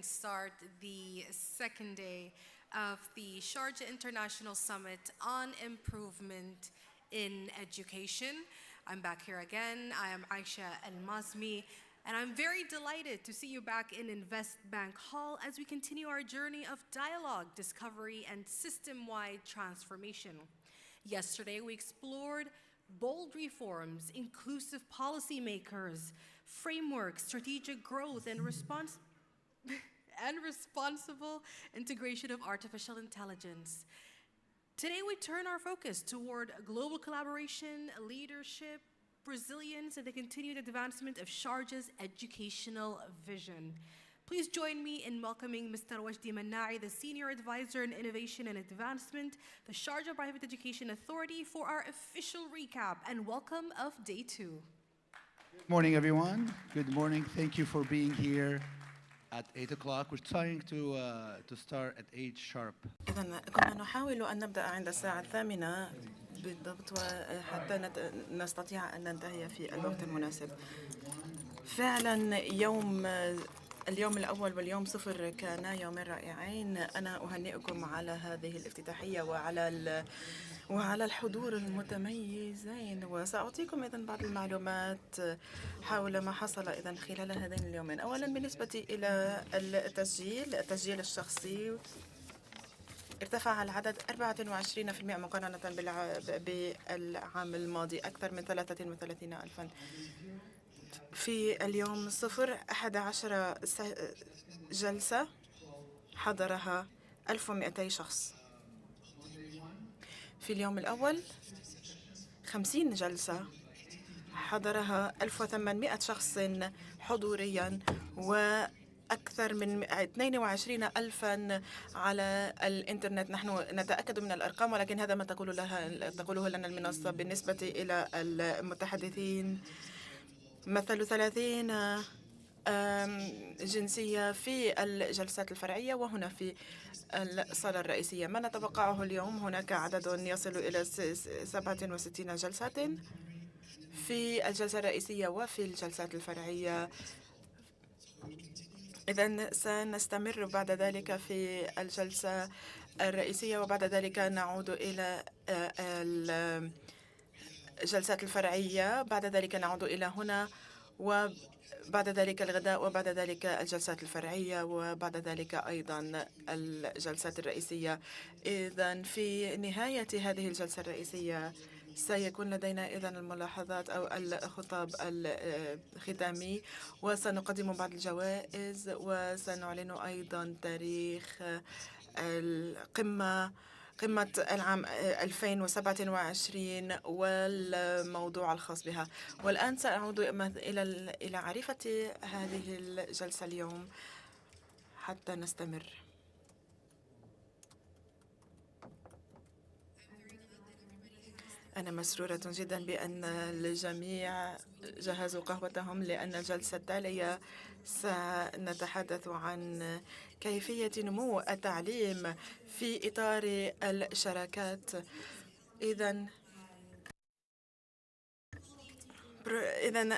Start the second day of the Sharjah International Summit on Improvement in Education. I'm back here again. I am Aisha Al-Mazmi, and I'm very delighted to see you back in Invest Bank Hall as we continue our journey of dialogue, discovery, and system-wide transformation. Yesterday, we explored bold reforms, inclusive policymakers, frameworks, strategic growth, and responsible integration of artificial intelligence. Today, we turn our focus toward global collaboration, leadership, resilience, and the continued advancement of Sharjah's educational vision. Please join me in welcoming Mr. Wajdi Mannai, the Senior Advisor in Innovation and Advancement, the Sharjah Private Education Authority, for our official recap and welcome of Day 2. Good morning, everyone. Good morning. Thank you for being here at 8 o'clock. We're trying to start at 8 sharp. إذن كنا نحاول أن نبدأ عند الساعة 8 بالضبط حتى نستطيع أن ننتهي في الوقت المناسب. فعلا اليوم الأول واليوم صفر كانا يومين رائعين. أنا أهنئكم على هذه الافتتاحية وعلى الحضور المتميزين، وسأعطيكم إذن بعض المعلومات حول ما حصل إذن خلال هذين اليومين. أولا بالنسبة إلى التسجيل الشخصي ارتفع العدد 24% مقارنة بالعام الماضي، أكثر من 33 ألفاً. في اليوم صفر 11 جلسة حضرها 1200 شخص. في اليوم الأول 50 جلسة حضرها 1800 شخص حضورياً، وأكثر من 22 ألفاً على الإنترنت. نحن نتأكد من الأرقام، ولكن هذا ما تقوله لنا المنصة. بالنسبة إلى المتحدثين، مثل 30 جنسية في الجلسات الفرعية وهنا في الصالة الرئيسية. ما نتوقعه اليوم، هناك عدد يصل إلى 67 جلسات في الجلسة الرئيسية وفي الجلسات الفرعية. إذن سنستمر بعد ذلك في الجلسة الرئيسية، وبعد ذلك نعود إلى الجلسات الفرعية، بعد ذلك نعود إلى هنا، وبعد ذلك الغداء، وبعد ذلك الجلسات الفرعية، وبعد ذلك أيضا الجلسات الرئيسية. إذن في نهاية هذه الجلسة الرئيسية سيكون لدينا إذن الملاحظات أو الخطاب الختامي، وسنقدم بعض الجوائز، وسنعلن أيضا تاريخ قمة العام 2027 والموضوع الخاص بها. والآن سأعود إلى عريفة هذه الجلسة اليوم حتى نستمر. أنا مسرورة جدا بأن الجميع جهزوا قهوتهم، لأن الجلسة التالية سنتحدث عن كيفية نمو التعليم في إطار الشراكات. إذن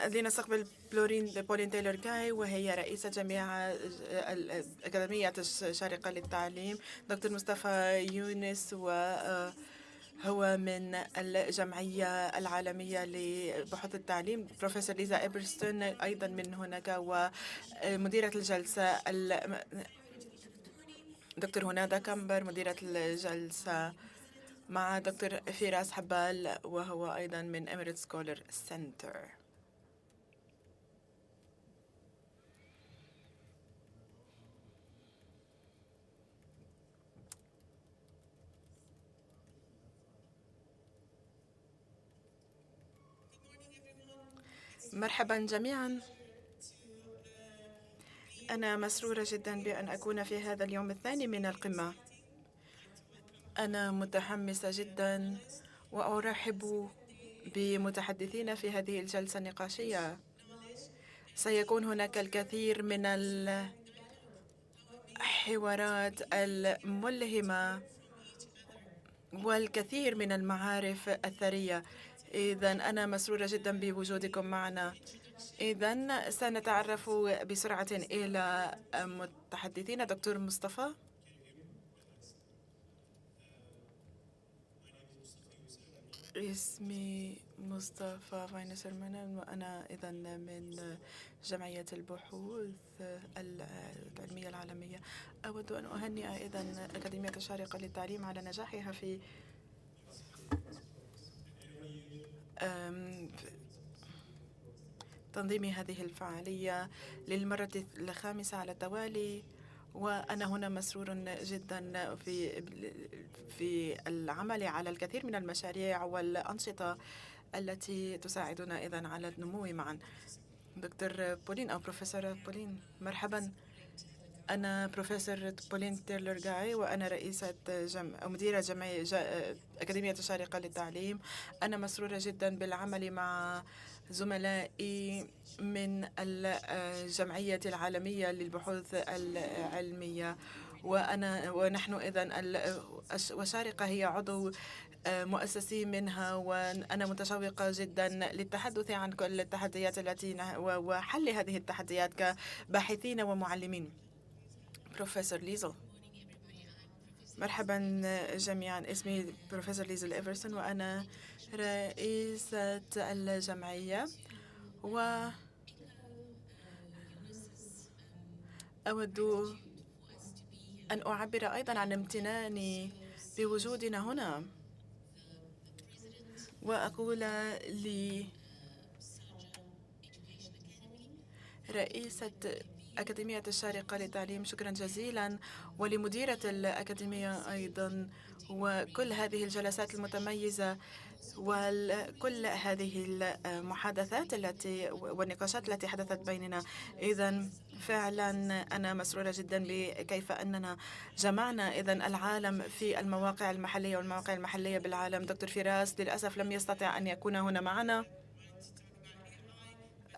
لنستقبل بولين تايلور كاي، وهي رئيسة جامعة أكاديمية الشارقة للتعليم. دكتور مصطفى يونس، هو من الجمعية العالمية لبحوث التعليم. بروفيسور ليزا إبرستون أيضا من هناك، ومديرة الجلسة دكتور هنادا كامبر مديرة الجلسة، مع دكتور فراس حبال، وهو أيضا من إميريت سكولر سنتر. مرحبا جميعا. أنا مسرورة جدا بأن أكون في هذا اليوم الثاني من القمة. أنا متحمسة جدا وأرحب بمتحدثين في هذه الجلسة النقاشية. سيكون هناك الكثير من الحوارات الملهمة والكثير من المعارف الثرية. إذن أنا مسرورة جدا بوجودكم معنا. إذن سنتعرف بسرعة إلى متحدثين. دكتور مصطفى. اسمي مصطفى فاينس المنن، وأنا إذا من جمعية البحوث العلمية العالمية. أود أن أهنئ أيضا أكاديمية الشارقة للتعليم على نجاحها في تنظيم هذه الفعالية للمرة الخامسة على التوالي، وأنا هنا مسرور جدا في العمل على الكثير من المشاريع والأنشطة التي تساعدنا أيضا على النمو معا. دكتور بولين أو بروفيسور بولين، مرحبا. أنا بروفيسور بولين تيرلر جاي، وأنا رئيسة أو مديرة جمعية أكاديمية الشارقة للتعليم. أنا مسرورة جدا بالعمل مع زملائي من الجمعية العالمية للبحوث العلمية، ونحن إذن وشارقة هي عضو مؤسسي منها، وأنا متشوقة جدا للتحدث عن كل التحديات وحل هذه التحديات كباحثين ومعلمين. بروفيسور ليزل. مرحبا جميعا، اسمي بروفيسور ليزل إيفرسون، وأنا رئيسة الجمعية، وأود أن أعبر أيضا عن امتناني بوجودنا هنا، وأقول لرئيسة أكاديمية الشارقة للتعليم شكرا جزيلا، ولمديرة الأكاديمية أيضا، وكل هذه الجلسات المتميزة وكل هذه المحادثات والنقاشات التي حدثت بيننا. إذا فعلا أنا مسرورة جدا بكيف أننا جمعنا إذا العالم في المواقع المحلية والمواقع المحلية بالعالم. دكتور فراس للأسف لم يستطع أن يكون هنا معنا.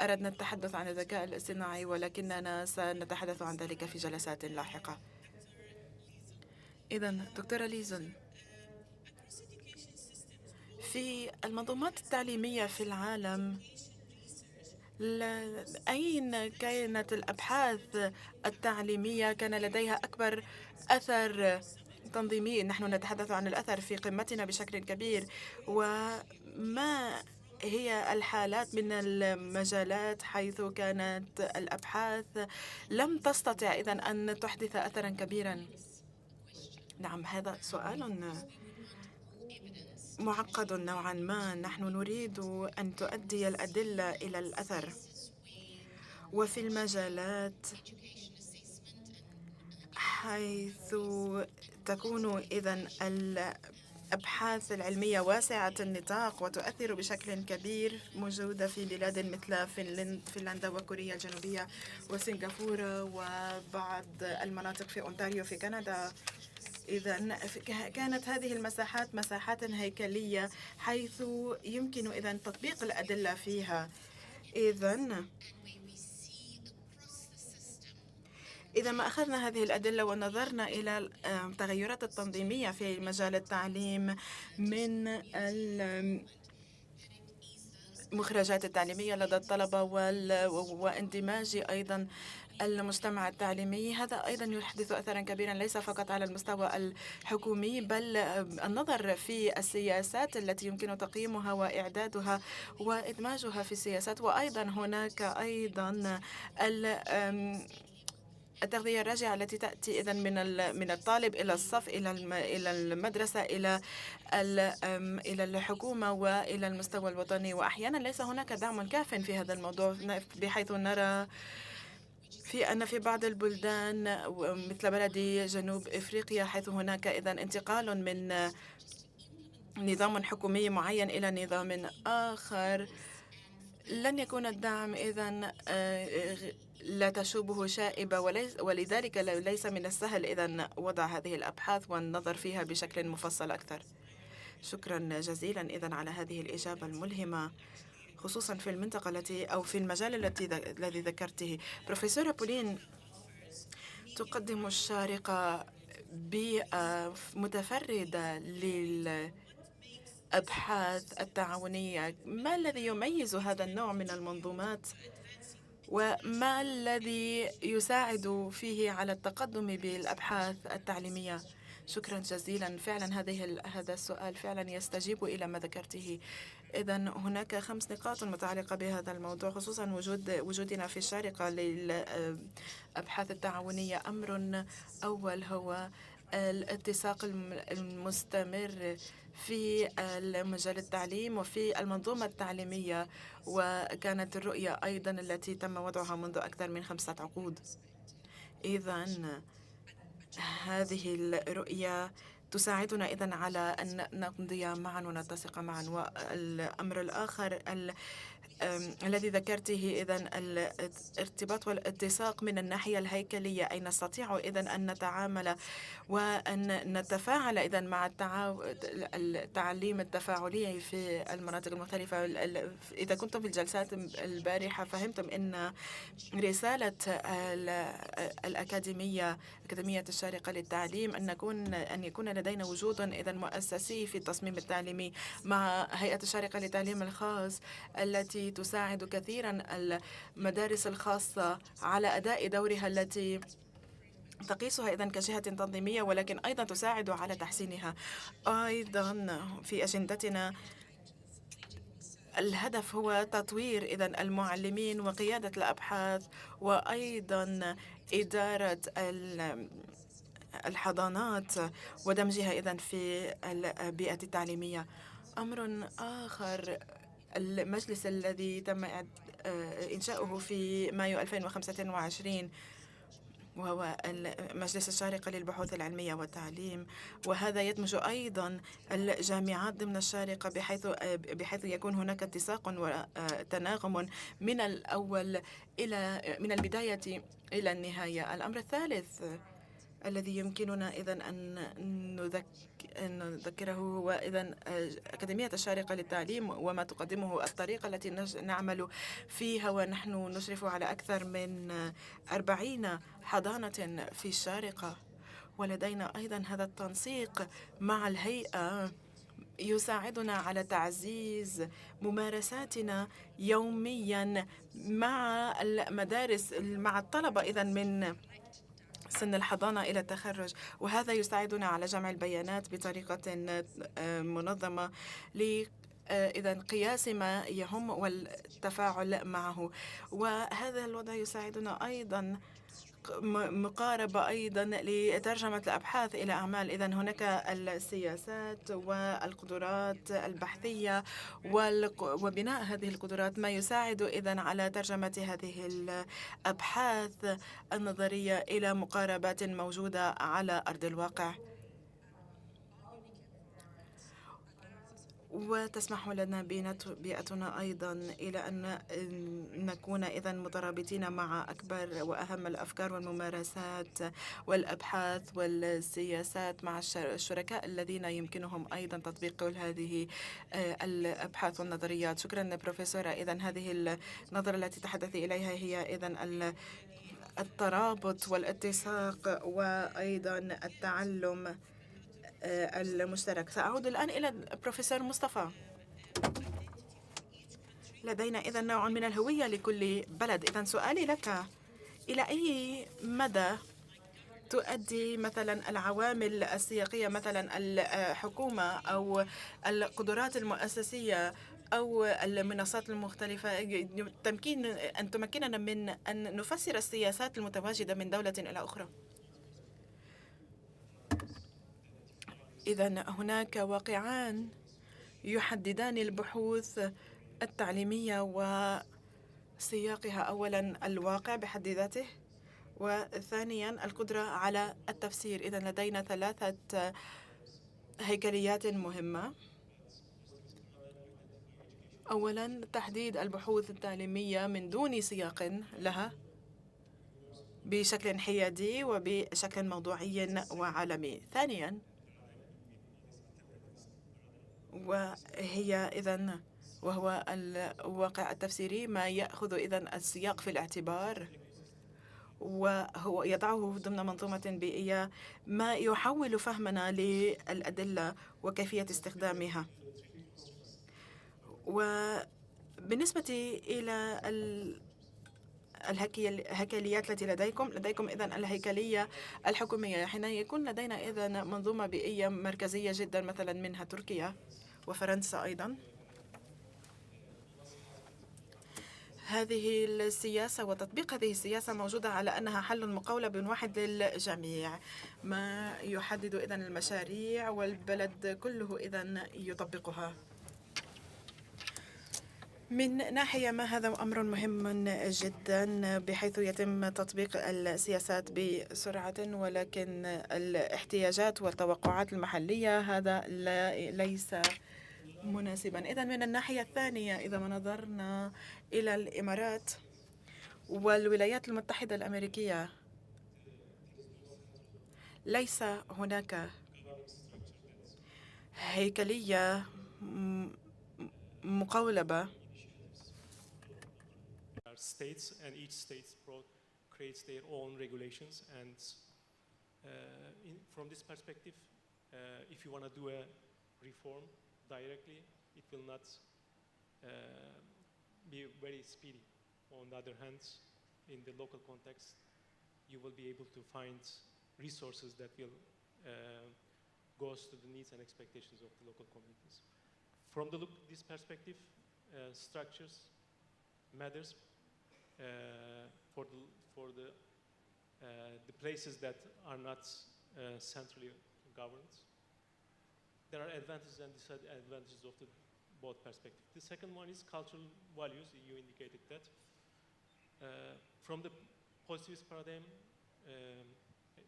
أردنا التحدث عن الذكاء الاصطناعي، ولكننا سنتحدث عن ذلك في جلسات لاحقة. إذا دكتورة ليزل، في المنظومات التعليمية في العالم أين كانت الأبحاث التعليمية كان لديها أكبر أثر تنظيمي؟ نحن نتحدث عن الأثر في قمتنا بشكل كبير، وما هي الحالات من المجالات حيث كانت الأبحاث لم تستطع إذن أن تحدث أثرا كبيرا؟ نعم، هذا سؤال معقد نوعا ما. نحن نريد أن تؤدي الأدلة إلى الأثر، وفي المجالات حيث تكون إذن الأبحاث العلمية واسعة النطاق وتؤثر بشكل كبير، موجودة في بلاد مثل فنلندا وكوريا الجنوبية وسنغافورة وبعض المناطق في أونتاريو في كندا. إذا كانت هذه المساحات مساحات هيكلية حيث يمكن إذا تطبيق الأدلة فيها. إذا ما أخذنا هذه الأدلة ونظرنا إلى التغيرات التنظيمية في مجال التعليم من المخرجات التعليمية لدى الطلبة واندماج أيضا المجتمع التعليمي، هذا أيضا يحدث أثرا كبيرا ليس فقط على المستوى الحكومي، بل النظر في السياسات التي يمكن تقييمها وإعدادها وإدماجها في السياسات. وأيضا هناك أيضا التغذية الراجعة التي تأتي إذن من الطالب إلى الصف إلى المدرسة إلى الحكومة وإلى المستوى الوطني. وأحيانا ليس هناك دعم كاف في هذا الموضوع، بحيث نرى في بعض البلدان مثل بلد جنوب إفريقيا حيث هناك إذن انتقال من نظام حكومي معين إلى نظام آخر، لن يكون الدعم إذن لا تشوبه شائبة، ولذلك ليس من السهل إذن وضع هذه الأبحاث والنظر فيها بشكل مفصل أكثر. شكرا جزيلا إذن على هذه الإجابة الملهمة، خصوصا في المنطقة أو في المجال الذي ذكرته. بروفيسورة بولين، تقدم الشارقة بيئة متفردة الأبحاث التعاونية. ما الذي يميز هذا النوع من المنظومات وما الذي يساعد فيه على التقدم بالأبحاث التعليمية؟ شكرا جزيلا. فعلا هذا السؤال فعلا يستجيب إلى ما ذكرته. إذا هناك 5 نقاط متعلقة بهذا الموضوع، خصوصا وجودنا في الشارقة للأبحاث التعاونية. أمر أول هو الاتساق المستمر في مجال التعليم وفي المنظومة التعليمية، وكانت الرؤية أيضا التي تم وضعها منذ أكثر من 5 عقود. إذا هذه الرؤية تساعدنا إذن على أن نمضي معا ونتسق معا. والأمر الآخر الذي ذكرته إذن الارتباط والاتساق من الناحية الهيكلية، أي نستطيع إذن أن نتعامل وأن نتفاعل إذن مع التعليم التفاعلي في المناطق المختلفة. إذا كنتم في الجلسات البارحة فهمتم أن رسالة أكاديمية الشارقة للتعليم أن يكون لدينا وجود إذن مؤسسي في التصميم التعليمي مع هيئة الشارقة للتعليم الخاص، التي تساعد كثيرا المدارس الخاصة على أداء دورها التي تقيسها إذن كجهة تنظيمية، ولكن أيضا تساعد على تحسينها. أيضا في أجندتنا الهدف هو تطوير إذن المعلمين وقيادة الأبحاث، وأيضا إدارة الحضانات ودمجها إذن في البيئة التعليمية. أمر آخر، المجلس الذي تم إنشاؤه في مايو 2025 وهو المجلس الشارقة للبحوث العلمية والتعليم، وهذا يدمج أيضا الجامعات ضمن الشارقة بحيث يكون هناك اتساق وتناغم من البداية إلى النهاية. الأمر الثالث الذي يمكننا إذن أن نذكره هو إذن أكاديمية الشارقة للتعليم وما تقدمه، الطريقة التي نعمل فيها، ونحن نشرف على أكثر من 40 حضانة في الشارقة. ولدينا أيضا هذا التنسيق مع الهيئة يساعدنا على تعزيز ممارساتنا يوميا مع المدارس، مع الطلبة إذن من سن الحضانة إلى التخرج، وهذا يساعدنا على جمع البيانات بطريقة منظمة إذن قياس ما يهم والتفاعل معه. وهذا الوضع يساعدنا أيضا مقاربة أيضا لترجمة الأبحاث إلى أعمال. إذن هناك السياسات والقدرات البحثية وبناء هذه القدرات، ما يساعد إذن على ترجمة هذه الأبحاث النظرية إلى مقاربات موجودة على أرض الواقع، وتسمح لنا بيئتنا أيضا إلى أن نكون إذن مترابطين مع أكبر وأهم الأفكار والممارسات والأبحاث والسياسات مع الشركاء الذين يمكنهم أيضا تطبيق كل هذه الأبحاث والنظريات. شكرا بروفيسورة. إذن هذه النظرة التي تحدث إليها هي إذن الترابط والاتساق وأيضا التعلم المشترك. سأعود الآن إلى البروفيسور مصطفى. لدينا إذن نوع من الهوية لكل بلد. إذن سؤالي لك، إلى أي مدى تؤدي مثلا العوامل السياقية، مثلا الحكومة أو القدرات المؤسسية أو المنصات المختلفة، أن تمكننا من أن نفسر السياسات المتواجدة من دولة إلى أخرى؟ إذن هناك واقعان يحددان البحوث التعليمية وسياقها. أولا الواقع بحد ذاته، وثانيا القدرة على التفسير. إذن لدينا 3 هيكليات مهمة. أولا تحديد البحوث التعليمية من دون سياق لها بشكل حيادي وبشكل موضوعي وعالمي. ثانيا وهو الواقع التفسيري، ما يأخذ إذن السياق في الاعتبار وهو يضعه ضمن منظومة بيئية، ما يحول فهمنا للأدلة وكيفية استخدامها. وبالنسبة إلى الهيكليات التي لديكم إذن الهيكلية الحكومية، حين يكون لدينا إذن منظومة بيئية مركزية جدا مثلا منها تركيا وفرنسا أيضا، هذه السياسة وتطبيق هذه السياسة موجودة على أنها حل مقولب واحد للجميع، ما يحدد إذن المشاريع والبلد كله إذن يطبقها. من ناحية ما هذا أمر مهم جدا بحيث يتم تطبيق السياسات بسرعة، ولكن الاحتياجات والتوقعات المحلية هذا ليس مناسبا. إذن من الناحية الثانية إذا ما نظرنا إلى الإمارات والولايات المتحدة الأمريكية، ليس هناك هيكلية مقولبة. States and each state creates their own regulations, and from this perspective, if you want to do a reform directly, it will not be very speedy. On the other hand, in the local context, you will be able to find resources that will goes to the needs and expectations of the local communities. From this perspective, structures matters for the places that are not centrally governed. There are advantages and disadvantages of both perspectives. The second one is cultural values. You indicated that. From the positivist paradigm,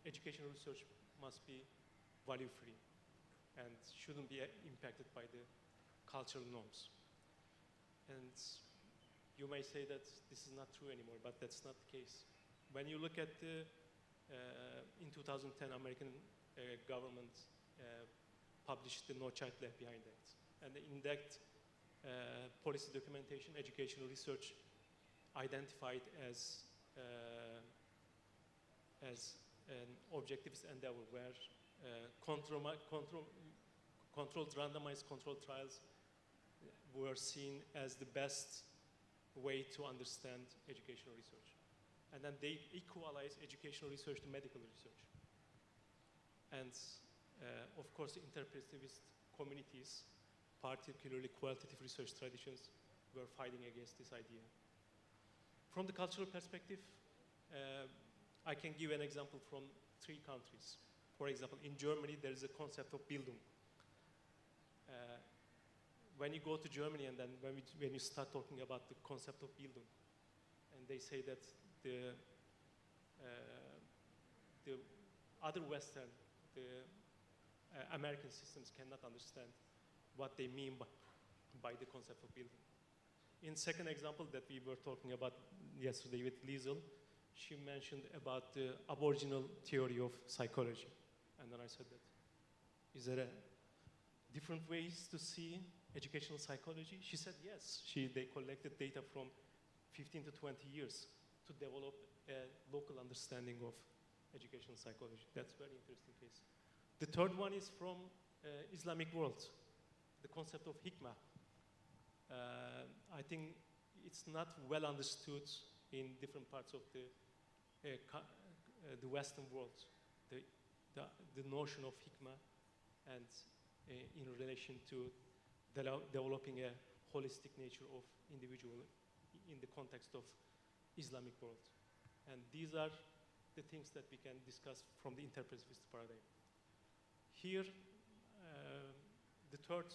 educational research must be value-free and shouldn't be impacted by the cultural norms. And you may say that this is not true anymore, but that's not the case. When you look at in 2010, American government published the No Child Left Behind Act. And in that policy documentation, educational research identified as an objectivist endeavor where controlled randomized control trials were seen as the best way to understand educational research. And then they equalize educational research to medical research. And of course, interpretivist communities, particularly qualitative research traditions, were fighting against this idea. From the cultural perspective, I can give an example from 3 countries. For example, in Germany, there is a concept of Bildung. When you go to Germany and then when you start talking about the concept of Bildung, and they say that the other Western, the American systems cannot understand what they mean by the concept of Bildung. In second example that we were talking about yesterday with Liesel, she mentioned about the aboriginal theory of psychology. And then I said that, is there a different ways to see educational psychology? She said yes. They collected data from 15 to 20 years to develop a local understanding of educational psychology. That's a very interesting case. The third one is from Islamic world, the concept of hikmah. I think it's not well understood in different parts of the Western world, the notion of hikmah and in relation to developing a holistic nature of individual in the context of Islamic world. And these are the things that we can discuss from the interpretivist paradigm. Here, the third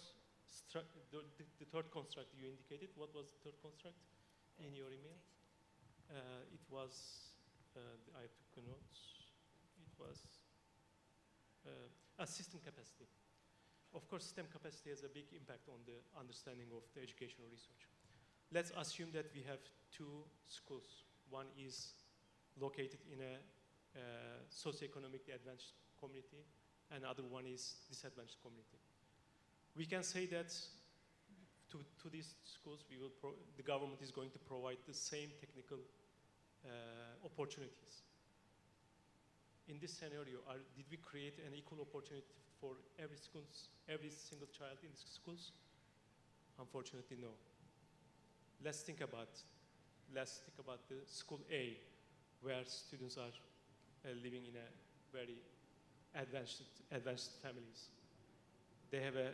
construct you indicated, what was the third construct in your email? It was, I took the notes, it was a system capacity. Of course, system capacity has a big impact on the understanding of the educational research. Let's assume that we have 2 schools. One is located in a socioeconomically advanced community, and other one is disadvantaged community. We can say that to these schools, the government is going to provide the same technical opportunities. In this scenario, did we create an equal opportunity for every single child in the schools? Unfortunately, no. Let's think about the school A, where students are living in a very advanced families. They have a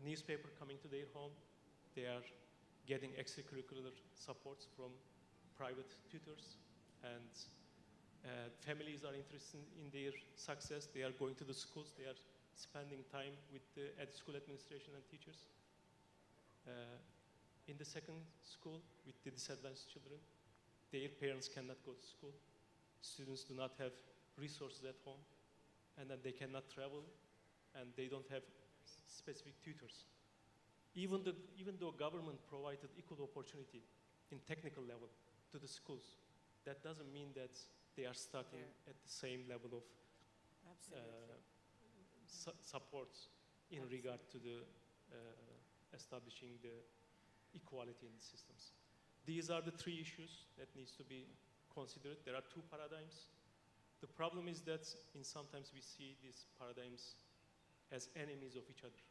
newspaper coming to their home. They are getting extracurricular supports from private tutors, and families are interested in their success. They are going to the schools. They are spending time with the school administration and teachers. In the second school, with the disadvantaged children, their parents cannot go to school. Students do not have resources at home, and then they cannot travel, and they don't have specific tutors. Even though government provided equal opportunity in technical level to the schools, that doesn't mean that they are starting at the same level of support in regard to the establishing the equality in the systems. These are the three issues that needs to be considered. There are two paradigms. The problem is that sometimes we see these paradigms as enemies of each other.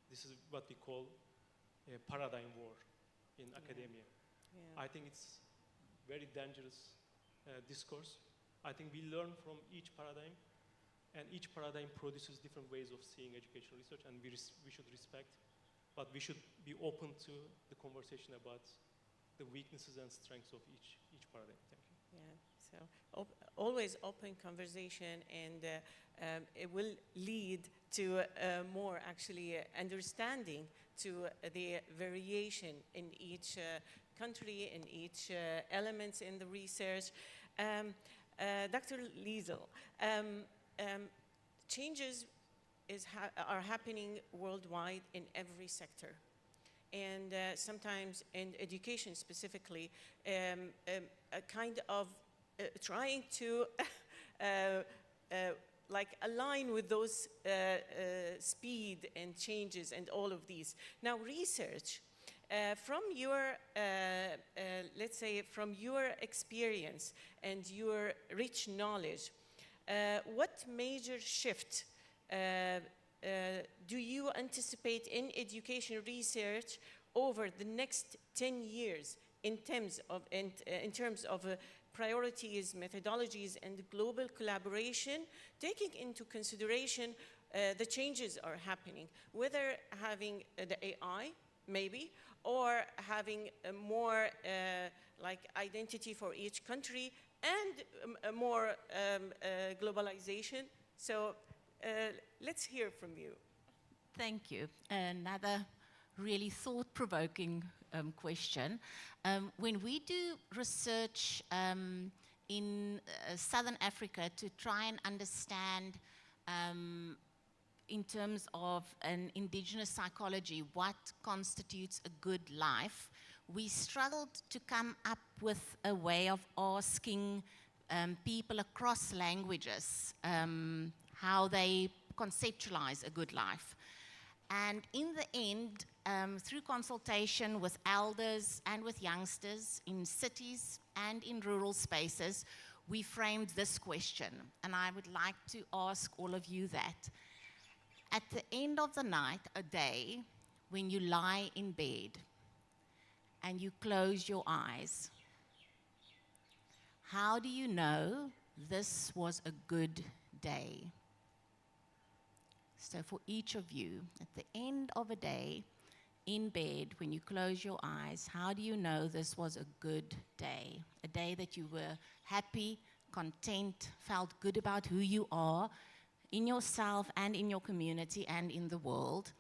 This is what we call a paradigm war in academia. Yeah. I think it's very dangerous discourse. I think we learn from each paradigm, and each paradigm produces different ways of seeing educational research, and we should respect, but we should be open to the conversation about the weaknesses and strengths of each paradigm. Thank you. Yeah, so always open conversation, and it will lead to more actually understanding to the variation in each country, in each elements in the research. Dr. Liesel, changes are happening worldwide in every sector. And sometimes in education specifically, a kind of trying to like align with those speed and changes and all of these. Now research, from your, let's say from your experience and your rich knowledge, what major shift do you anticipate in education research over the next 10 years in terms of priorities, methodologies, and global collaboration, taking into consideration the changes are happening, whether having the AI, maybe, or having a more like identity for each country, and more globalization. So let's hear from you. Thank you. Another really thought-provoking question. When we do research in Southern Africa to try and understand in terms of an indigenous psychology what constitutes a good life, we struggled to come up with a way of asking people across languages how they conceptualize a good life. And in the end, through consultation with elders and with youngsters in cities and in rural spaces, we framed this question. And I would like to ask all of you that. At the end of the night, a day, when you lie in bed and you close your eyes, how do you know this was a good day? So for each of you, at the end of a day, in bed, when you close your eyes, how do you know this was a good day? A day that you were happy, content, felt good about who you are, in yourself and in your community and in the world.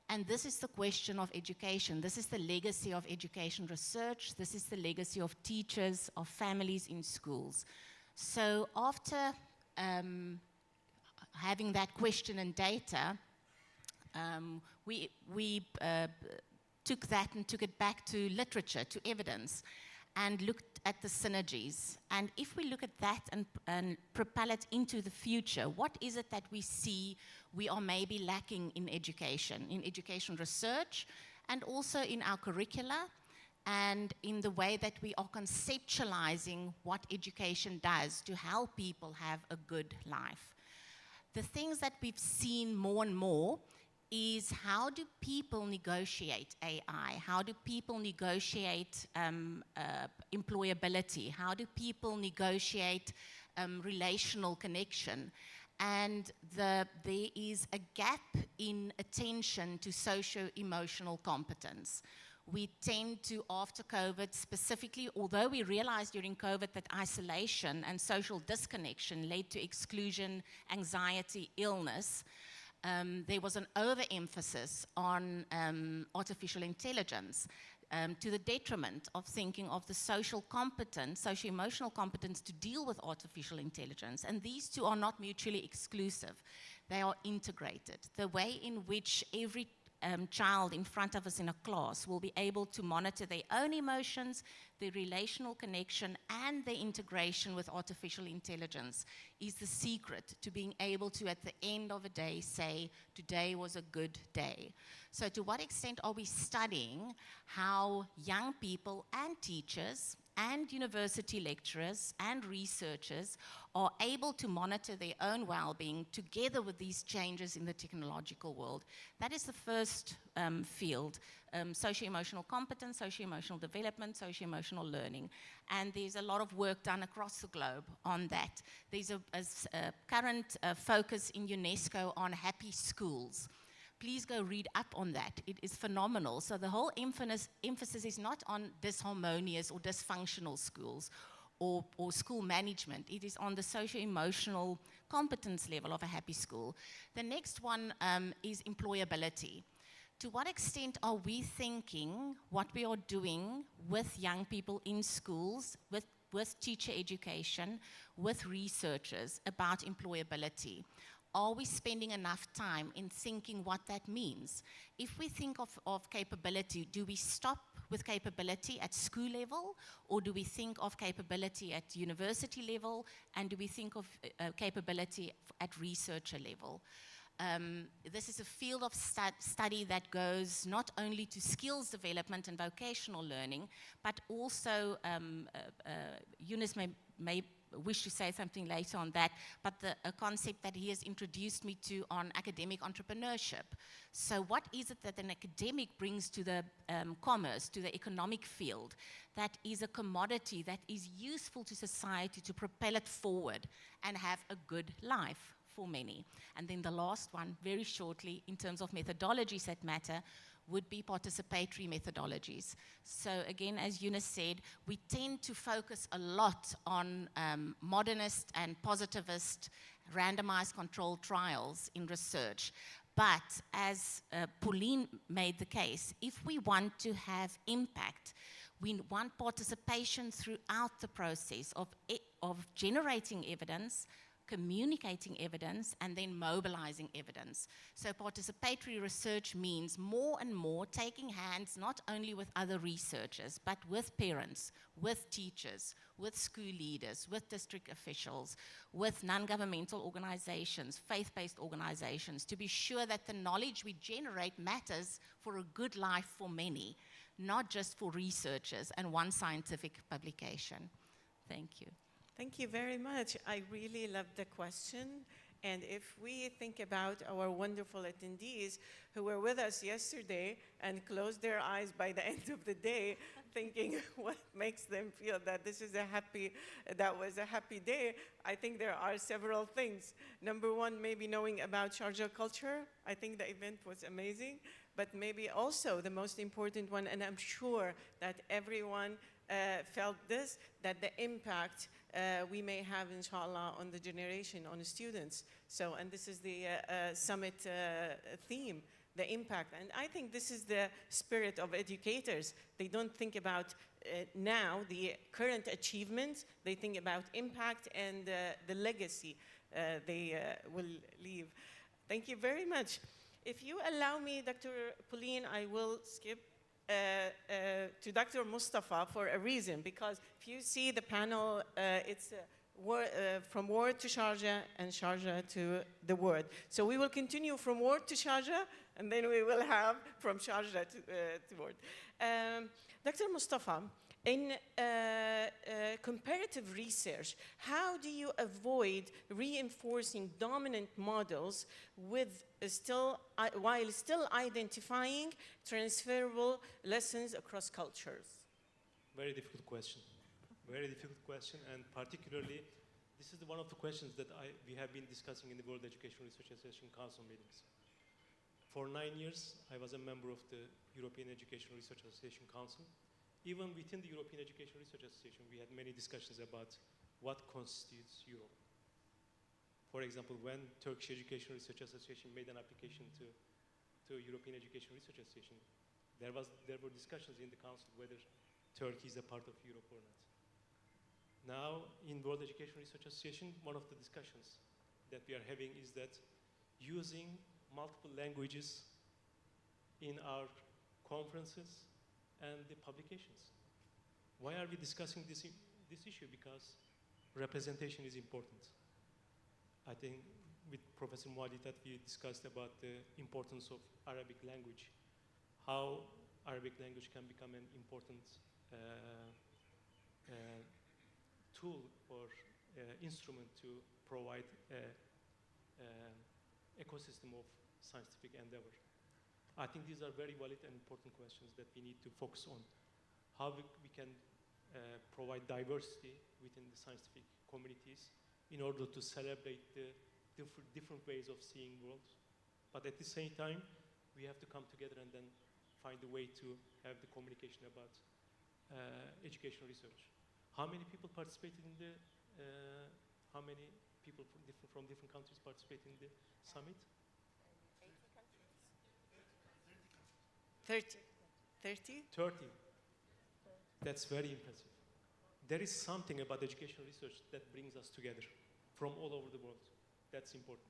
And this is the question of education. This is the legacy of education research. This is the legacy of teachers, of families in schools. So after having that question and data, we took that and took it back to literature, to evidence, and looked at the synergies. And if we look at that and propel it into the future, what is it that we see we are maybe lacking in education research, and also in our curricula, and in the way that we are conceptualizing what education does to help people have a good life? The things that we've seen more and more is how do people negotiate AI? How do people negotiate employability? How do people negotiate relational connection? And there is a gap in attention to socio-emotional competence. We tend to, after COVID specifically, although we realized during COVID that isolation and social disconnection led to exclusion, anxiety, illness, there was an overemphasis on artificial intelligence to the detriment of thinking of the social competence, socio-emotional competence to deal with artificial intelligence. And these two are not mutually exclusive. They are integrated. The way in which every child in front of us in a class will be able to monitor their own emotions, their relational connection, and their integration with artificial intelligence is the secret to being able to, at the end of a day, say, today was a good day. So to what extent are we studying how young people and teachers and university lecturers and researchers are able to monitor their own well-being together with these changes in the technological world? That is the first field, socio-emotional competence, socio-emotional development, socio-emotional learning. And there's a lot of work done across the globe on that. There's a current focus in UNESCO on happy schools. Please go read up on that. It is phenomenal. So the whole emphasis is not on disharmonious or dysfunctional schools or school management. It is on the socio-emotional competence level of a happy school. The next one is employability. To what extent are we thinking what we are doing with young people in schools, with teacher education, with researchers about employability? Are we spending enough time in thinking what that means? If we think of capability, do we stop with capability at school level, or do we think of capability at university level, and do we think of capability at researcher level? This is a field of study that goes not only to skills development and vocational learning, but also, Eunice may wish to say something later on that, but a concept that he has introduced me to on academic entrepreneurship. So what is it that an academic brings to the commerce, to the economic field, that is a commodity that is useful to society to propel it forward and have a good life for many? And then the last one, very shortly, in terms of methodologies that matter, would be participatory methodologies. So again, as Eunice said, we tend to focus a lot on modernist and positivist randomized controlled trials in research. But as Pauline made the case, if we want to have impact, we want participation throughout the process of generating evidence, communicating evidence, and then mobilizing evidence. So participatory research means more and more taking hands not only with other researchers, but with parents, with teachers, with school leaders, with district officials, with non-governmental organizations, faith-based organizations, to be sure that the knowledge we generate matters for a good life for many, not just for researchers and one scientific publication. Thank you. Thank you very much. I really love the question. And if we think about our wonderful attendees who were with us yesterday and closed their eyes by the end of the day, thinking what makes them feel that that was a happy day, I think there are several things. Number one, maybe knowing about Sharjah culture. I think the event was amazing. But maybe also the most important one, and I'm sure that everyone felt this, that the impact we may have, inshallah, on the generation, on the students. So, and this is the summit theme, the impact. And I think this is the spirit of educators. They don't think about now the current achievements, they think about impact and the legacy they will leave. Thank you very much. If you allow me, Dr. Pauline, I will skip to Dr. Mustafa for a reason, because if you see the panel, it's from word to Sharjah and Sharjah to the word. So we will continue from word to Sharjah, and then we will have from Sharjah to word. Dr. Mustafa, In comparative research, how do you avoid reinforcing dominant models with while still identifying transferable lessons across cultures? Very difficult question. Very difficult question, and particularly, this is one of the questions that we have been discussing in the World Education Research Association Council meetings. For 9 years, I was a member of the European Education Research Association Council. Even within the European Education Research Association, we had many discussions about what constitutes Europe. For example, when Turkish Education Research Association made an application to European Education Research Association, there were discussions in the council whether Turkey is a part of Europe or not. Now, in World Education Research Association, one of the discussions that we are having is that using multiple languages in our conferences and the publications. Why are we discussing this issue? Because representation is important. I think with Professor Muadi that we discussed about the importance of Arabic language, how Arabic language can become an important tool or instrument to provide ecosystem of scientific endeavor. I think these are very valid and important questions that we need to focus on. How we can provide diversity within the scientific communities in order to celebrate the different ways of seeing world. But at the same time, we have to come together and then find a way to have the communication about educational research. How many people participated in the, how many people from different countries participated in the summit? 30. 30? 30. That's very impressive. There is something about educational research that brings us together from all over the world. That's important.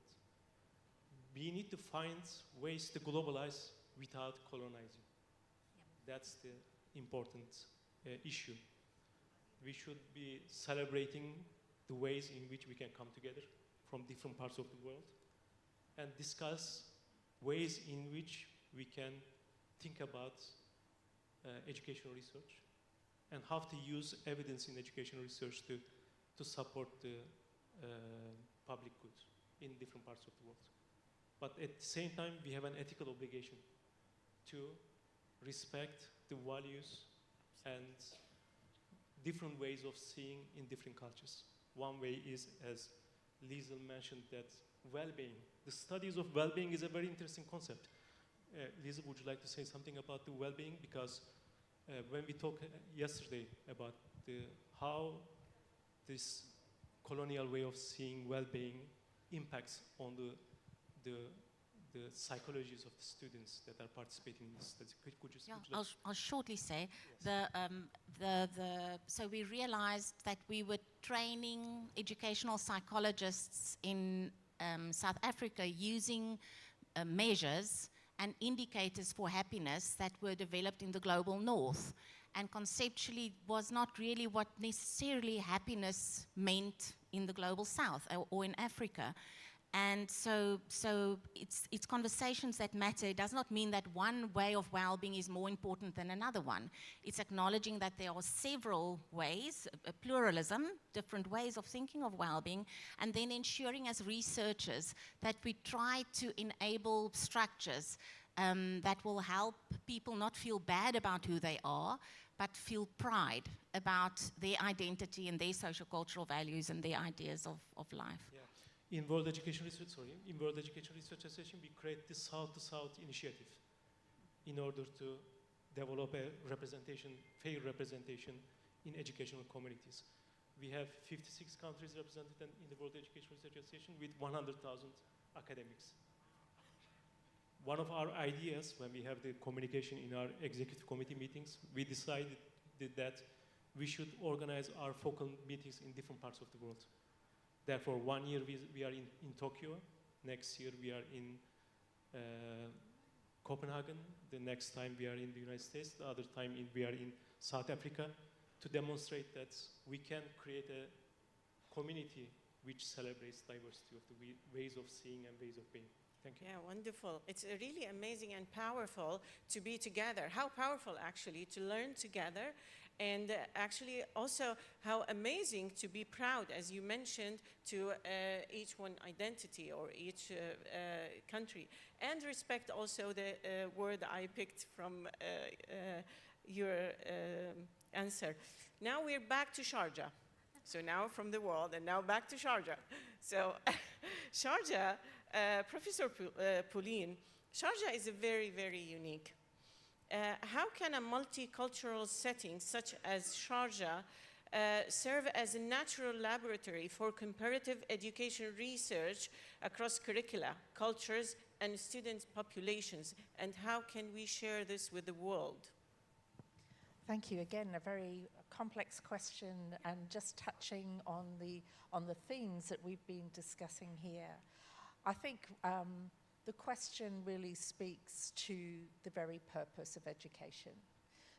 We need to find ways to globalize without colonizing. That's the important issue. We should be celebrating the ways in which we can come together from different parts of the world and discuss ways in which we can think about educational research and how to use evidence in educational research to support the public good in different parts of the world. But at the same time, we have an ethical obligation to respect the values and different ways of seeing in different cultures. One way is, as Liesel mentioned, that well-being. The studies of well-being is a very interesting concept. Liesel, would you like to say something about the well-being? Because when we talked yesterday about how this colonial way of seeing well-being impacts on the psychologies of the students that are participating in this study. Could you Yeah, I'll shortly say, so we realized that we were training educational psychologists in South Africa using measures and indicators for happiness that were developed in the global north, and conceptually was not really what necessarily happiness meant in the global south or in Africa. And so it's conversations that matter. It does not mean that one way of well-being is more important than another one. It's acknowledging that there are several ways, a pluralism, different ways of thinking of well-being, and then ensuring as researchers that we try to enable structures that will help people not feel bad about who they are, but feel pride about their identity and their social cultural values and their ideas of life. Yeah. In World Education Research Association, we create the South to South initiative in order to develop a representation, fair representation in educational communities. We have 56 countries represented in the World Education Research Association with 100,000 academics. One of our ideas when we have the communication in our executive committee meetings, we decided that we should organize our focal meetings in different parts of the world. Therefore, 1 year we are in Tokyo, next year we are in Copenhagen, the next time we are in the United States, the other time we are in South Africa, to demonstrate that we can create a community which celebrates diversity of the ways of seeing and ways of being. Thank you. Yeah, wonderful. It's really amazing and powerful to be together. How powerful, actually, to learn together. And actually, also, how amazing to be proud, as you mentioned, to each one identity or each country. And respect also the word I picked from your answer. Now we're back to Sharjah. So now from the world, and now back to Sharjah. So Sharjah, Professor Pauline, Sharjah is a very, very unique. How can a multicultural setting such as Sharjah serve as a natural laboratory for comparative education research across curricula, cultures, and student populations? And how can we share this with the world? Thank you. Again, a very complex question, and just touching on the themes that we've been discussing here. I think the question really speaks to the very purpose of education.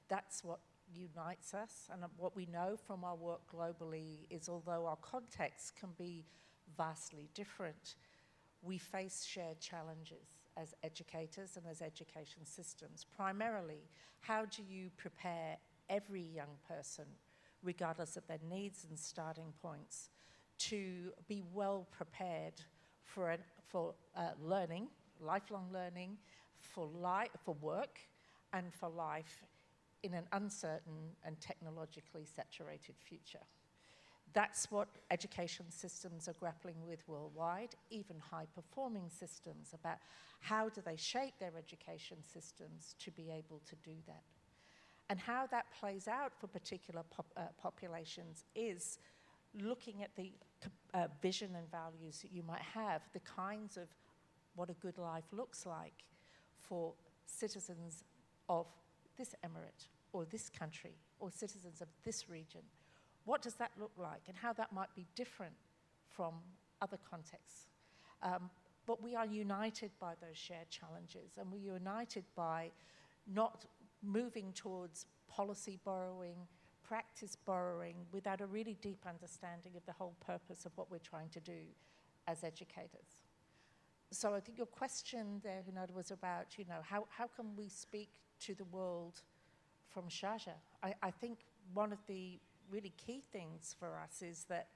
That's what unites us, and what we know from our work globally is, although our contexts can be vastly different, we face shared challenges as educators and as education systems. Primarily, how do you prepare every young person, regardless of their needs and starting points, to be well prepared for learning, lifelong learning, for work, and for life in an uncertain and technologically saturated future? That's what education systems are grappling with worldwide, even high-performing systems, about how do they shape their education systems to be able to do that. And how that plays out for particular populations is looking at the vision and values that you might have, the kinds of what a good life looks like for citizens of this emirate, or this country, or citizens of this region. What does that look like, and how that might be different from other contexts? But we are united by those shared challenges, and we're united by not moving towards policy borrowing, practice borrowing, without a really deep understanding of the whole purpose of what we're trying to do as educators. So I think your question there, Hunada, was about, how can we speak to the world from Sharjah? I think one of the really key things for us is that,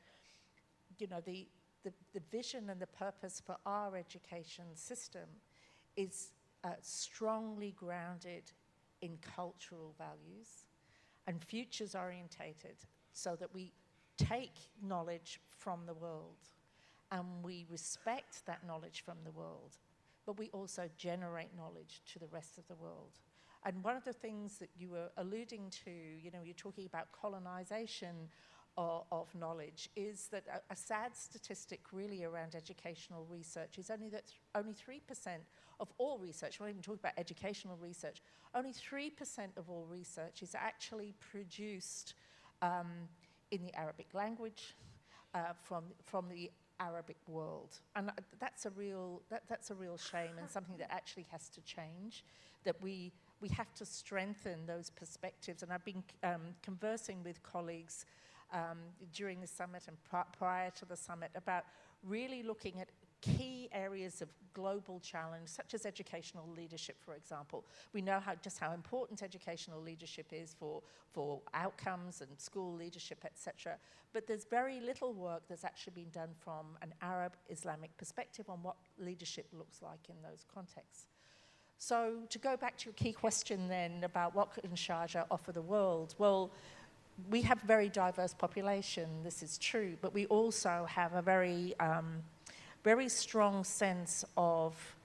the vision and the purpose for our education system is strongly grounded in cultural values and futures orientated, so that we take knowledge from the world and we respect that knowledge from the world, but we also generate knowledge to the rest of the world. And one of the things that you were alluding to, you're talking about colonization of knowledge, is that a sad statistic really around educational research is only 3% of all research, we're not even talking about educational research, only 3% of all research is actually produced in the Arabic language from the Arabic world. And that's a real shame, and something that actually has to change, that we have to strengthen those perspectives. And I've been conversing with colleagues during the summit and prior to the summit about really looking at key areas of global challenge, such as educational leadership, for example. We know just how important educational leadership is for outcomes and school leadership, etc. But there's very little work that's actually been done from an Arab Islamic perspective on what leadership looks like in those contexts. So to go back to your key question then about what can Sharjah offer the world, well, we have a very diverse population, this is true, but we also have a very strong sense of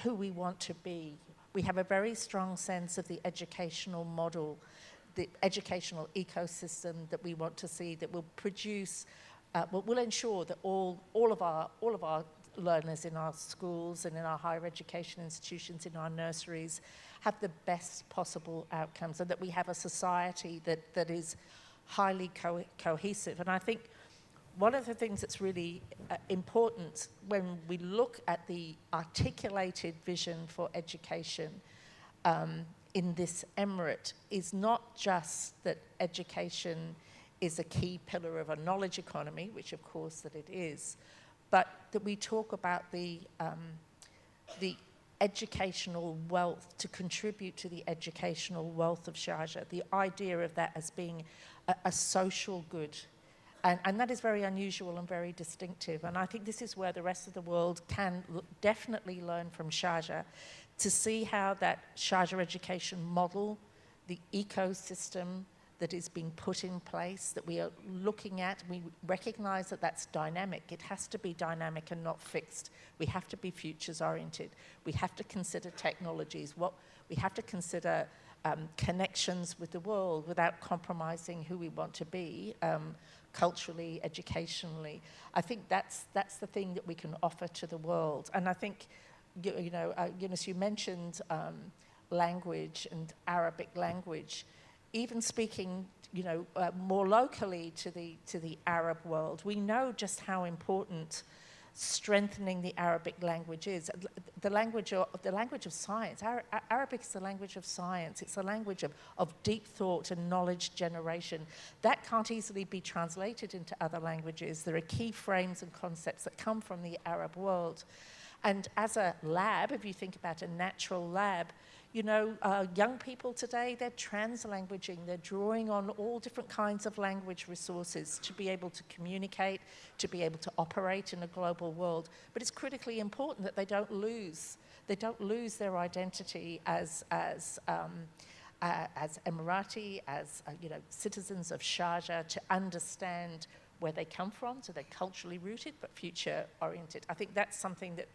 who we want to be. We have a very strong sense of the educational model, the educational ecosystem that we want to see, that will produce, will ensure that all of our learners in our schools and in our higher education institutions, in our nurseries, have the best possible outcomes, and that we have a society that is highly cohesive. And I think one of the things that's really important when we look at the articulated vision for education in this emirate is not just that education is a key pillar of a knowledge economy, which of course that it is, but that we talk about the educational wealth, to contribute to the educational wealth of Sharjah, the idea of that as being a social good. And that is very unusual and very distinctive. And I think this is where the rest of the world can definitely learn from Sharjah, to see how that Sharjah education model, the ecosystem that is being put in place, that we are looking at, we recognize that that's dynamic. It has to be dynamic and not fixed. We have to be futures oriented. We have to consider technologies. We have to consider connections with the world without compromising who we want to be, culturally, educationally. I think that's the thing that we can offer to the world. And I think, Eunice, you mentioned language and Arabic language. Even speaking, more locally to the Arab world, we know just how important strengthening the Arabic language is. The language of science. Arabic is the language of science. It's a language of deep thought and knowledge generation. That can't easily be translated into other languages. There are key frames and concepts that come from the Arab world. And as a lab, if you think about a natural lab, young people today, they're translanguaging. They're drawing on all different kinds of language resources to be able to communicate, to be able to operate in a global world. But it's critically important that they don't lose their identity as Emirati, as citizens of Sharjah, to understand where they come from, so they're culturally rooted but future oriented. I think that's something that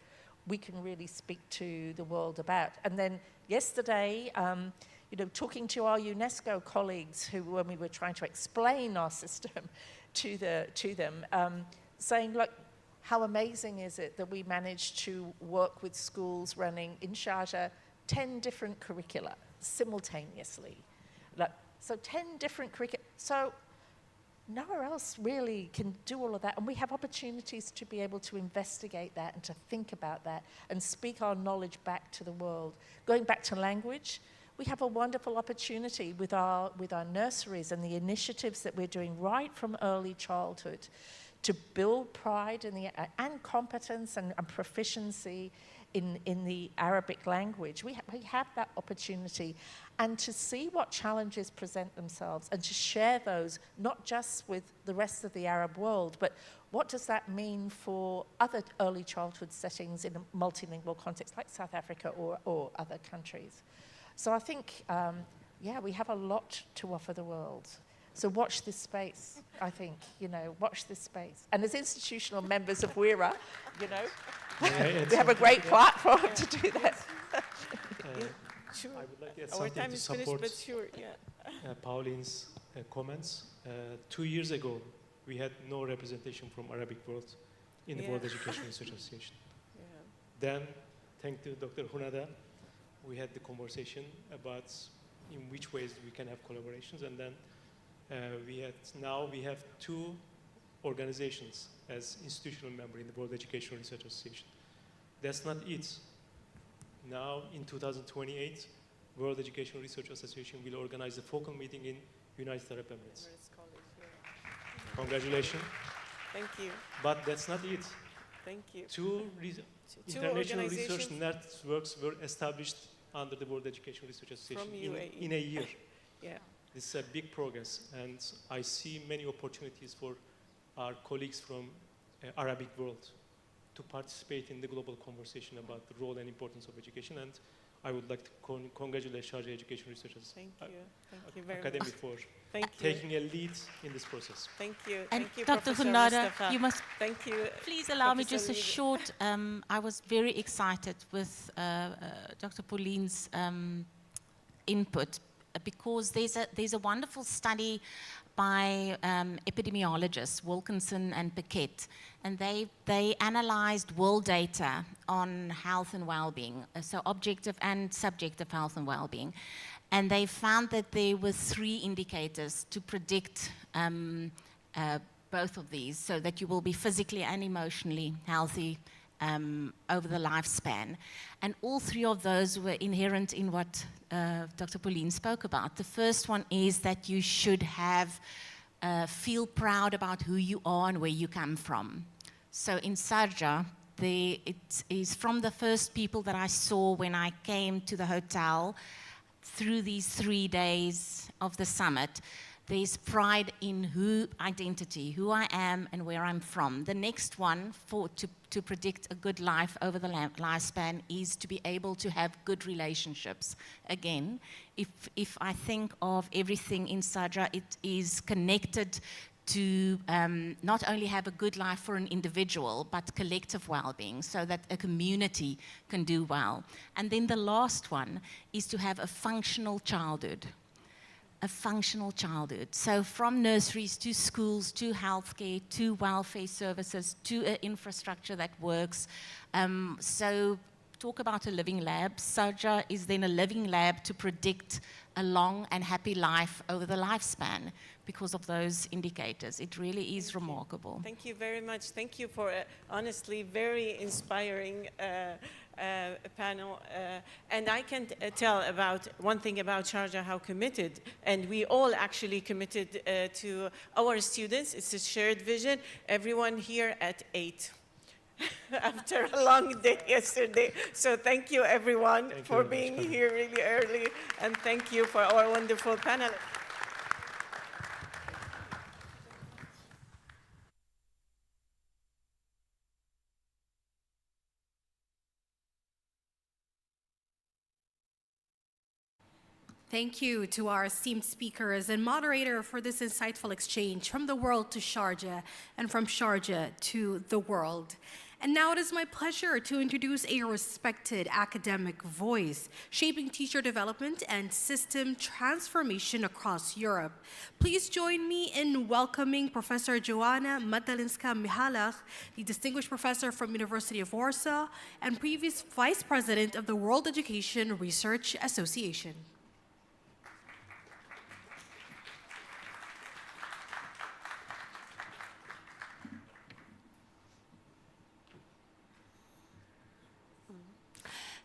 we can really speak to the world about. And then yesterday, talking to our UNESCO colleagues who, when we were trying to explain our system to them, saying, look, how amazing is it that we managed to work with schools running in Sharjah 10 different curricula simultaneously. So 10 different curricula. So nowhere else really can do all of that. And we have opportunities to be able to investigate that and to think about that and speak our knowledge back to the world. Going back to language, we have a wonderful opportunity with our nurseries and the initiatives that we're doing right from early childhood to build pride and competence and proficiency in the Arabic language. We have that opportunity, and to see what challenges present themselves and to share those, not just with the rest of the Arab world, but what does that mean for other early childhood settings in a multilingual context like South Africa or other countries. So I think, we have a lot to offer the world. So watch this space, I think, watch this space. And as institutional members of WIRA, we have a great platform to do that. Sure. I would like to add Our something time to is finished, support but sure, yeah. Pauline's comments. 2 years ago, we had no representation from Arabic world in the World Education Research Association. Yeah. Then, thanks to Dr. Hunada, we had the conversation about in which ways we can have collaborations, and then we have 2 organizations as institutional member in the World Education Research Association. That's not it. Now, in 2028, World Education Research Association will organize a focal meeting in United Arab Emirates. Congratulations. Thank you. But that's not it. Thank you. Two international research networks were established under the World Education Research Association in a year. Yeah. This is a big progress, and I see many opportunities for our colleagues from Arabic world to participate in the global conversation about the role and importance of education. And I would like to congratulate Sharjah Education Researchers Academy for taking a lead in this process. Thank you. And Thank you, Dr. Professor Hunada, Mustafa. you must Thank you. please allow me Professor just a short, I was very excited with Dr. Pauline's input because there's a wonderful study by epidemiologists Wilkinson and Paquette, and they analyzed world data on health and well-being, so objective and subjective health and well-being, and they found that there were 3 indicators to predict both of these, so that you will be physically and emotionally healthy over the lifespan. And all 3 of those were inherent in what Dr. Pauline spoke about. The first one is that you should feel proud about who you are and where you come from. So in Sharjah, it is from the first people that I saw when I came to the hotel through these 3 days of the summit. There's pride in identity, who I am and where I'm from. The next one to predict a good life over the lifespan is to be able to have good relationships. Again, if I think of everything in Sharjah, it is connected to not only have a good life for an individual, but collective well-being, so that a community can do well. And then the last one is to have a functional childhood. A functional childhood. So from nurseries to schools, to healthcare, to welfare services, to an infrastructure that works. So talk about a living lab. Sharjah is then a living lab to predict a long and happy life over the lifespan because of those indicators. It really is remarkable. Thank you very much. Thank you for honestly very inspiring panel. And I can tell about one thing about Sharjah, how committed, and we all actually committed to our students. It's a shared vision. Everyone here at 8. After a long day yesterday. So thank you everyone for being here really early, and thank you for our wonderful panel. Thank you to our esteemed speakers and moderator for this insightful exchange from the world to Sharjah and from Sharjah to the world. And now it is my pleasure to introduce a respected academic voice shaping teacher development and system transformation across Europe. Please join me in welcoming Professor Joanna Madalinska-Michalak, the Distinguished Professor from University of Warsaw and previous Vice President of the World Education Research Association.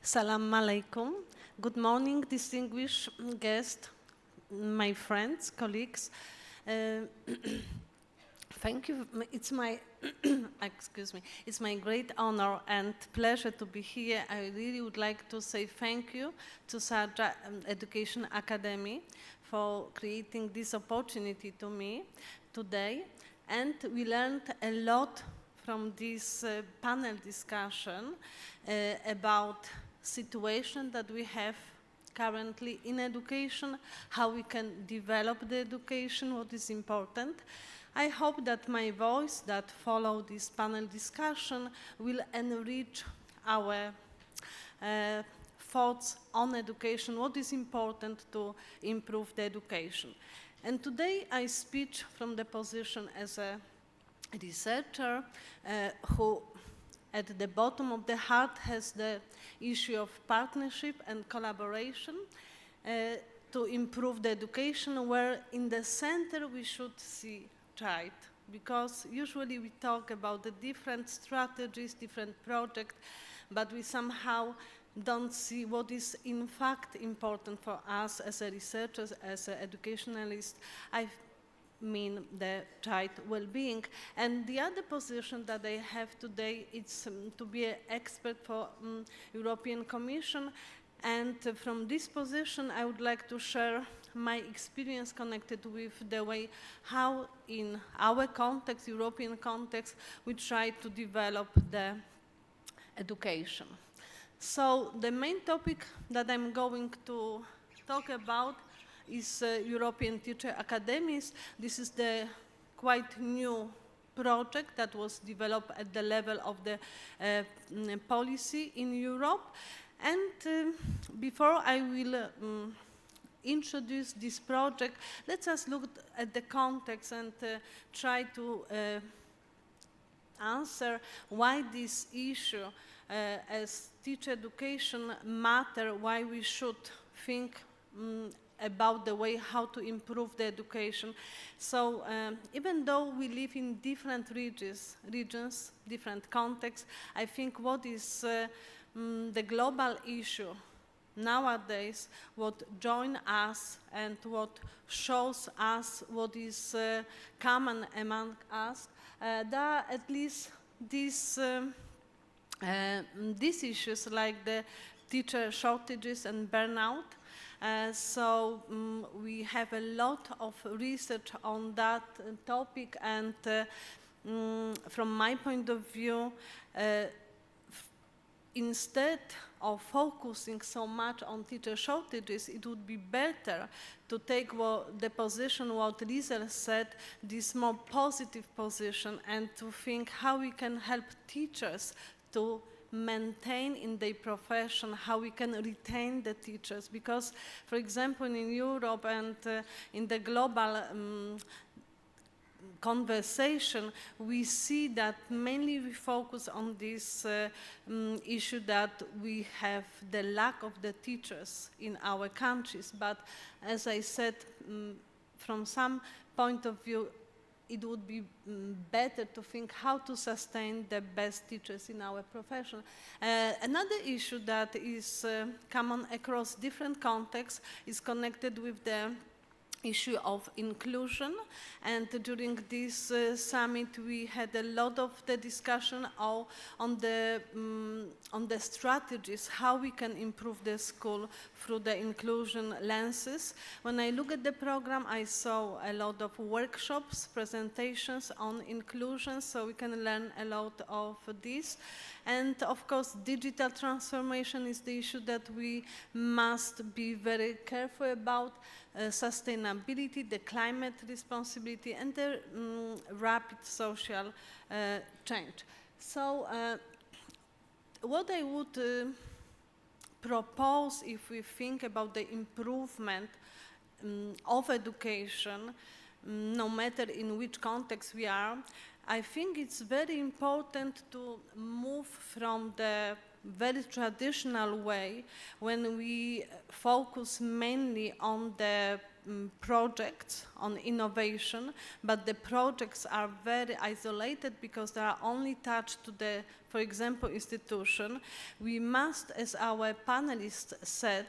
Salam alaikum. Good morning, distinguished guests, my friends, colleagues. Thank you. It's my, excuse me, it's my great honor and pleasure to be here. I really would like to say thank you to Sharjah Education Academy for creating this opportunity to me today. And we learned a lot from this panel discussion about situation that we have currently in education, how we can develop the education, what is important. I hope that my voice that follow this panel discussion will enrich our thoughts on education, what is important to improve the education. And today I speak from the position as a researcher who at the bottom of the heart has the issue of partnership and collaboration to improve the education, where in the center we should see child. Because usually we talk about the different strategies, different projects, but we somehow don't see what is in fact important for us as a researchers, as an educationalist. I mean the child well-being. And the other position that I have today is to be an expert for European Commission. And from this position, I would like to share my experience connected with the way how in our context, European context, we try to develop the education. So the main topic that I'm going to talk about is European Teacher Academies. This is the quite new project that was developed at the level of the policy in Europe. And before I will introduce this project, let us look at the context and try to answer why this issue as teacher education matter, why we should think about the way how to improve the education. So even though we live in different regions, different contexts, I think what is the global issue nowadays, what joins us and what shows us what is common among us, there are at least these issues like the teacher shortages and burnout. We have a lot of research on that topic, and from my point of view, instead of focusing so much on teacher shortages, it would be better to take the position what Lisa said, this more positive position, and to think how we can help teachers to maintain in their profession, how we can retain the teachers. Because, for example, in Europe and in the global conversation, we see that mainly we focus on this issue that we have the lack of the teachers in our countries. But as I said, from some point of view, it would be better to think how to sustain the best teachers in our profession. Another issue that is common across different contexts is connected with the issue of inclusion, and during this summit we had a lot of the discussion on the strategies, how we can improve the school through the inclusion lenses. When I look at the program, I saw a lot of workshops, presentations on inclusion, so we can learn a lot of this. And of course, digital transformation is the issue that we must be very careful about. Sustainability, the climate responsibility, and the rapid social change. So what I would propose, if we think about the improvement of education, no matter in which context we are, I think it's very important to move from the very traditional way when we focus mainly on the projects, on innovation, but the projects are very isolated because they are only attached to the, for example, institution. We must, as our panelists said,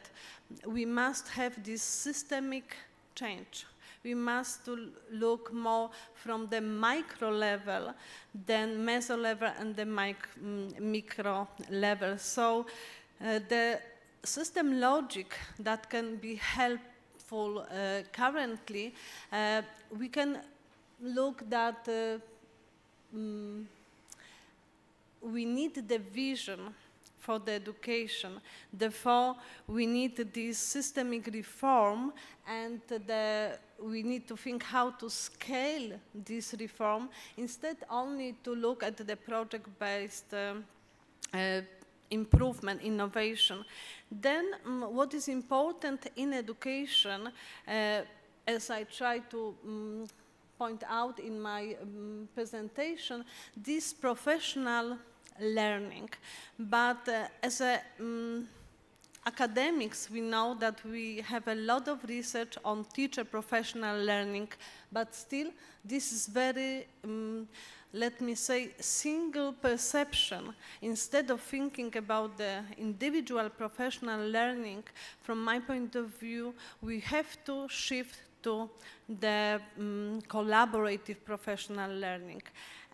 we must have this systemic change. We must look more from the micro level than meso level and the micro level. So the system logic that can be helpful currently, we can look that we need the vision for the education. Therefore, we need this systemic reform, and we need to think how to scale this reform instead only to look at the project-based improvement, innovation. Then what is important in education, as I try to point out in my presentation, this professional learning. But as academics, we know that we have a lot of research on teacher professional learning, but still this is very, let me say, single perception. Instead of thinking about the individual professional learning, from my point of view, we have to shift to the collaborative professional learning.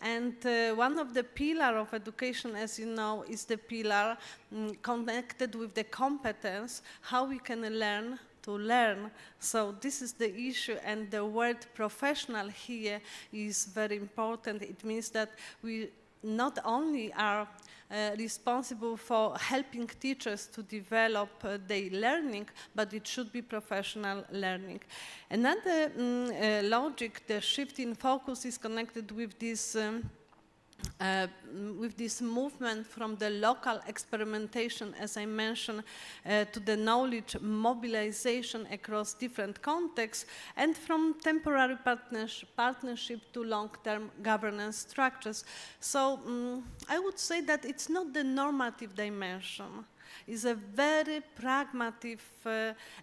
And one of the pillars of education, as you know, is the pillar connected with the competence, how we can learn to learn. So this is the issue, and the word professional here is very important. It means that we not only are responsible for helping teachers to develop their learning, but it should be professional learning. Another logic, the shift in focus, is connected with this movement from the local experimentation, as I mentioned, to the knowledge mobilization across different contexts, and from temporary partnership to long-term governance structures. So I would say that it's not the normative dimension. It's a very pragmatic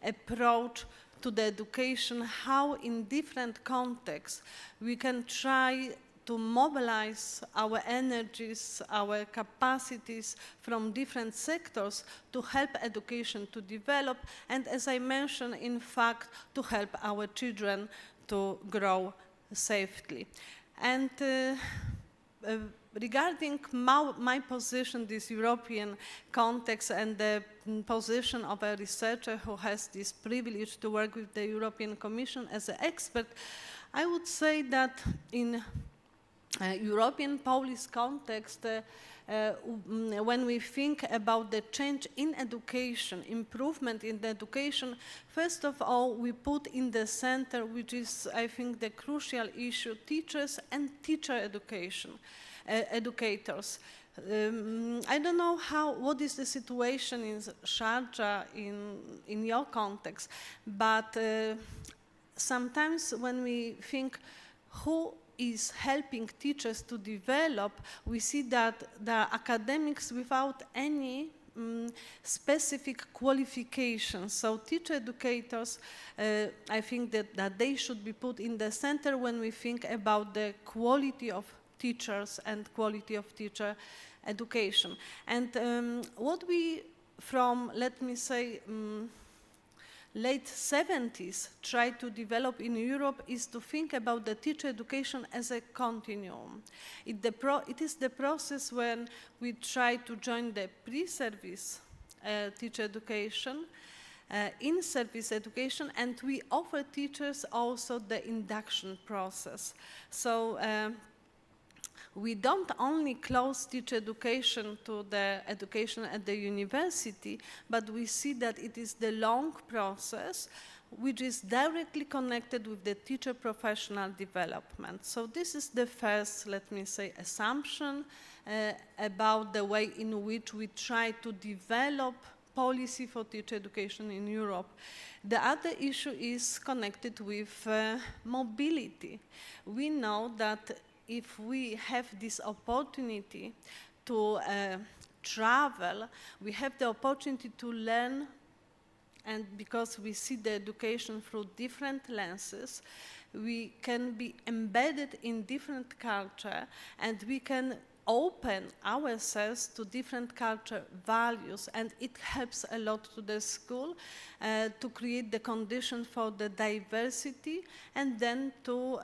approach to the education, how in different contexts we can try to mobilize our energies, our capacities from different sectors to help education to develop, and as I mentioned, in fact, to help our children to grow safely. And regarding my position, this European context, and the position of a researcher who has this privilege to work with the European Commission as an expert, I would say that in European policy context, when we think about the change in education, improvement in education, first of all, we put in the center, which is, I think, the crucial issue, teachers and teacher education, educators. I don't know what is the situation in Sharjah in your context, but sometimes when we think who is helping teachers to develop, we see that there are academics without any specific qualifications. So teacher educators, I think that they should be put in the center when we think about the quality of teachers and quality of teacher education. And what we, from, let me say, late 70s tried to develop in Europe is to think about the teacher education as a continuum. It is the process when we try to join the pre-service teacher education, in-service education, and we offer teachers also the induction process. So we don't only close teacher education to the education at the university, but we see that it is the long process which is directly connected with the teacher professional development. So this is the first, let me say, assumption about the way in which we try to develop policy for teacher education in Europe. The other issue is connected with mobility. We know that if we have this opportunity to travel, we have the opportunity to learn, and because we see the education through different lenses, we can be embedded in different culture, and we can open ourselves to different culture values, and it helps a lot to the school to create the condition for the diversity, and then to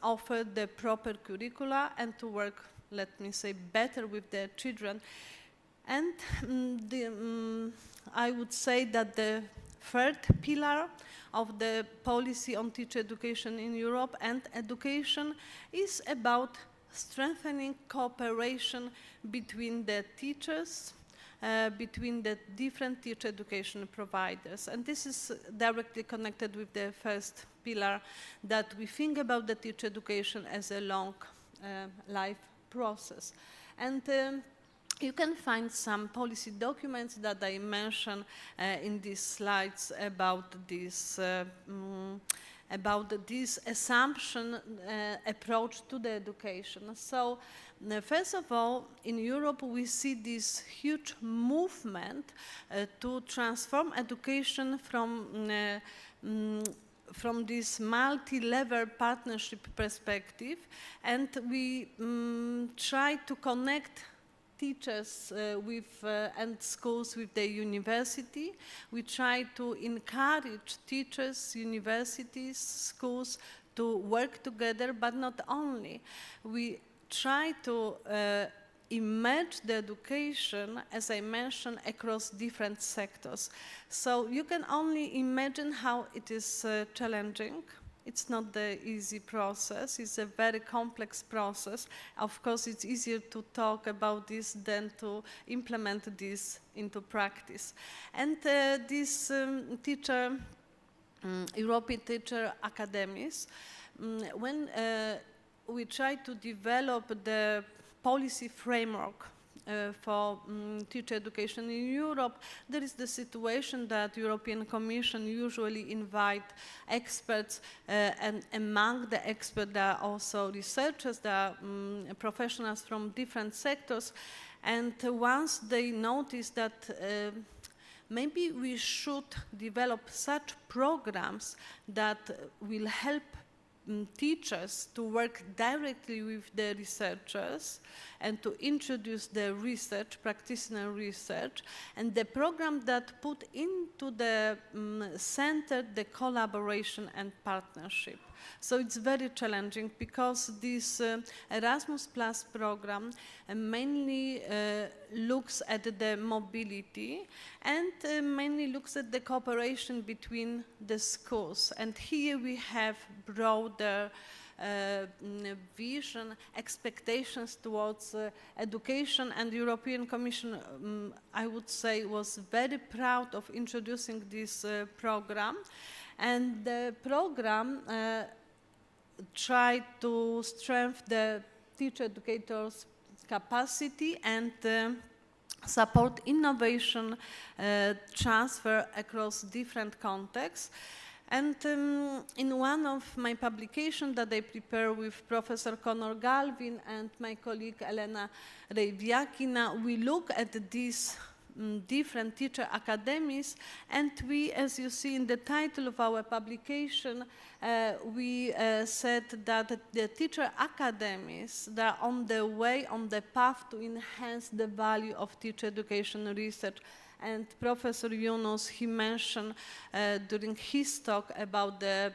offer the proper curricula and to work, let me say, better with the children. And I would say that the third pillar of the policy on teacher education in Europe and education is about strengthening cooperation between the teachers, between the different teacher education providers. And this is directly connected with the first pillar, that we think about the teacher education as a long life process. And you can find some policy documents that I mentioned in these slides about this assumption approach to the education. So first of all, in Europe, we see this huge movement to transform education from this multi-level partnership perspective, and we try to connect teachers and schools with the university. We try to encourage teachers, universities, schools to work together, but not only. We try to immerse the education, as I mentioned, across different sectors. So you can only imagine how it is challenging. It's not the easy process. It's a very complex process. Of course, it's easier to talk about this than to implement this into practice. And these European teacher academies, when we try to develop the policy framework for teacher education in Europe, there is the situation that European Commission usually invite experts, and among the experts there are also researchers, there are professionals from different sectors, and once they notice that maybe we should develop such programs that will help teachers to work directly with the researchers and to introduce the research, practitioner research, and the program that put into the center the collaboration and partnership. So it's very challenging because this Erasmus Plus program mainly looks at the mobility and mainly looks at the cooperation between the schools. And here we have broader vision, expectations towards education, and the European Commission, I would say, was very proud of introducing this program. And the program tried to strengthen the teacher educators' capacity and support innovation transfer across different contexts. And in one of my publications that I prepared with Professor Conor Galvin and my colleague Elena Rejviakina, we look at these different teacher academies, and we, as you see in the title of our publication, we said that the teacher academies, they are on the way, on the path to enhance the value of teacher education research. And Professor Yunus, he mentioned during his talk about the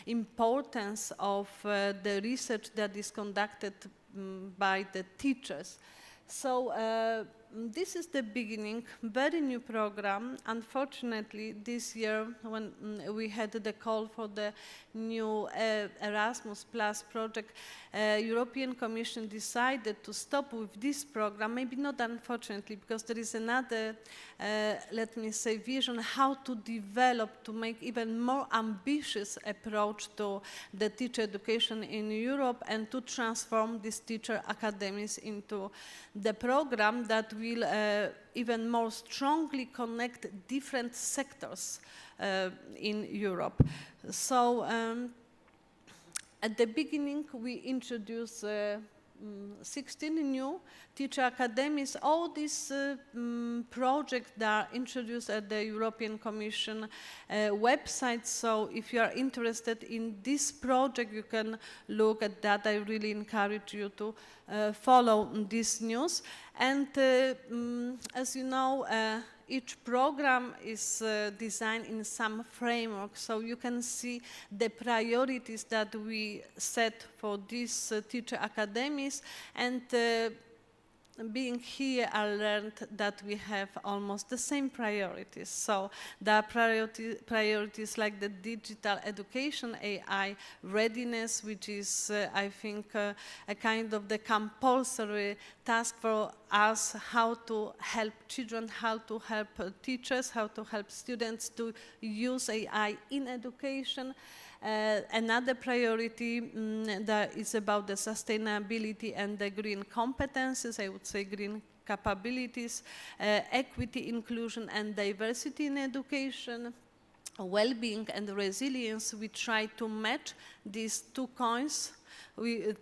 importance of the research that is conducted by the teachers. So this is the beginning, very new program. Unfortunately, this year, when we had the call for the new Erasmus Plus project, European Commission decided to stop with this program, maybe not unfortunately, because there is another, let me say, vision how to develop, to make even more ambitious approach to the teacher education in Europe and to transform these teacher academies into the program that will even more strongly connect different sectors in Europe. So at the beginning, we introduced 16 new teacher academies. All these projects that are introduced at the European Commission website. So if you are interested in this project, you can look at that. I really encourage you to follow this news. And as you know, each program is designed in some framework, so you can see the priorities that we set for these teacher academies. And being here, I learned that we have almost the same priorities. So there are priorities like the digital education, AI readiness, which is, I think, a kind of the compulsory task for us, how to help children, how to help teachers, how to help students to use AI in education. Another priority that is about the sustainability and the green competences, I would say green capabilities, equity, inclusion, and diversity in education, well-being and resilience. We try to match these two coins,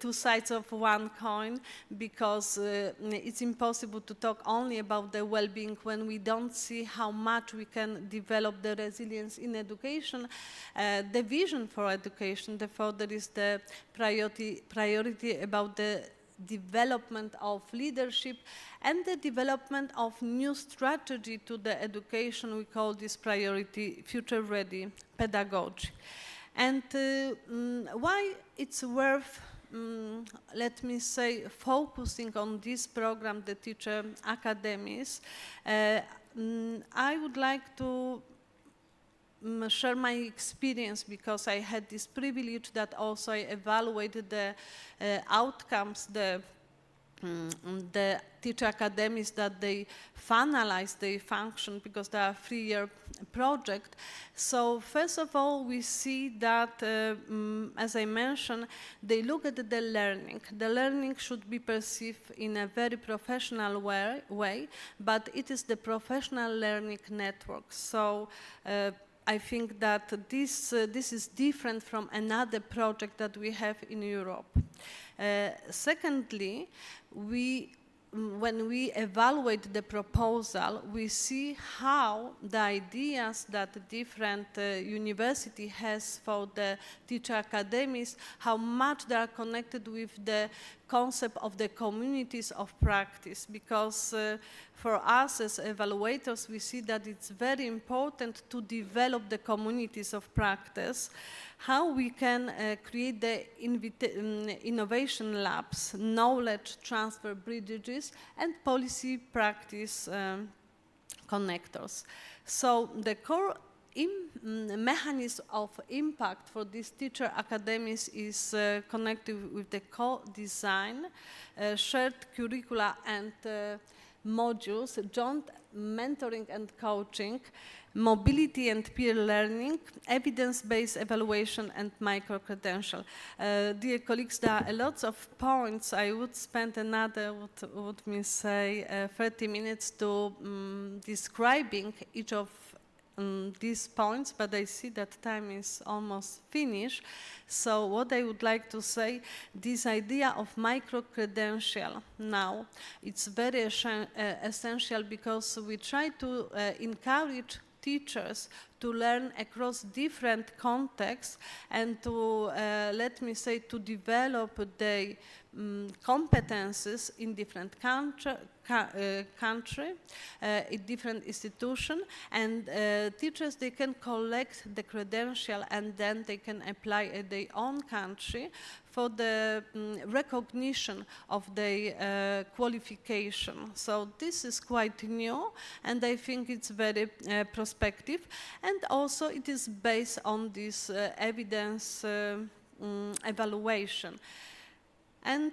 two sides of one coin, because it's impossible to talk only about the well-being when we don't see how much we can develop the resilience in education. The vision for education, therefore, there is the priority about the development of leadership and the development of new strategy to the education. We call this priority future-ready pedagogy. And why it's worth, let me say, focusing on this program, the teacher academies, I would like to share my experience, because I had this privilege that also I evaluated the outcomes, the teacher academies that they finalize, they function, because they are a 3-year project. So first of all, we see that, as I mentioned, they look at the learning. The learning should be perceived in a very professional way, but it is the professional learning network. So I think that this is different from another project that we have in Europe. Secondly, when we evaluate the proposal, we see how the ideas that different university has for the teacher academies, how much they are connected with the concept of the communities of practice, because for us as evaluators, we see that it's very important to develop the communities of practice, how we can create the innovation labs, knowledge transfer bridges, and policy practice connectors. So the core mechanism of impact for these teacher academies is connected with the co-design, shared curricula and modules, joint mentoring and coaching, mobility and peer learning, evidence-based evaluation, and micro-credential. Dear colleagues, there are lots of points. I would spend another, would we say, 30 minutes to describing each of these points, but I see that time is almost finished. So what I would like to say, this idea of micro-credential now, it's very essential because we try to encourage teachers to learn across different contexts and to, let me say, to develop their competences in different country, in different institution, and teachers, they can collect the credential and then they can apply at their own country for the recognition of their qualification. So this is quite new, and I think it's very prospective, and also it is based on this evidence evaluation. And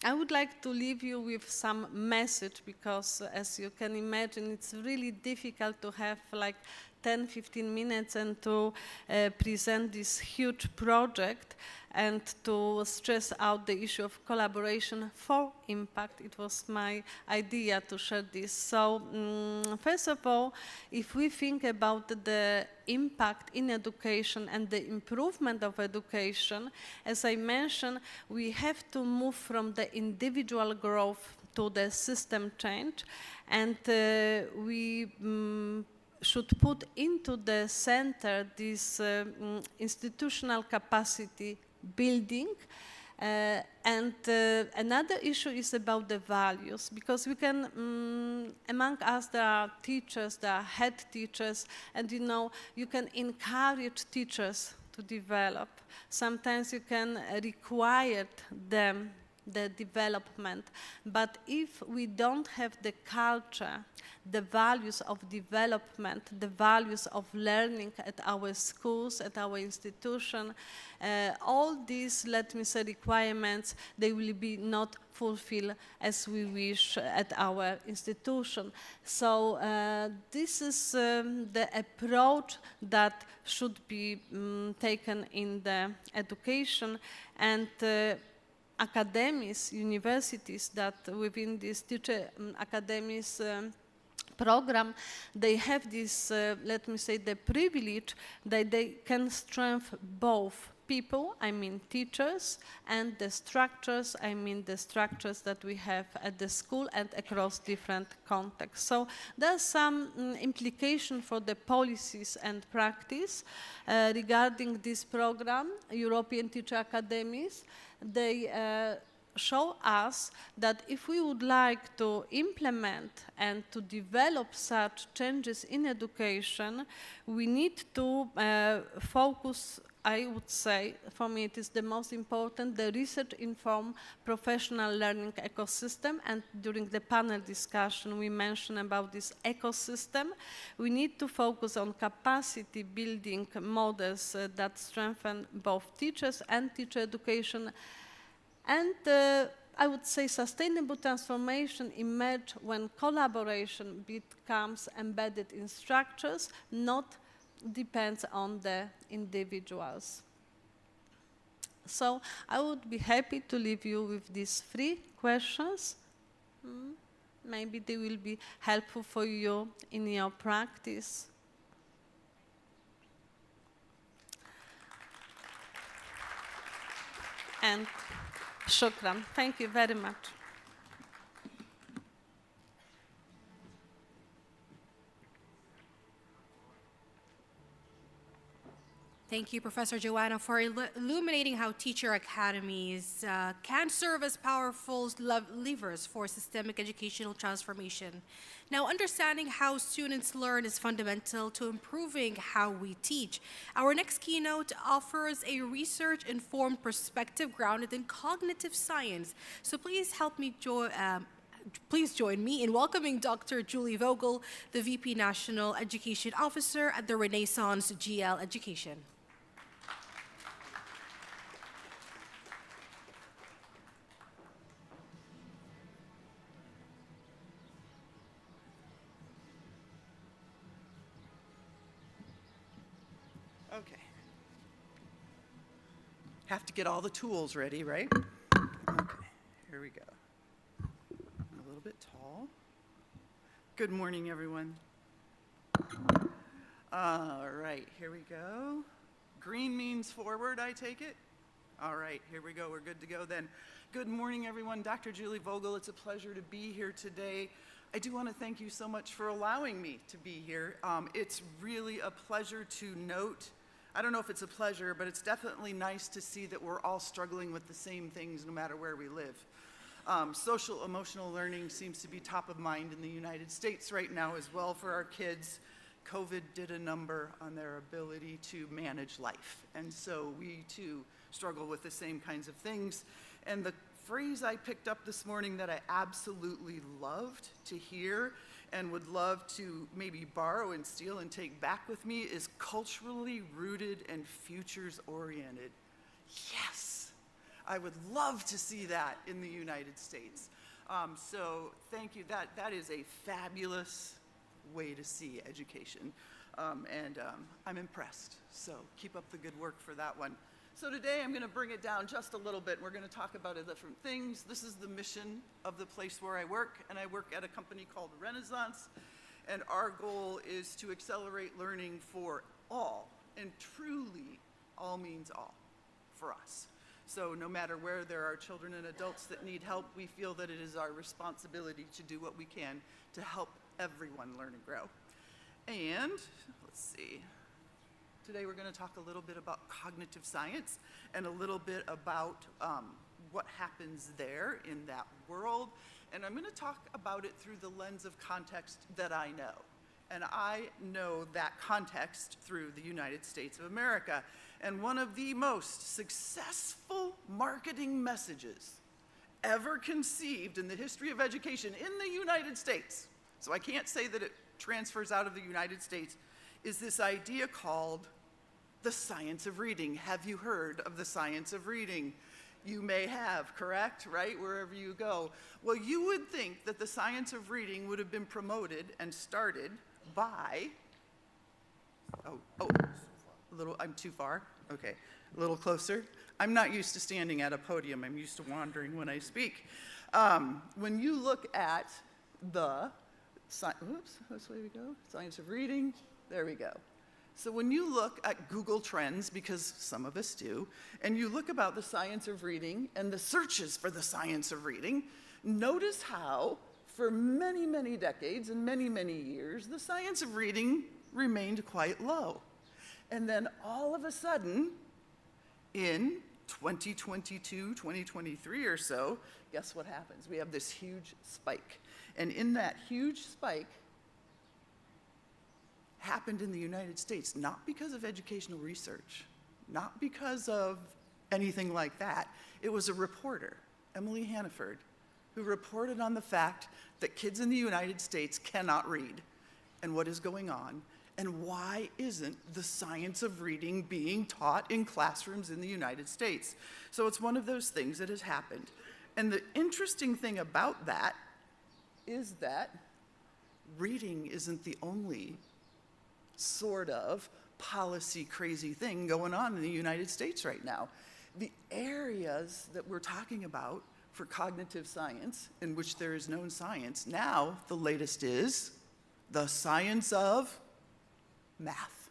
I would like to leave you with some message, because as you can imagine, it's really difficult to have like 10-15 minutes and to present this huge project and to stress out the issue of collaboration for impact. It was my idea to share this. So first of all, if we think about the impact in education and the improvement of education, as I mentioned, we have to move from the individual growth to the system change, and we should put into the center this institutional capacity building. And another issue is about the values, because we can, among us there are teachers, there are head teachers, and you know, you can encourage teachers to develop. Sometimes you can require them the development, but if we don't have the culture, the values of development, the values of learning at our schools, at our institution, all these, let me say, requirements, they will be not fulfilled as we wish at our institution. So this is the approach that should be taken in the education, and academies, universities that within this teacher academies program, they have this, let me say, the privilege that they can strengthen both people, I mean teachers, and the structures, I mean the structures that we have at the school and across different contexts. So there's some implication for the policies and practice regarding this program, European Teacher Academies. They show us that if we would like to implement and to develop such changes in education, we need to focus, I would say, for me it is the most important, the research-informed professional learning ecosystem. And during the panel discussion, we mentioned about this ecosystem. We need to focus on capacity building models that strengthen both teachers and teacher education. And I would say sustainable transformation emerge when collaboration becomes embedded in structures, not depends on the individuals. So I would be happy to leave you with these 3 questions. Maybe they will be helpful for you in your practice. And shukran. Thank you very much. Thank you, Professor Joanna, for illuminating how teacher academies can serve as powerful levers for systemic educational transformation. Now, understanding how students learn is fundamental to improving how we teach. Our next keynote offers a research-informed perspective grounded in cognitive science. So please please join me in welcoming Dr. Julie Vogel, the VP National Education Officer at the Renaissance GL Education. Okay. Have to get all the tools ready, right? Okay, here we go. I'm a little bit tall. Good morning, everyone. All right, here we go. Green means forward, I take it? All right, here we go. We're good to go then. Good morning, everyone. Dr. Julie Vogel, it's a pleasure to be here today. I do want to thank you so much for allowing me to be here. It's really a pleasure to note. I don't know if it's a pleasure, but it's definitely nice to see that we're all struggling with the same things no matter where we live. Social emotional learning seems to be top of mind in the United States right now as well for our kids. COVID did a number on their ability to manage life. And so we too struggle with the same kinds of things. And the phrase I picked up this morning that I absolutely loved to hear and would love to maybe borrow and steal and take back with me is culturally rooted and futures oriented. Yes, I would love to see that in the United States. So thank you, that is a fabulous way to see education. I'm impressed, so keep up the good work for that one. So today I'm going to bring it down just a little bit. We're going to talk about different things. This is the mission of the place where I work, and I work at a company called Renaissance, and our goal is to accelerate learning for all, and truly all means all for us. So no matter where there are children and adults that need help, we feel that it is our responsibility to do what we can to help everyone learn and grow. And let's see. Today we're going to talk a little bit about cognitive science and a little bit about what happens there in that world. And I'm going to talk about it through the lens of context that I know. And I know that context through the United States of America. And one of the most successful marketing messages ever conceived in the history of education in the United States, so I can't say that it transfers out of the United States, is this idea called the science of reading. Have you heard of the science of reading? You may have, correct? Right? Wherever you go. Well, you would think that the science of reading would have been promoted and started by, I'm too far? Okay, a little closer. I'm not used to standing at a podium. I'm used to wandering when I speak. When you look at the that's the way we go. Science of reading, there we go. So when you look at Google Trends, because some of us do, and you look about the science of reading and the searches for the science of reading, notice how for many, many decades and many, many years, the science of reading remained quite low. And then all of a sudden, in 2022, 2023 or so, guess what happens? We have this huge spike. And in that huge spike happened in the United States, not because of educational research, not because of anything like that. It was a reporter, Emily Hannaford, who reported on the fact that kids in the United States cannot read and what is going on, and why isn't the science of reading being taught in classrooms in the United States? So it's one of those things that has happened. And the interesting thing about that is that reading isn't the only sort of policy crazy thing going on in the United States right now. The areas that we're talking about for cognitive science, in which there is known science, now the latest is the science of math.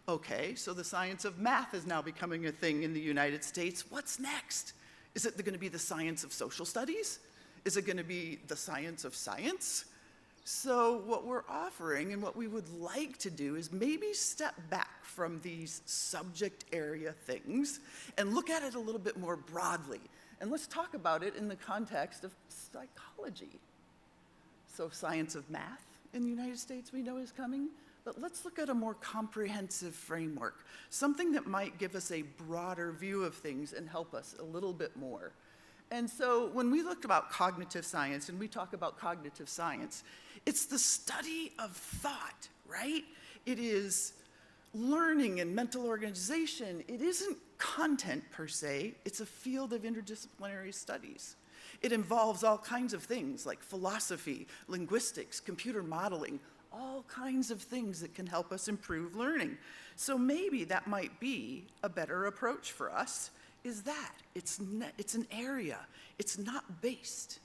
Okay, so the science of math is now becoming a thing in the United States. What's next? Is it going to be the science of social studies? Is it going to be the science of science? So what we're offering and what we would like to do is maybe step back from these subject area things and look at it a little bit more broadly. And let's talk about it in the context of psychology. So science of math in the United States we know is coming, but let's look at a more comprehensive framework, something that might give us a broader view of things and help us a little bit more. And so when we looked about cognitive science and we talk about cognitive science, it's the study of thought, right? It is learning and mental organization. It isn't content per se, it's a field of interdisciplinary studies. It involves all kinds of things like philosophy, linguistics, computer modeling, all kinds of things that can help us improve learning. So maybe that might be a better approach for us, is that it's an area. It's not based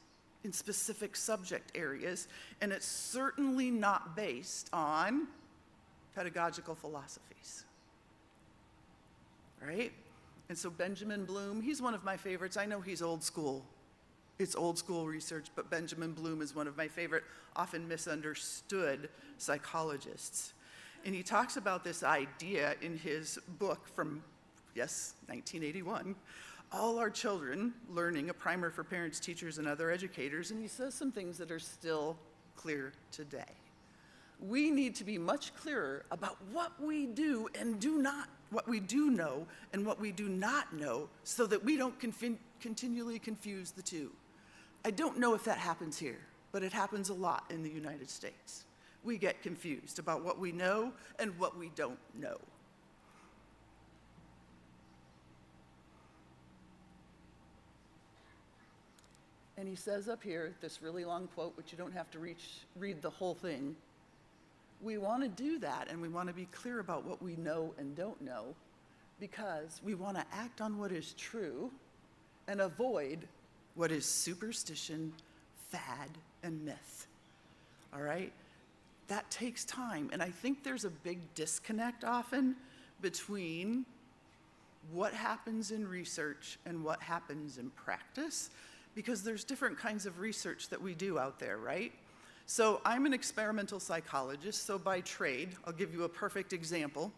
in specific subject areas, and it's certainly not based on pedagogical philosophies, right? And so Benjamin Bloom, he's one of my favorites. I know he's old school. It's old school research, but Benjamin Bloom is one of my favorite, often misunderstood psychologists. And he talks about this idea in his book from, yes, 1981, All Our Children Learning, a primer for parents, teachers, and other educators, and he says some things that are still clear today. We need to be much clearer about what we do and do not, what we do know and what we do not know, so that we don't continually confuse the two. I don't know if that happens here, but it happens a lot in the United States. We get confused about what we know and what we don't know. And he says up here, this really long quote, which you don't have to read the whole thing. We want to do that, and we want to be clear about what we know and don't know, because we want to act on what is true and avoid what is superstition, fad, and myth. All right? That takes time, and I think there's a big disconnect often between what happens in research and what happens in practice, because there's different kinds of research that we do out there, right? So I'm an experimental psychologist, so by trade, I'll give you a perfect example.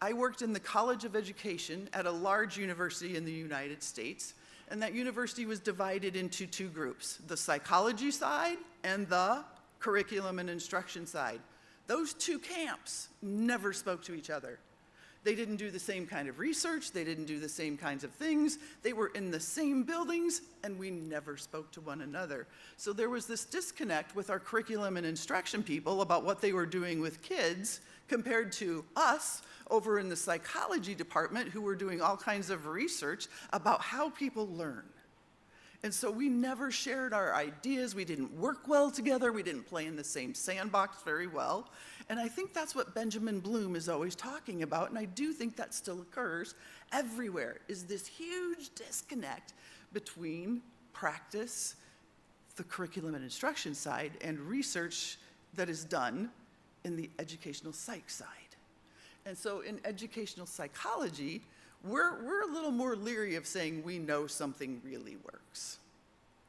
I worked in the College of Education at a large university in the United States, and that university was divided into two groups, the psychology side and the curriculum and instruction side. Those two camps never spoke to each other. They didn't do the same kind of research, they didn't do the same kinds of things, they were in the same buildings, and we never spoke to one another. So there was this disconnect with our curriculum and instruction people about what they were doing with kids compared to us over in the psychology department who were doing all kinds of research about how people learn. And so we never shared our ideas, we didn't work well together, we didn't play in the same sandbox very well. And I think that's what Benjamin Bloom is always talking about, and I do think that still occurs everywhere, is this huge disconnect between practice, the curriculum and instruction side, and research that is done in the educational psych side. And so in educational psychology, we're a little more leery of saying we know something really works,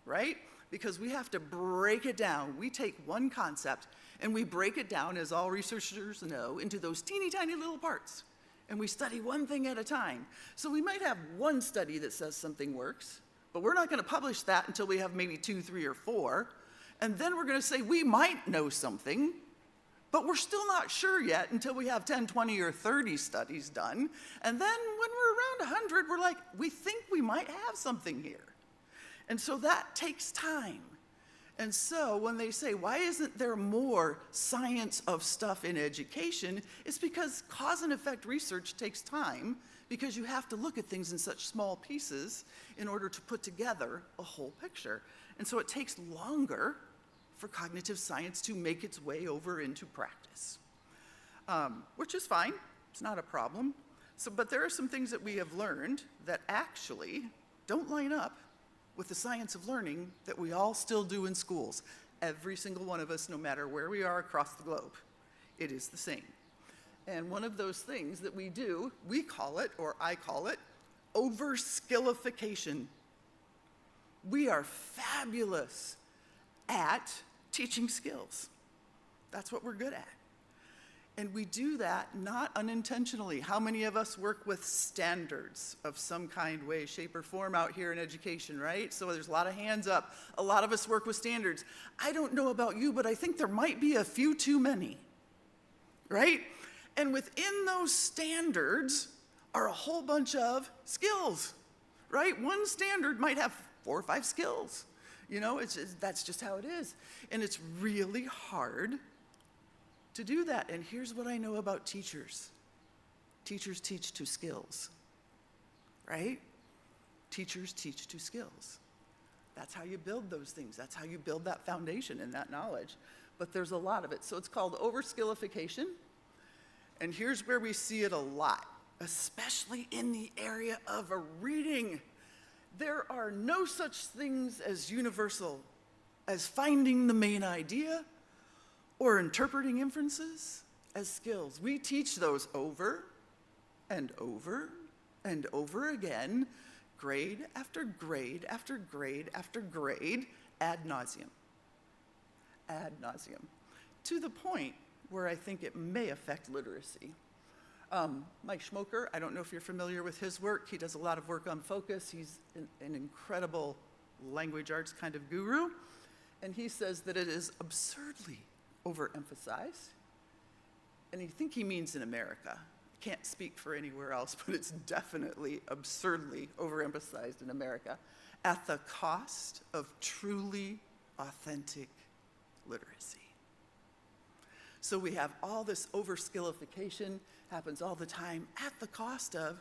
right? Because we have to break it down. We take one concept and we break it down, as all researchers know, into those teeny tiny little parts. And we study one thing at a time. So we might have one study that says something works, but we're not going to publish that until we have maybe 2, 3, or 4. And then we're going to say we might know something, but we're still not sure yet until we have 10, 20, or 30 studies done. And then when we're around 100, we're like, we think we might have something here. And so that takes time. And so when they say, why isn't there more science of stuff in education? It's because cause and effect research takes time, because you have to look at things in such small pieces in order to put together a whole picture. And so it takes longer for cognitive science to make its way over into practice, which is fine. It's not a problem. But there are some things that we have learned that actually don't line up with the science of learning that we all still do in schools. Every single one of us, no matter where we are across the globe, it is the same. And one of those things that we do, we call it, or I call it, over-skillification. We are fabulous at teaching skills. That's what we're good at. And we do that not unintentionally. How many of us work with standards of some kind, way, shape, or form out here in education, right? So there's a lot of hands up. A lot of us work with standards. I don't know about you, but I think there might be a few too many, right? And within those standards are a whole bunch of skills, right? One standard might have 4 or 5 skills. You know, that's just how it is. And it's really hard to do that. And here's what I know about teachers. Teachers teach to skills, right? Teachers teach to skills. That's how you build those things. That's how you build that foundation and that knowledge. But there's a lot of it. So it's called overskillification. And here's where we see it a lot, especially in the area of a reading. There are no such things as universal as finding the main idea or interpreting inferences as skills. We teach those over and over and over again, grade after grade after grade after grade, ad nauseum. Ad nauseum. To the point where I think it may affect literacy. Mike Schmoker, I don't know if you're familiar with his work. He does a lot of work on focus. He's an incredible language arts kind of guru. And he says that it is absurdly overemphasized. And I think he means in America. I can't speak for anywhere else, but it's definitely absurdly overemphasized in America at the cost of truly authentic literacy. So we have all this overskillification happens all the time at the cost of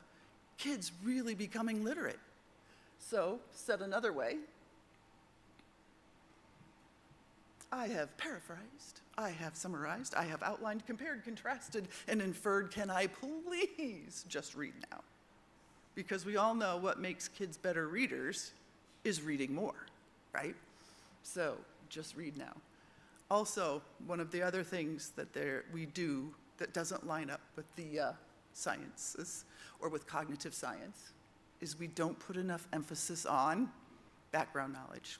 kids really becoming literate. So, said another way, I have paraphrased, I have summarized, I have outlined, compared, contrasted, and inferred. Can I please just read now? Because we all know what makes kids better readers is reading more, right? So, just read now. Also, one of the other things that we do that doesn't line up with the sciences or with cognitive science is we don't put enough emphasis on background knowledge.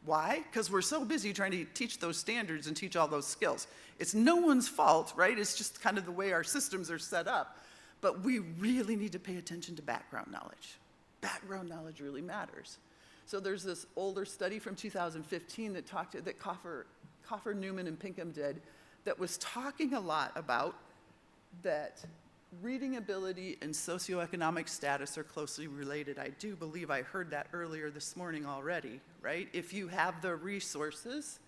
Why? Because we're so busy trying to teach those standards and teach all those skills. It's no one's fault, right? It's just kind of the way our systems are set up. But we really need to pay attention to background knowledge. Background knowledge really matters. So there's this older study from 2015 that Coffer, Newman, and Pinkham did that was talking a lot about that reading ability and socioeconomic status are closely related. I do believe I heard that earlier this morning already, right? If you have the resources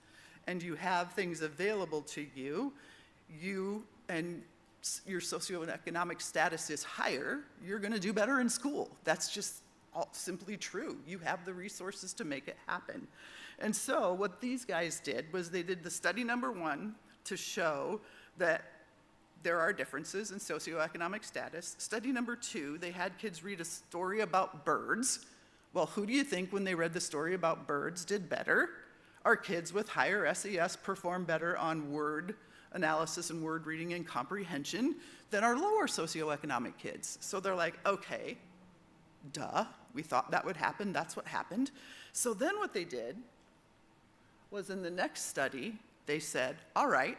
and you have things available to you, and your socioeconomic status is higher, you're going to do better in school. That's just simply true. You have the resources to make it happen. And so what these guys did was they did the study number 1 to show that there are differences in socioeconomic status. Study number 2, they had kids read a story about birds. Well, who do you think when they read the story about birds did better? Our kids with higher SES perform better on word analysis and word reading and comprehension than our lower socioeconomic kids. So they're like, okay, duh, we thought that would happen, that's what happened. So then what they did was in the next study, they said, all right,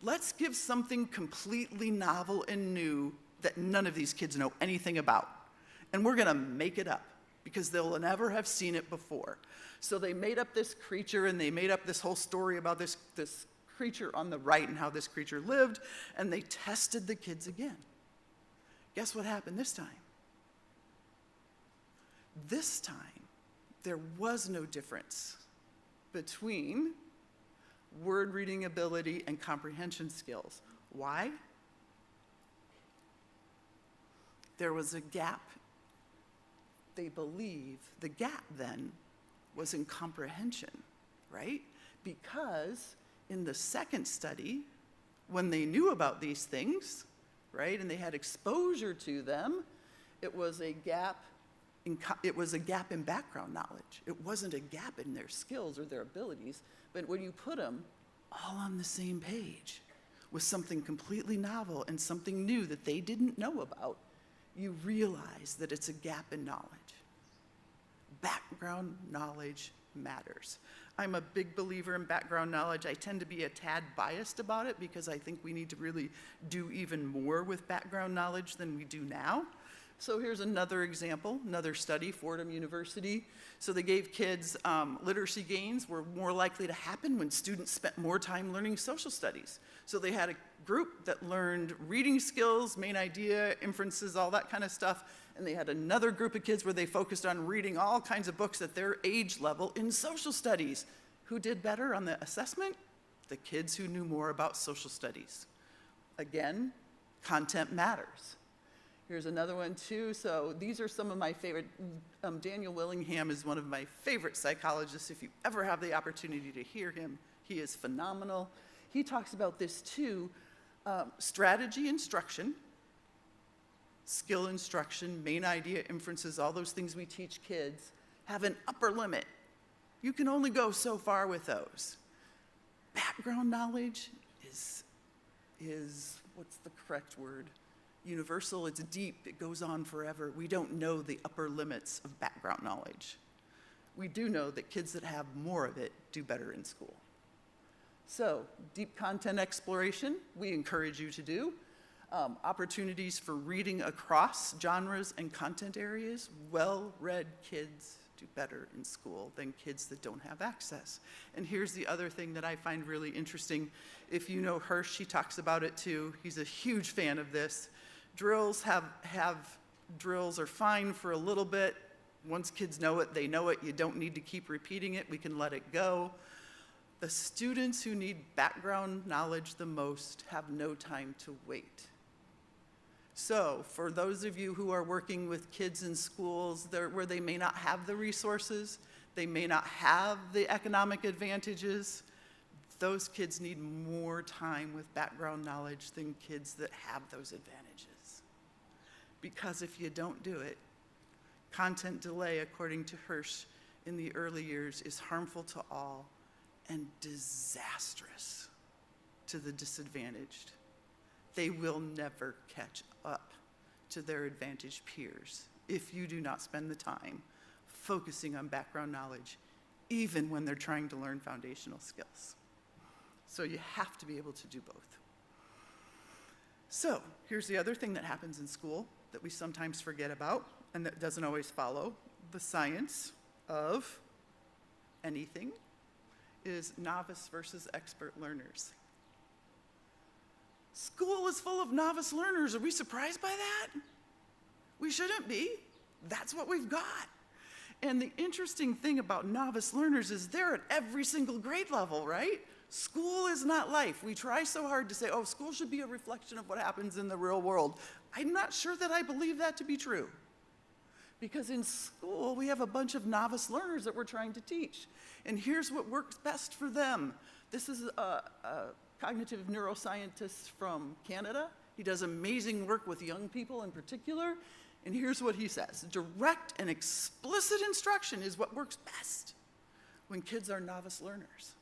let's give something completely novel and new that none of these kids know anything about. And we're gonna make it up because they'll never have seen it before. So they made up this creature and they made up this whole story about this creature on the right and how this creature lived, and they tested the kids again. Guess what happened this time? This time, there was no difference between word reading ability and comprehension skills. Why? There was a gap. They believe the gap then was in comprehension, right? Because in the second study, when they knew about these things, right, and they had exposure to them, it was a gap in background knowledge. It wasn't a gap in their skills or their abilities, but when you put them all on the same page with something completely novel and something new that they didn't know about, you realize that it's a gap in knowledge. Background knowledge matters. I'm a big believer in background knowledge. I tend to be a tad biased about it because I think we need to really do even more with background knowledge than we do now. So here's another example, another study, Fordham University. So they gave kids literacy gains were more likely to happen when students spent more time learning social studies. So they had a group that learned reading skills, main idea, inferences, all that kind of stuff. And they had another group of kids where they focused on reading all kinds of books at their age level in social studies. Who did better on the assessment? The kids who knew more about social studies. Again, content matters. Here's another one too. So these are some of my favorite. Daniel Willingham is one of my favorite psychologists. If you ever have the opportunity to hear him, he is phenomenal. He talks about this too. Strategy instruction, skill instruction, main idea inferences, all those things we teach kids have an upper limit. You can only go so far with those. Background knowledge is what's the correct word? Universal, it's deep, it goes on forever. We don't know the upper limits of background knowledge. We do know that kids that have more of it do better in school. So, deep content exploration, we encourage you to do. Opportunities for reading across genres and content areas. Well-read kids do better in school than kids that don't have access. And here's the other thing that I find really interesting. If you know Hirsch, he talks about it too. He's a huge fan of this. Drills drills are fine for a little bit. Once kids know it, they know it. You don't need to keep repeating it. We can let it go. The students who need background knowledge the most have no time to wait. So for those of you who are working with kids in schools where they may not have the resources, they may not have the economic advantages, those kids need more time with background knowledge than kids that have those advantages. Because if you don't do it, content delay, according to Hirsch, in the early years is harmful to all and disastrous to the disadvantaged. They will never catch up to their advantaged peers if you do not spend the time focusing on background knowledge, even when they're trying to learn foundational skills. So you have to be able to do both. So here's the other thing that happens in school that we sometimes forget about and that doesn't always follow. The science of anything is novice versus expert learners. School is full of novice learners. Are we surprised by that? We shouldn't be. That's what we've got. And the interesting thing about novice learners is they're at every single grade level, right? School is not life. We try so hard to say, oh, school should be a reflection of what happens in the real world. I'm not sure that I believe that to be true. Because in school, we have a bunch of novice learners that we're trying to teach. And here's what works best for them. This is a cognitive neuroscientist from Canada. He does amazing work with young people in particular. And here's what he says. Direct and explicit instruction is what works best when kids are novice learners.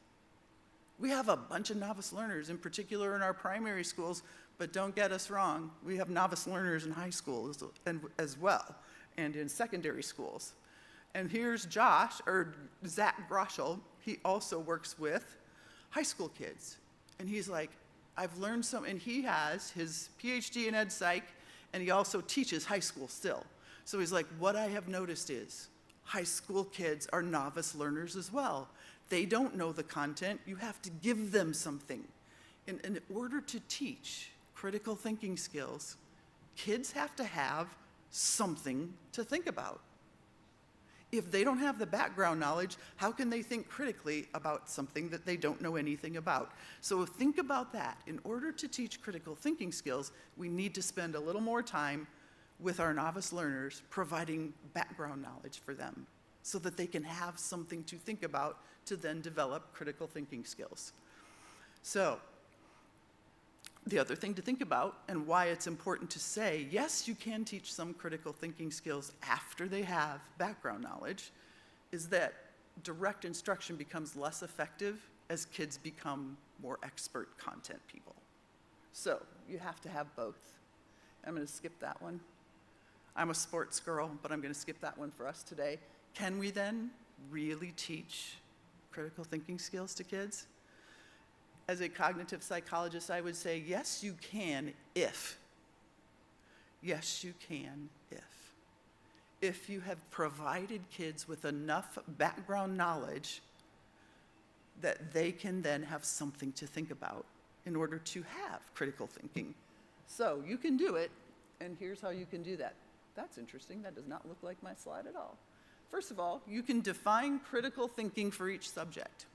We have a bunch of novice learners, in particular in our primary schools, but don't get us wrong, we have novice learners in high school as well, and in secondary schools. And here's Zach Groschel. He also works with high school kids. And he's like, I've learned some, and he has his PhD in ed psych, and he also teaches high school still. So he's like, what I have noticed is high school kids are novice learners as well. They don't know the content. You have to give them something. In order to teach critical thinking skills, kids have to have something to think about. If they don't have the background knowledge, how can they think critically about something that they don't know anything about? So think about that. In order to teach critical thinking skills, we need to spend a little more time with our novice learners, providing background knowledge for them so that they can have something to think about to then develop critical thinking skills. So the other thing to think about, and why it's important to say, yes, you can teach some critical thinking skills after they have background knowledge, is that direct instruction becomes less effective as kids become more expert content people. So you have to have both. I'm going to skip that one. I'm a sports girl, but I'm going to skip that one for us today. Can we then really teach critical thinking skills to kids? As a cognitive psychologist, I would say, yes, you can if. Yes, you can if. If you have provided kids with enough background knowledge that they can then have something to think about in order to have critical thinking. So you can do it, and here's how you can do that. That's interesting. That does not look like my slide at all. First of all, you can define critical thinking for each subject.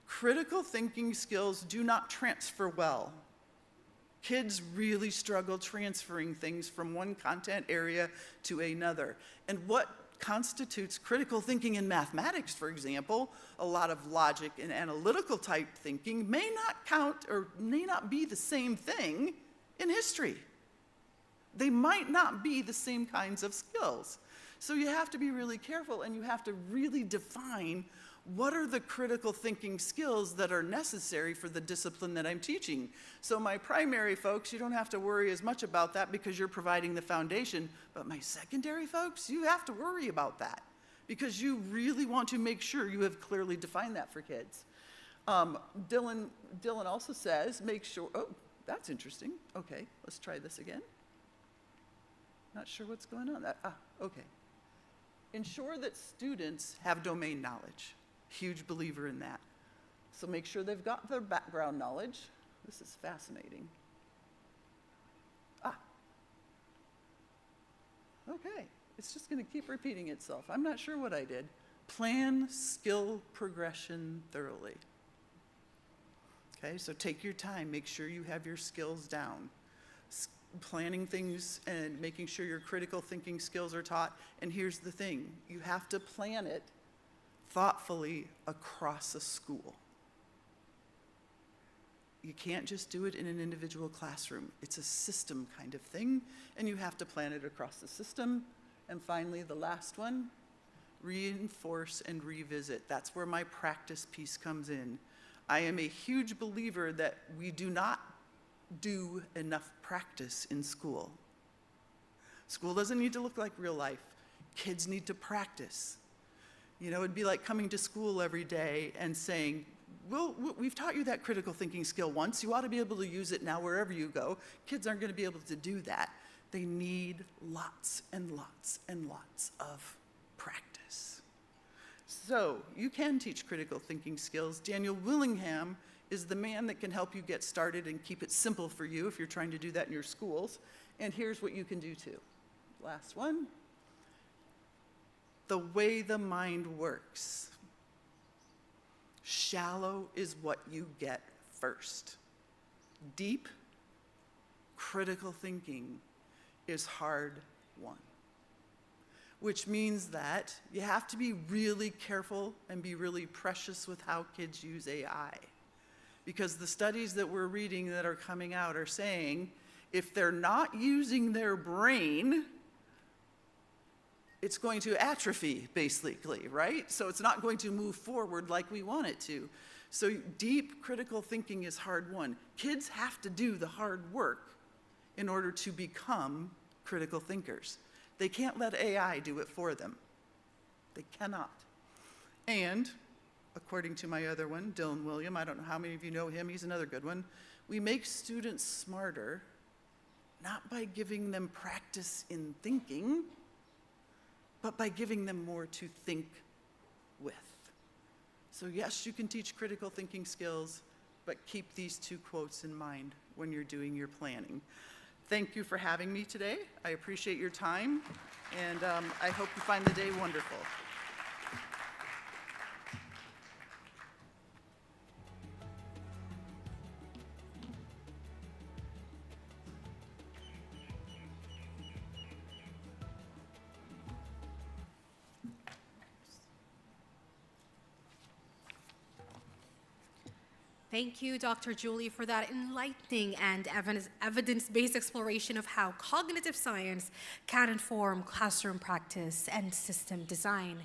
Critical thinking skills do not transfer well. Kids really struggle transferring things from one content area to another. And what constitutes critical thinking in mathematics, for example, a lot of logic and analytical type thinking may not count or may not be the same thing in history. They might not be the same kinds of skills. So you have to be really careful, and you have to really define what are the critical thinking skills that are necessary for the discipline that I'm teaching. So my primary folks, you don't have to worry as much about that because you're providing the foundation, but my secondary folks, you have to worry about that because you really want to make sure you have clearly defined that for kids. Dylan also says, make sure, oh, that's interesting. Okay, let's try this again. Not sure what's going on. Okay. Ensure that students have domain knowledge. Huge believer in that. So make sure they've got their background knowledge. This is fascinating. Okay, it's just going to keep repeating itself. I'm not sure what I did. Plan skill progression thoroughly. Okay, so take your time. Make sure you have your skills down. Planning things and making sure your critical thinking skills are taught. And here's the thing, you have to plan it thoughtfully across a school. You can't just do it in an individual classroom. It's a system kind of thing, and you have to plan it across the system. And finally, the last one, reinforce and revisit. That's where my practice piece comes in. I am a huge believer that we do not do enough practice in school. School doesn't need to look like real life. Kids need to practice. You know, it'd be like coming to school every day and saying, well, we've taught you that critical thinking skill once. You ought to be able to use it now wherever you go. Kids aren't going to be able to do that. They need lots and lots and lots of practice. So you can teach critical thinking skills. Daniel Willingham is the man that can help you get started and keep it simple for you if you're trying to do that in your schools. And here's what you can do too. Last one. The way the mind works. Shallow is what you get first. Deep, critical thinking is hard won. Which means that you have to be really careful and be really precious with how kids use AI. Because the studies that we're reading that are coming out are saying if they're not using their brain, it's going to atrophy, basically, right? So it's not going to move forward like we want it to. So deep critical thinking is hard won. Kids have to do the hard work in order to become critical thinkers. They can't let AI do it for them. They cannot. And according to my other one, Dylan William, I don't know how many of you know him, he's another good one. We make students smarter, not by giving them practice in thinking, but by giving them more to think with. So yes, you can teach critical thinking skills, but keep these two quotes in mind when you're doing your planning. Thank you for having me today. I appreciate your time, and I hope you find the day wonderful. Thank you, Dr. Julie, for that enlightening and evidence-based exploration of how cognitive science can inform classroom practice and system design.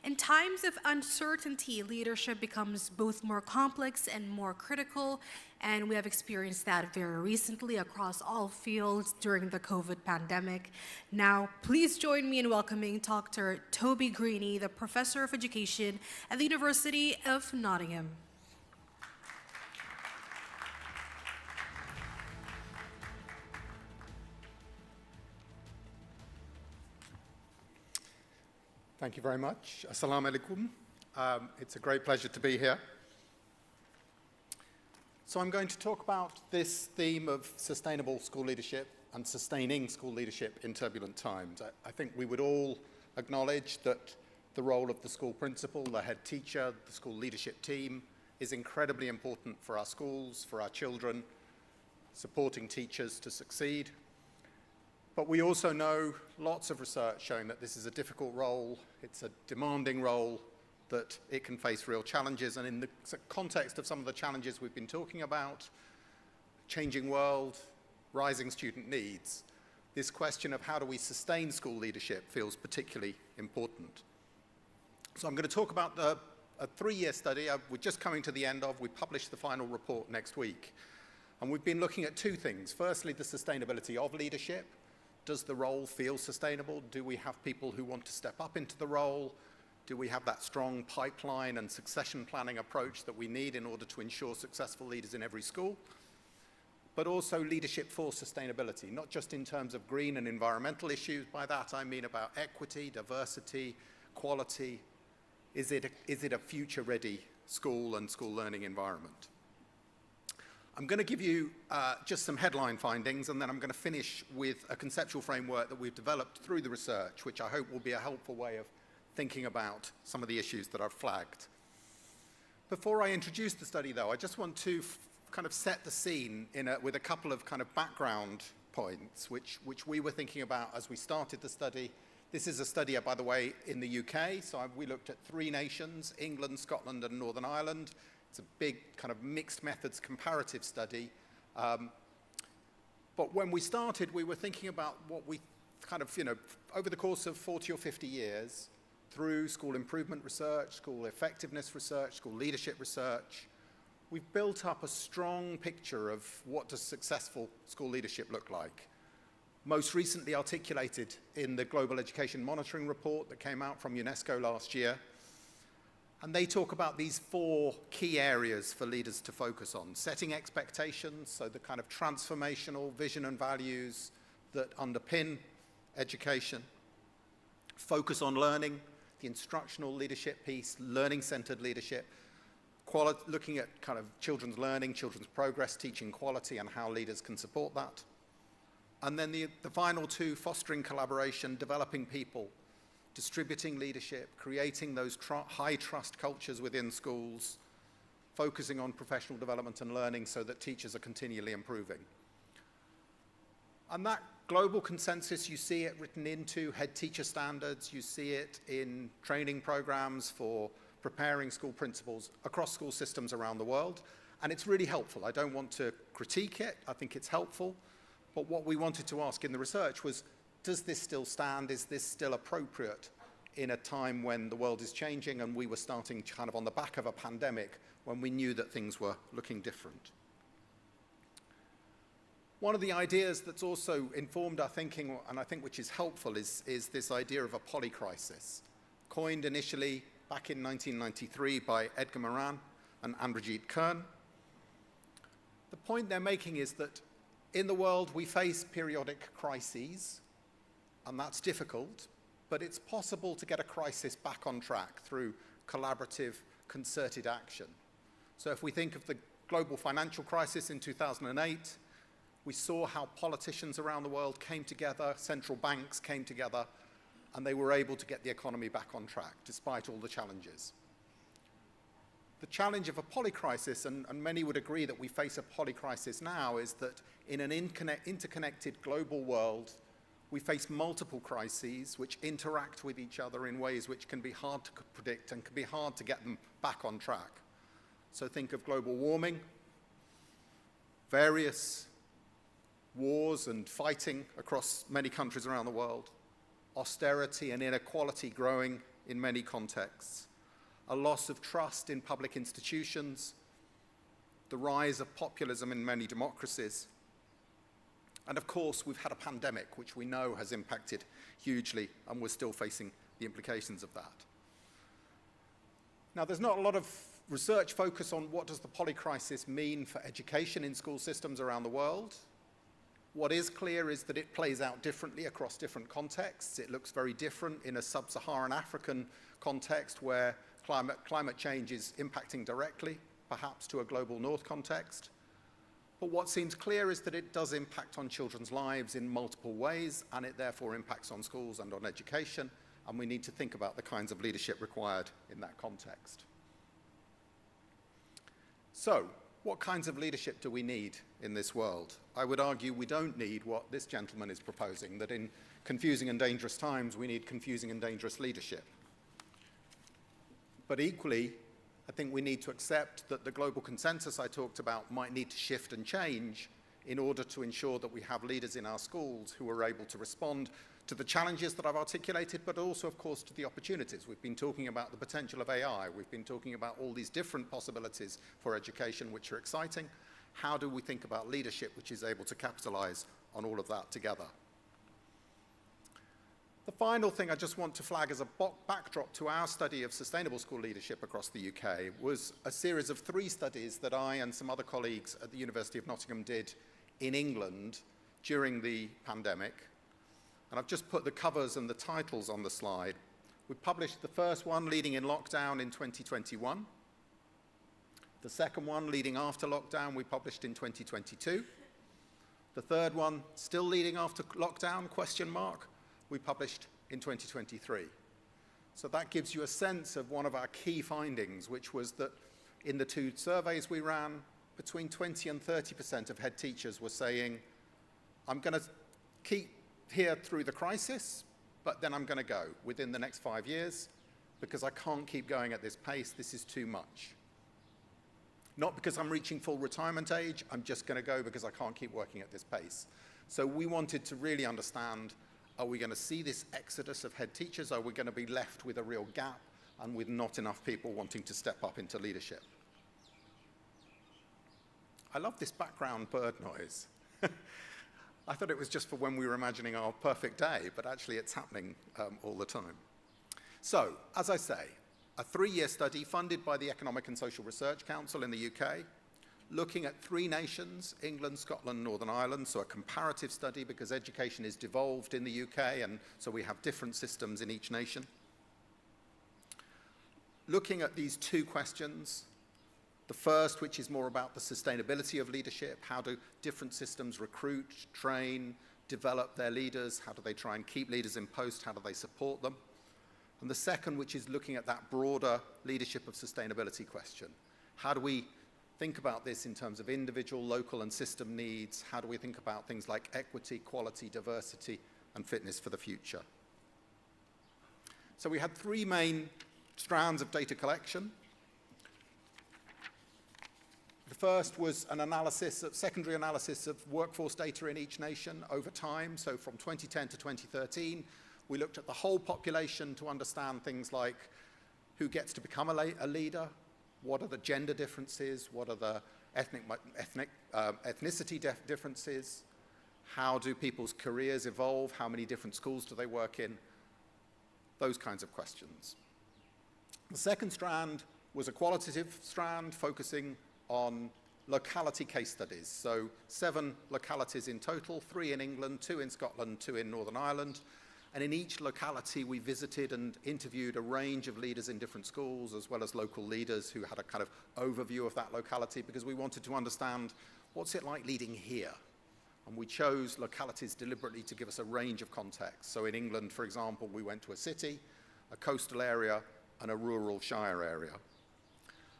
In times of uncertainty, leadership becomes both more complex and more critical, and we have experienced that very recently across all fields during the COVID pandemic. Now, please join me in welcoming Dr. Toby Greene, the Professor of Education at the University of Nottingham. Thank you very much. Assalamu alaikum. It's a great pleasure to be here. So I'm going to talk about this theme of sustainable school leadership and sustaining school leadership in turbulent times. I think we would all acknowledge that the role of the school principal, the head teacher, the school leadership team is incredibly important for our schools, for our children, supporting teachers to succeed. But we also know lots of research showing that this is a difficult role, it's a demanding role, that it can face real challenges. And in the context of some of the challenges we've been talking about, changing world, rising student needs, this question of how do we sustain school leadership feels particularly important. So I'm going to talk about a 3-year study we're just coming to the end of. We publish the final report next week. And we've been looking at 2 things. Firstly, the sustainability of leadership. Does the role feel sustainable? Do we have people who want to step up into the role? Do we have that strong pipeline and succession planning approach that we need in order to ensure successful leaders in every school? But also leadership for sustainability, not just in terms of green and environmental issues. By that I mean about equity, diversity, quality. Is it a future-ready school and school learning environment? I'm going to give you just some headline findings, and then I'm going to finish with a conceptual framework that we've developed through the research, which I hope will be a helpful way of thinking about some of the issues that I've flagged. Before I introduce the study, though, I just want to kind of set the scene with a couple of kind of background points, which we were thinking about as we started the study. This is a study, by the way, in the UK. So we looked at 3 nations, England, Scotland, and Northern Ireland. It's a big kind of mixed methods comparative study. But when we started, we were thinking about what we kind of, over the course of 40 or 50 years, through school improvement research, school effectiveness research, school leadership research, we've built up a strong picture of what does successful school leadership look like. Most recently articulated in the Global Education Monitoring Report that came out from UNESCO last year. And they talk about these 4 key areas for leaders to focus on. Setting expectations, so the kind of transformational vision and values that underpin education. Focus on learning, the instructional leadership piece, learning-centered leadership. Looking at kind of children's learning, children's progress, teaching quality, and how leaders can support that. And then the final 2, fostering collaboration, developing people, distributing leadership, creating those high trust cultures within schools, focusing on professional development and learning so that teachers are continually improving. And that global consensus, you see it written into head teacher standards, you see it in training programs for preparing school principals across school systems around the world. And it's really helpful. I don't want to critique it, I think it's helpful. But what we wanted to ask in the research was, does this still stand? Is this still appropriate in a time when the world is changing and we were starting kind of on the back of a pandemic when we knew that things were looking different? One of the ideas that's also informed our thinking, and I think which is helpful, is this idea of a polycrisis, coined initially back in 1993 by Edgar Morin and Amrajit Kern. The point they're making is that in the world we face periodic crises, and that's difficult, but it's possible to get a crisis back on track through collaborative, concerted action. So if we think of the global financial crisis in 2008, we saw how politicians around the world came together, central banks came together, and they were able to get the economy back on track, despite all the challenges. The challenge of a polycrisis, and many would agree that we face a polycrisis now, is that in an interconnected global world, we face multiple crises which interact with each other in ways which can be hard to predict and can be hard to get them back on track. So think of global warming, various wars and fighting across many countries around the world, austerity and inequality growing in many contexts, a loss of trust in public institutions, the rise of populism in many democracies, and of course, we've had a pandemic, which we know has impacted hugely, and we're still facing the implications of that. Now, there's not a lot of research focus on what does the polycrisis mean for education in school systems around the world. What is clear is that it plays out differently across different contexts. It looks very different in a sub-Saharan African context where climate change is impacting directly, perhaps to a global north context. But what seems clear is that it does impact on children's lives in multiple ways, and it therefore impacts on schools and on education, and we need to think about the kinds of leadership required in that context. So, what kinds of leadership do we need in this world? I would argue we don't need what this gentleman is proposing, that in confusing and dangerous times we need confusing and dangerous leadership. But equally, I think we need to accept that the global consensus I talked about might need to shift and change in order to ensure that we have leaders in our schools who are able to respond to the challenges that I've articulated, but also, of course, to the opportunities. We've been talking about the potential of AI. We've been talking about all these different possibilities for education, which are exciting. How do we think about leadership which is able to capitalize on all of that together? The final thing I just want to flag as a backdrop to our study of sustainable school leadership across the UK was a series of 3 studies that I and some other colleagues at the University of Nottingham did in England during the pandemic. And I've just put the covers and the titles on the slide. We published the first one, Leading in Lockdown, in 2021. The second one, Leading After Lockdown, we published in 2022. The third one, Still Leading After Lockdown, ? We published in 2023. So that gives you a sense of one of our key findings, which was that in the 2 surveys we ran, between 20 and 30% of head teachers were saying, I'm going to keep here through the crisis, but then I'm going to go within the next 5 years because I can't keep going at this pace. This is too much. Not because I'm reaching full retirement age, I'm just going to go because I can't keep working at this pace. So we wanted to really understand, are we going to see this exodus of head teachers? Are we going to be left with a real gap and with not enough people wanting to step up into leadership? I love this background bird noise. I thought it was just for when we were imagining our perfect day, but actually it's happening all the time. So, as I say, a 3-year study funded by the Economic and Social Research Council in the UK, looking at 3 nations, England, Scotland, Northern Ireland, so a comparative study because education is devolved in the UK, and so we have different systems in each nation. Looking at these 2 questions, the first, which is more about the sustainability of leadership, how do different systems recruit, train, develop their leaders, how do they try and keep leaders in post, how do they support them? And the second, which is looking at that broader leadership of sustainability question. How do we think about this in terms of individual, local, and system needs? How do we think about things like equity, quality, diversity, and fitness for the future? So we had 3 main strands of data collection. The first was an analysis, secondary analysis of workforce data in each nation over time. So from 2010 to 2013, we looked at the whole population to understand things like who gets to become a leader, what are the gender differences, what are the ethnicity differences, how do people's careers evolve, how many different schools do they work in, those kinds of questions. The second strand was a qualitative strand focusing on locality case studies. So 7 localities in total, 3 in England, 2 in Scotland, 2 in Northern Ireland. And in each locality, we visited and interviewed a range of leaders in different schools, as well as local leaders who had a kind of overview of that locality, because we wanted to understand what's it like leading here. And we chose localities deliberately to give us a range of context. So in England, for example, we went to a city, a coastal area, and a rural shire area.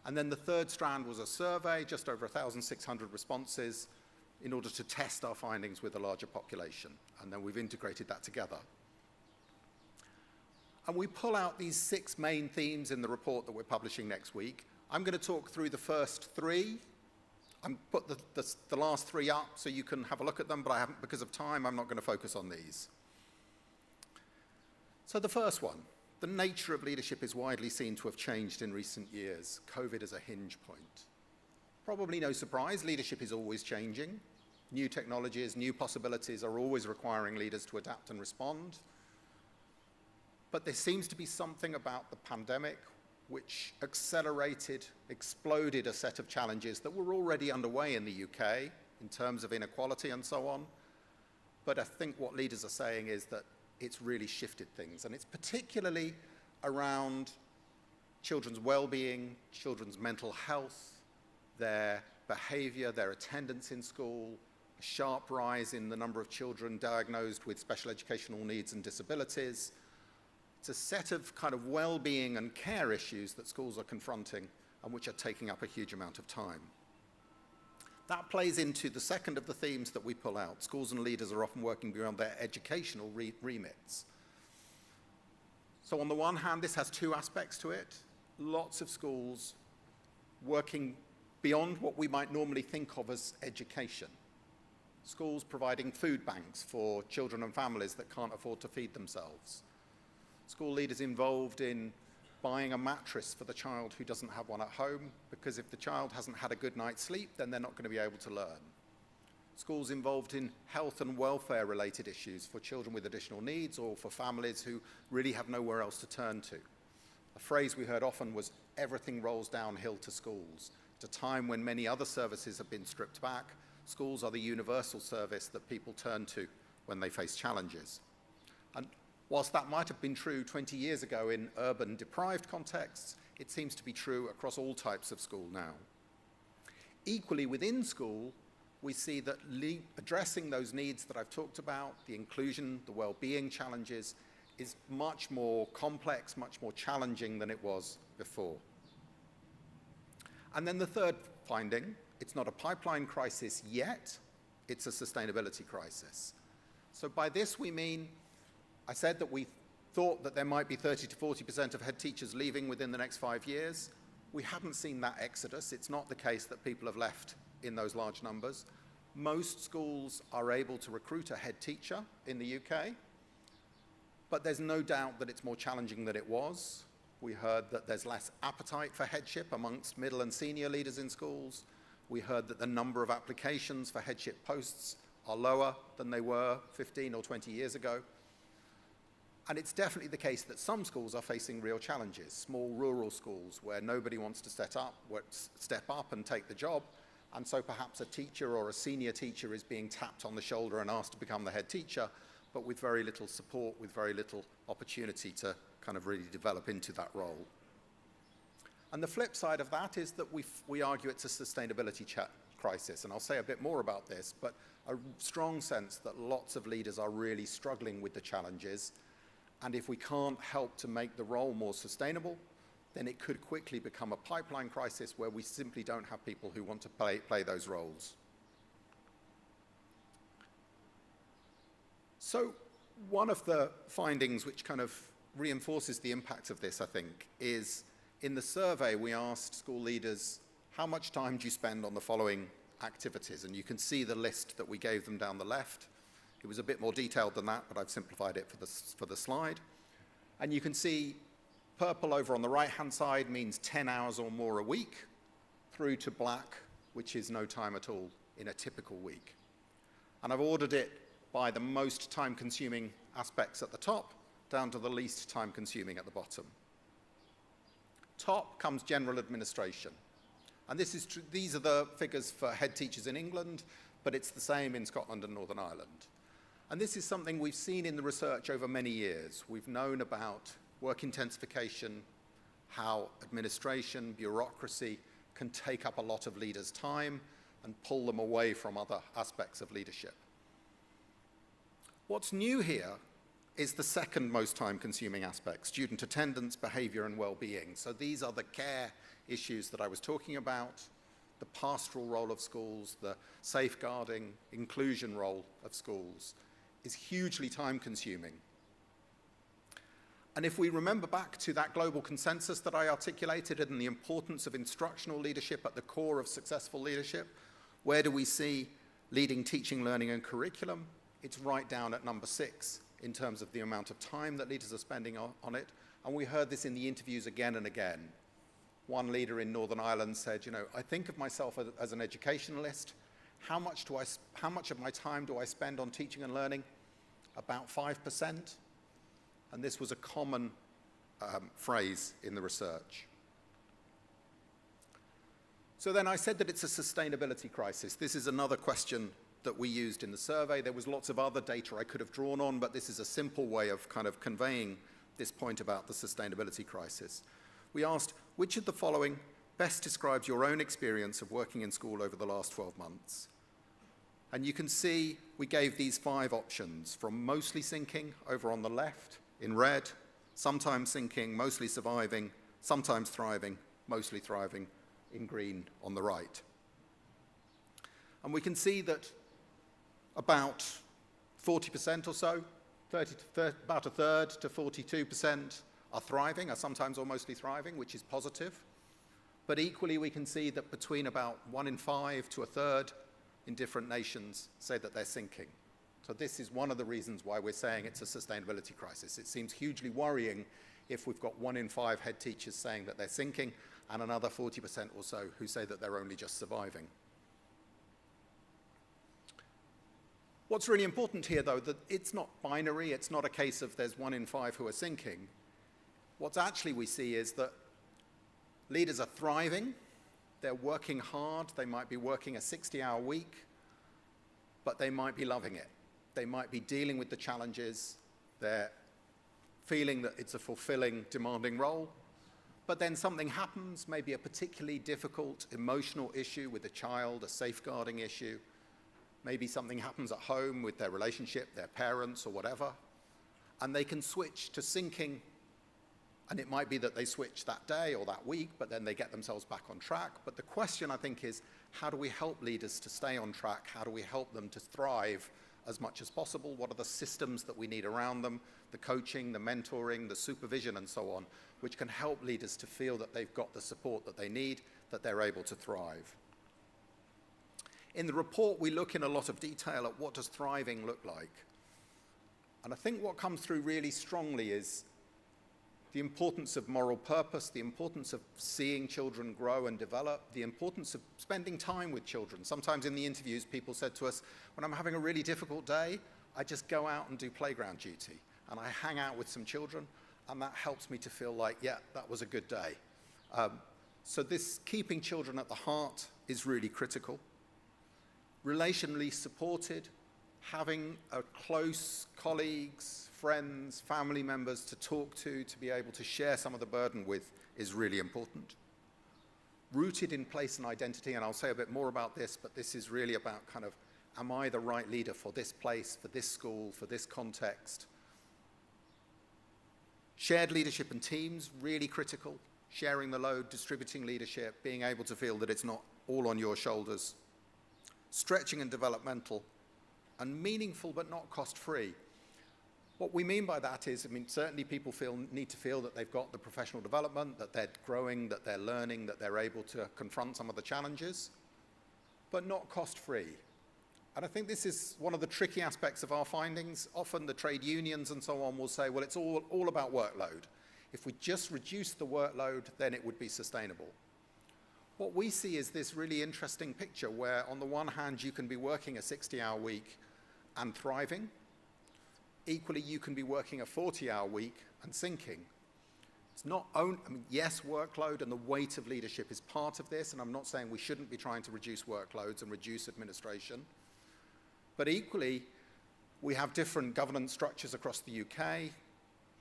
And then the third strand was a survey, just over 1,600 responses, in order to test our findings with a larger population. And then we've integrated that together. And we pull out these 6 main themes in the report that we're publishing next week. I'm going to talk through the first 3. I'm put the last 3 up so you can have a look at them, but I haven't, because of time, I'm not going to focus on these. So the first one, the nature of leadership is widely seen to have changed in recent years. COVID is a hinge point. Probably no surprise, leadership is always changing. New technologies, new possibilities are always requiring leaders to adapt and respond. But there seems to be something about the pandemic which accelerated, exploded a set of challenges that were already underway in the UK in terms of inequality and so on. But I think what leaders are saying is that it's really shifted things, and it's particularly around children's well-being, children's mental health, their behavior, their attendance in school, a sharp rise in the number of children diagnosed with special educational needs and disabilities. It's a set of kind of well-being and care issues that schools are confronting and which are taking up a huge amount of time. That plays into the second of the themes that we pull out. Schools and leaders are often working beyond their educational remits. So on the one hand, this has two aspects to it. Lots of schools working beyond what we might normally think of as education. Schools providing food banks for children and families that can't afford to feed themselves. School leaders involved in buying a mattress for the child who doesn't have one at home, because if the child hasn't had a good night's sleep, then they're not going to be able to learn. Schools involved in health and welfare related issues for children with additional needs or for families who really have nowhere else to turn to. A phrase we heard often was, everything rolls downhill to schools. At a time when many other services have been stripped back, schools are the universal service that people turn to when they face challenges. And whilst that might have been true 20 years ago in urban deprived contexts, it seems to be true across all types of school now. Equally within school, we see that addressing those needs that I've talked about, the inclusion, the well-being challenges, is much more complex, much more challenging than it was before. And then the third finding, it's not a pipeline crisis yet, it's a sustainability crisis. So by this we mean, I said that we thought that there might be 30 to 40% of head teachers leaving within the next 5 years. We haven't seen that exodus. It's not the case that people have left in those large numbers. Most schools are able to recruit a head teacher in the UK, but there's no doubt that it's more challenging than it was. We heard that there's less appetite for headship amongst middle and senior leaders in schools. We heard that the number of applications for headship posts are lower than they were 15 or 20 years ago. And it's definitely the case that some schools are facing real challenges, small rural schools where nobody wants to step up and take the job, and so perhaps a teacher or a senior teacher is being tapped on the shoulder and asked to become the head teacher, but with very little support, with very little opportunity to kind of really develop into that role. And the flip side of that is that we argue it's a sustainability crisis, and I'll say a bit more about this, but a strong sense that lots of leaders are really struggling with the challenges. And if we can't help to make the role more sustainable, then it could quickly become a pipeline crisis where we simply don't have people who want to play those roles. So one of the findings which kind of reinforces the impact of this, I think, is in the survey we asked school leaders, how much time do you spend on the following activities? And you can see the list that we gave them down the left. It was a bit more detailed than that, but I've simplified it for the slide. And you can see purple over on the right-hand side means 10 hours or more a week, through to black, which is no time at all in a typical week. And I've ordered it by the most time-consuming aspects at the top, down to the least time-consuming at the bottom. Top comes general administration. And these are the figures for head teachers in England, but it's the same in Scotland and Northern Ireland. And this is something we've seen in the research over many years. We've known about work intensification, how administration, bureaucracy can take up a lot of leaders' time and pull them away from other aspects of leadership. What's new here is the second most time-consuming aspect, student attendance, behavior, and well-being. So these are the care issues that I was talking about, the pastoral role of schools, the safeguarding, inclusion role of schools is hugely time-consuming. And if we remember back to that global consensus that I articulated and the importance of instructional leadership at the core of successful leadership, where do we see leading teaching, learning, and curriculum? It's right down at number 6 in terms of the amount of time that leaders are spending on it, And we heard this in the interviews again and again. One leader in Northern Ireland said, you know, I think of myself as an educationalist. How much of my time do I spend on teaching and learning? About 5%. And this was a common phrase in the research. So then I said that it's a sustainability crisis. This is another question that we used in the survey. There was lots of other data I could have drawn on, but this is a simple way of kind of conveying this point about the sustainability crisis. We asked, which of the following best describes your own experience of working in school over the last 12 months? And you can see we gave these 5 options, from mostly sinking over on the left in red, sometimes sinking, mostly surviving, sometimes thriving, mostly thriving in green on the right. And we can see that about 40% or so, about a third to 42% are thriving, are sometimes or mostly thriving, which is positive. But equally, we can see that between about 1 in 5 to a third in different nations say that they're sinking. So this is one of the reasons why we're saying it's a sustainability crisis. It seems hugely worrying if we've got 1 in 5 head teachers saying that they're sinking and another 40% or so who say that they're only just surviving. What's really important here, though, that it's not binary. It's not a case of there's 1 in 5 who are sinking. What actually we see is that leaders are thriving. They're working hard. They might be working a 60-hour week, but they might be loving it. They might be dealing with the challenges. They're feeling that it's a fulfilling, demanding role. But then something happens, maybe a particularly difficult emotional issue with a child, a safeguarding issue. Maybe something happens at home with their relationship, their parents or whatever, and they can switch to sinking. And it might be that they switch that day or that week, but then they get themselves back on track. But the question, I think, is how do we help leaders to stay on track? How do we help them to thrive as much as possible? What are the systems that we need around them, the coaching, the mentoring, the supervision, and so on, which can help leaders to feel that they've got the support that they need, that they're able to thrive? In the report, we look in a lot of detail at what does thriving look like. And I think what comes through really strongly is the importance of moral purpose, the importance of seeing children grow and develop, the importance of spending time with children. Sometimes in the interviews, people said to us, when I'm having a really difficult day, I just go out and do playground duty, and I hang out with some children, and that helps me to feel like, yeah, that was a good day. So this keeping children at the heart is really critical. Relationally supported, having close colleagues, friends, family members to talk to be able to share some of the burden with is really important. Rooted in place and identity, and I'll say a bit more about this, but this is really about kind of, am I the right leader for this place, for this school, for this context? Shared leadership and teams, really critical. Sharing the load, distributing leadership, being able to feel that it's not all on your shoulders. Stretching and developmental, and meaningful but not cost-free. What we mean by that is, I mean, certainly people need to feel that they've got the professional development, that they're growing, that they're learning, that they're able to confront some of the challenges, but not cost-free. And I think this is one of the tricky aspects of our findings. Often the trade unions and so on will say, well, it's all about workload. If we just reduce the workload, then it would be sustainable. What we see is this really interesting picture where, on the one hand, you can be working a 60-hour week and thriving. Equally, you can be working a 40-hour week and sinking. It's not only, I mean, yes, workload and the weight of leadership is part of this, and I'm not saying we shouldn't be trying to reduce workloads and reduce administration. But equally, we have different governance structures across the UK.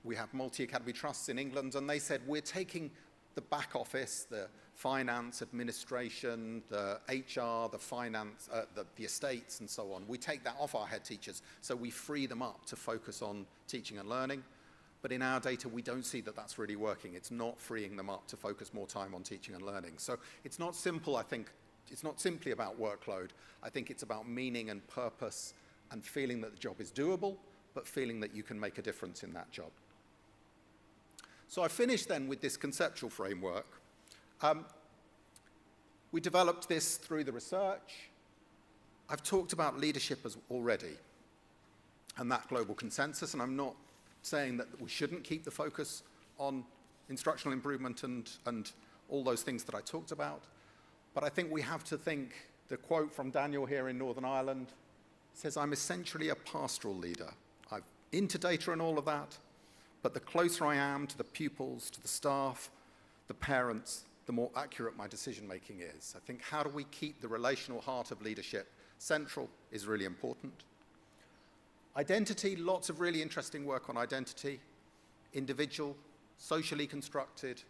We have multi-academy trusts in England, and they said, we're taking the back office, the finance, administration, the HR, the finance, the estates, and so on. We take that off our head teachers, so we free them up to focus on teaching and learning. But in our data, we don't see that that's really working. It's not freeing them up to focus more time on teaching and learning. So it's not simple, I think. It's not simply about workload. I think it's about meaning and purpose and feeling that the job is doable, but feeling that you can make a difference in that job. So I finished then with this conceptual framework. We developed this through the research. I've talked about leadership already and that global consensus, and I'm not saying that we shouldn't keep the focus on instructional improvement and all those things that I talked about. But I think we have to think, the quote from Daniel here in Northern Ireland says, I'm essentially a pastoral leader. I'm into data and all of that, but the closer I am to the pupils, to the staff, the parents, the more accurate my decision making is. I think how do we keep the relational heart of leadership central is really important. Identity, lots of really interesting work on identity, individual, socially constructed,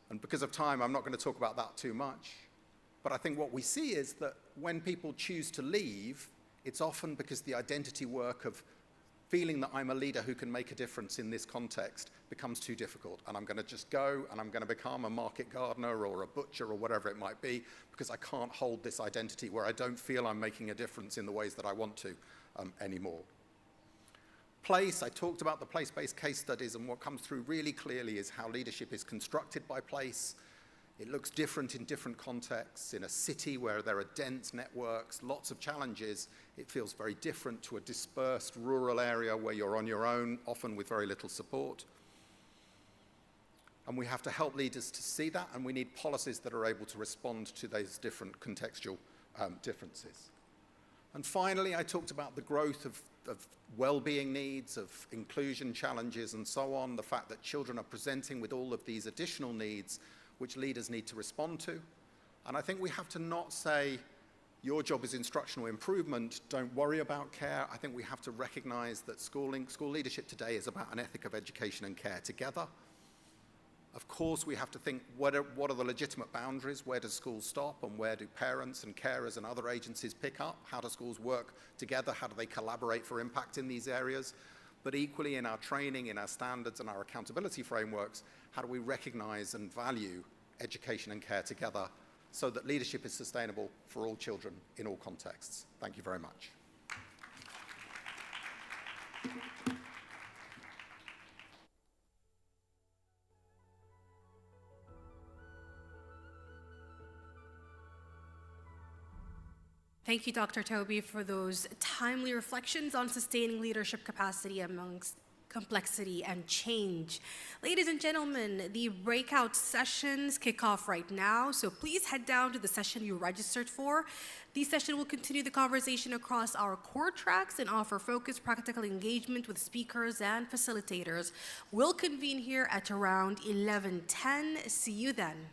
and because of time, I'm not going to talk about that too much. But I think what we see is that when people choose to leave, it's often because the identity work of feeling that I'm a leader who can make a difference in this context becomes too difficult. And I'm going to just go and I'm going to become a market gardener or a butcher or whatever it might be because I can't hold this identity where I don't feel I'm making a difference in the ways that I want to anymore. Place, I talked about the place-based case studies, and what comes through really clearly is how leadership is constructed by place. It looks different in different contexts. In a city where there are dense networks, lots of challenges, it feels very different to a dispersed rural area where you're on your own, often with very little support. And we have to help leaders to see that, and we need policies that are able to respond to those different contextual differences. And finally, I talked about the growth of well-being needs, of inclusion challenges, and so on, the fact that children are presenting with all of these additional needs which leaders need to respond to. And I think we have to not say, your job is instructional improvement, don't worry about care. I think we have to recognize that school leadership today is about an ethic of education and care together. Of course, we have to think, what are the legitimate boundaries? Where does schools stop? And where do parents and carers and other agencies pick up? How do schools work together? How do they collaborate for impact in these areas? But equally, in our training, in our standards and our accountability frameworks, how do we recognize and value education and care together so that leadership is sustainable for all children in all contexts? Thank you very much. Thank you, Dr. Toby, for those timely reflections on sustaining leadership capacity amongst complexity and change. Ladies and gentlemen, the breakout sessions kick off right now, so please head down to the session you registered for. This session will continue the conversation across our core tracks and offer focused practical engagement with speakers and facilitators. We'll convene here at around 11:10. See you then.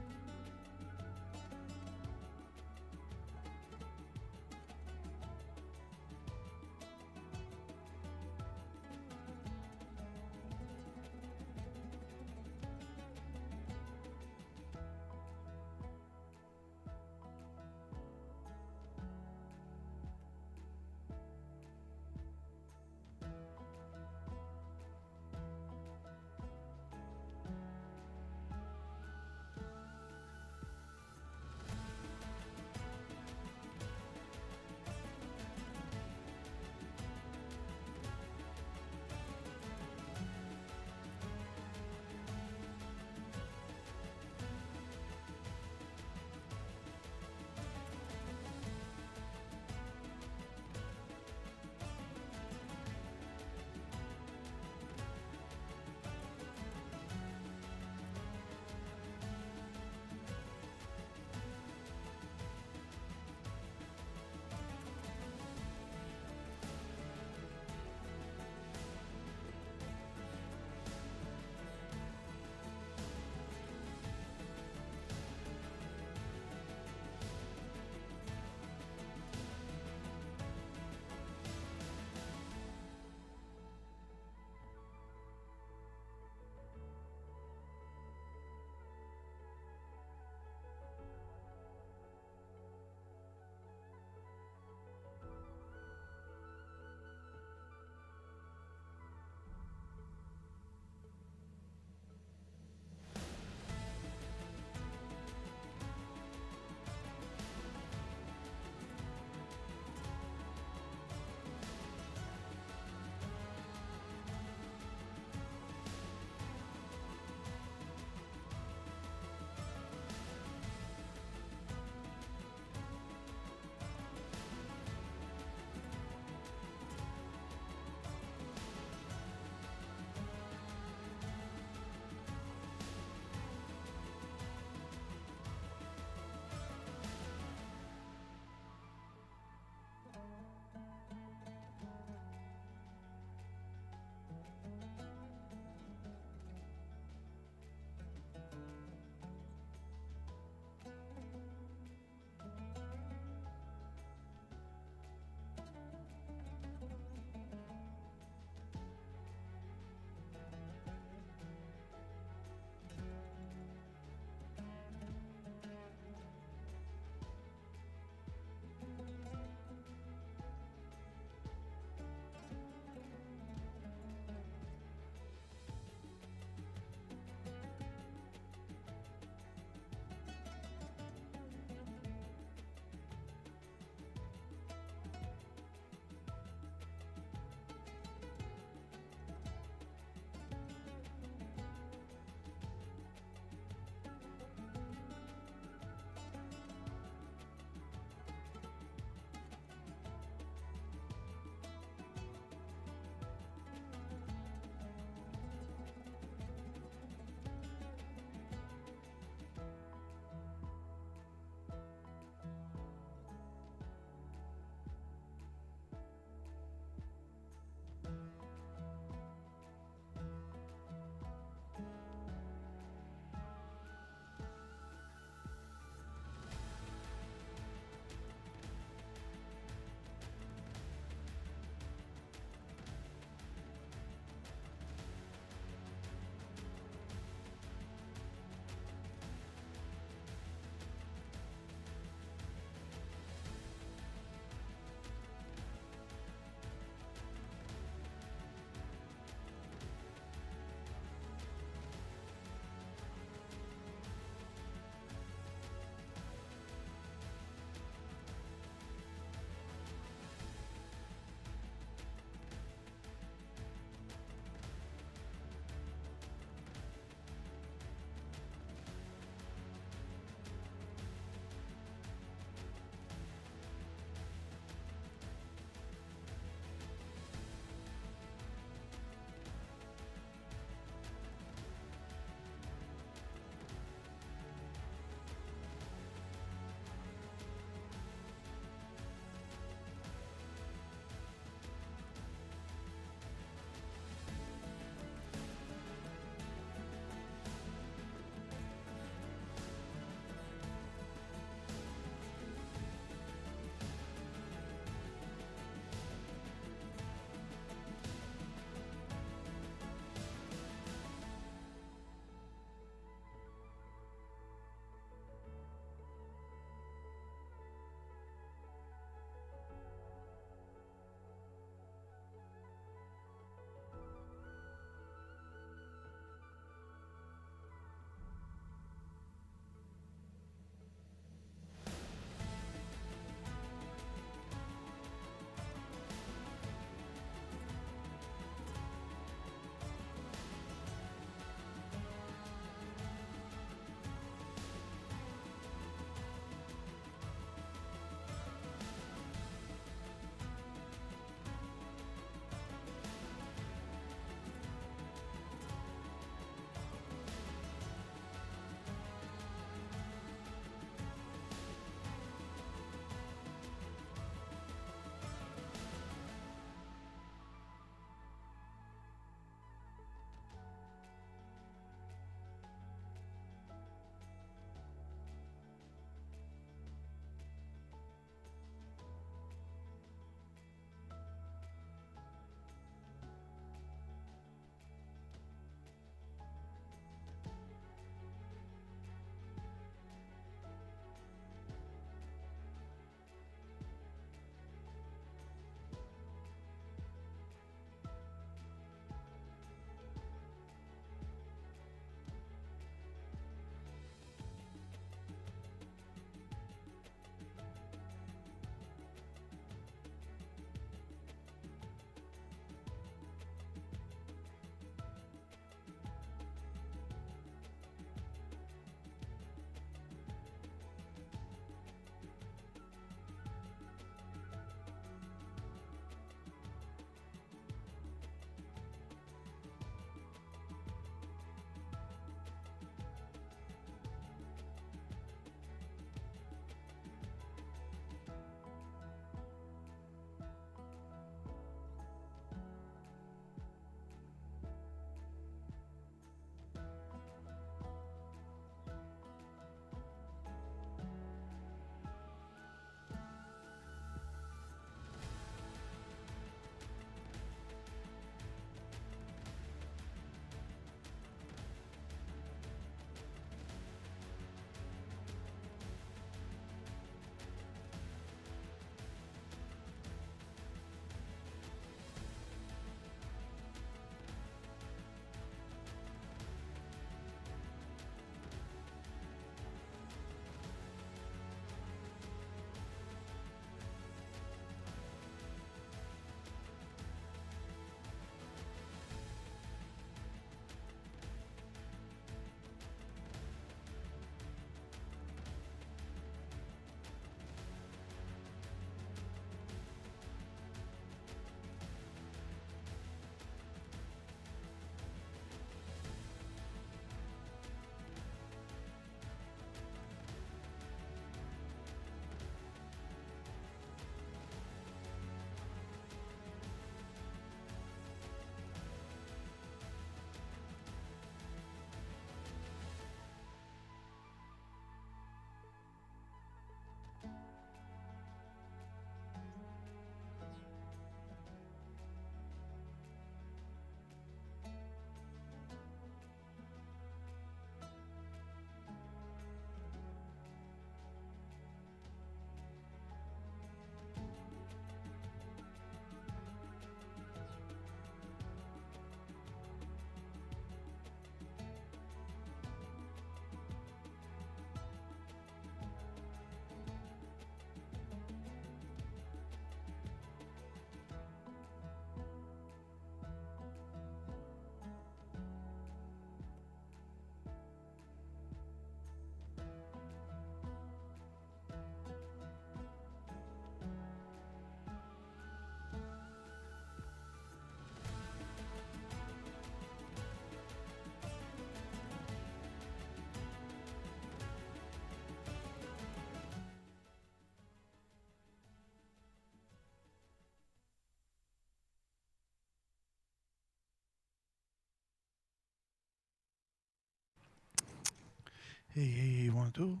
Hey, 1, 2.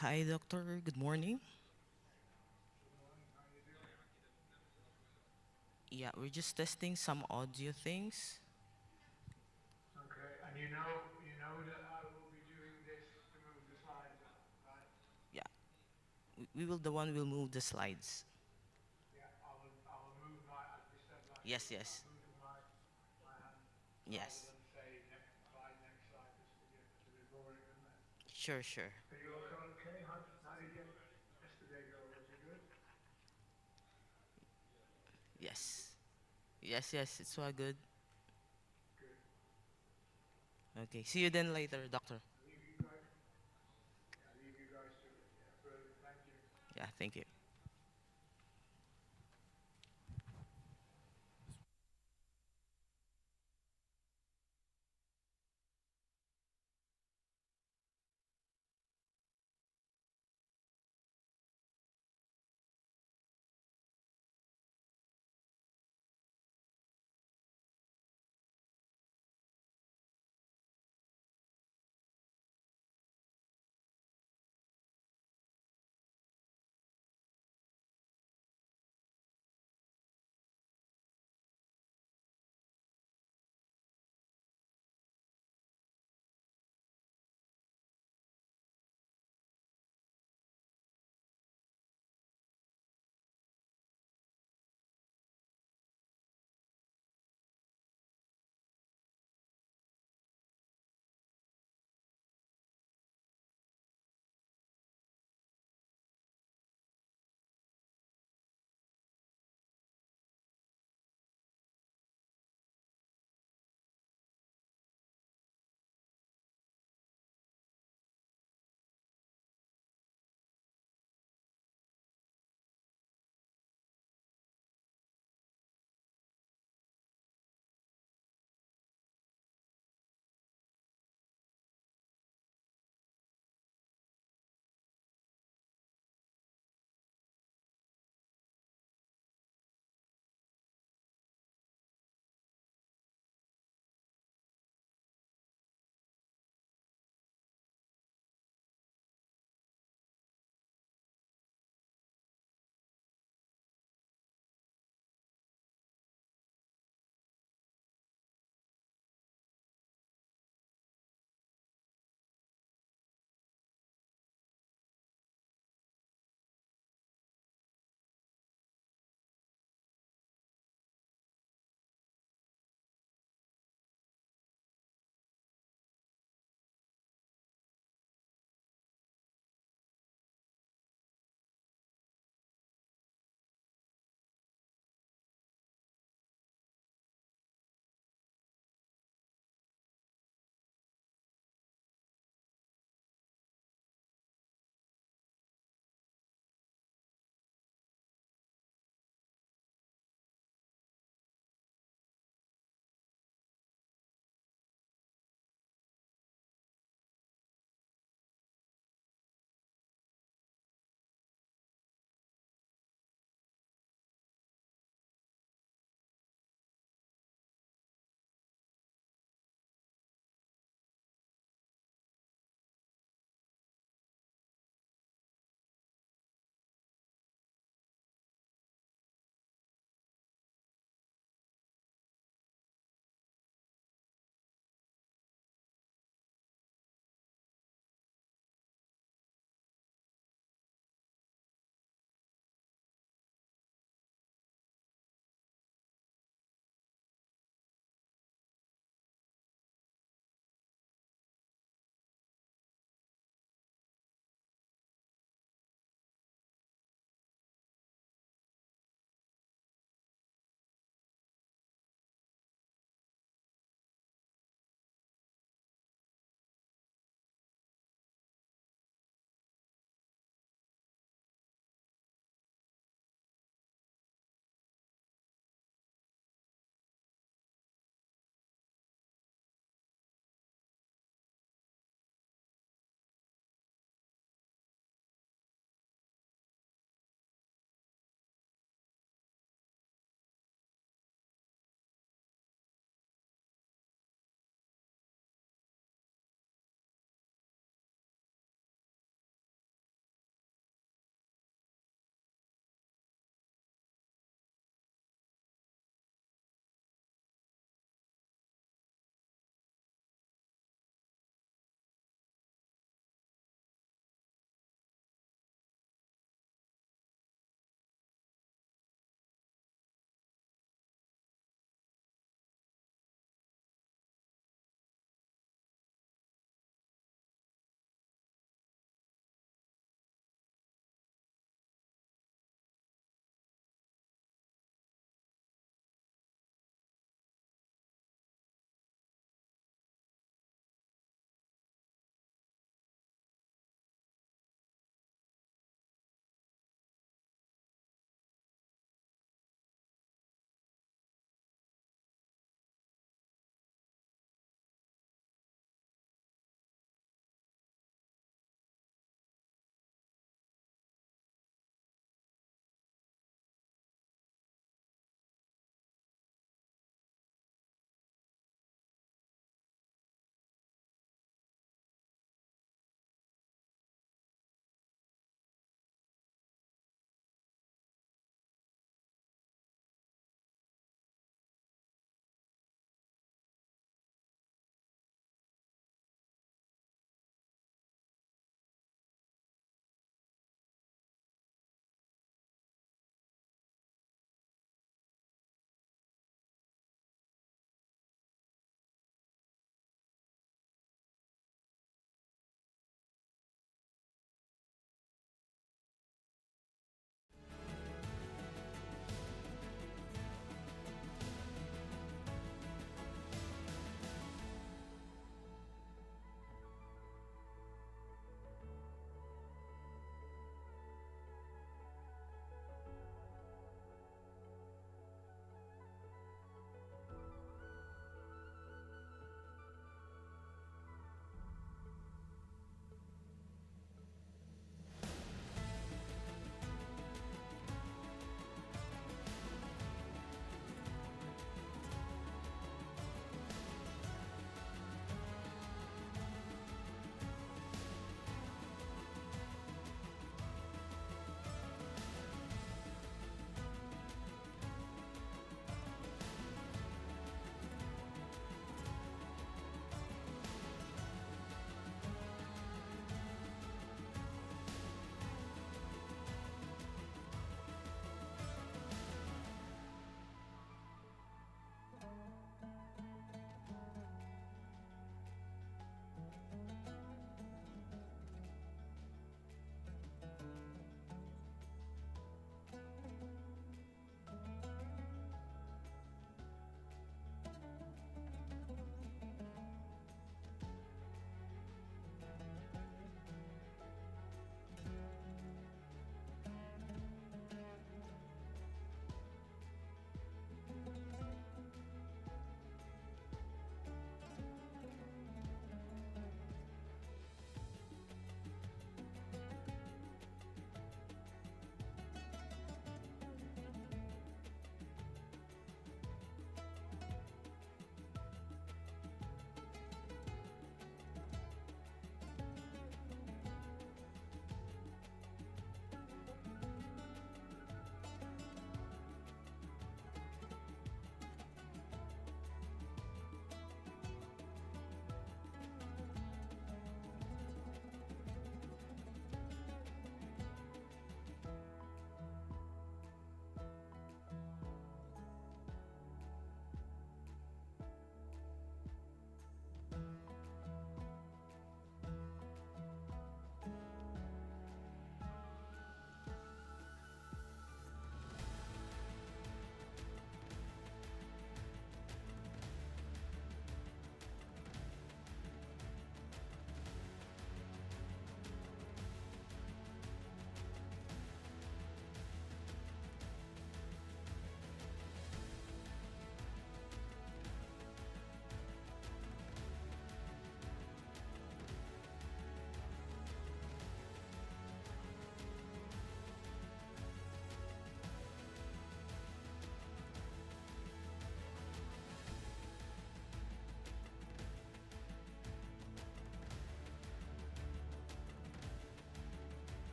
Hi, doctor. Good morning. Yeah, we're just testing some audio things. Okay, and you know that I will be doing this to move the slides up, right? Yeah, we will the one will move the slides. Yeah, I will move my, as we said last Yes, week, I'm yes, moving my hand rather yes. than say next slide, it's a bit boring, isn't it? Sure, sure. Are you also okay? How did yesterday go? Was it good? Yes, yes, yes. It's all good. Good. Okay. See you then later, doctor. I leave you guys. Yeah, I leave you guys to it. Yeah, brilliant. Thank you. Yeah. Thank you.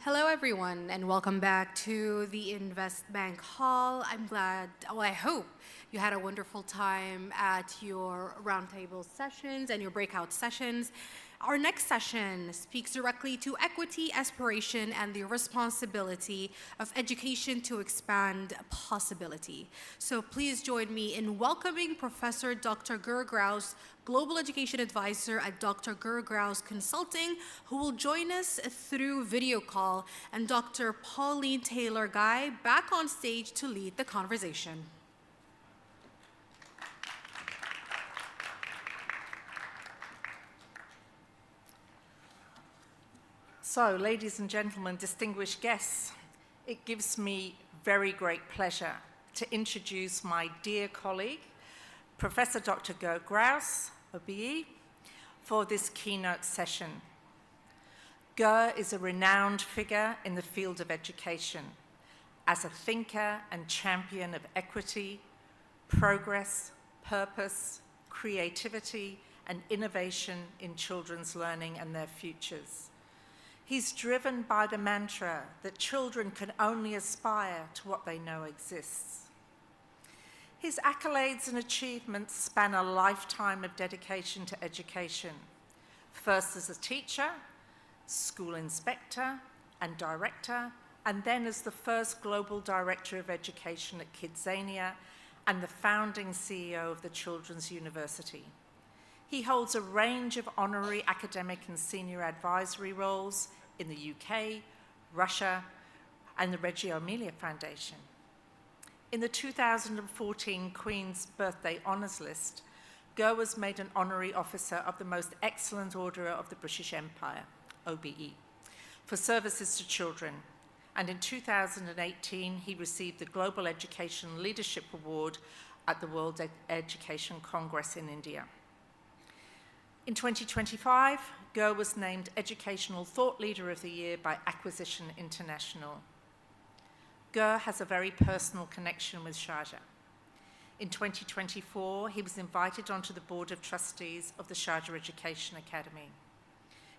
Hello, everyone, and welcome back to the Invest Bank Hall. I'm glad, well, I hope you had a wonderful time at your roundtable sessions and your breakout sessions. Our next session speaks directly to equity, aspiration, and the responsibility of education to expand possibility. So please join me in welcoming Professor Dr. Grouse, Global Education Advisor at Dr. Grouse Consulting, who will join us through video call, and Dr. Pauline Taylor-Guy back on stage to lead the conversation. So, ladies and gentlemen, distinguished guests, it gives me very great pleasure to introduce my dear colleague, Professor Dr. Grouse, OBE, for this keynote session. Is a renowned figure in the field of education as a thinker and champion of equity, progress, purpose, creativity, and innovation in children's learning and their futures. He's driven by the mantra that children can only aspire to what they know exists. His accolades and achievements span a lifetime of dedication to education, first as a teacher, school inspector and director, and then as the first global director of education at Kidzania and the founding CEO of the Children's University. He holds a range of honorary academic and senior advisory roles in the UK, Russia, and the Reggio Emilia Foundation. In the 2014 Queen's Birthday Honours List, was made an honorary officer of the Most Excellent Order of the British Empire, OBE, for services to children. And in 2018, he received the Global Education Leadership Award at the World Education Congress in India. In 2025, was named Educational Thought Leader of the Year by Acquisition International. Has a very personal connection with Sharjah. In 2024, he was invited onto the Board of Trustees of the Sharjah Education Academy.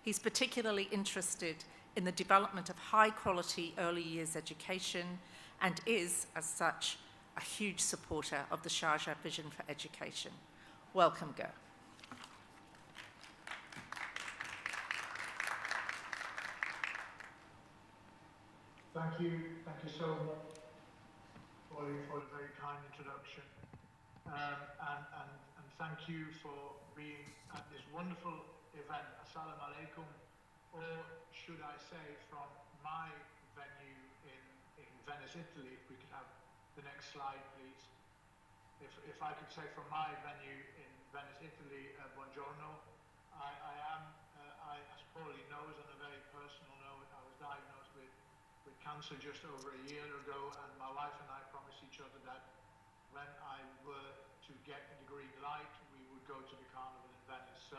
He's particularly interested in the development of high-quality early years education and is, as such, a huge supporter of the Sharjah Vision for Education. Welcome, Thank you so much, Pauline, for the very kind introduction. And thank you for being at this wonderful event. Assalamu alaikum, or should I say from my venue in Venice, Italy. If we could have the next slide, please. If I could say from my venue in Venice, Italy, buongiorno. As Pauline knows, on a very personal note, I was diagnosed with cancer just over a year ago, and my wife and I promised each other that when I were to get the green light, we would go to the carnival in Venice. So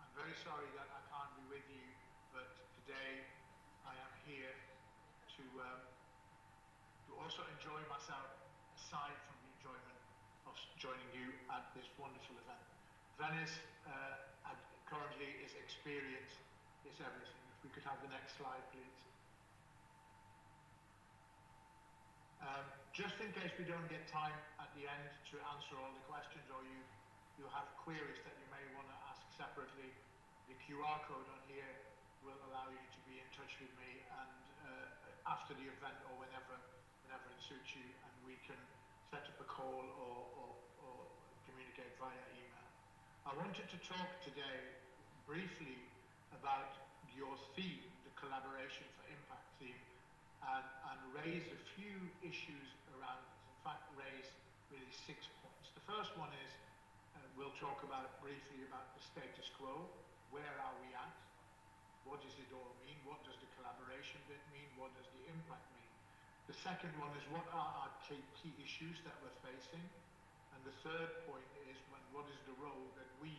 I'm very sorry that I can't be with you, but today I am here to also enjoy myself, aside from the enjoyment of joining you at this wonderful event. Venice currently is experience, is everything. If we could have the next slide, please. Just in case we don't get time at the end to answer all the questions, or you have queries that you may want to ask separately, the QR code on here will allow you to be in touch with me, and after the event or whenever it suits you, and we can set up a call or communicate via email. I wanted to talk today briefly about your theme, the collaboration for impact theme, and raise a few issues around this. In fact, raise really 6 points. The first one is, we'll talk briefly about the status quo. Where are we at? What does it all mean? What does the collaboration bit mean? What does the impact mean? The second one is, what are our key issues that we're facing? And the third point is, what is the role that we,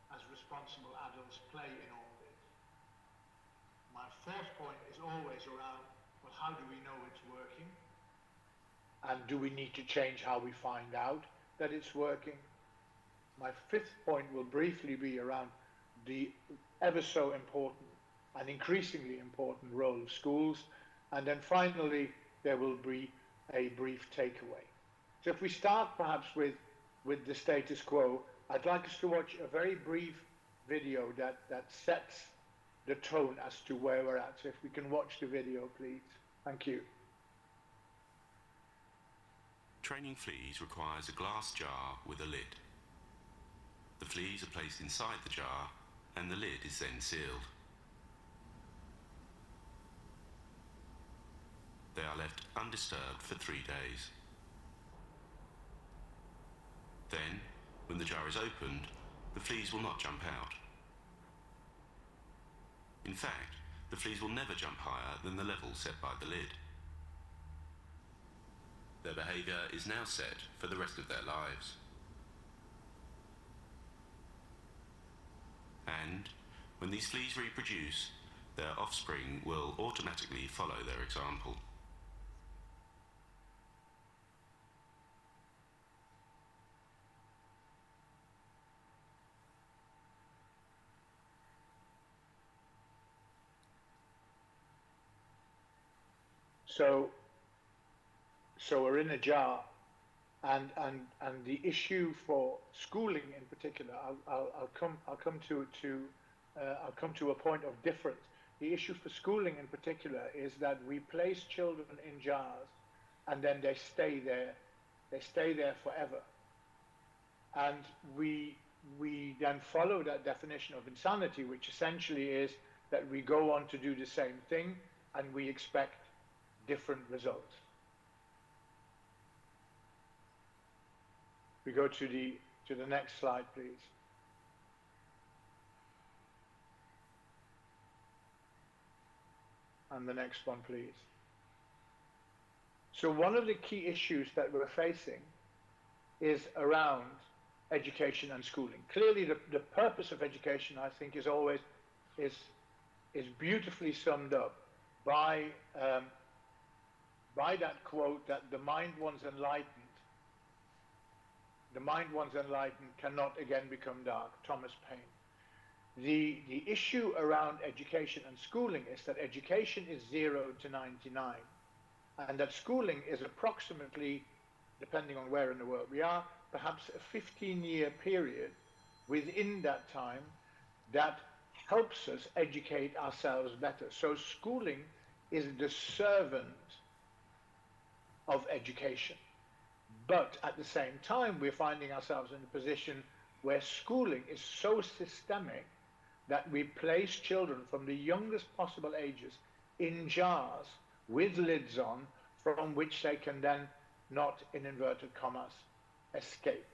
as responsible adults, play in all this? My fourth point is always around, well, how do we know it's working? And do we need to change how we find out that it's working? My fifth point will briefly be around the ever so important an increasingly important role of schools. And then finally, there will be a brief takeaway. So if we start perhaps with the status quo, I'd like us to watch a very brief video that sets the tone as to where we're at. So if we can watch the video, please. Thank you. Training fleas requires a glass jar with a lid. The fleas are placed inside the jar and the lid is then sealed. They are left undisturbed for 3 days. Then, when the jar is opened, the fleas will not jump out. In fact, the fleas will never jump higher than the level set by the lid. Their behaviour is now set for the rest of their lives. And, when these fleas reproduce, their offspring will automatically follow their example. So we're in a jar, and the issue for schooling in particular, I'll come to a point of difference. The issue for schooling in particular is that we place children in jars, and then they stay there. They stay there forever, and we then follow that definition of insanity, which essentially is that we go on to do the same thing, and we expect different results. We go to the next slide, please. And the next one, please. So one of the key issues that we're facing is around education and schooling. Clearly, the purpose of education, I think, is always beautifully summed up by that quote that the mind once enlightened cannot again become dark, Thomas Paine. The issue around education and schooling is that education is 0 to 99, and that schooling is approximately, depending on where in the world we are, perhaps a 15-year period within that time that helps us educate ourselves better. So schooling is the servant of education. But at the same time, we're finding ourselves in a position where schooling is so systemic that we place children from the youngest possible ages in jars with lids on, from which they can then not, in inverted commas, escape.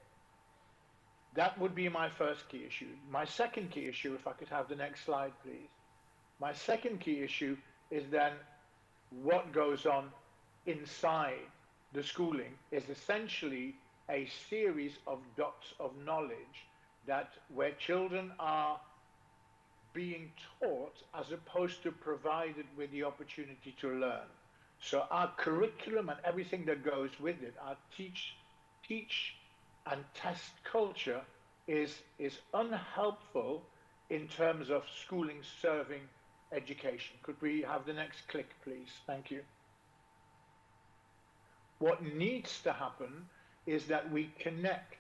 That would be my first key issue. My second key issue, if I could have the next slide, please. My second key issue is then what goes on inside the schooling is essentially a series of dots of knowledge that where children are being taught as opposed to provided with the opportunity to learn. So our curriculum and everything that goes with it, our teach and test culture is unhelpful in terms of schooling serving education. Could we have the next click, please? Thank you. What needs to happen is that we connect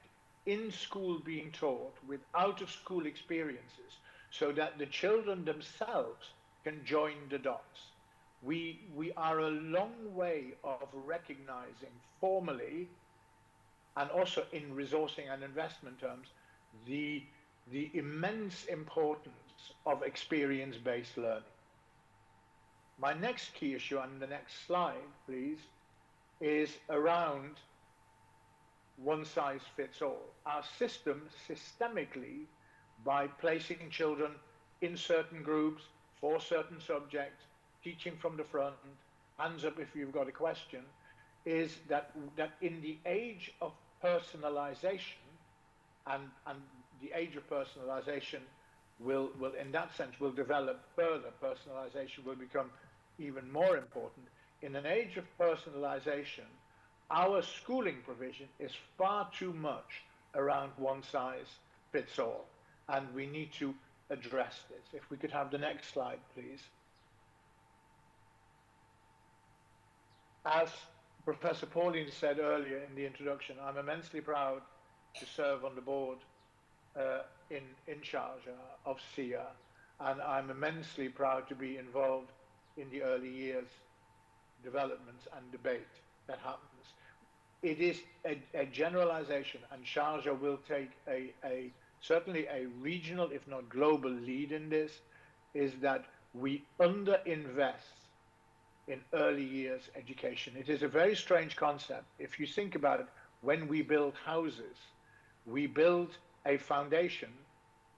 in school being taught with out of school experiences so that the children themselves can join the dots. We are a long way of recognizing formally and also in resourcing and investment terms the immense importance of experience-based learning. My next key issue on the next slide, please, is around one size fits all. Our system systemically, by placing children in certain groups for certain subjects, teaching from the front, hands up if you've got a question, is that in the age of personalization, and the age of personalization will in that sense will develop further. Personalization will become even more important. In an age of personalization, our schooling provision is far too much around one size fits all, and we need to address this. If we could have the next slide, please. As Professor Pauline said earlier in the introduction, I'm immensely proud to serve on the board in Sharjah of SIA, and I'm immensely proud to be involved in the early years developments and debate that happens. It is a generalization, and Sharjah will take certainly a regional, if not global, lead in this, is that we underinvest in early years education. It is a very strange concept. If you think about it, when we build houses, we build a foundation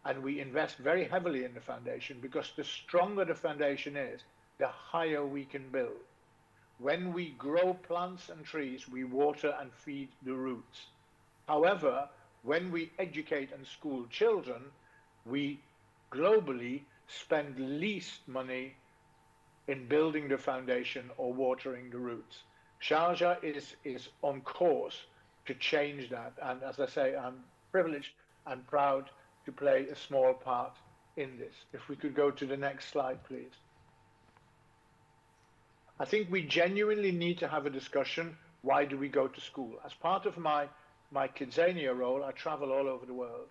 and we invest very heavily in the foundation, because the stronger the foundation is, the higher we can build. When we grow plants and trees, we water and feed the roots. However, when we educate and school children, we globally spend least money in building the foundation or watering the roots. Sharjah is on course to change that. And as I say, I'm privileged and proud to play a small part in this. If we could go to the next slide, please. I think we genuinely need to have a discussion. Why do we go to school? As part of my Kidzania role, I travel all over the world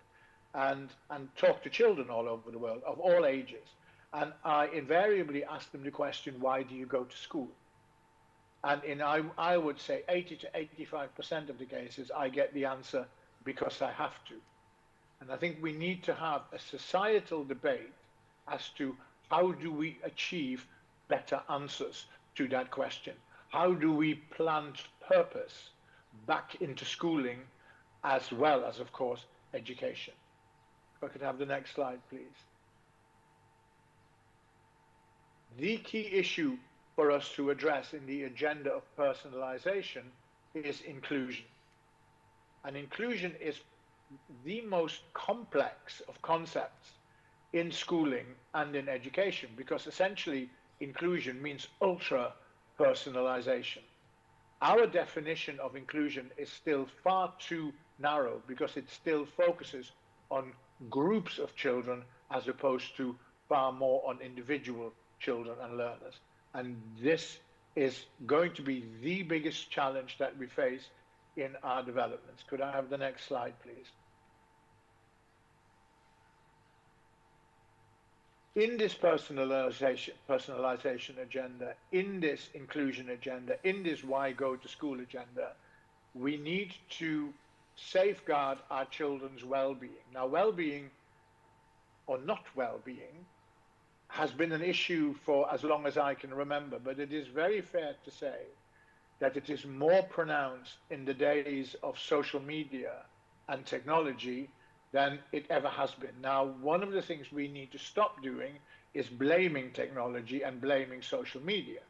and talk to children all over the world of all ages. And I invariably ask them the question, why do you go to school? And I would say 80 to 85% of the cases, I get the answer, because I have to. And I think we need to have a societal debate as to how do we achieve better answers to that question. How do we plant purpose back into schooling, as well as, of course, education? If I could have the next slide, please. The key issue for us to address in the agenda of personalization is inclusion. And inclusion is the most complex of concepts in schooling and in education, because essentially inclusion means ultra personalization. Our definition of inclusion is still far too narrow, because it still focuses on groups of children as opposed to far more on individual children and learners. And this is going to be the biggest challenge that we face in our developments. Could I have the next slide, please? In this personalization agenda, in this inclusion agenda, in this why go to school agenda, we need to safeguard our children's well-being. Now, well-being or not well-being has been an issue for as long as I can remember, but it is very fair to say that it is more pronounced in the days of social media and technology than it ever has been. Now, one of the things we need to stop doing is blaming technology and blaming social media.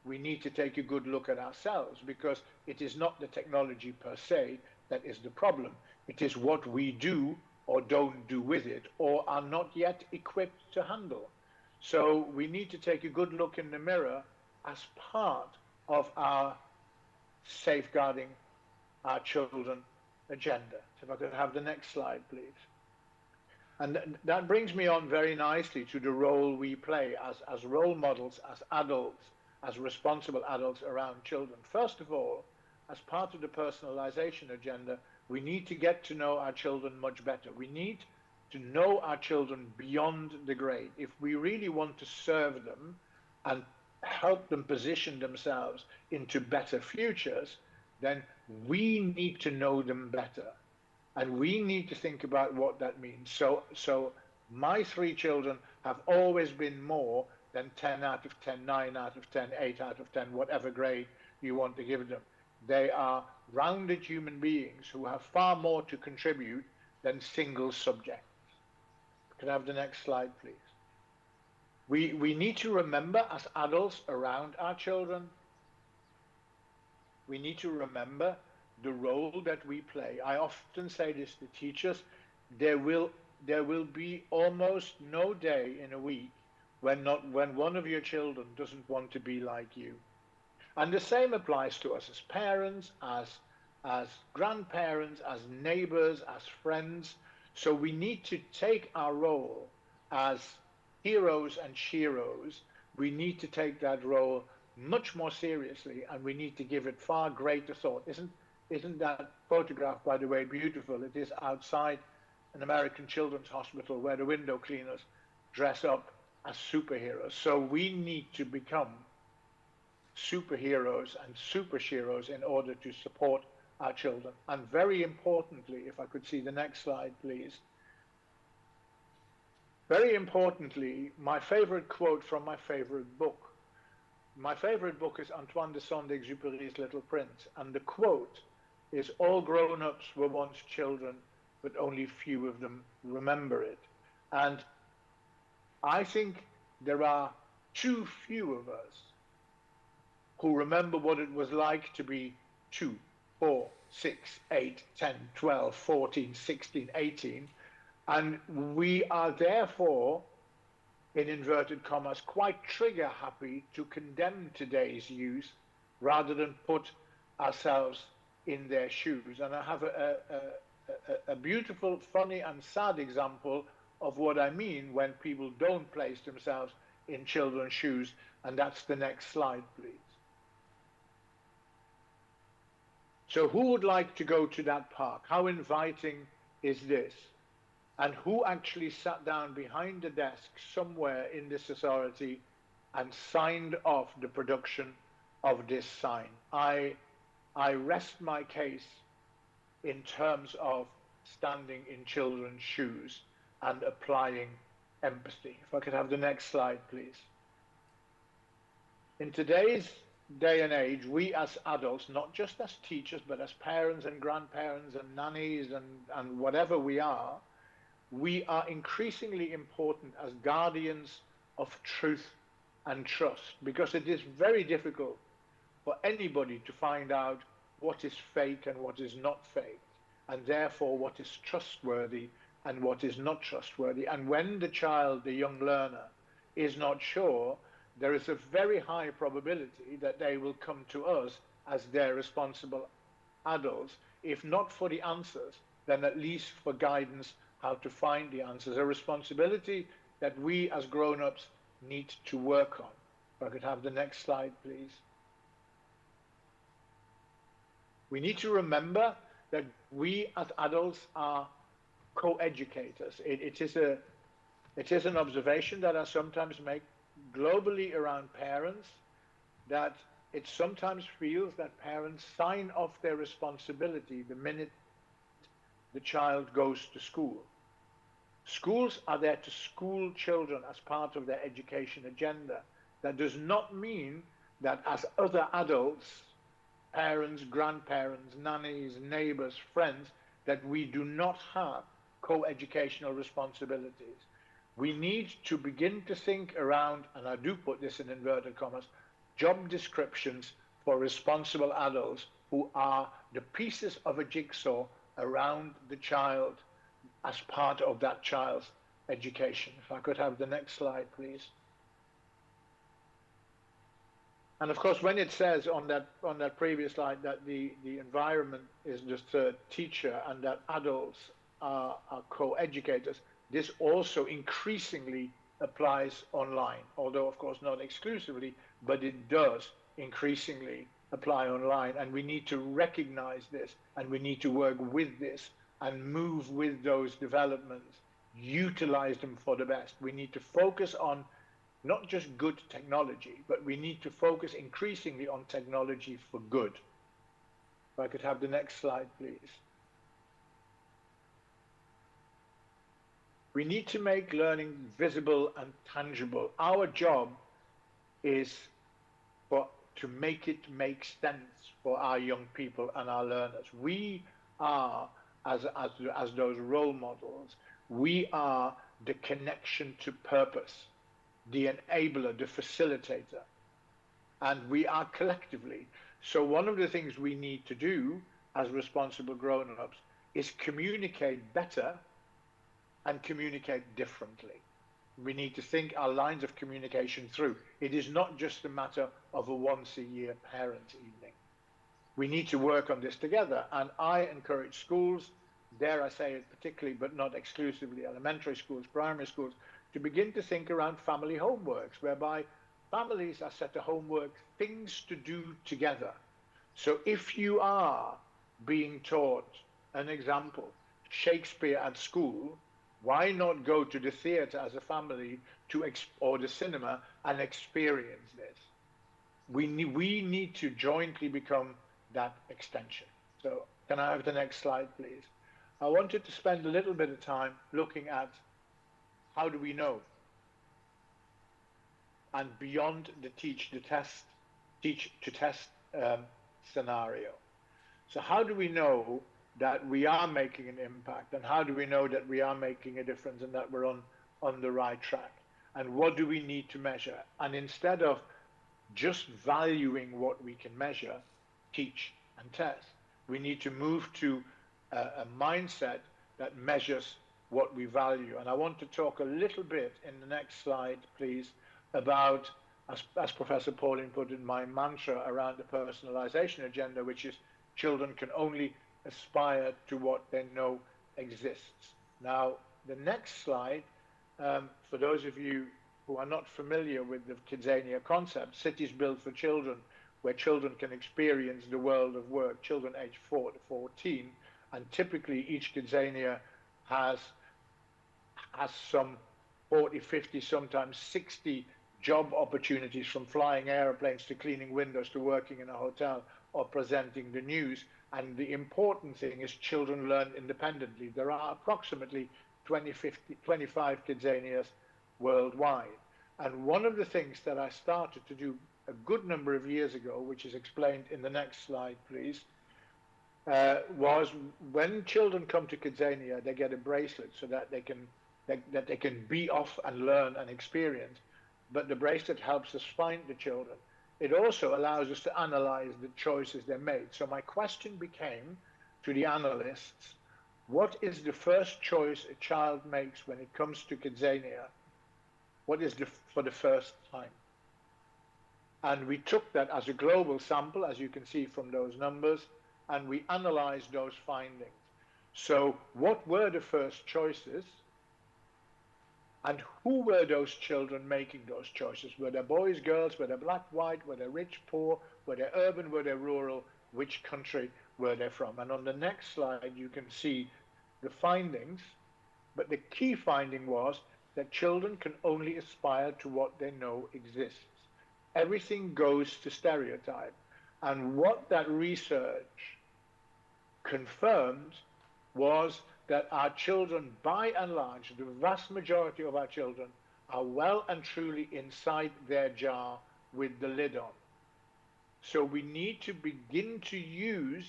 We need to take a good look at ourselves, because it is not the technology per se that is the problem. It is what we do or don't do with it, or are not yet equipped to handle. So we need to take a good look in the mirror as part of our safeguarding our children agenda. So if I could have the next slide, please. And that brings me on very nicely to the role we play as role models, as adults, as responsible adults around children. First of all, as part of the personalization agenda, we need to get to know our children much better. We need to know our children beyond the grade. If we really want to serve them and help them position themselves into better futures, then we need to know them better. And we need to think about what that means. So my three children have always been more than 10 out of 10, 9 out of 10, 8 out of 10, whatever grade you want to give them. They are rounded human beings who have far more to contribute than single subjects. Can I have the next slide, please? We need to remember, as adults around our children, we need to remember the role that we play. I often say this to teachers: there will be almost no day in a week when one of your children doesn't want to be like you. And the same applies to us as parents, as grandparents, as neighbors, as friends. So we need to take our role as heroes and sheroes, we need to take that role much more seriously, and we need to give it far greater thought. Isn't that photograph, by the way, beautiful? It is outside an American children's hospital where the window cleaners dress up as superheroes. So we need to become superheroes and superheroes in order to support our children. And very importantly, if I could see the next slide, please. Very importantly, my favorite quote from my favorite book. My favorite book is Antoine de Saint-Exupéry's Little Prince, and the quote is, "All grown-ups were once children, but only few of them remember it." And I think there are too few of us who remember what it was like to be 2, 4, 6, 8, 10, 12, 14, 16, 18, and we are therefore, in inverted commas, quite trigger happy to condemn today's youth rather than put ourselves in their shoes. And I have a beautiful, funny and sad example of what I mean when people don't place themselves in children's shoes, and that's the next slide, please. So who would like to go to that park? How inviting is this? And who actually sat down behind the desk somewhere in this society and signed off the production of this sign? I rest my case in terms of standing in children's shoes and applying empathy. If I could have the next slide, please. In today's day and age, we as adults, not just as teachers, but as parents and grandparents and nannies and whatever we are increasingly important as guardians of truth and trust, because it is very difficult for anybody to find out what is fake and what is not fake, and therefore what is trustworthy and what is not trustworthy. And when the child, the young learner, is not sure, there is a very high probability that they will come to us as their responsible adults, if not for the answers, then at least for guidance how to find the answers, a responsibility that we as grown-ups need to work on. If I could have the next slide, please. We need to remember that we as adults are co-educators. It is an observation that I sometimes make globally around parents, that it sometimes feels that parents sign off their responsibility the minute the child goes to school. Schools are there to school children as part of their education agenda. That does not mean that as other adults, parents, grandparents, nannies, neighbors, friends, that we do not have co-educational responsibilities. We need to begin to think around, and I do put this in inverted commas, job descriptions for responsible adults who are the pieces of a jigsaw around the child as part of that child's education. If I could have the next slide, please. And of course, when it says on that previous slide that the environment is the third teacher and that adults are co-educators, this also increasingly applies online, although of course not exclusively, but it does increasingly apply online. And we need to recognize this, and we need to work with this and move with those developments, utilize them for the best. We need to focus on not just good technology, but we need to focus increasingly on technology for good. If I could have the next slide, please. We need to make learning visible and tangible. Our job is to make it make sense for our young people and our learners. We are, as those role models, we are the connection to purpose, the enabler, the facilitator, and we are collectively. So one of the things we need to do as responsible grown-ups is communicate better and communicate differently. We need to think our lines of communication through. It is not just a matter of a once-a-year parents' evening. We need to work on this together, and I encourage schools, dare I say it particularly, but not exclusively, elementary schools, primary schools, to begin to think around family homeworks, whereby families are set to homework things to do together. So if you are being taught, an example, Shakespeare at school, why not go to the theatre as a family or the cinema and experience this? We need to jointly become that extension. So can I have the next slide, please? I wanted to spend a little bit of time looking at how do we know? And beyond the teach to test scenario. So how do we know that we are making an impact, and how do we know that we are making a difference and that we're on the right track? And what do we need to measure? And instead of just valuing what we can measure, teach and test, we need to move to a mindset that measures what we value. And I want to talk a little bit in the next slide, please, about, as Professor Pauling put in, my mantra around the personalization agenda, which is children can only aspire to what they know exists. Now, the next slide, for those of you who are not familiar with the Kidzania concept, cities built for children, where children can experience the world of work, children aged 4 to 14, and typically each Kidzania has some 40, 50, sometimes 60 job opportunities, from flying airplanes to cleaning windows to working in a hotel or presenting the news. And the important thing is children learn independently. There are approximately 25 Kidzanias worldwide. And one of the things that I started to do a good number of years ago, which is explained in the next slide, please, was when children come to Kidzania, they get a bracelet so that they can be off and learn and experience. But the bracelet helps us find the children. It also allows us to analyze the choices they made. So my question became to the analysts, what is the first choice a child makes when it comes to Kidzania? What is for the first time? And we took that as a global sample, as you can see from those numbers, and we analyzed those findings. So what were the first choices? And who were those children making those choices? Were they boys, girls? Were they black, white? Were they rich, poor? Were they urban? Were they rural? Which country were they from? And on the next slide, you can see the findings. But the key finding was that children can only aspire to what they know exists. Everything goes to stereotype. And what that research confirmed was that our children, by and large, the vast majority of our children, are well and truly inside their jar with the lid on. So we need to begin to use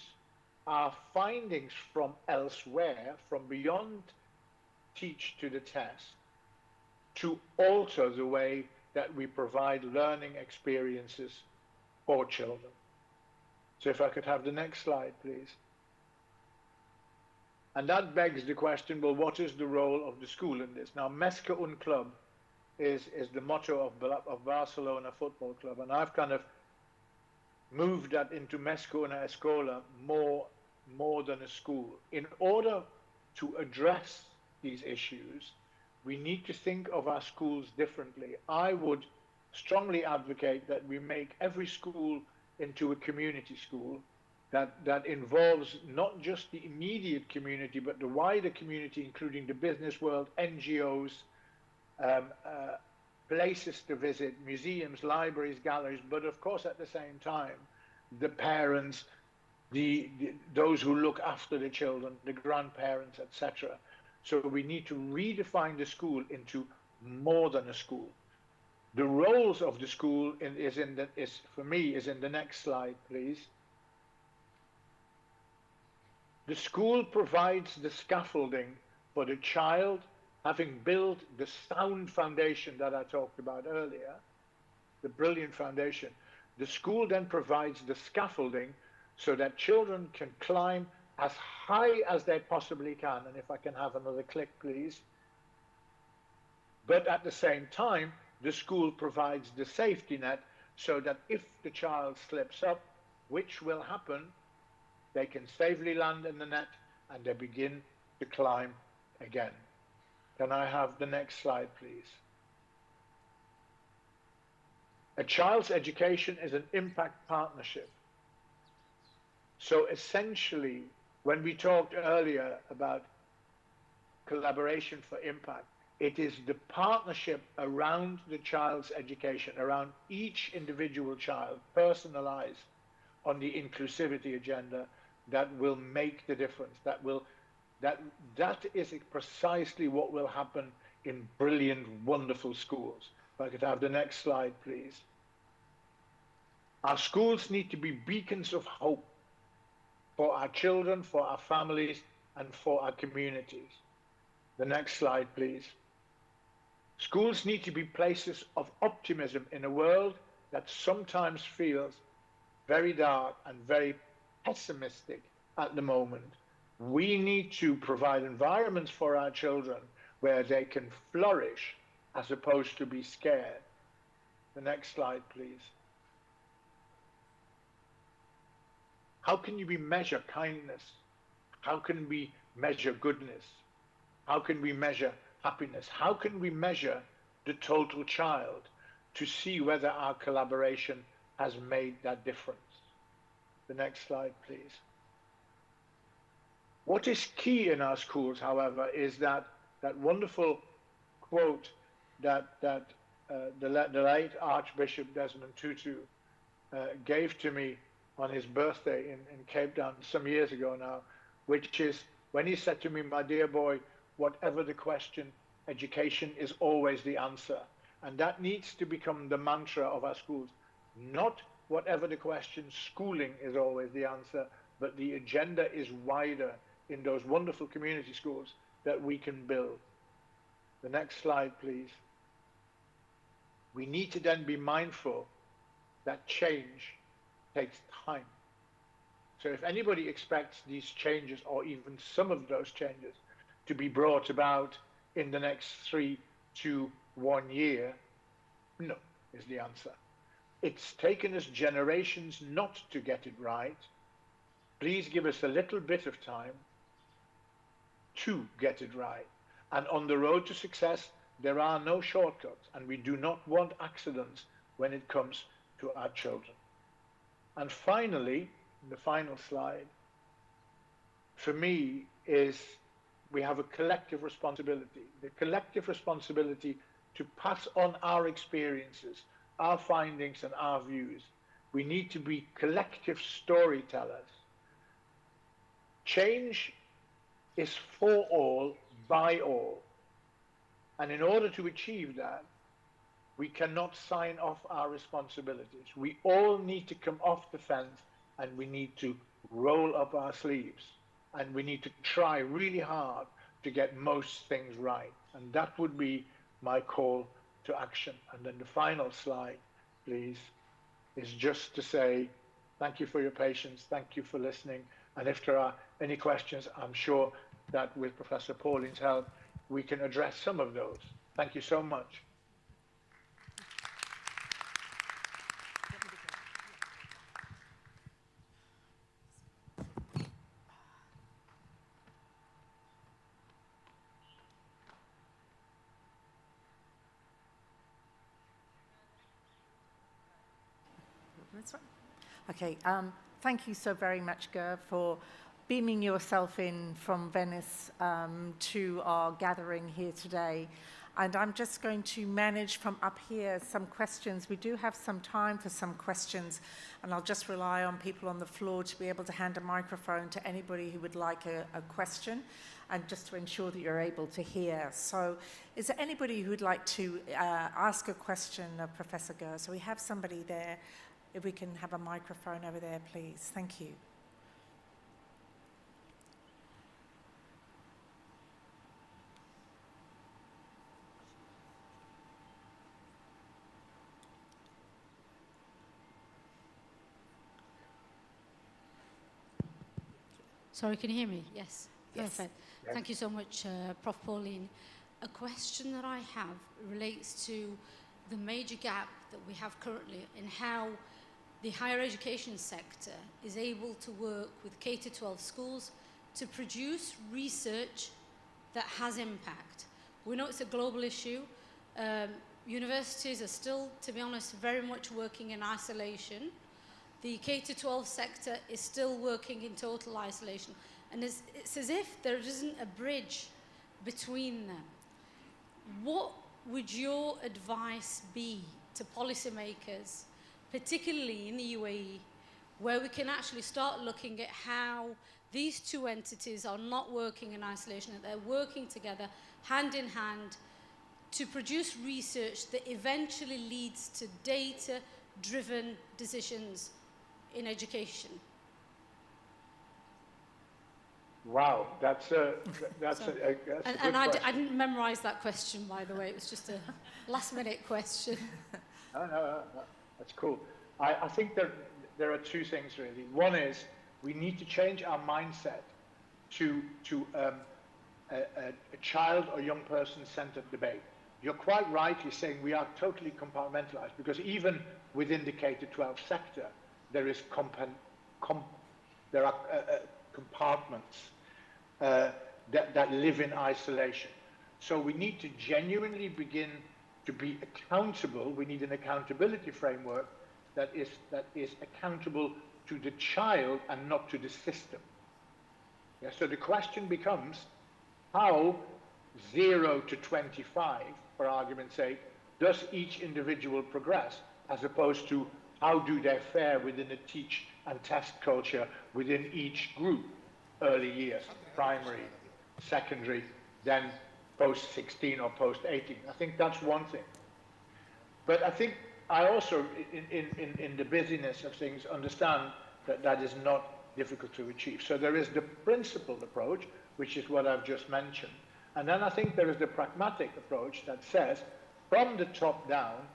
our findings from elsewhere, from beyond teach to the test, to alter the way that we provide learning experiences for children. So if I could have the next slide, please. And that begs the question, well, what is the role of the school in this? Now, Mesca un Club is the motto of Barcelona Football Club, and I've kind of moved that into Mesca una Escola, more than a school. In order to address these issues, we need to think of our schools differently. I would strongly advocate that we make every school into a community school, that involves not just the immediate community, but the wider community, including the business world, NGOs, places to visit, museums, libraries, galleries, but of course at the same time, the parents, those who look after the children, the grandparents, etc. So we need to redefine the school into more than a school. The roles of the school is in the next slide, please. The school provides the scaffolding for the child, having built the sound foundation that I talked about earlier, the brilliant foundation. The school then provides the scaffolding so that children can climb as high as they possibly can. And if I can have another click, please. But at the same time, the school provides the safety net so that if the child slips up, which will happen, they can safely land in the net and they begin to climb again. Can I have the next slide, please? A child's education is an impact partnership. So essentially, when we talked earlier about collaboration for impact, it is the partnership around the child's education, around each individual child, personalized on the inclusivity agenda, that will make the difference. That is precisely what will happen in brilliant, wonderful schools. If I could have the next slide, please. Our schools need to be beacons of hope for our children, for our families, and for our communities. The next slide, please. Schools need to be places of optimism in a world that sometimes feels very dark and very pessimistic at the moment. We need to provide environments for our children where they can flourish as opposed to be scared. The next slide, please. How can we measure kindness? How can we measure goodness? How can we measure happiness? How can we measure the total child to see whether our collaboration has made that difference? The next slide, please. What is key in our schools, however, is that wonderful quote that the late Archbishop Desmond Tutu gave to me on his birthday in Cape Town some years ago now, which is when he said to me, "My dear boy, whatever the question, education is always the answer." And that needs to become the mantra of our schools. Not whatever the question, schooling is always the answer, but the agenda is wider in those wonderful community schools that we can build. The next slide, please. We need to then be mindful that change takes time. So if anybody expects these changes, or even some of those changes, to be brought about in the next 3 to 1 year, no, is the answer. It's taken us generations not to get it right. Please give us a little bit of time to get it right. And on the road to success, there are no shortcuts, and we do not want accidents when it comes to our children. And finally, the final slide, for me, is we have a collective responsibility. The collective responsibility to pass on our experiences, our findings, and our views. We need to be collective storytellers. Change is for all, by all. And in order to achieve that, we cannot sign off our responsibilities. We all need to come off the fence, and we need to roll up our sleeves, and we need to try really hard to get most things right. And that would be my call to action. And then the final slide, please, is just to say thank you for your patience, thank you for listening, and if there are any questions, I'm sure that with Professor Pauline's help, we can address some of those. Thank you so much. Okay, thank you so very much, Ger, for beaming yourself in from Venice to our gathering here today. And I'm just going to manage from up here some questions. We do have some time for some questions, and I'll just rely on people on the floor to be able to hand a microphone to anybody who would like a question, and just to ensure that you're able to hear. So is there anybody who would like to ask a question of Professor Ger? So we have somebody there. If we can have a microphone over there, please. Thank you. Sorry, can you hear me? Yes. Yes. Perfect. Yes. Thank you so much, Prof. Pauline. A question that I have relates to the major gap that we have currently in how the higher education sector is able to work with K-12 schools to produce research that has impact, We know it's a global issue. Universities are still, to be honest, very much working in isolation. The K-12 sector is still working in total isolation. And it's as if there isn't a bridge between them. What would your advice be to policymakers, particularly in the UAE, where we can actually start looking at how these two entities are not working in isolation, that they're working together, hand in hand, to produce research that eventually leads to data-driven decisions in education? Wow, that's a good I didn't memorize that question, by the way. It was just a last-minute question. No, that's cool. I think there are two things really. One is we need to change our mindset to a child or young person-centered debate. You're quite rightly saying we are totally compartmentalized, because even within the K-12 sector, there is compartments that live in isolation. So we need to genuinely begin to be accountable. We need an accountability framework that is accountable to the child and not to the system. Yeah, so the question becomes, how 0 to 25, for argument's sake, does each individual progress, as opposed to how do they fare within a teach and test culture within each group, early years, primary, secondary, then post-16 or post-18. I think that's one thing. But I think I also, in the busyness of things, understand that that is not difficult to achieve. So there is the principled approach, which is what I've just mentioned. And then I think there is the pragmatic approach that says, from the top down,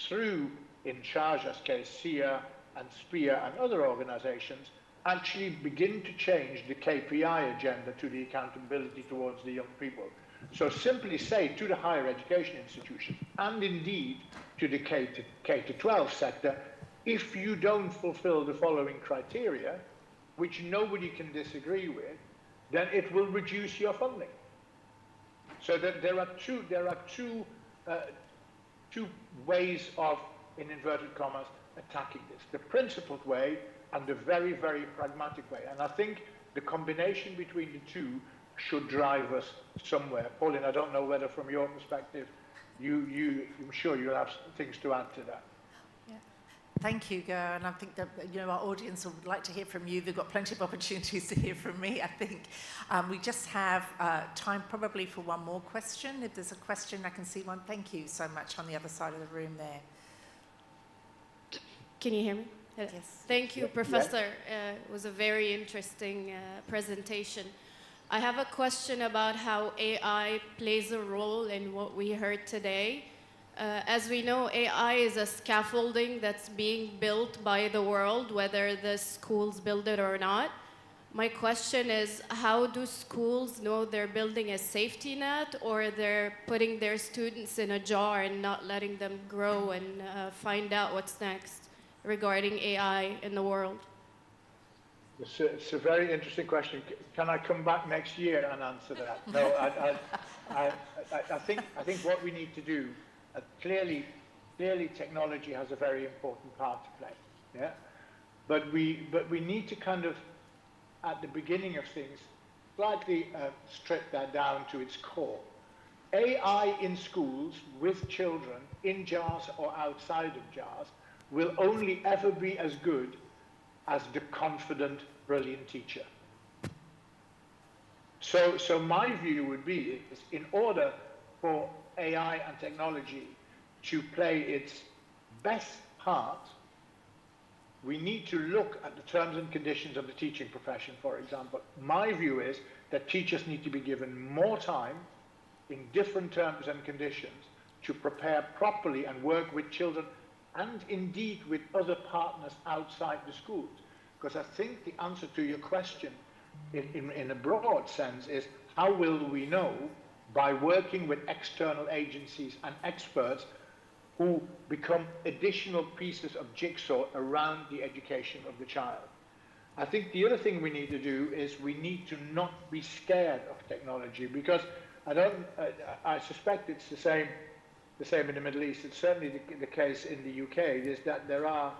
through, in Sharjah's case, SIA and SPIA and other organizations, actually begin to change the KPI agenda to the accountability towards the young people. So simply say to the higher education institutions, and indeed to the K-12 sector, if you don't fulfill the following criteria, which nobody can disagree with, then it will reduce your funding. So that there are two ways of, in inverted commas, attacking this. The principled way and the very, very pragmatic way. And I think the combination between the two should drive us somewhere. Pauline, I don't know whether from your perspective, I'm sure you'll have things to add to that. Thank you, Ger, and I think that our audience would like to hear from you. They've got plenty of opportunities to hear from me, I think. We just have time probably for one more question. If there's a question, I can see one. Thank you so much on the other side of the room there. Can you hear me? Yes. Thank you, Professor. It was a very interesting presentation. I have a question about how AI plays a role in what we heard today. As we know, AI is a scaffolding that's being built by the world, whether the schools build it or not. My question is, how do schools know they're building a safety net, or they're putting their students in a jar and not letting them grow and find out what's next regarding AI in the world? It's a very interesting question. Can I come back next year and answer that? No, I think what we need to do, clearly technology has a very important part to play. Yeah, but we need to kind of, at the beginning of things, slightly strip that down to its core. AI in schools with children, in jars or outside of jars, will only ever be as good as the confident, brilliant teacher. So my view would be, is in order for AI and technology to play its best part, we need to look at the terms and conditions of the teaching profession, for example. My view is that teachers need to be given more time in different terms and conditions to prepare properly and work with children and indeed with other partners outside the schools. Because I think the answer to your question in a broad sense is, how will we know? By working with external agencies and experts who become additional pieces of jigsaw around the education of the child. I think the other thing we need to do is we need to not be scared of technology, because I suspect it's the same in the Middle East. It's certainly the case in the UK, is that there are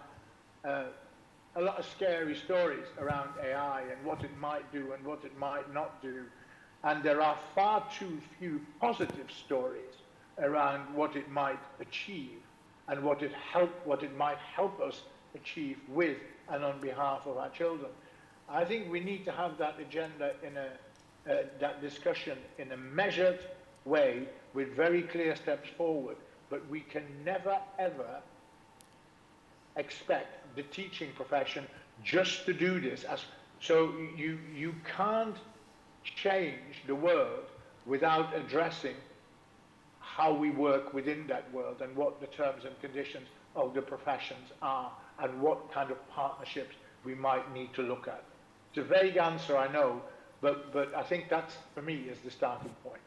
a lot of scary stories around AI and what it might do and what it might not do. And there are far too few positive stories around what it might achieve and what it might help us achieve with and on behalf of our children. I think we need to have that agenda that discussion in a measured way with very clear steps forward. But we can never, ever expect the teaching profession just to do this. So you can't change the world without addressing how we work within that world and what the terms and conditions of the professions are and what kind of partnerships we might need to look at. It's a vague answer, I know, but I think that's, for me, is the starting point.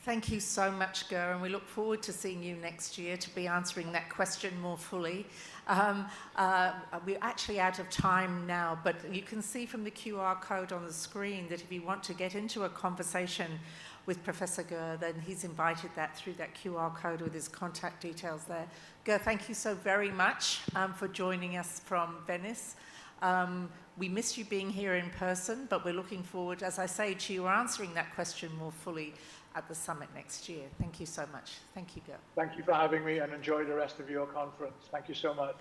Thank you so much, Ger, and we look forward to seeing you next year to be answering that question more fully. We're actually out of time now, but you can see from the QR code on the screen that if you want to get into a conversation with Professor Ger, then he's invited that through that QR code with his contact details there. Ger, thank you so very much for joining us from Venice. We miss you being here in person, but we're looking forward, as I say, to you answering that question more fully at the summit next year. Thank you so much. Thank you, Ger. Thank you for having me, and enjoy the rest of your conference. Thank you so much.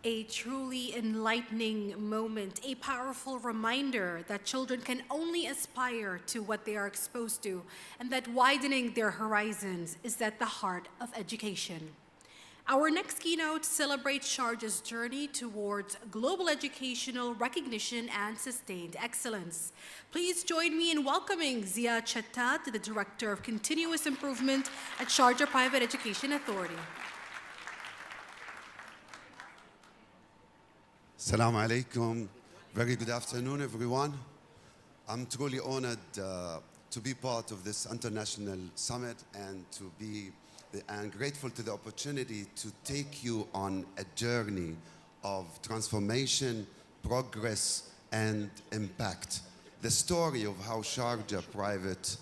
A truly enlightening moment, a powerful reminder that children can only aspire to what they are exposed to, and that widening their horizons is at the heart of education. Our next keynote celebrates Sharjah's journey towards global educational recognition and sustained excellence. Please join me in welcoming Zia Chattat, the Director of Continuous Improvement at Sharjah Private Education Authority. Assalamu alaikum. Very good afternoon, everyone. I'm truly honored to be part of this international summit and grateful to the opportunity to take you on a journey of transformation, progress, and impact. The story of how Sharjah private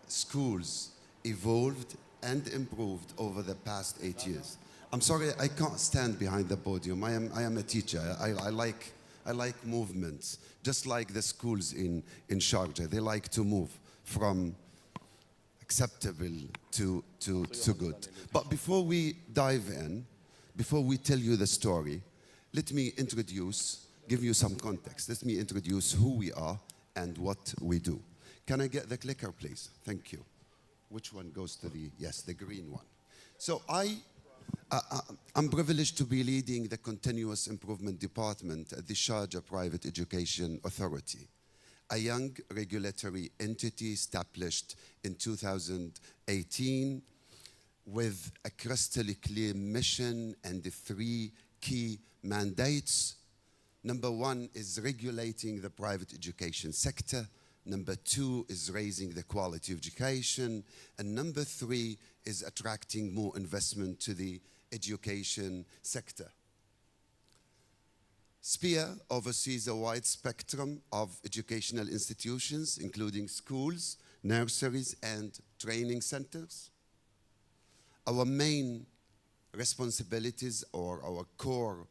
schools evolved and improved over the past 8 years. I'm sorry, I can't stand behind the podium. I am a teacher. I like movements, just like the schools in Sharjah. They like to move from acceptable to good. But before we dive in, before we tell you the story, let me give you some context. Let me introduce who we are and what we do. Can I get the clicker, please? Thank you. Which one goes to yes, the green one. So I'm privileged to be leading the Continuous Improvement Department at the Sharjah Private Education Authority, a young regulatory entity established in 2018 with a crystal clear mission and the 3 key mandates. Number 1 is regulating the private education sector. Number 2 is raising the quality of education. And number 3 is attracting more investment to the education sector. SPEAR oversees a wide spectrum of educational institutions, including schools, nurseries, and training centers. Our main responsibilities or our core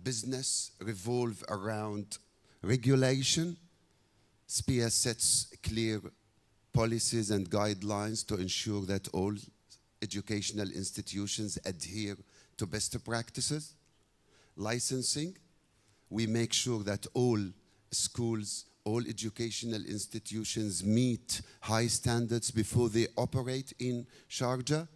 business revolve around regulation. SPEAR sets clear policies and guidelines to ensure that all educational institutions adhere to best practices. Licensing, we make sure that all schools, all educational institutions meet high standards before they operate in Sharjah.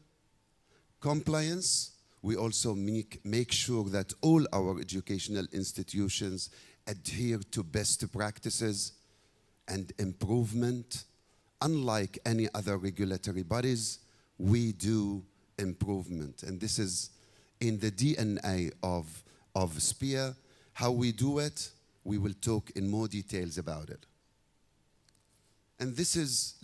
Compliance, we also make sure that all our educational institutions adhere to best practices and improvement. Unlike any other regulatory bodies, we do improvement. And this is in the DNA of SPEAR. How we do it, we will talk in more details about it. And this is,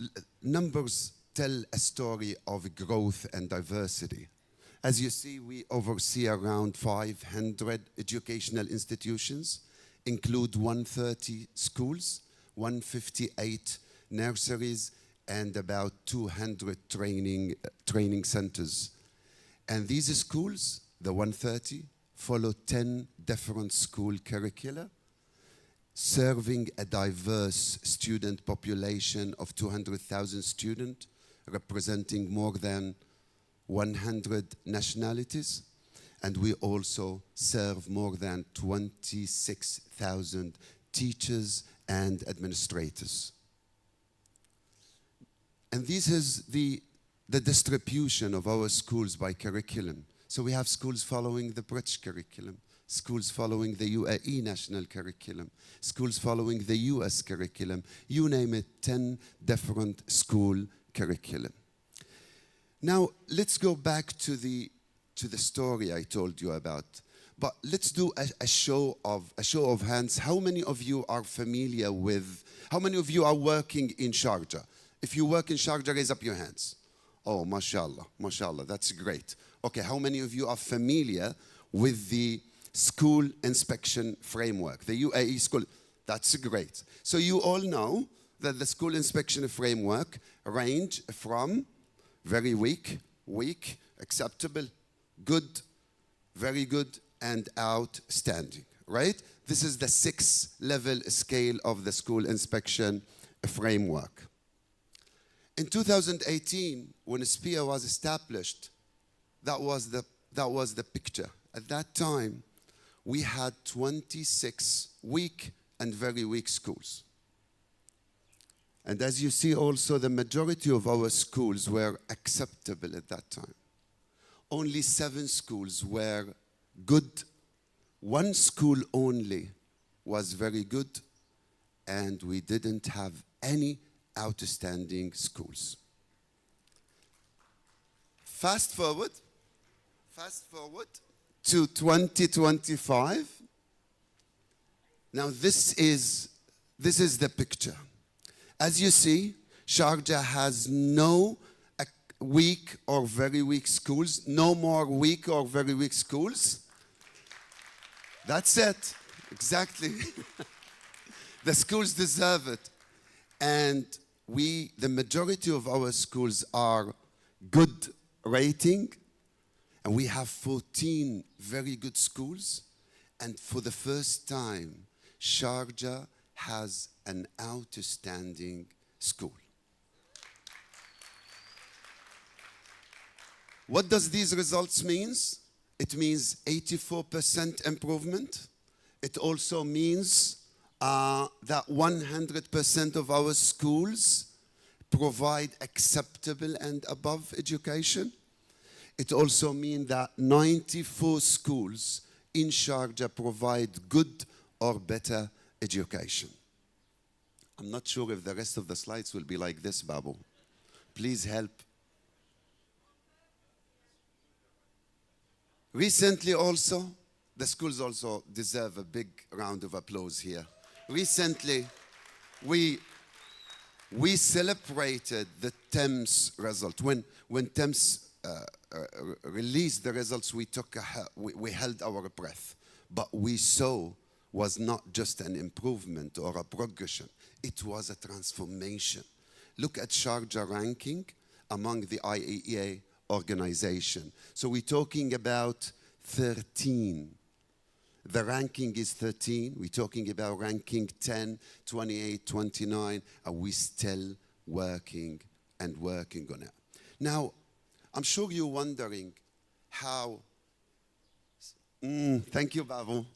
numbers tell a story of growth and diversity. As you see, we oversee around 500 educational institutions, include 130 schools, 158 nurseries, and about 200 training centers. And these schools, the 130, follow 10 different school curricula, serving a diverse student population of 200,000 students, representing more than 100 nationalities. And we also serve more than 26,000 teachers and administrators. And this is the distribution of our schools by curriculum. So we have schools following the British curriculum, schools following the UAE national curriculum, schools following the US curriculum, you name it, 10 different school curriculum. Now, let's go back to the story I told you about. But let's do a show of hands. How many of you are familiar with, how many of you are working in Sharjah? If you work in Sharjah, raise up your hands. Oh, mashallah, mashallah, that's great. Okay, how many of you are familiar with the school inspection framework, the UAE school? That's great. So you all know that the school inspection framework range from very weak, acceptable, good, very good, and outstanding, right? This is the 6-level scale of the school inspection framework. In 2018, when SPIA was established, that was the picture. At that time, we had 26 weak and very weak schools. And as you see also, the majority of our schools were acceptable at that time. Only 7 schools were good. 1 school only was very good, and we didn't have any outstanding schools. Fast forward to 2025. Now this is the picture. As you see, Sharjah has no weak or very weak schools, no more weak or very weak schools. That's it, exactly. The schools deserve it. And the majority of our schools are good rating, and we have 14 very good schools. And for the first time, Sharjah has an outstanding school. What does these results mean? It means 84% improvement. It also means that 100% of our schools provide acceptable and above education. It also means that 94 schools in Sharjah provide good or better education. I'm not sure if the rest of the slides will be like this, Babu. Please help. Recently also, the schools also deserve a big round of applause here. Recently, we celebrated the TEMS result. When TEMS released the results, we held our breath. But we saw was not just an improvement or a progression. It was a transformation. Look at Sharjah ranking among the IEA organization. So we're talking about 13. The ranking is 13. We're talking about ranking 10, 28, 29, and we're still working on it. Now, I'm sure you're wondering how, thank you, Babu,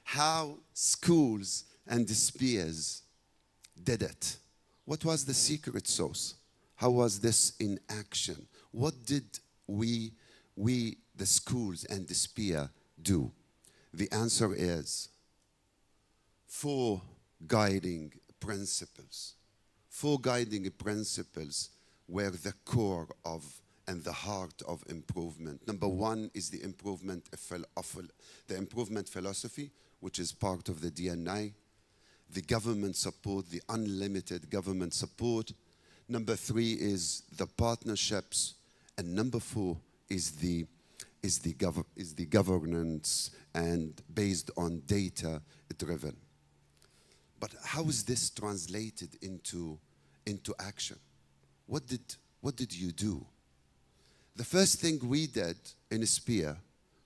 how schools and SPIAs did it. What was the secret sauce? How was this in action? What did we the schools and the SPIA, do? The answer is 4 guiding principles. 4 guiding principles were the core of and the heart of improvement. Number 1 is the improvement philosophy, which is part of the DNA. the government support, the unlimited government support. Number 3 is the partnerships. And number 4 is the governance and based on data driven. But how is this translated into action? What did you do? The first thing we did in Aspire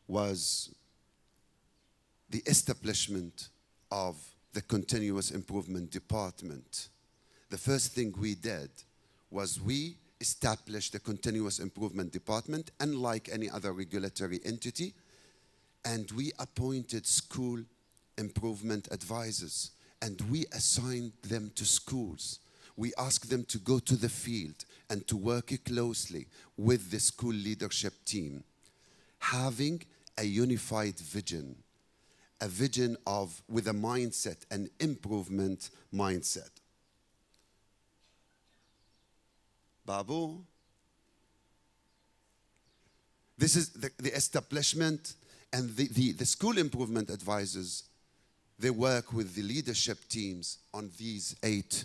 was the establishment of the Continuous Improvement Department. The first thing we did was we established the Continuous Improvement Department, unlike any other regulatory entity, and we appointed school improvement advisors, and we assigned them to schools. We asked them to go to the field and to work closely with the school leadership team, having a unified vision, a vision with a mindset, an improvement mindset. Babu, this is the establishment, and the school improvement advisors, they work with the leadership teams on these 8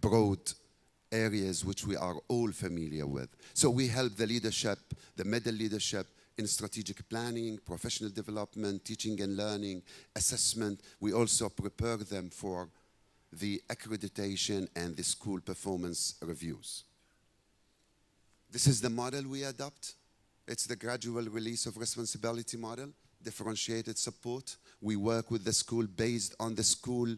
broad areas which we are all familiar with. So we help the leadership, the middle leadership, in strategic planning, professional development, teaching and learning, assessment. We also prepare them for the accreditation and the school performance reviews. This is the model we adopt. It's the gradual release of responsibility model, differentiated support. We work with the school based on the school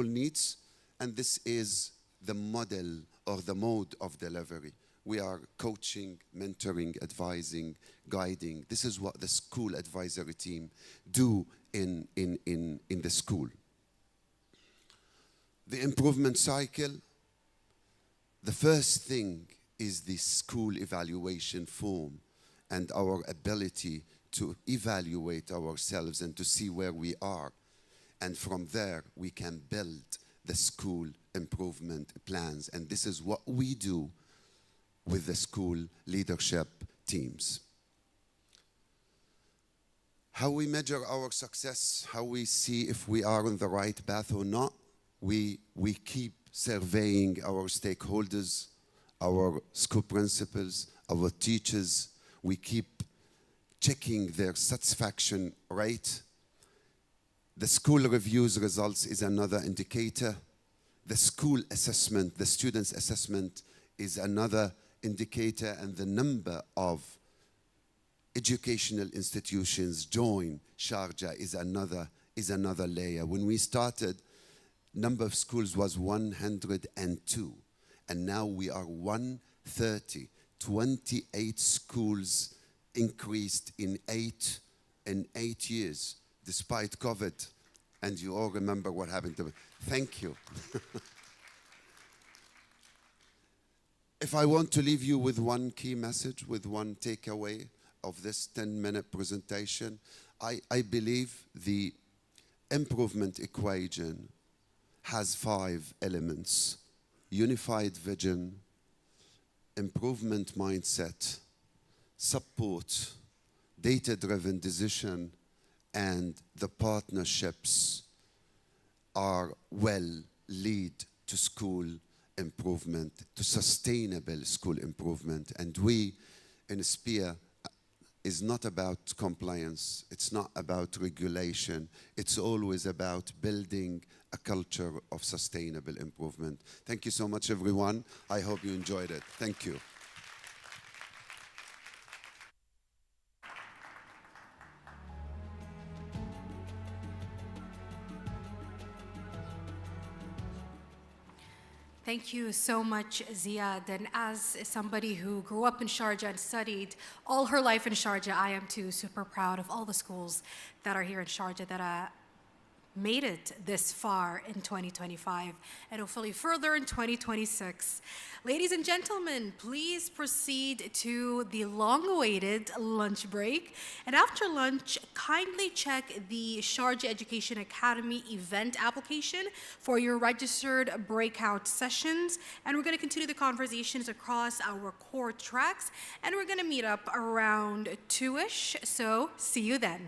needs, and this is the model or the mode of delivery. We are coaching, mentoring, advising, guiding. This is what the school advisory team do in the school. The improvement cycle, the first thing is the school evaluation form and our ability to evaluate ourselves and to see where we are. And from there, we can build the school improvement plans. And this is what we do with the school leadership teams. How we measure our success, how we see if we are on the right path or not, we keep surveying our stakeholders, our school principals, our teachers. We keep checking their satisfaction rate. The school reviews results is another indicator. The school assessment, the students' assessment is another indicator, and the number of educational institutions join Sharjah is another layer. When we started, number of schools was 102, and now we are 130. 28 schools increased in 8 years, despite COVID. And you all remember what happened to me. Thank you. If I want to leave you with one key message, with one takeaway of this 10-minute presentation, I believe the improvement equation has 5 elements: unified vision, improvement mindset, support, data-driven decision, and the partnerships are lead to school improvement, to sustainable school improvement. And we in Aspire is not about compliance, it's not about regulation, it's always about building a culture of sustainable improvement. Thank you so much, everyone. I hope you enjoyed it. Thank you. Thank you so much, Ziad. And as somebody who grew up in Sharjah and studied all her life in Sharjah, I am too super proud of all the schools that are here in Sharjah that made it this far in 2025 and hopefully further in 2026. Ladies and gentlemen, please proceed to the long-awaited lunch break. And after lunch, kindly check the Sharjah Education Academy event application for your registered breakout sessions. And we're going to continue the conversations across our core tracks. And we're going to meet up around 2-ish. So see you then.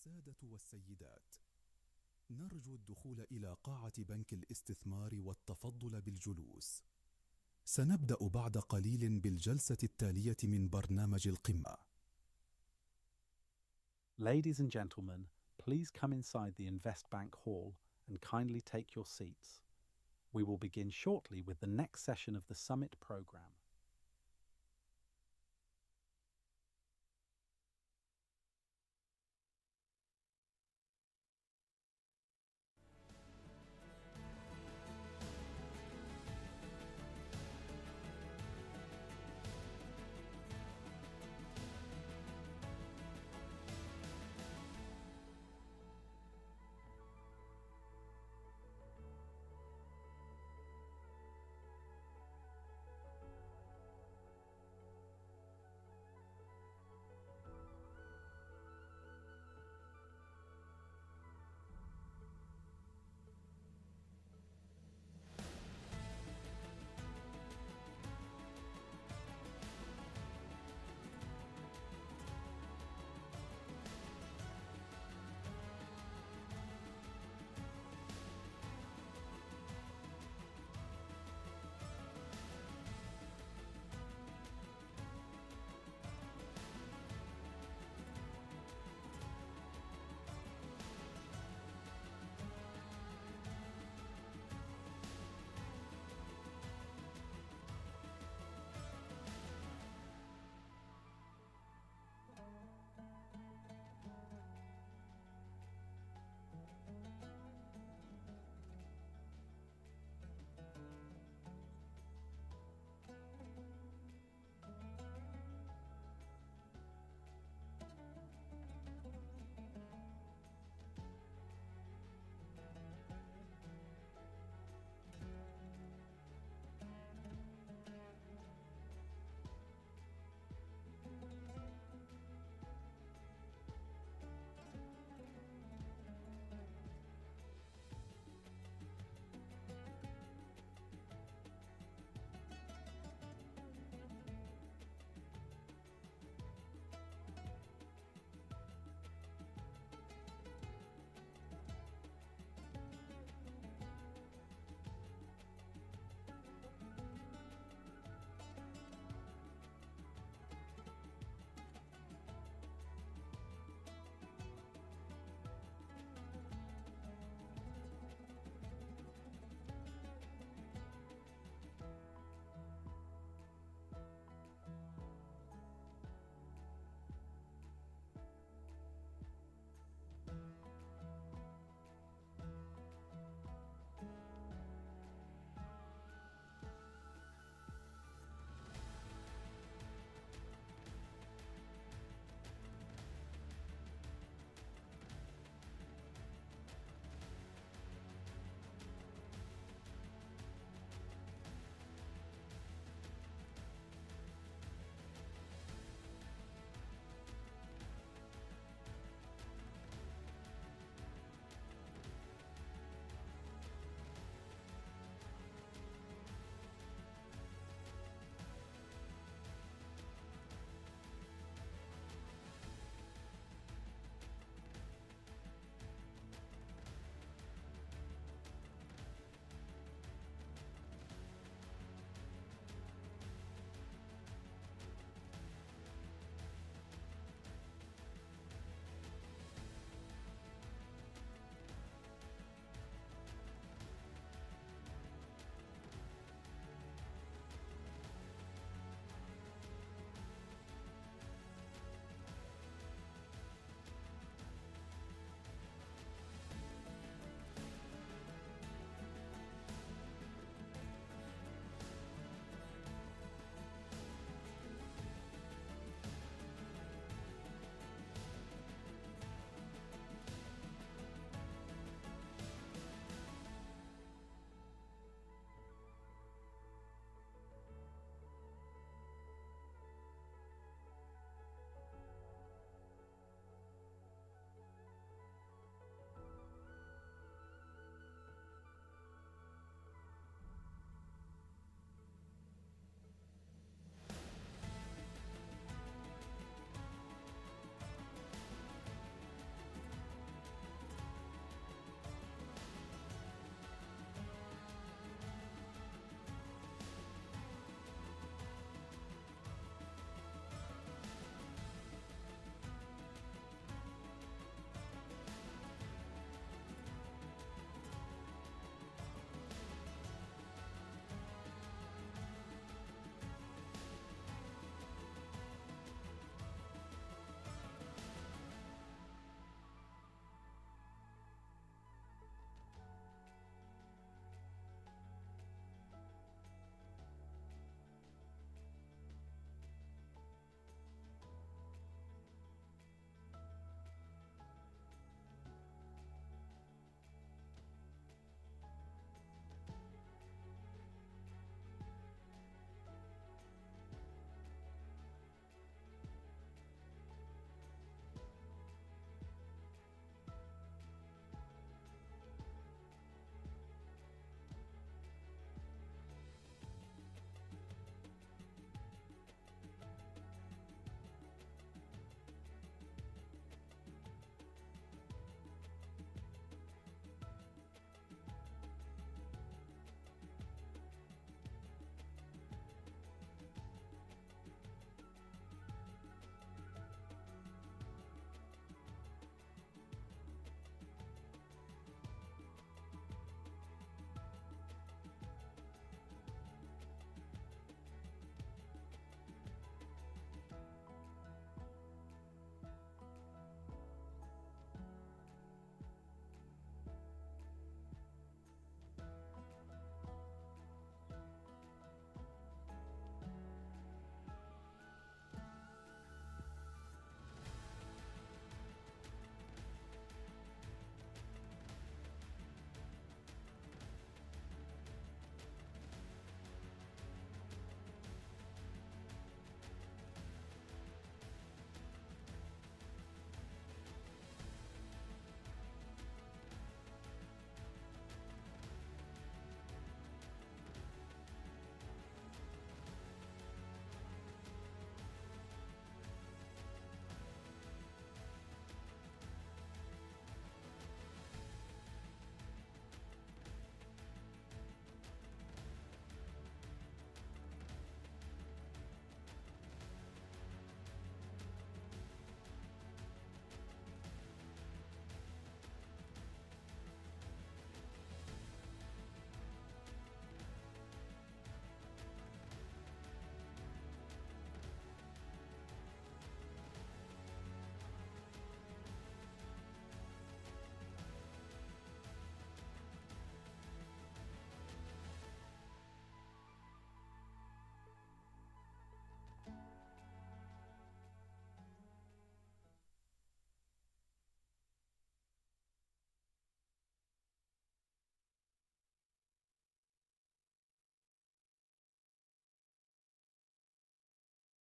السادة والسيدات، نرجو الدخول إلى قاعة بنك الاستثمار والتفضل بالجلوس. سنبدأ بعد قليل بالجلسة التالية من برنامج القمة. Ladies and gentlemen, please come inside the InvestBank Hall and kindly take your seats. We will begin shortly with the next session of the summit program.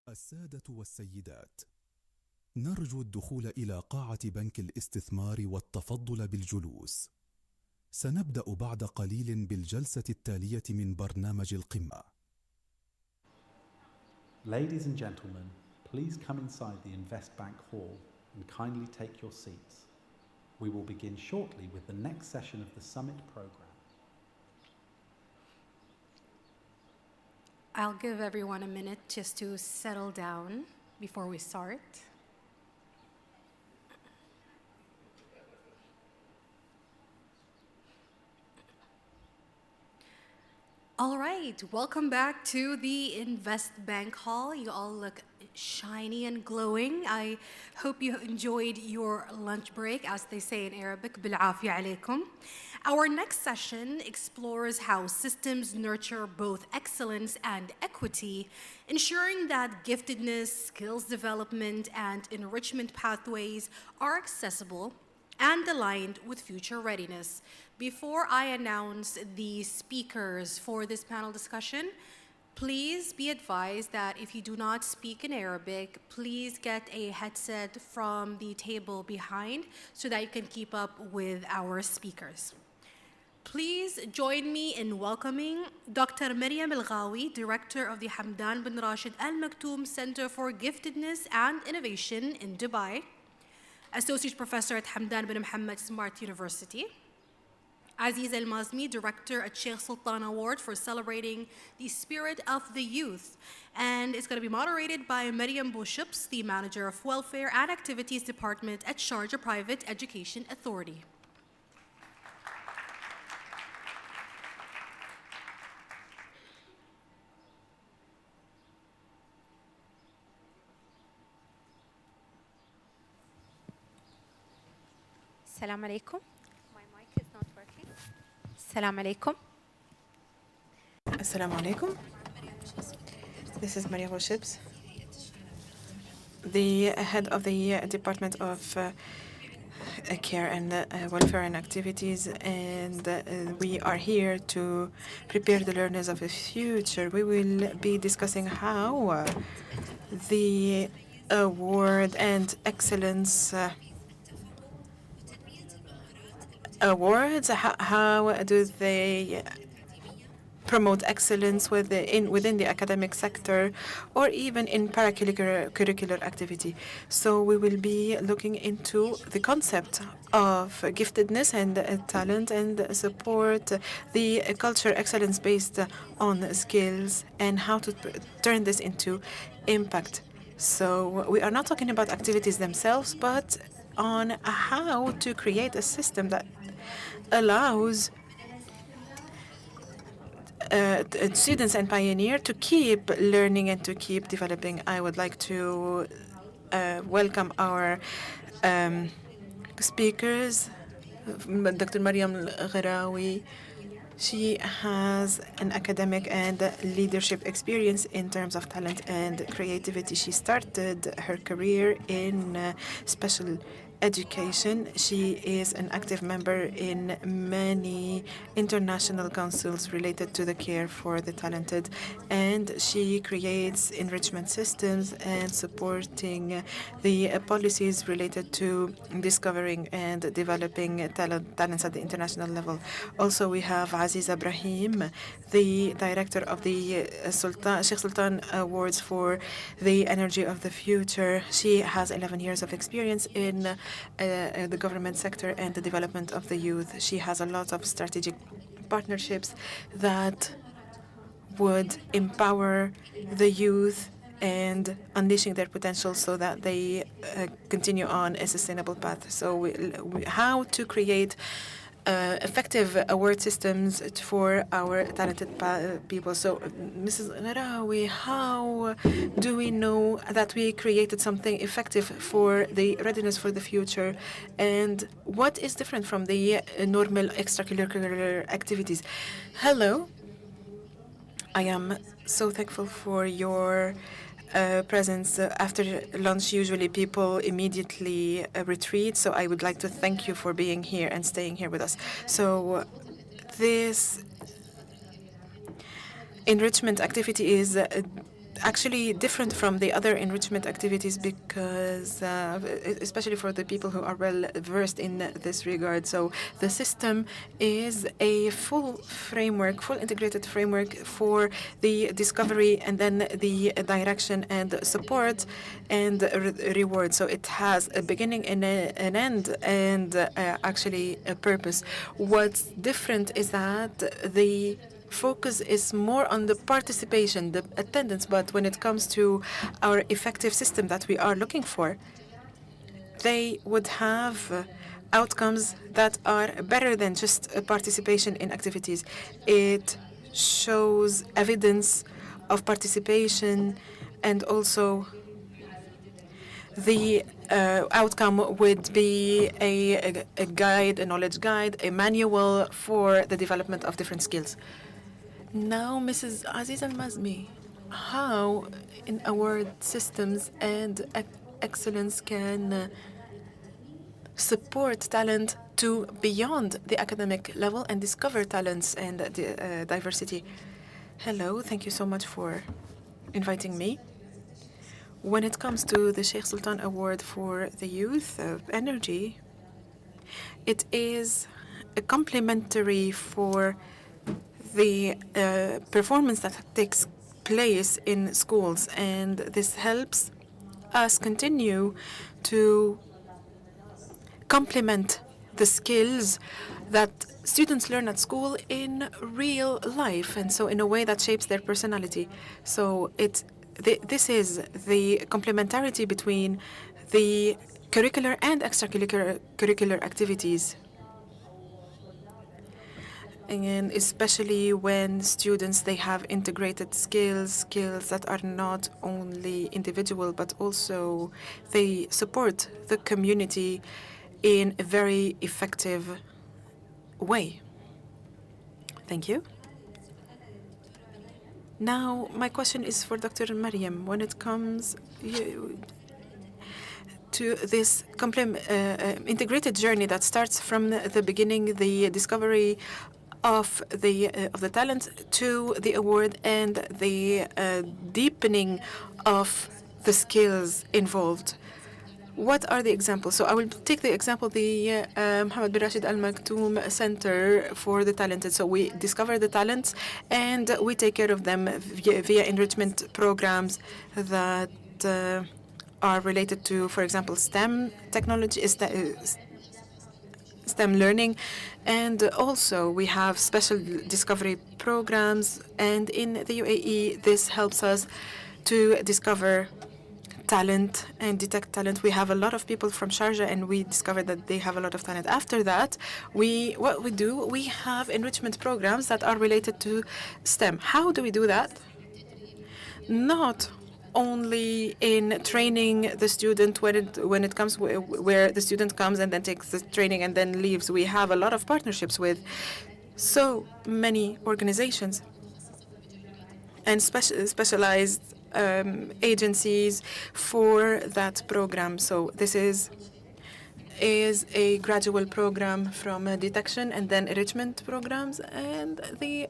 السادة والسيدات، نرجو الدخول إلى قاعة بنك الاستثمار والتفضل بالجلوس. سنبدأ بعد قليل بالجلسة التالية من برنامج القمة. Ladies and gentlemen, please come inside the Invest Bank Hall and kindly take your seats. We will begin shortly with the next session of the summit program. I'll give everyone a minute just to settle down before we start. All right, welcome back to the Invest Bank Hall. You all look shiny and glowing. I hope you enjoyed your lunch break, as they say in Arabic, بالعافية عليكم. Our next session explores how systems nurture both excellence and equity, ensuring that giftedness, skills development, and enrichment pathways are accessible and aligned with future readiness. Before I announce the speakers for this panel discussion, please be advised that if you do not speak in Arabic, please get a headset from the table behind so that you can keep up with our speakers. Please join me in welcoming Dr. Maryam Al-Ghawi, Director of the Hamdan bin Rashid Al Maktoum Center for Giftedness and Innovation in Dubai, Associate Professor at Hamdan bin Mohammed Smart University, Aziz Al-Mazmi, Director at Sheikh Sultan Award for celebrating the spirit of the youth. And it's going to be moderated by Maryam Bouchips, the Manager of Welfare and Activities Department at Sharjah Private Education Authority. السلام عليكم. My mic is not working. السلام عليكم. Assalamu alaikum. This is Maria Bouchips, the head of the Department of Care and Welfare and Activities, and we are here to prepare the learners of the future. We will be discussing how the award and excellence awards, how do they promote excellence within the academic sector or even in curricular activity. So we will be looking into the concept of giftedness and talent and support the culture excellence based on skills and how to turn this into impact. So we are not talking about activities themselves, but on how to create a system that allows students and pioneers to keep learning and to keep developing. I would like to welcome our speakers, Dr. Maryam Al-Gharawi. She has an academic and leadership experience in terms of talent and creativity. She started her career in special education. She is an active member in many international councils related to the care for the talented, and she creates enrichment systems and supporting the policies related to discovering and developing talents at the international level. Also, we have Aziz Ibrahim, the director of the Sheikh Sultan Awards for the Energy of the Future. She has 11 years of experience in the government sector and the development of the youth. She has a lot of strategic partnerships that would empower the youth and unleashing their potential so that they continue on a sustainable path. So how to create effective award systems for our talented people. So, Mrs. Gharawi, how do we know that we created something effective for the readiness for the future? And what is different from the normal extracurricular activities? Hello. I am so thankful for your presence. After lunch, usually people immediately retreat, so I would like to thank you for being here and staying here with us. So this enrichment activity is actually different from the other enrichment activities because, especially for the people who are well versed in this regard. So the system is a full framework, full integrated framework for the discovery and then the direction and support and reward. So it has a beginning and an end and actually a purpose. What's different is that the focus is more on the participation, the attendance, but when it comes to our effective system that we are looking for, they would have outcomes that are better than just participation in activities. It shows evidence of participation and also the outcome would be a guide, a knowledge guide, a manual for the development of different skills. Now, Mrs. Aziz Al-Mazmi, how in award systems and excellence can support talent to beyond the academic level and discover talents and diversity? Hello, thank you so much for inviting me. When it comes to the Sheikh Sultan Award for the Youth of Energy, it is a complementary for the performance that takes place in schools, and this helps us continue to complement the skills that students learn at school in real life, and so in a way that shapes their personality. So this is the complementarity between the curricular and extracurricular activities. And especially when students, they have integrated skills that are not only individual, but also they support the community in a very effective way. Thank you. Now, my question is for Dr. Mariam. When it comes to this integrated journey that starts from the beginning, the discovery of the talent to the award and the deepening of the skills involved. What are the examples? So I will take the example, the Mohammed bin Rashid Al Maktoum Center for the Talented. So we discover the talents and we take care of them via enrichment programs that are related to, for example, STEM technology, STEM learning, and also we have special discovery programs. And in the UAE, this helps us to discover talent and detect talent. We have a lot of people from Sharjah, and we discovered that they have a lot of talent. After that, we have enrichment programs that are related to STEM. How do we do that? Not only in training the student when it comes where the student comes and then takes the training and then leaves. We have a lot of partnerships with so many organizations and specialized agencies for that program. So this is a gradual program from detection and then enrichment programs, and the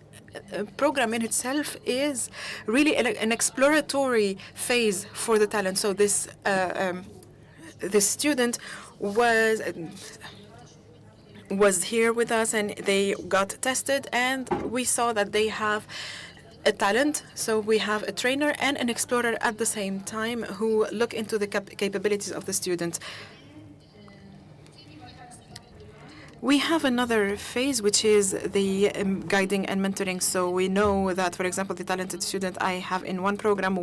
program in itself is really an exploratory phase for the talent. So this student was here with us, and they got tested, and we saw that they have a talent. So we have a trainer and an explorer at the same time who look into the capabilities of the student. We have another phase, which is the guiding and mentoring. So we know that, for example, the talented student, I have in one program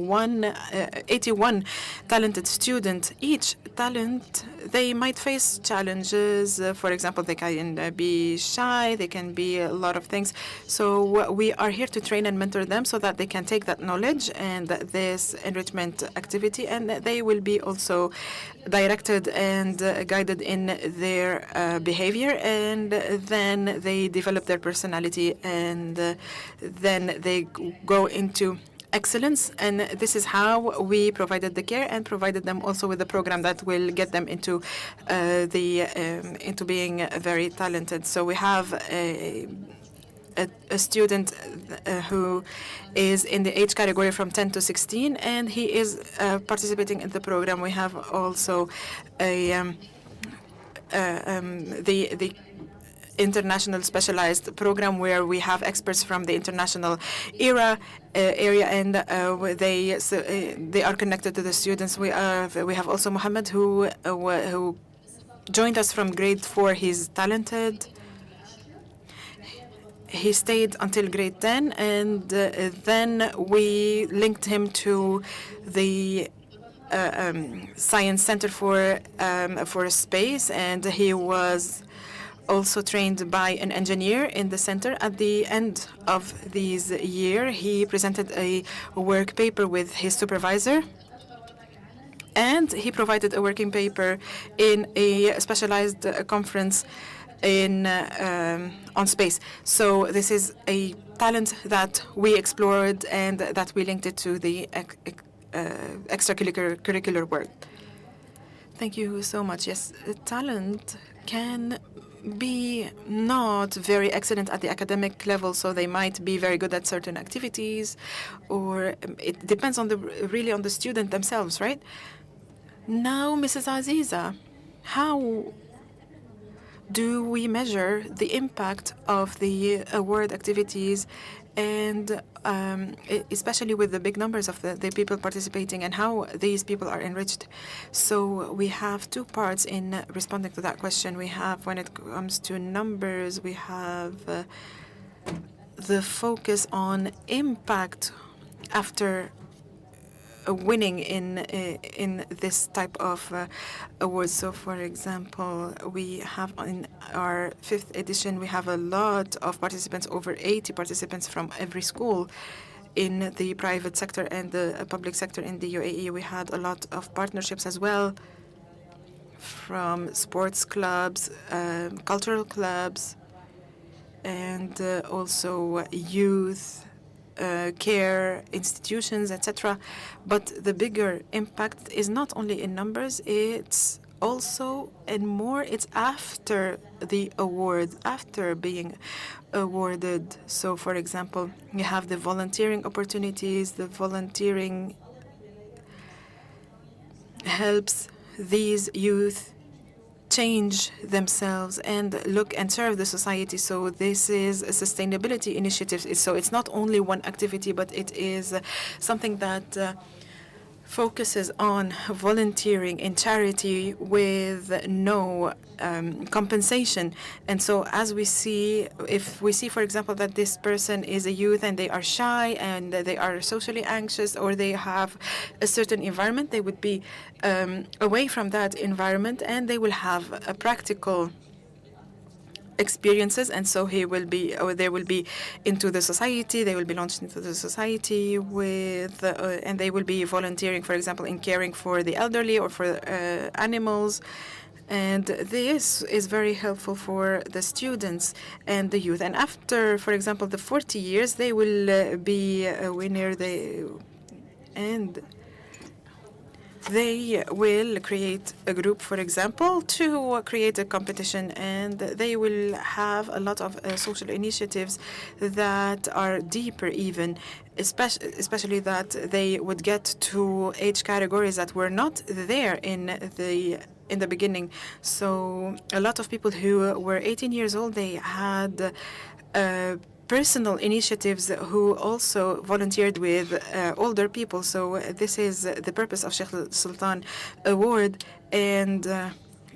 81 talented students. Each talent, they might face challenges. For example, they can be shy, they can be a lot of things. So we are here to train and mentor them so that they can take that knowledge and this enrichment activity, and they will be also directed and guided in their behavior, and then they develop their personality, and then they go into excellence. And this is how we provided the care and provided them also with a program that will get them into into being very talented. So we have a student who is in the age category from 10 to 16, and he is participating in the program. We have also the international specialized program where we have experts from the international area, and they are connected to the students. We have also Mohammed who joined us from grade 4. He's talented. He stayed until grade 10, and then we linked him to the Science Center for Space, and he was also trained by an engineer in the center. At the end of this year, he presented a work paper with his supervisor, and he provided a working paper in a specialized conference on space. So this is a talent that we explored and that we linked it to the extracurricular work. Thank you so much. Yes, talent can be not very excellent at the academic level, so they might be very good at certain activities, or it depends on really on the student themselves, right? Now, Mrs. Aziza, how do we measure the impact of the award activities, and especially with the big numbers of the people participating, and how these people are enriched? So we have two parts in responding to that question. We have, when it comes to numbers, we have the focus on impact after winning in this type of awards. So, for example, we have in our 5th edition, we have a lot of participants, over 80 participants from every school in the private sector and the public sector in the UAE. We had a lot of partnerships as well from sports clubs, cultural clubs, and also youth care institutions, etc. But the bigger impact is not only in numbers, it's also and more, it's after the award, after being awarded. So, for example, you have the volunteering opportunities. The volunteering helps these youth change themselves and look and serve the society. So this is a sustainability initiative. So it's not only one activity, but it is something that focuses on volunteering in charity with no compensation. And so as we see, if we see, for example, that this person is a youth and they are shy and they are socially anxious, or they have a certain environment, they would be away from that environment, and they will have a practical experiences, and so he will be, or they will be into the society. They will be launched into the society with, and they will be volunteering, for example, in caring for the elderly or for animals. And this is very helpful for the students and the youth. And after, for example, the 40 years, they will be a winner. They will create a group, for example, to create a competition, and they will have a lot of social initiatives that are deeper even, especially that they would get to age categories that were not there in the beginning. So a lot of people who were 18 years old, they had personal initiatives who also volunteered with older people. So this is the purpose of Sheikh Sultan Award, and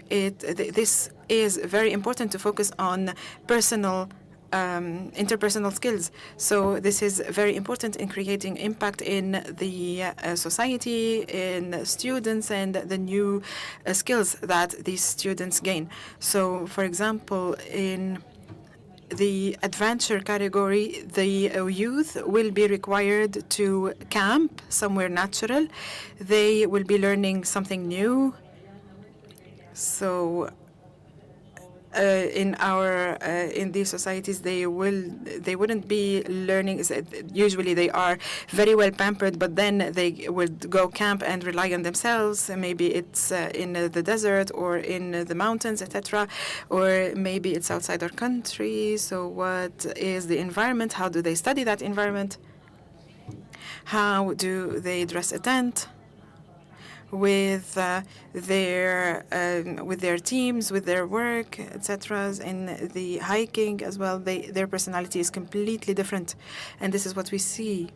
this is very important to focus on personal interpersonal skills. So this is very important in creating impact in the society, in students, and the new skills that these students gain. So, for example, in the adventure category, the youth will be required to camp somewhere natural. They will be learning something new. So in these societies, they wouldn't be learning. Usually they are very well pampered, but then they would go camp and rely on themselves. Maybe it's in the desert or in the mountains, etc., or maybe it's outside our country. So what is the environment? How do they study that environment? How do they dress a tent with their teams, with their work, etc. In the hiking as well, their personality is completely different, and this is what we see.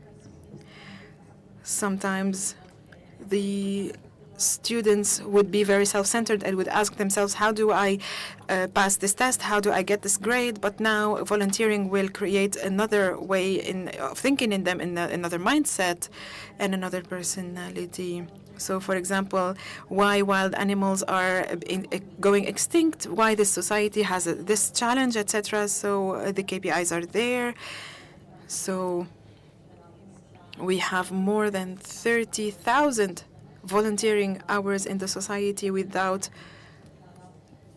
Sometimes the students would be very self-centered and would ask themselves, how do I pass this test? How do I get this grade? But now volunteering will create another way of thinking in them, another mindset and another personality. So, for example, why wild animals are going extinct, why this society has this challenge, etc. So the KPIs are there. So we have more than 30,000 volunteering hours in the society without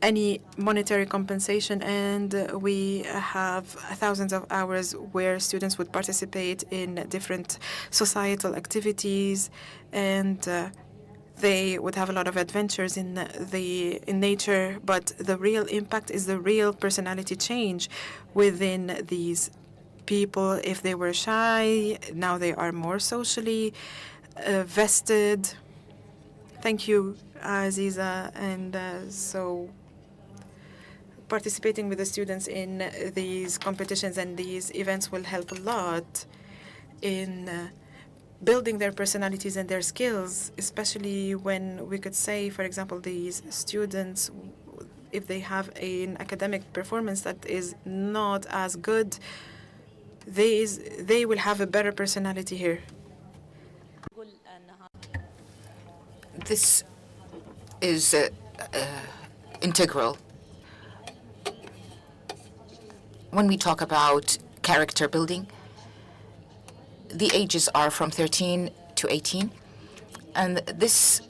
any monetary compensation, and we have thousands of hours where students would participate in different societal activities, and they would have a lot of adventures in nature. But the real impact is the real personality change within these people. If they were shy, now they are more socially vested. Thank you, Aziza. And so participating with the students in these competitions and these events will help a lot in building their personalities and their skills, especially when we could say, for example, these students, if they have an academic performance that is not as good, they will have a better personality here. This is integral. When we talk about character building, the ages are from 13 to 18, and this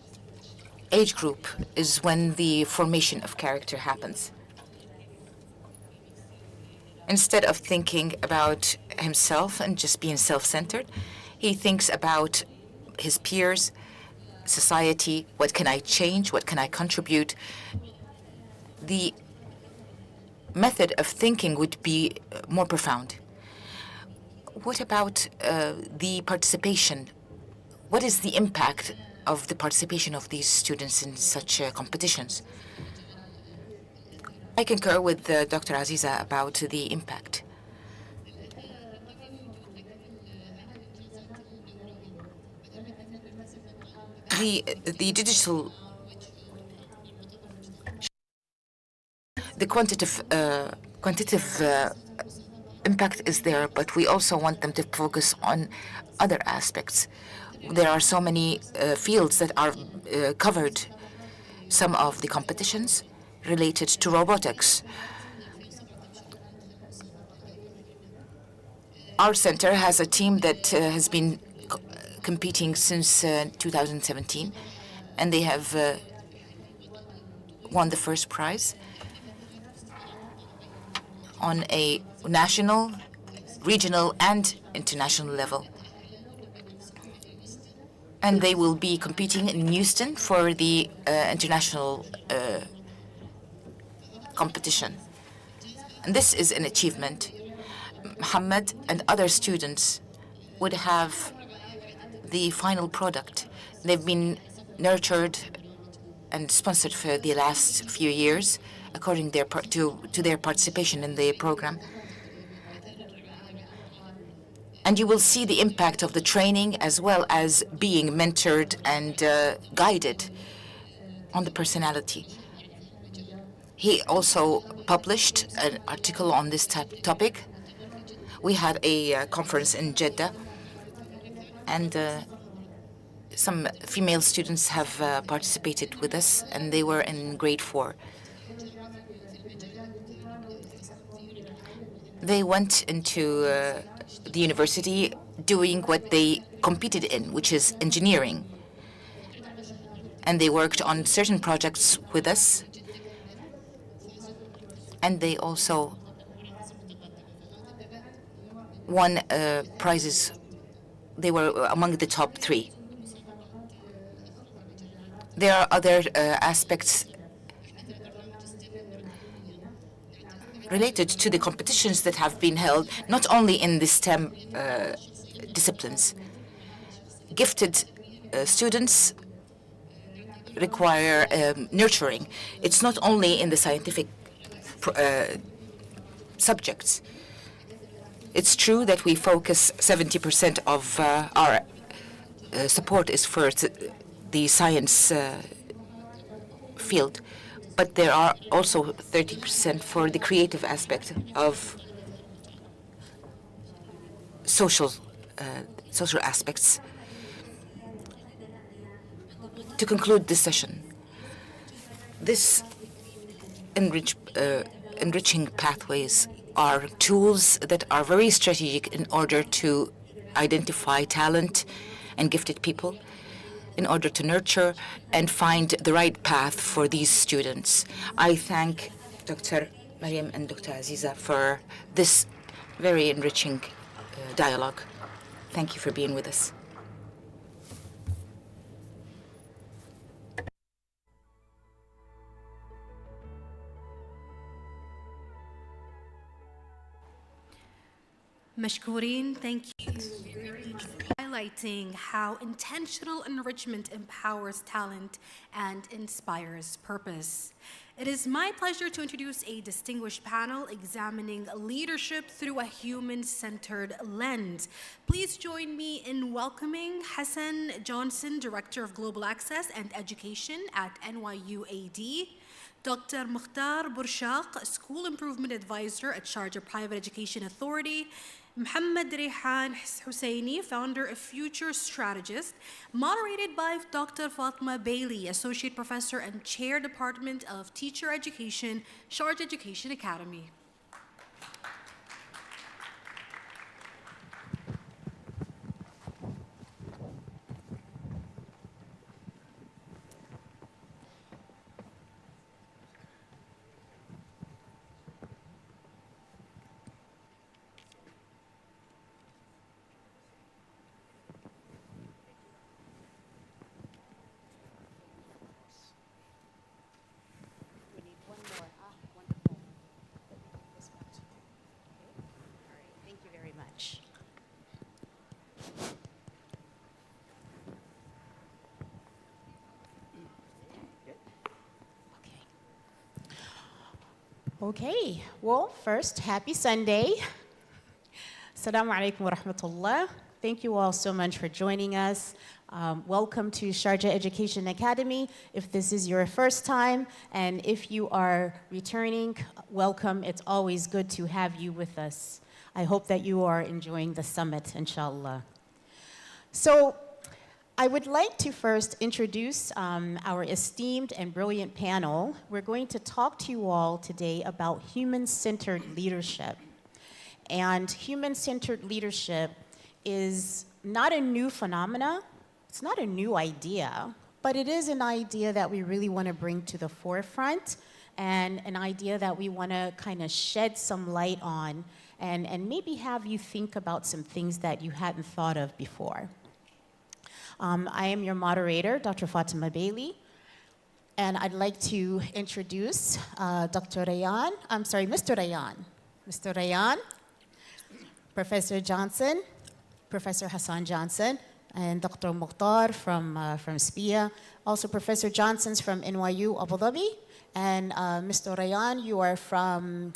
age group is when the formation of character happens. Instead of thinking about himself and just being self-centered, he thinks about his peers, society, what can I change, what can I contribute. The method of thinking would be more profound. What about the participation? What is the impact of the participation of these students in such competitions? I concur with Dr. Aziza about the impact. The digital, the quantitative impact is there, but we also want them to focus on other aspects. There are so many fields that are covered. Some of the competitions related to robotics. Our center has a team that has been competing since 2017, and they have won the first prize on a national, regional, and international level. And they will be competing in Houston for the international competition. And this is an achievement. Muhammad and other students would have the final product. They've been nurtured and sponsored for the last few years, according to their participation in the program. And you will see the impact of the training as well as being mentored and guided on the personality. He also published an article on this topic. We had a conference in Jeddah, and some female students have participated with us, and they were in grade 4. They went into the university doing what they competed in, which is engineering. And they worked on certain projects with us. and they also won prizes. They were among the top 3. There are other aspects related to the competitions that have been held, not only in the STEM disciplines. Gifted students require nurturing. It's not only in the scientific subjects. It's true that we focus 70% of our support is for the science field, but there are also 30% for the creative aspect of social aspects. To conclude this session, this enriching pathways are tools that are very strategic in order to identify talent and gifted people, in order to nurture and find the right path for these students. I thank Dr. Mariam and Dr. Aziza for this very enriching dialogue. Thank you for being with us. Mashkourin, thank you for highlighting how intentional enrichment empowers talent and inspires purpose. It is my pleasure to introduce a distinguished panel examining leadership through a human-centered lens. Please join me in welcoming Hassan Johnson, Director of Global Access and Education at NYU AD, Dr. Mukhtar Burshaq, School Improvement Advisor at Sharjah Private Education Authority, Mohammed Rehan Husseini, founder of Future Strategist, moderated by Dr. Fatma Bailey, Associate Professor and Chair Department of Teacher Education, Sharjah Education Academy. Okay, well, first, happy Sunday. Assalamu alaikum wa rahmatullah. Thank you all so much for joining us. Welcome to Sharjah Education Academy. If this is your first time, and if you are returning, welcome. It's always good to have you with us. I hope that you are enjoying the summit, inshallah. So, I would like to first introduce our esteemed and brilliant panel. We're going to talk to you all today about human-centered leadership. And human-centered leadership is not a new phenomena, it's not a new idea, but it is an idea that we really want to bring to the forefront, and an idea that we want to kind of shed some light on, and maybe have you think about some things that you hadn't thought of before. I am your moderator, Dr. Fatima Bailey, and I'd like to introduce Mr. Rayan. Mr. Rayan, Professor Johnson, Professor Hassan Johnson, and Dr. Mukhtar from SPIA. Also, Professor Johnson's from NYU Abu Dhabi, and Mr. Rayan, you are from,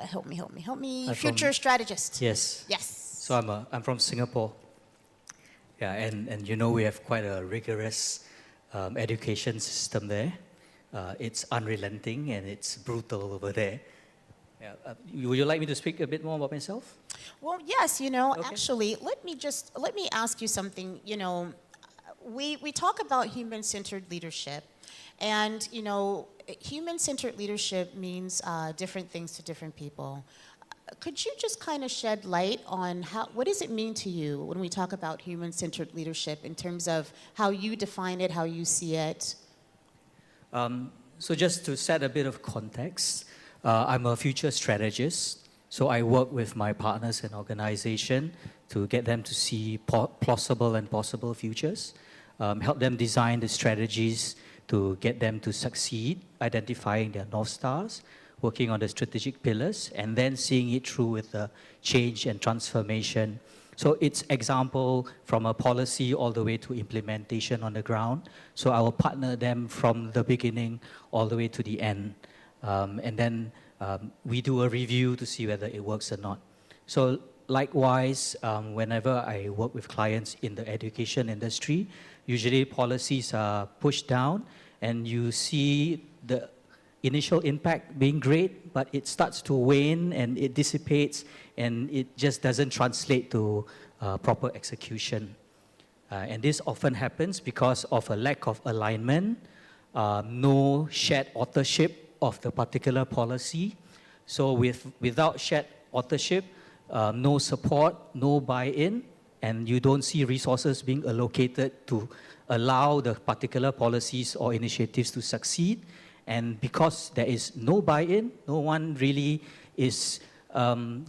help me, Future Strategist. Yes. Yes. So I'm from Singapore. Yeah, and you know we have quite a rigorous education system there. It's unrelenting and it's brutal over there. Yeah, would you like me to speak a bit more about myself? Well, yes, actually, let me ask you something. We talk about human-centered leadership, and, human-centered leadership means different things to different people. Could you just kind of shed light on what does it mean to you when we talk about human-centered leadership in terms of how you define it, how you see it? So just to set a bit of context, I'm a future strategist. So I work with my partners and organization to get them to see plausible and possible futures, help them design the strategies to get them to succeed, identifying their North Stars, working on the strategic pillars, and then seeing it through with the change and transformation. So it's example from a policy all the way to implementation on the ground. So I will partner them from the beginning all the way to the end. And then we do a review to see whether it works or not. So likewise, whenever I work with clients in the education industry, usually policies are pushed down and you see the initial impact being great, but it starts to wane and it dissipates and it just doesn't translate to proper execution. And this often happens because of a lack of alignment, no shared authorship of the particular policy. So without shared authorship, no support, no buy-in, and you don't see resources being allocated to allow the particular policies or initiatives to succeed. And because there is no buy-in, no one really is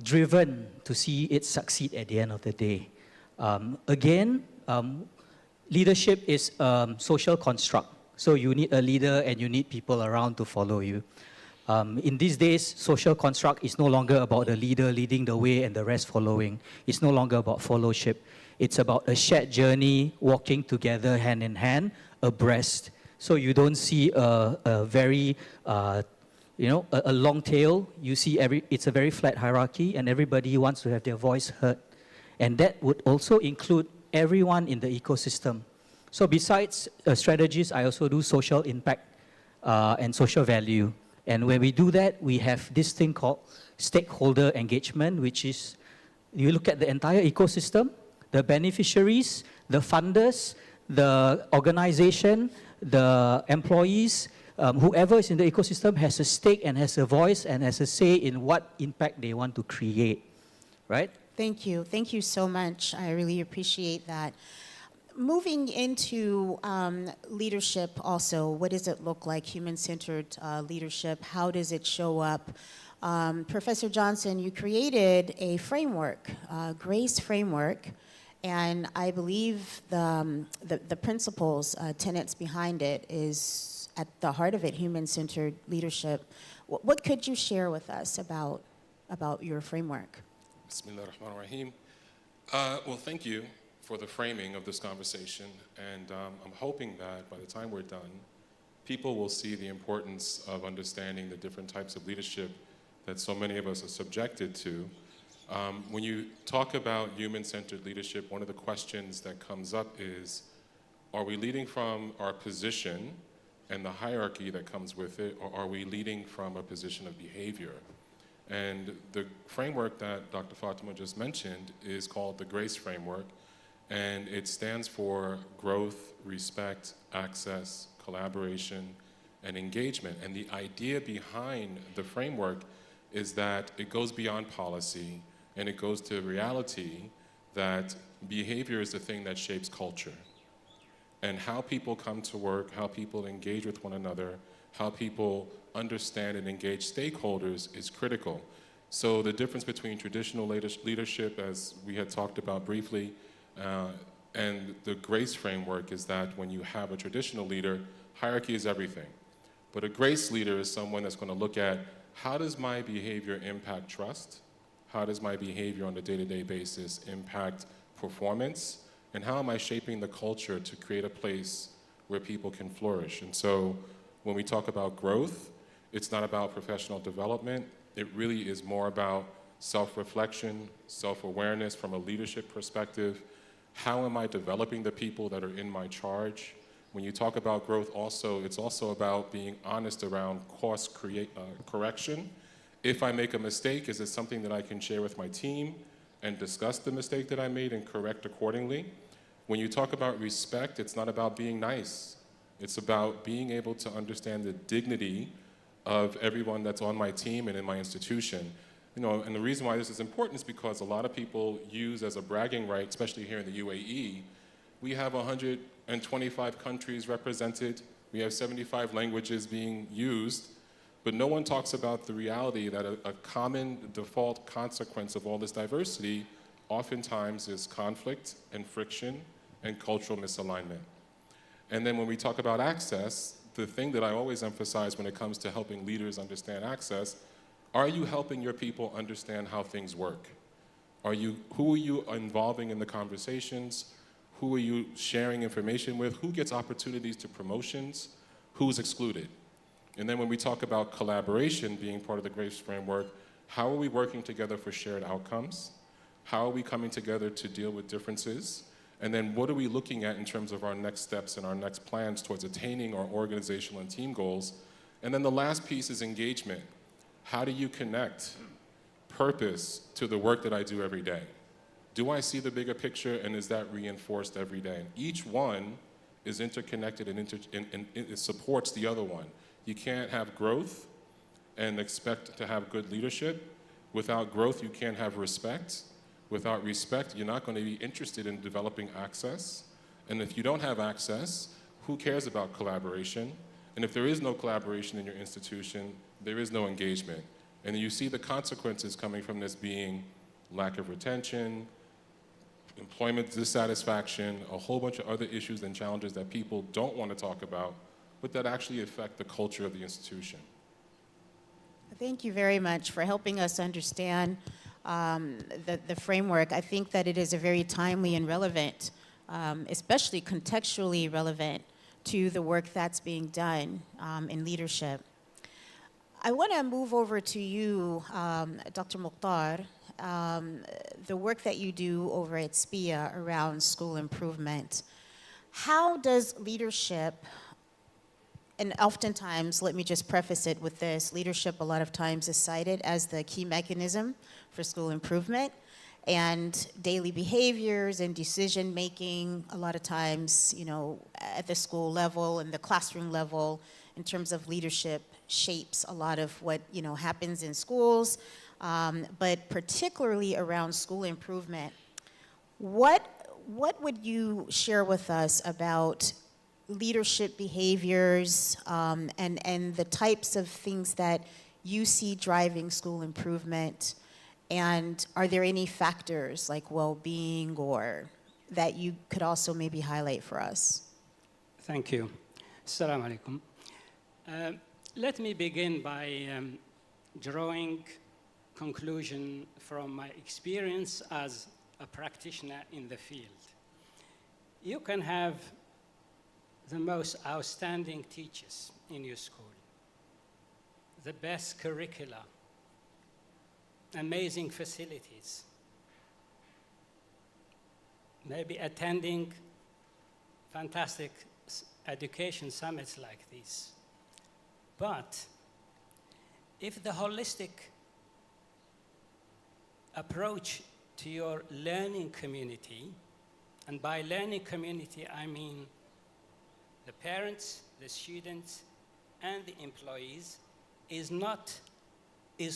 driven to see it succeed at the end of the day. Again, leadership is a social construct. So you need a leader and you need people around to follow you. In these days, social construct is no longer about the leader leading the way and the rest following. It's no longer about fellowship. It's about a shared journey, walking together hand in hand, abreast. So you don't see a very, a long tail. You see it's a very flat hierarchy and everybody wants to have their voice heard. And that would also include everyone in the ecosystem. So besides strategies, I also do social impact and social value. And when we do that, we have this thing called stakeholder engagement, which is you look at the entire ecosystem, the beneficiaries, the funders, the organization, the employees, whoever is in the ecosystem has a stake and has a voice and has a say in what impact they want to create, right? Thank you. Thank you so much. I really appreciate that. Moving into leadership also, what does it look like, human-centered leadership? How does it show up? Professor Johnson, you created a framework, GRACE framework, and I believe the principles, tenets behind it is at the heart of it, human-centered leadership. What could you share with us about your framework? Bismillah ar-Rahman ar-Rahim. Well, thank you for the framing of this conversation, and I'm hoping that by the time we're done, people will see the importance of understanding the different types of leadership that so many of us are subjected to. When you talk about human-centered leadership, one of the questions that comes up is, are we leading from our position and the hierarchy that comes with it, or are we leading from a position of behavior? And the framework that Dr. Fatima just mentioned is called the GRACE framework, and it stands for growth, respect, access, collaboration, and engagement. And the idea behind the framework is that it goes beyond policy and it goes to reality that behavior is the thing that shapes culture. And how people come to work, how people engage with one another, how people understand and engage stakeholders is critical. So the difference between traditional leadership, as we had talked about briefly, and the GRACE framework is that when you have a traditional leader, hierarchy is everything. But a GRACE leader is someone that's going to look at how does my behavior impact trust? How does my behavior on a day-to-day basis impact performance? And how am I shaping the culture to create a place where people can flourish? And so when we talk about growth, it's not about professional development. It really is more about self-reflection, self-awareness from a leadership perspective. How am I developing the people that are in my charge? When you talk about growth also, it's also about being honest around course correction. If I make a mistake, is it something that I can share with my team and discuss the mistake that I made and correct accordingly? When you talk about respect, it's not about being nice. It's about being able to understand the dignity of everyone that's on my team and in my institution. You know, and the reason why this is important is because a lot of people use as a bragging right, especially here in the UAE, we have 125 countries represented. We have 75 languages being used, but no one talks about the reality that a common default consequence of all this diversity oftentimes is conflict and friction and cultural misalignment. And then when we talk about access, the thing that I always emphasize when it comes to helping leaders understand access, are you helping your people understand how things work? Who are you involving in the conversations? Who are you sharing information with? Who gets opportunities to promotions? Who's excluded? And then when we talk about collaboration being part of the GRACE framework, how are we working together for shared outcomes? How are we coming together to deal with differences? And then what are we looking at in terms of our next steps and our next plans towards attaining our organizational and team goals? And then the last piece is engagement. How do you connect purpose to the work that I do every day? Do I see the bigger picture, and is that reinforced every day? And each one is interconnected and it supports the other one. You can't have growth and expect to have good leadership. Without growth, you can't have respect. Without respect, you're not going to be interested in developing access. And if you don't have access, who cares about collaboration? And if there is no collaboration in your institution, there is no engagement. And you see the consequences coming from this being lack of retention, employment dissatisfaction, a whole bunch of other issues and challenges that people don't want to talk about, but that actually affect the culture of the institution. Thank you very much for helping us understand the framework. I think that it is a very timely and relevant, especially contextually relevant to the work that's being done in leadership. I want to move over to you, Dr. Mukhtar, the work that you do over at SPIA around school improvement. How does leadership, and oftentimes, let me just preface it with this, leadership a lot of times is cited as the key mechanism for school improvement, and daily behaviors and decision making a lot of times, you know, at the school level and the classroom level in terms of leadership shapes a lot of what, you know, happens in schools, but particularly around school improvement. What would you share with us about leadership behaviors and the types of things that you see driving school improvement? And are there any factors like well-being or that you could also maybe highlight for us? Thank you. Assalamu alaikum. Let me begin by drawing conclusion from my experience as a practitioner in the field. You can have the most outstanding teachers in your school, the best curricula, amazing facilities, maybe attending fantastic education summits like these. But if the holistic approach to your learning community, and by learning community I mean the parents, the students, and the employees, is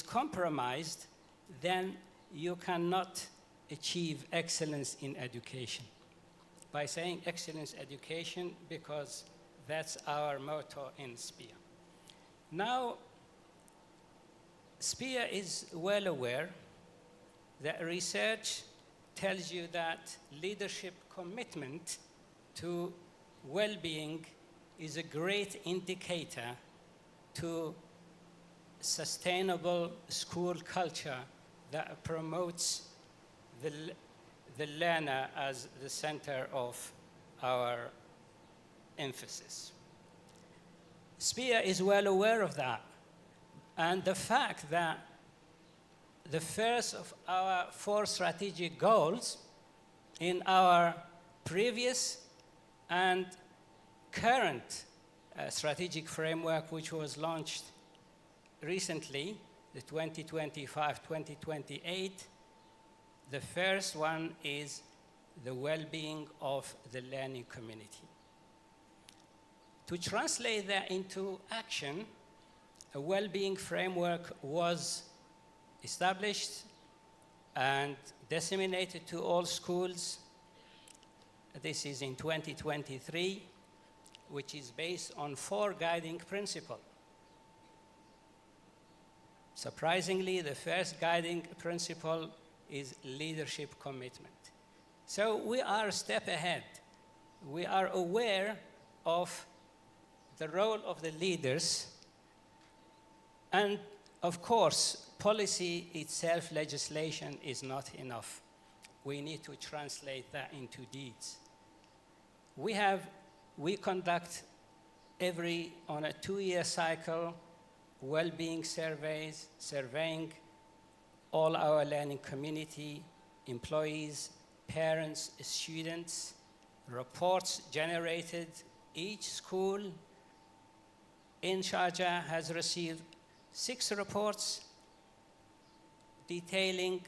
compromised, then you cannot achieve excellence in education. By saying excellence education, because that's our motto in SPIA. Now, SPIA is well aware that research tells you that leadership commitment to well-being is a great indicator to sustainable school culture that promotes the learner as the center of our emphasis. SPIA is well aware of that, and the fact that the first of our 4 strategic goals in our previous and current strategic framework, which was launched recently, the 2025-2028, the first one is the well-being of the learning community. To translate that into action, a well-being framework was established and disseminated to all schools. This is in 2023. which is based on 4 guiding principles. Surprisingly, the first guiding principle is leadership commitment. So we are a step ahead. We are aware of the role of the leaders, and of course, policy itself, legislation, is not enough. We need to translate that into deeds. We conduct on a 2-year cycle, well-being surveys, surveying all our learning community, employees, parents, students, reports generated. Each school in Sharjah has received 6 reports detailing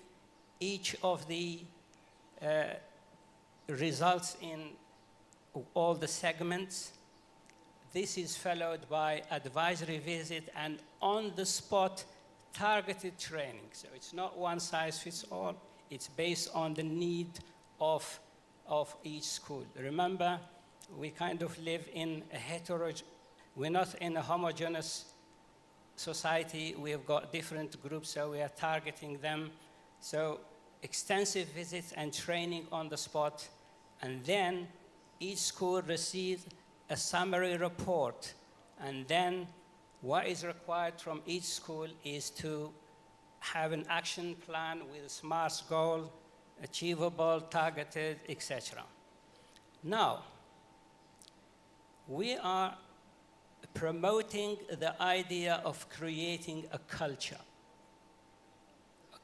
each of the results in all the segments. This is followed by advisory visit and on-the-spot targeted training. So it's not one size fits all. It's based on the need of each school. Remember, we kind of live in a we're not in a homogeneous society. We have got different groups, so we are targeting them. So extensive visits and training on the spot, and then each school receives a summary report, and then what is required from each school is to have an action plan with SMART goal, achievable, targeted, etc. Now, we are promoting the idea of creating a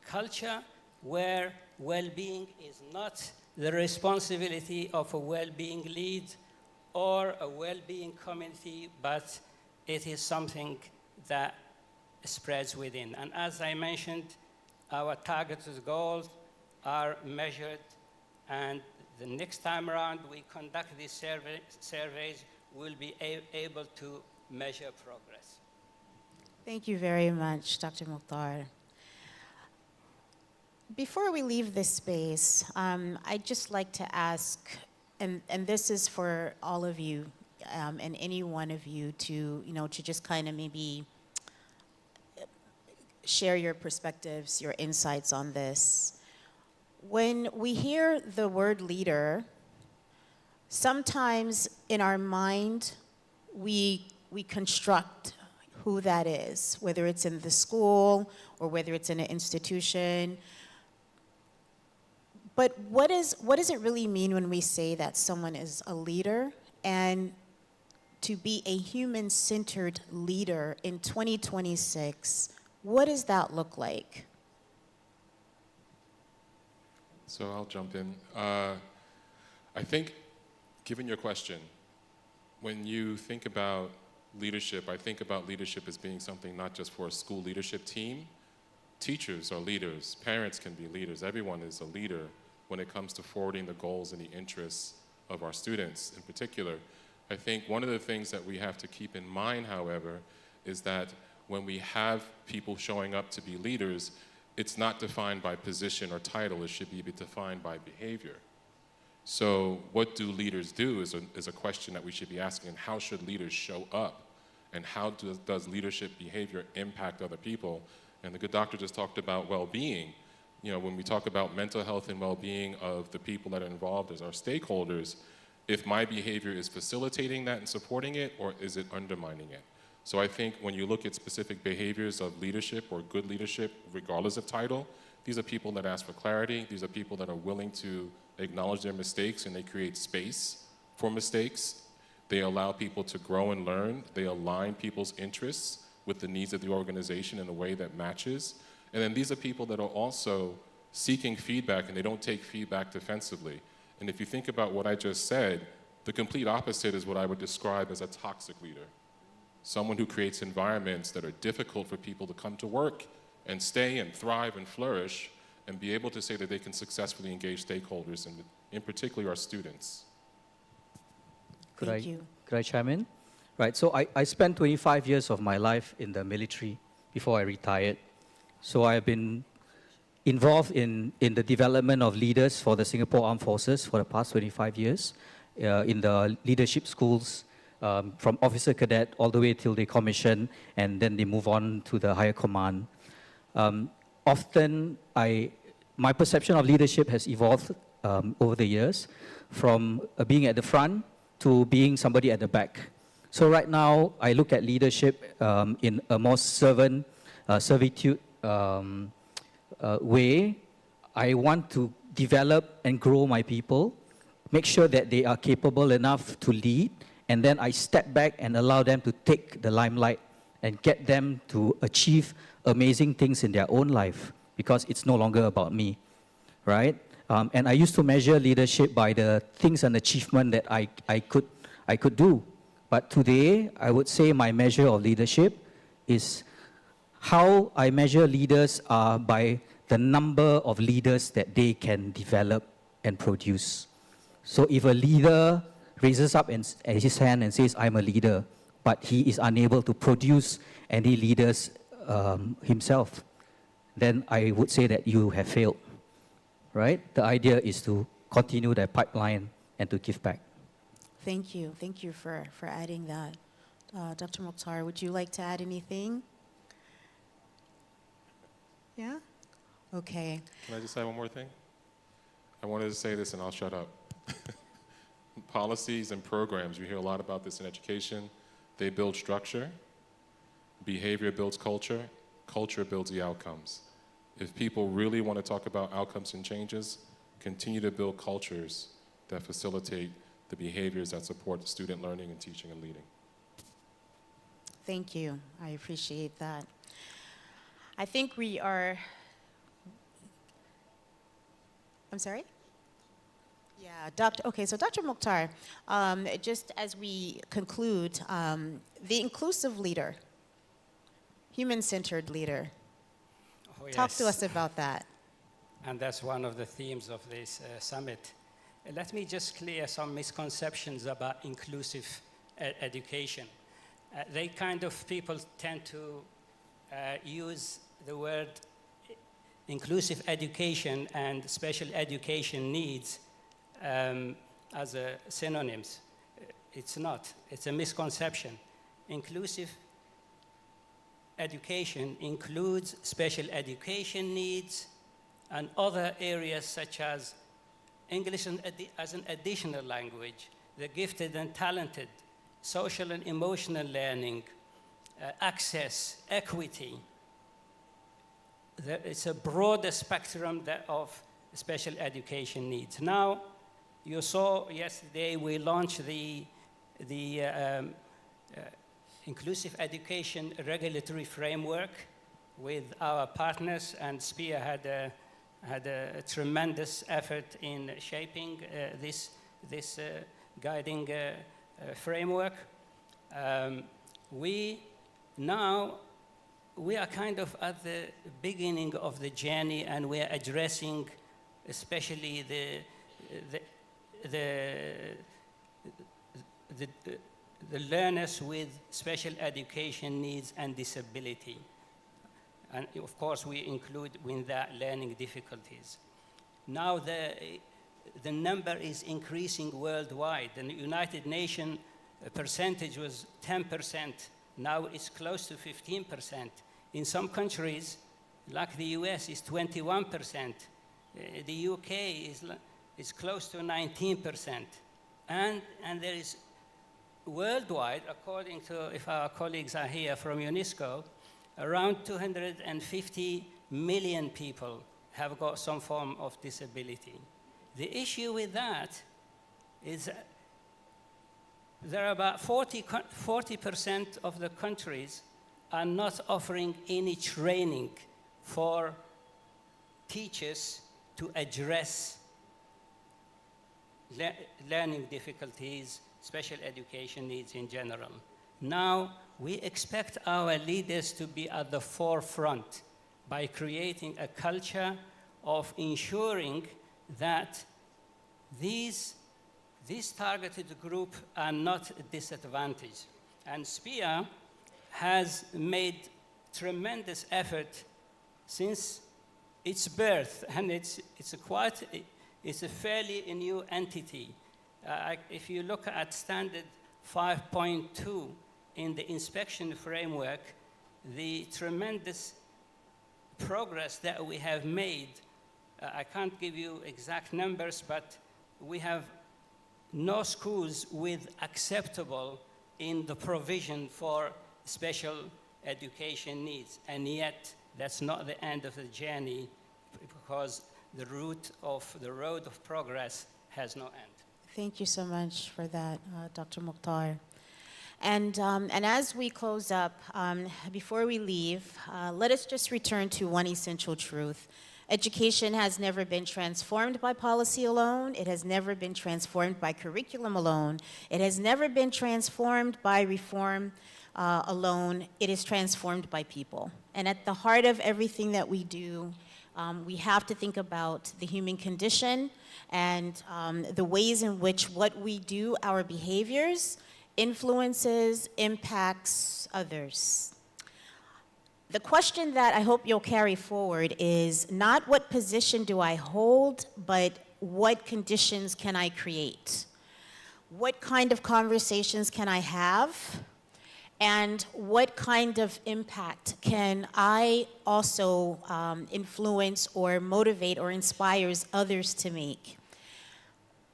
culture where well-being is not the responsibility of a well-being lead or a well-being community, but it is something that spreads within. And as I mentioned, our targeted goals are measured, and the next time around we conduct these surveys, we'll be able to measure progress. Thank you very much, Dr. Mukhtar. Before we leave this space, I'd just like to ask, and this is for all of you, and any one of you to just kind of maybe share your perspectives, your insights on this. When we hear the word leader, sometimes in our mind, we construct who that is, whether it's in the school or whether it's in an institution. But what does it really mean when we say that someone is a leader? And to be a human-centered leader in 2026, what does that look like? So I'll jump in. I think, given your question, when you think about leadership, I think about leadership as being something not just for a school leadership team. Teachers are leaders, parents can be leaders, everyone is a leader when it comes to forwarding the goals and the interests of our students in particular. I think one of the things that we have to keep in mind, however, is that when we have people showing up to be leaders, it's not defined by position or title, it should be defined by behavior. So what do leaders do is a question that we should be asking, and how should leaders show up? And how does leadership behavior impact other people? And the good doctor just talked about well-being. You know, when we talk about mental health and well-being of the people that are involved as our stakeholders, if my behavior is facilitating that and supporting it, or is it undermining it? So I think when you look at specific behaviors of leadership or good leadership, regardless of title, these are people that ask for clarity. These are people that are willing to acknowledge their mistakes, and they create space for mistakes. They allow people to grow and learn. They align people's interests with the needs of the organization in a way that matches. And then these are people that are also seeking feedback, and they don't take feedback defensively. And if you think about what I just said, the complete opposite is what I would describe as a toxic leader. Someone who creates environments that are difficult for people to come to work and stay and thrive and flourish and be able to say that they can successfully engage stakeholders, and in particular our students. Could I chime in? Right, so I spent 25 years of my life in the military before I retired. So I have been involved in the development of leaders for the Singapore Armed Forces for the past 25 years, in the leadership schools, from officer cadet all the way till they commission, and then they move on to the higher command. Often, my perception of leadership has evolved over the years, from being at the front to being somebody at the back. So right now, I look at leadership in a more servitude way. I want to develop and grow my people, make sure that they are capable enough to lead, and then I step back and allow them to take the limelight and get them to achieve amazing things in their own life, because it's no longer about me, right? And I used to measure leadership by the things and achievement that I could do. But today, I would say my measure of leadership is how I measure leaders are by the number of leaders that they can develop and produce. So if a leader raises up his hand and says, I'm a leader, but he is unable to produce any leaders himself, then I would say that you have failed, right? The idea is to continue that pipeline and to give back. Thank you. Thank you for adding that. Dr. Mukhtar, would you like to add anything? Yeah? Okay. Can I just say one more thing? I wanted to say this and I'll shut up. Policies and programs, you hear a lot about this in education. They build structure. Behavior builds culture. Culture builds the outcomes. If people really want to talk about outcomes and changes, continue to build cultures that facilitate the behaviors that support student learning and teaching and leading. Thank you. I appreciate that. I think we are... I'm sorry? Yeah, okay, so Dr. Mukhtar, just as we conclude, the inclusive leader, human-centered leader, talk to us about that. And that's one of the themes of this summit. Let me just clear some misconceptions about inclusive education. People tend to use the word inclusive education and special education needs as synonyms. It's not. It's a misconception. Inclusive education includes special education needs and other areas such as English as an additional language, the gifted and talented, social and emotional learning, access, equity. It's a broader spectrum of special education needs. Now, you saw yesterday we launched the inclusive education regulatory framework with our partners, and SPIA had a tremendous effort in shaping this guiding framework. We are kind of at the beginning of the journey, and we are addressing especially the learners with special education needs and disability. And of course, we include with that learning difficulties. Now the number is increasing worldwide. The United Nations percentage was 10%. Now it's close to 15%. In some countries, like the US, is 21%. The UK is close to 19%. And there is worldwide, according to, if our colleagues are here from UNESCO, around 250 million people have got some form of disability. The issue with that is there are about 40% of the countries are not offering any training for teachers to address learning difficulties, special education needs in general. Now, we expect our leaders to be at the forefront by creating a culture of ensuring that these targeted groups are not disadvantaged. And SPIA has made tremendous effort since its birth, and it's a fairly new entity. If you look at standard 5.2 in the inspection framework, the tremendous progress that we have made. I can't give you exact numbers, but we have no schools with acceptable in the provision for special education needs. And yet, that's not the end of the journey, because the road of progress has no end. Thank you so much for that, Dr. Mukhtar. And as we close up, before we leave, let us just return to one essential truth. Education has never been transformed by policy alone. It has never been transformed by curriculum alone. It has never been transformed by reform alone. It is transformed by people. And at the heart of everything that we do, we have to think about the human condition and the ways in which what we do, our behaviors, influences, impacts others. The question that I hope you'll carry forward is not what position do I hold, but what conditions can I create? What kind of conversations can I have? And what kind of impact can I also influence or motivate or inspires others to make?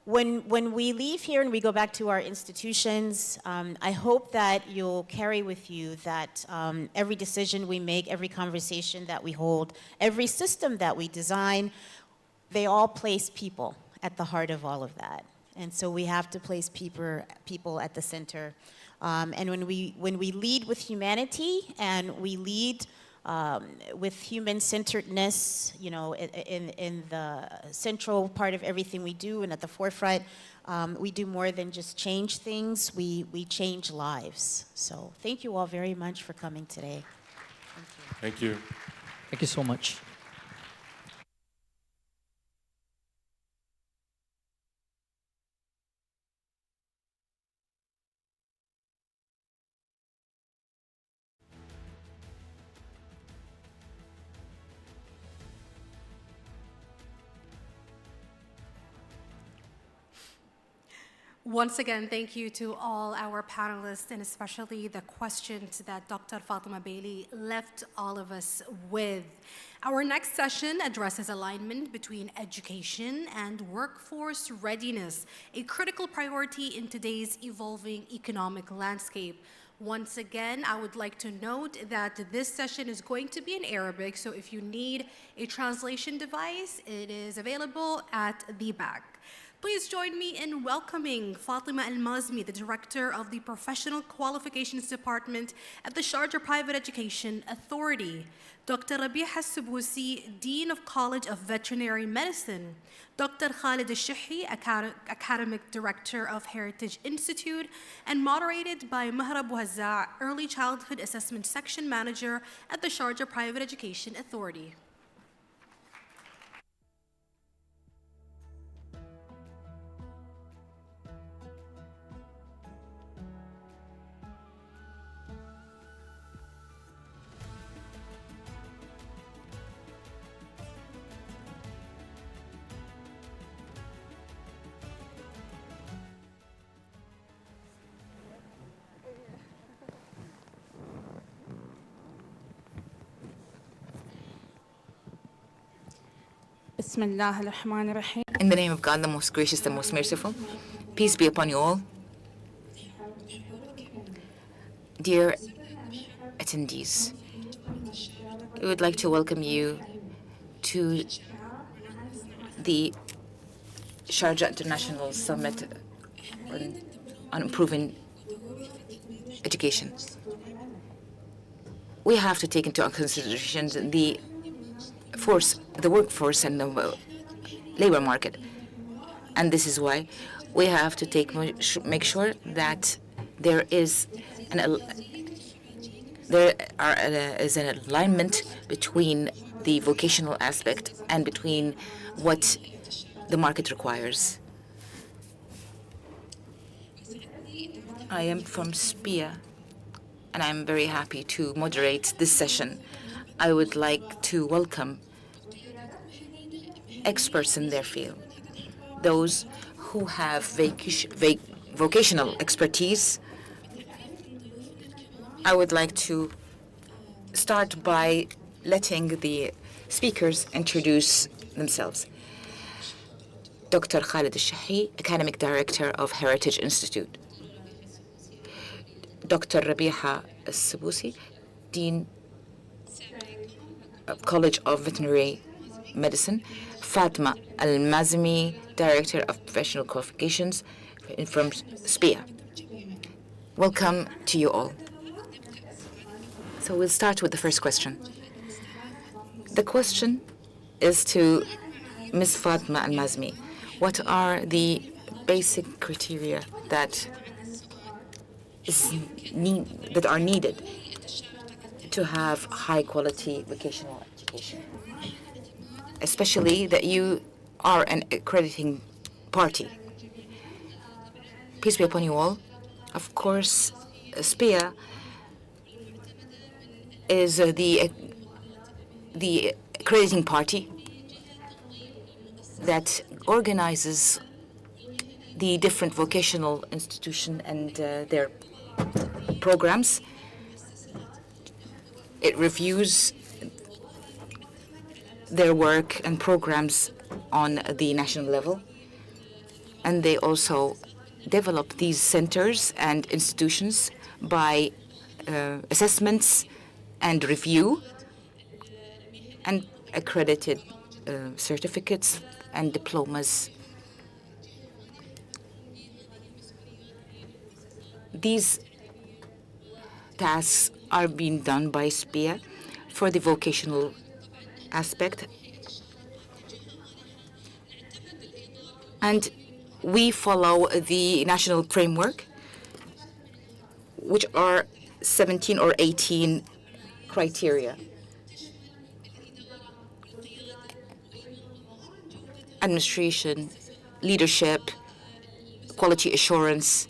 When we leave here and we go back to our institutions, I hope that you'll carry with you that every decision we make, every conversation that we hold, every system that we design, they all place people at the heart of all of that. And so we have to place people at the center. And when we lead with humanity and we lead with human-centeredness, you know, in the central part of everything we do and at the forefront, we do more than just change things, we change lives. So thank you all very much for coming today. Thank you. Thank you so much. Once again, thank you to all our panelists, and especially the questions that Dr. Fatima Bailey left all of us with. Our next session addresses alignment between education and workforce readiness, a critical priority in today's evolving economic landscape. Once again, I would like to note that this session is going to be in Arabic, so if you need a translation device, it is available at the back. Please join me in welcoming Fatima Al-Mazmi, the Director of the Professional Qualifications Department at the Sharjah Private Education Authority, Dr. Rabiha Al-Subusi, Dean of College of Veterinary Medicine, Dr. Khalid Al-Shihi, Academic Director of Heritage Institute, and moderated by Mahrab Wahza, Early Childhood Assessment Section Manager at the Sharjah Private Education Authority. In the name of God, the most gracious, the most merciful, peace be upon you all. Dear attendees, we would like to welcome you to the Sharjah International Summit on Improving Education. We have to take into consideration the workforce and the labor market. And this is why we have to make sure that there is an alignment between the vocational aspect and between what the market requires. I am from SPIA, and I'm very happy to moderate this session. I would like to welcome experts in their field, those who have vocational expertise, I would like to start by letting the speakers introduce themselves. Dr. Khalid al-Shahi, Academic Director of Heritage Institute. Dr. Rabiha al-Sabusi, Dean of College of Veterinary Medicine. Fatma al-Mazmi, Director of Professional Qualifications from SPIA. Welcome to you all. So we'll start with the first question. The question is to Ms. Fatma al-Mazmi. What are the basic criteria that are needed to have high-quality vocational education? Especially that you are an accrediting party. Peace be upon you all. Of course, SPIA is the accrediting party that organizes the different vocational institutions and their programs. It reviews their work and programs on the national level. And they also develop these centers and institutions by assessments and review and accredited certificates and diplomas. These tasks are being done by SPIA for the vocational aspect. And we follow the national framework, which are 17 or 18 criteria. Administration, leadership, quality assurance,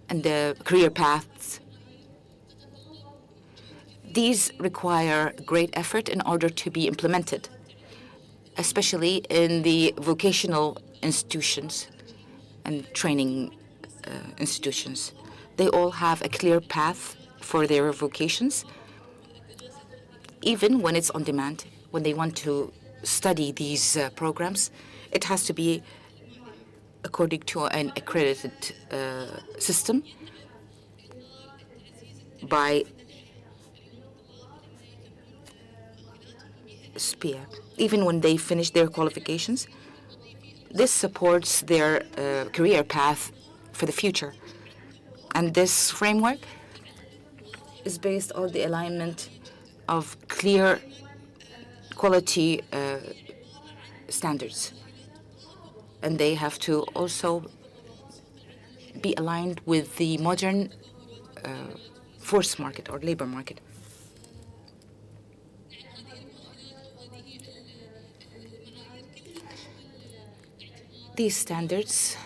and the career paths. These require great effort in order to be implemented, especially in the vocational institutions and training institutions. They all have a clear path for their vocations, even when it's on demand. When they want to study these programs, it has to be according to an accredited system by SPIA. Even when they finish their qualifications, this supports their career path for the future. And this framework is based on the alignment of clear quality standards. And they have to also be aligned with the modern force market or labor market. These standards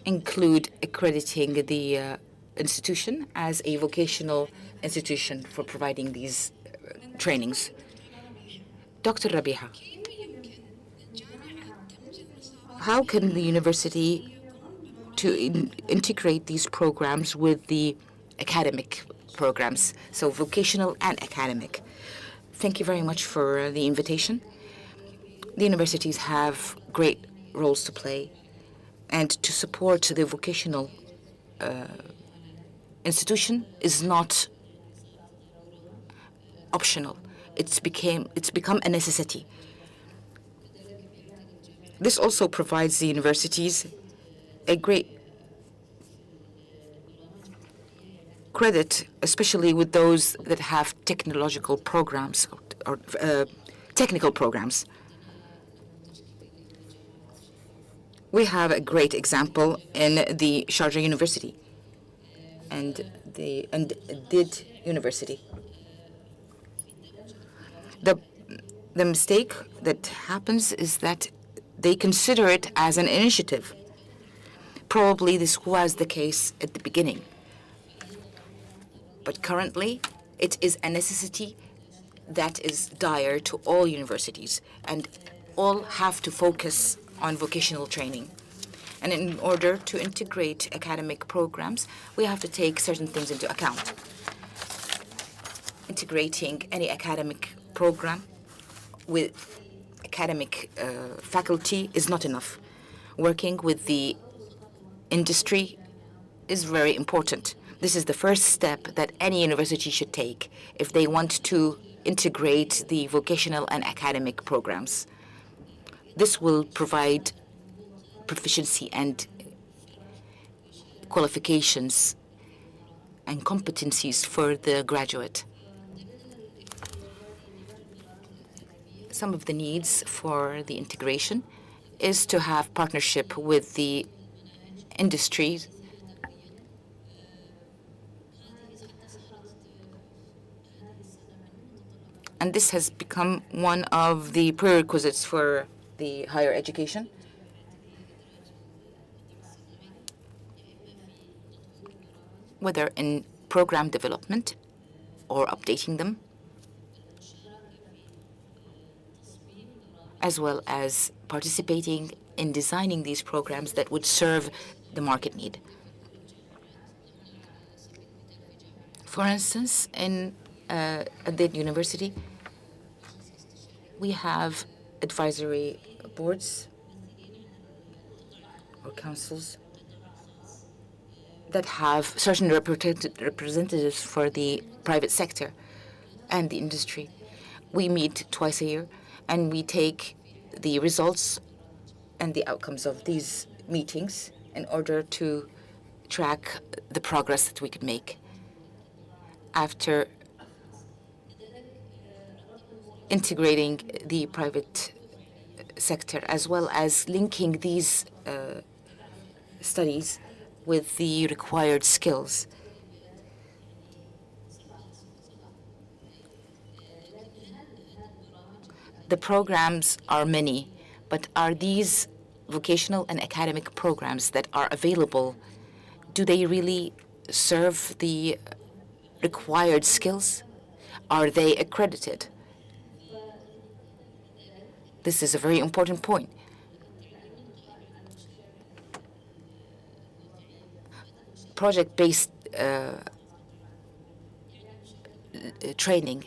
include accrediting the institution as a vocational institution for providing these trainings. Dr. Rabiha, how can the university integrate these programs with the academic programs, so vocational and academic? Thank you very much for the invitation. The universities have great roles to play, and to support the vocational institution is not optional. It's become a necessity. This also provides the universities a great credit, especially with those that have technological programs or technical programs. We have a great example in the Sharjah University and DID University. The mistake that happens is that they consider it as an initiative. Probably this was the case at the beginning. But currently, it is a necessity that is dire to all universities, and all have to focus on vocational training. And in order to integrate academic programs, we have to take certain things into account. Integrating any academic program with academic faculty is not enough. Working with the industry is very important. This is the first step that any university should take if they want to integrate the vocational and academic programs. This will provide proficiency and qualifications and competencies for the graduate. Some of the needs for the integration is to have partnership with the industry. And this has become one of the prerequisites for the higher education. Whether in program development or updating them, as well as participating in designing these programs that would serve the market need. For instance, at the university, we have advisory boards or councils that have certain representatives for the private sector and the industry. We meet twice a year, and we take the results and the outcomes of these meetings in order to track the progress that we could make. After integrating the private sector, as well as linking these studies with the required skills. The programs are many, but are these vocational and academic programs that are available, do they really serve the required skills? Are they accredited? This is a very important point. Project-based training,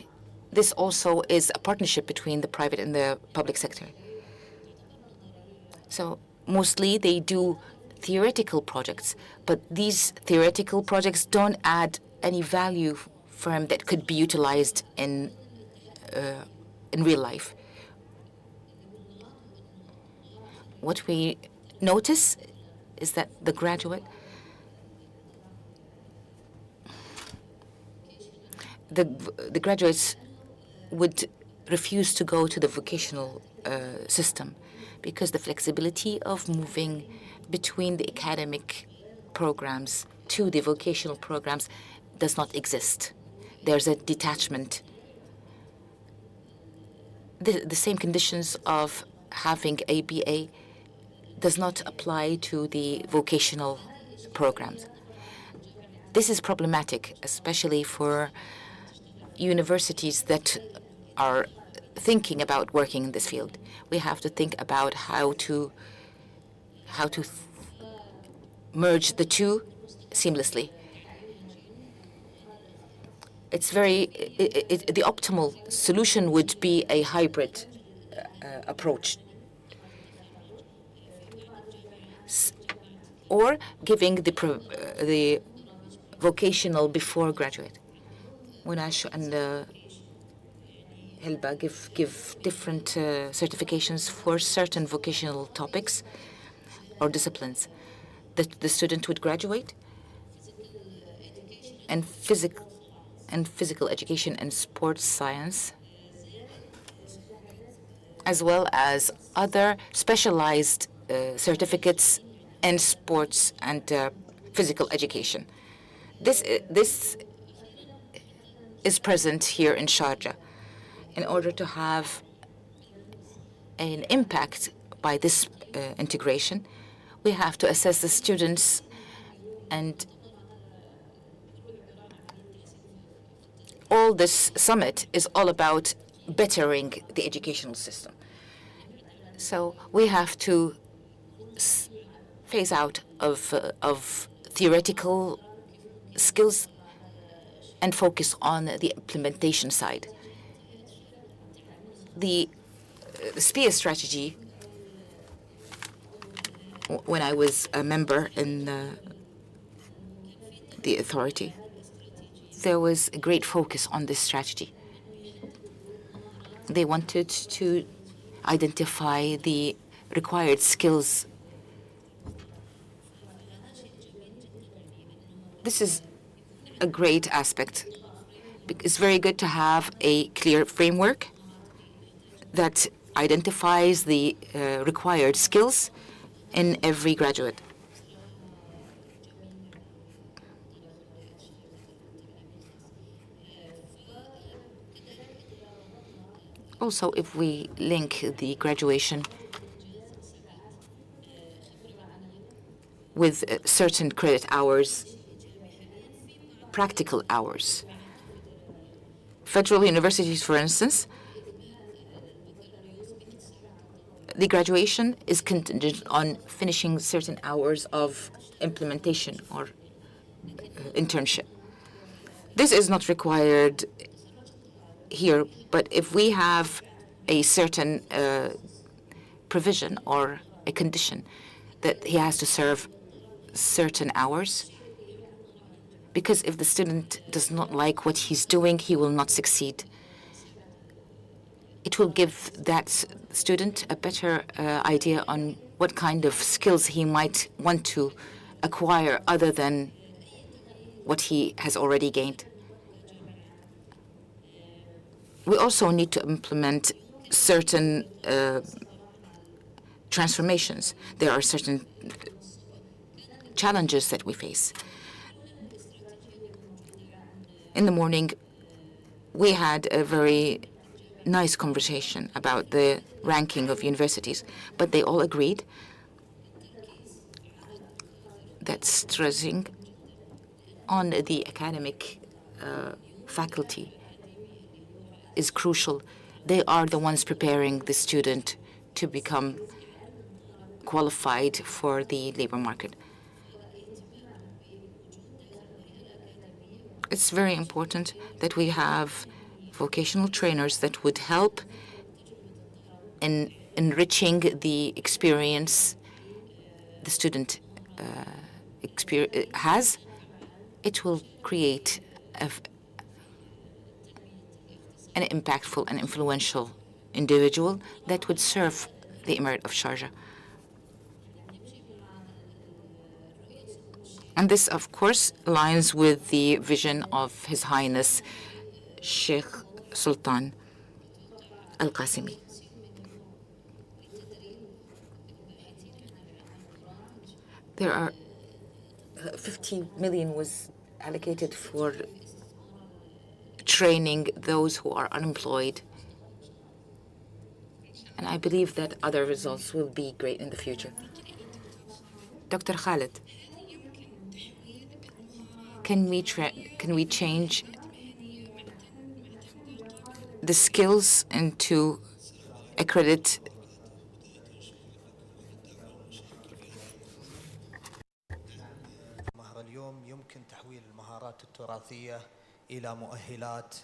this also is a partnership between the private and the public sector. So mostly they do theoretical projects, but these theoretical projects don't add any value for them that could be utilized in real life. What we notice is that the graduate, the graduates would refuse to go to the vocational system because the flexibility of moving between the academic programs to the vocational programs does not exist. There's a detachment. The same conditions of having a BA does not apply to the vocational programs. This is problematic, especially for universities that are thinking about working in this field. We have to think about how to merge the two seamlessly. It's the optimal solution would be a hybrid approach, or giving the vocational before graduate. Munash and Helba give different certifications for certain vocational topics or disciplines. The student would graduate, and physical education and sports science, as well as other specialized certificates in sports and physical education. This is present here in Sharjah. In order to have an impact by this integration, we have to assess the students, and all this summit is all about bettering the educational system. So we have to phase out of theoretical skills and focus on the implementation side. The SPIA strategy, when I was a member in the authority, there was a great focus on this strategy. They wanted to identify the required skills. This is a great aspect. It's very good to have a clear framework that identifies the required skills in every graduate. Also, if we link the graduation with certain credit hours, practical hours. Federal universities, for instance, the graduation is contingent on finishing certain hours of implementation or internship. This is not required here, but if we have a certain provision or a condition that he has to serve certain hours, because if the student does not like what he's doing, he will not succeed. It will give that student a better idea on what kind of skills he might want to acquire other than what he has already gained. We also need to implement certain transformations. There are certain challenges that we face. In the morning, we had a very nice conversation about the ranking of universities, but they all agreed that stressing on the academic faculty is crucial. They are the ones preparing the student to become qualified for the labor market. It's very important that we have vocational trainers that would help in enriching the experience the student has. It will create an impactful and influential individual that would serve the Emirate of Sharjah. And this, of course, aligns with the vision of His Highness Sheikh Sultan Al-Qasimi. There are 50 million was allocated for training those who are unemployed. And I believe that other results will be great in the future. Dr. Khalid, can we change the skills into a credit? اليوم يمكن تحويل المهارات التراثية إلى مؤهلات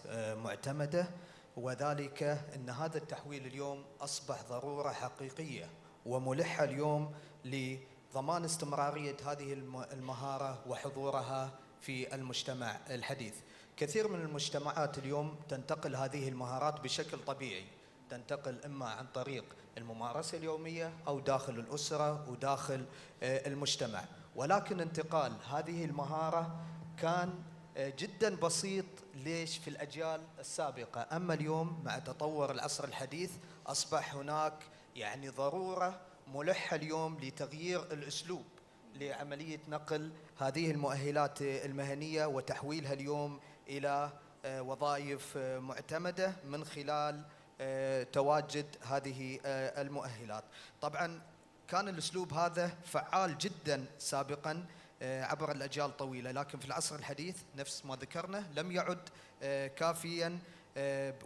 معتمدة، وذلك أن هذا التحويل اليوم أصبح ضرورة حقيقية وملحة اليوم لضمان استمرارية هذه المهارة وحضورها في المجتمع الحديث. كثير من المجتمعات اليوم تنتقل هذه المهارات بشكل طبيعي، تنتقل إما عن طريق الممارسة اليومية أو داخل الأسرة وداخل المجتمع، ولكن انتقال هذه المهارة كان جدا بسيط. ليش؟ في الأجيال السابقة. أما اليوم مع تطور العصر الحديث أصبح هناك يعني ضرورة ملحة اليوم لتغيير الأسلوب لعملية نقل هذه المؤهلات المهنية وتحويلها اليوم إلى وظائف معتمدة من خلال تواجد هذه المؤهلات. طبعا كان الأسلوب هذا فعال جدا سابقا عبر الأجيال الطويلة، لكن في العصر الحديث نفس ما ذكرنا لم يعد كافيا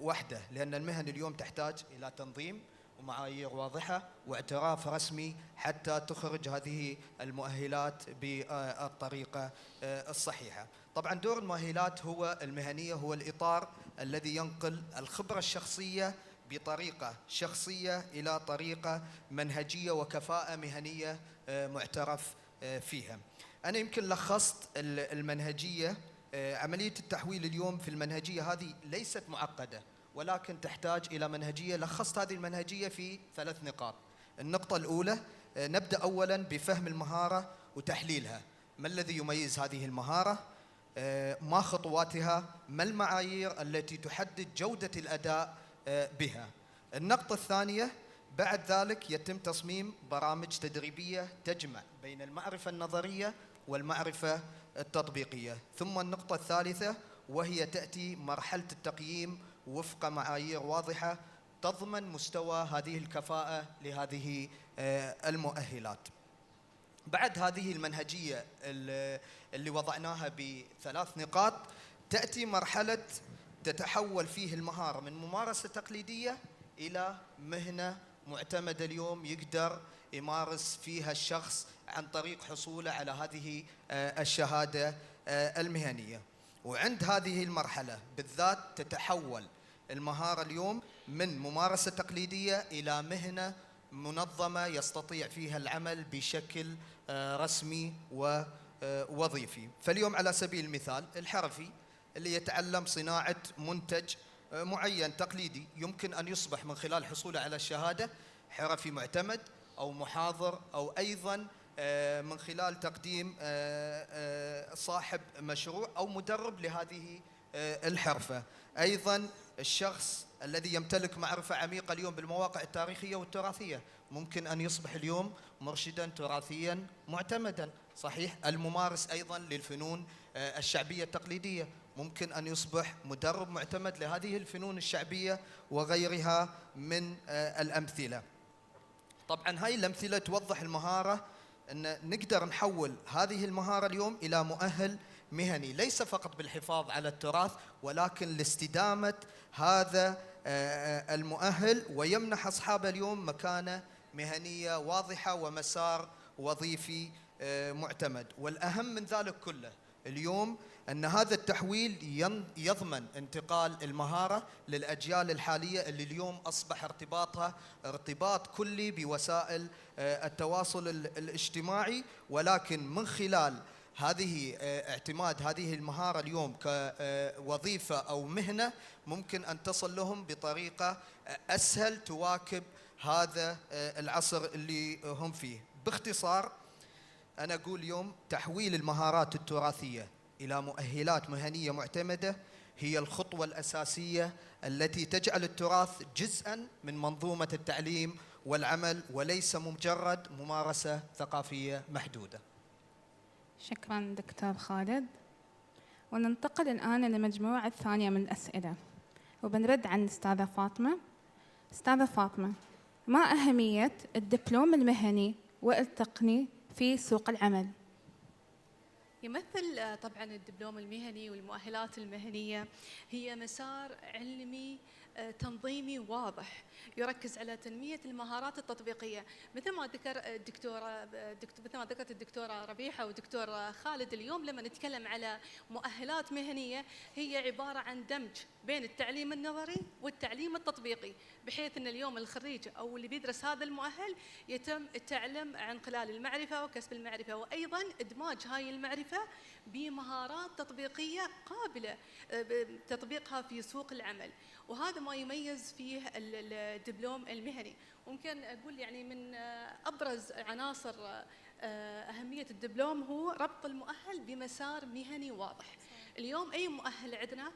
وحده، لأن المهن اليوم تحتاج إلى تنظيم ومعايير واضحة واعتراف رسمي حتى تخرج هذه المؤهلات بالطريقة الصحيحة. طبعا دور المؤهلات هو المهنية، هو الإطار الذي ينقل الخبرة الشخصية بطريقة شخصية إلى طريقة منهجية وكفاءة مهنية معترف فيها. أنا يمكن لخصت المنهجية. عملية التحويل اليوم في المنهجية هذه ليست معقدة، ولكن تحتاج إلى منهجية. لخصت هذه المنهجية في 3 نقاط. النقطة الأولى، نبدأ أولا بفهم المهارة وتحليلها. ما الذي يميز هذه المهارة؟ ما خطواتها؟ ما المعايير التي تحدد جودة الأداء بها؟ النقطة الثانية، بعد ذلك يتم تصميم برامج تدريبية تجمع بين المعرفة النظرية والمعرفة التطبيقية. ثم النقطة الثالثة، وهي تأتي مرحلة التقييم وفق معايير واضحة تضمن مستوى هذه الكفاءة لهذه المؤهلات. بعد هذه المنهجية اللي وضعناها ب3 نقاط، تأتي مرحلة تتحول فيه المهارة من ممارسة تقليدية إلى مهنة معتمدة اليوم يقدر يمارس فيها الشخص عن طريق حصوله على هذه الشهادة المهنية. وعند هذه المرحلة بالذات تتحول المهارة اليوم من ممارسة تقليدية إلى مهنة منظمة يستطيع فيها العمل بشكل رسمي ووظيفي. فاليوم على سبيل المثال الحرفي اللي يتعلم صناعة منتج معين تقليدي يمكن أن يصبح من خلال حصوله على الشهادة حرفي معتمد أو محاضر، أو أيضا من خلال تقديم صاحب مشروع أو مدرب لهذه الحرفة. أيضا الشخص الذي يمتلك معرفة عميقة اليوم بالمواقع التاريخية والتراثية ممكن أن يصبح اليوم مرشدا تراثيا معتمدا. صحيح. الممارس أيضا للفنون الشعبية التقليدية ممكن أن يصبح مدرب معتمد لهذه الفنون الشعبية وغيرها من الأمثلة. طبعا هاي الأمثلة توضح المهارة أن نقدر نحول هذه المهارة اليوم إلى مؤهل مهني، ليس فقط بالحفاظ على التراث ولكن لاستدامة هذا المؤهل، ويمنح أصحابه اليوم مكانة مهنية واضحة ومسار وظيفي معتمد. والأهم من ذلك كله اليوم أن هذا التحويل يضمن انتقال المهارة للأجيال الحالية اللي اليوم أصبح ارتباطها ارتباط كلي بوسائل التواصل الاجتماعي، ولكن من خلال هذه اعتماد هذه المهارة اليوم كوظيفة أو مهنة ممكن أن تصل لهم بطريقة أسهل تواكب هذا العصر اللي هم فيه. باختصار أنا أقول اليوم تحويل المهارات التراثية إلى مؤهلات مهنية معتمدة هي الخطوة الأساسية التي تجعل التراث جزءاً من منظومة التعليم والعمل وليس مجرد ممارسة ثقافية محدودة. شكراً دكتور خالد. وننتقل الآن للمجموعة الثانية من الأسئلة، وبنرد عن أستاذة فاطمة. أستاذة فاطمة، ما أهمية الدبلوم المهني والتقني في سوق العمل؟ يمثل طبعا الدبلوم المهني والمؤهلات المهنية هي مسار علمي تنظيمي واضح يركز على تنمية المهارات التطبيقية، مثل ما ذكرت الدكتورة ربيحة والدكتور خالد. اليوم لما نتكلم على مؤهلات مهنية هي عبارة عن دمج بين التعليم النظري والتعليم التطبيقي، بحيث أن اليوم الخريج أو اللي بيدرس هذا المؤهل يتم التعلم عن خلال المعرفة وكسب المعرفة، وأيضا إدماج هاي المعرفة بمهارات تطبيقية قابلة تطبيقها في سوق العمل، وهذا ما يميز فيه الدبلوم المهني. ممكن أقول يعني من أبرز عناصر أهمية الدبلوم هو ربط المؤهل بمسار مهني واضح. اليوم أي مؤهل عندنا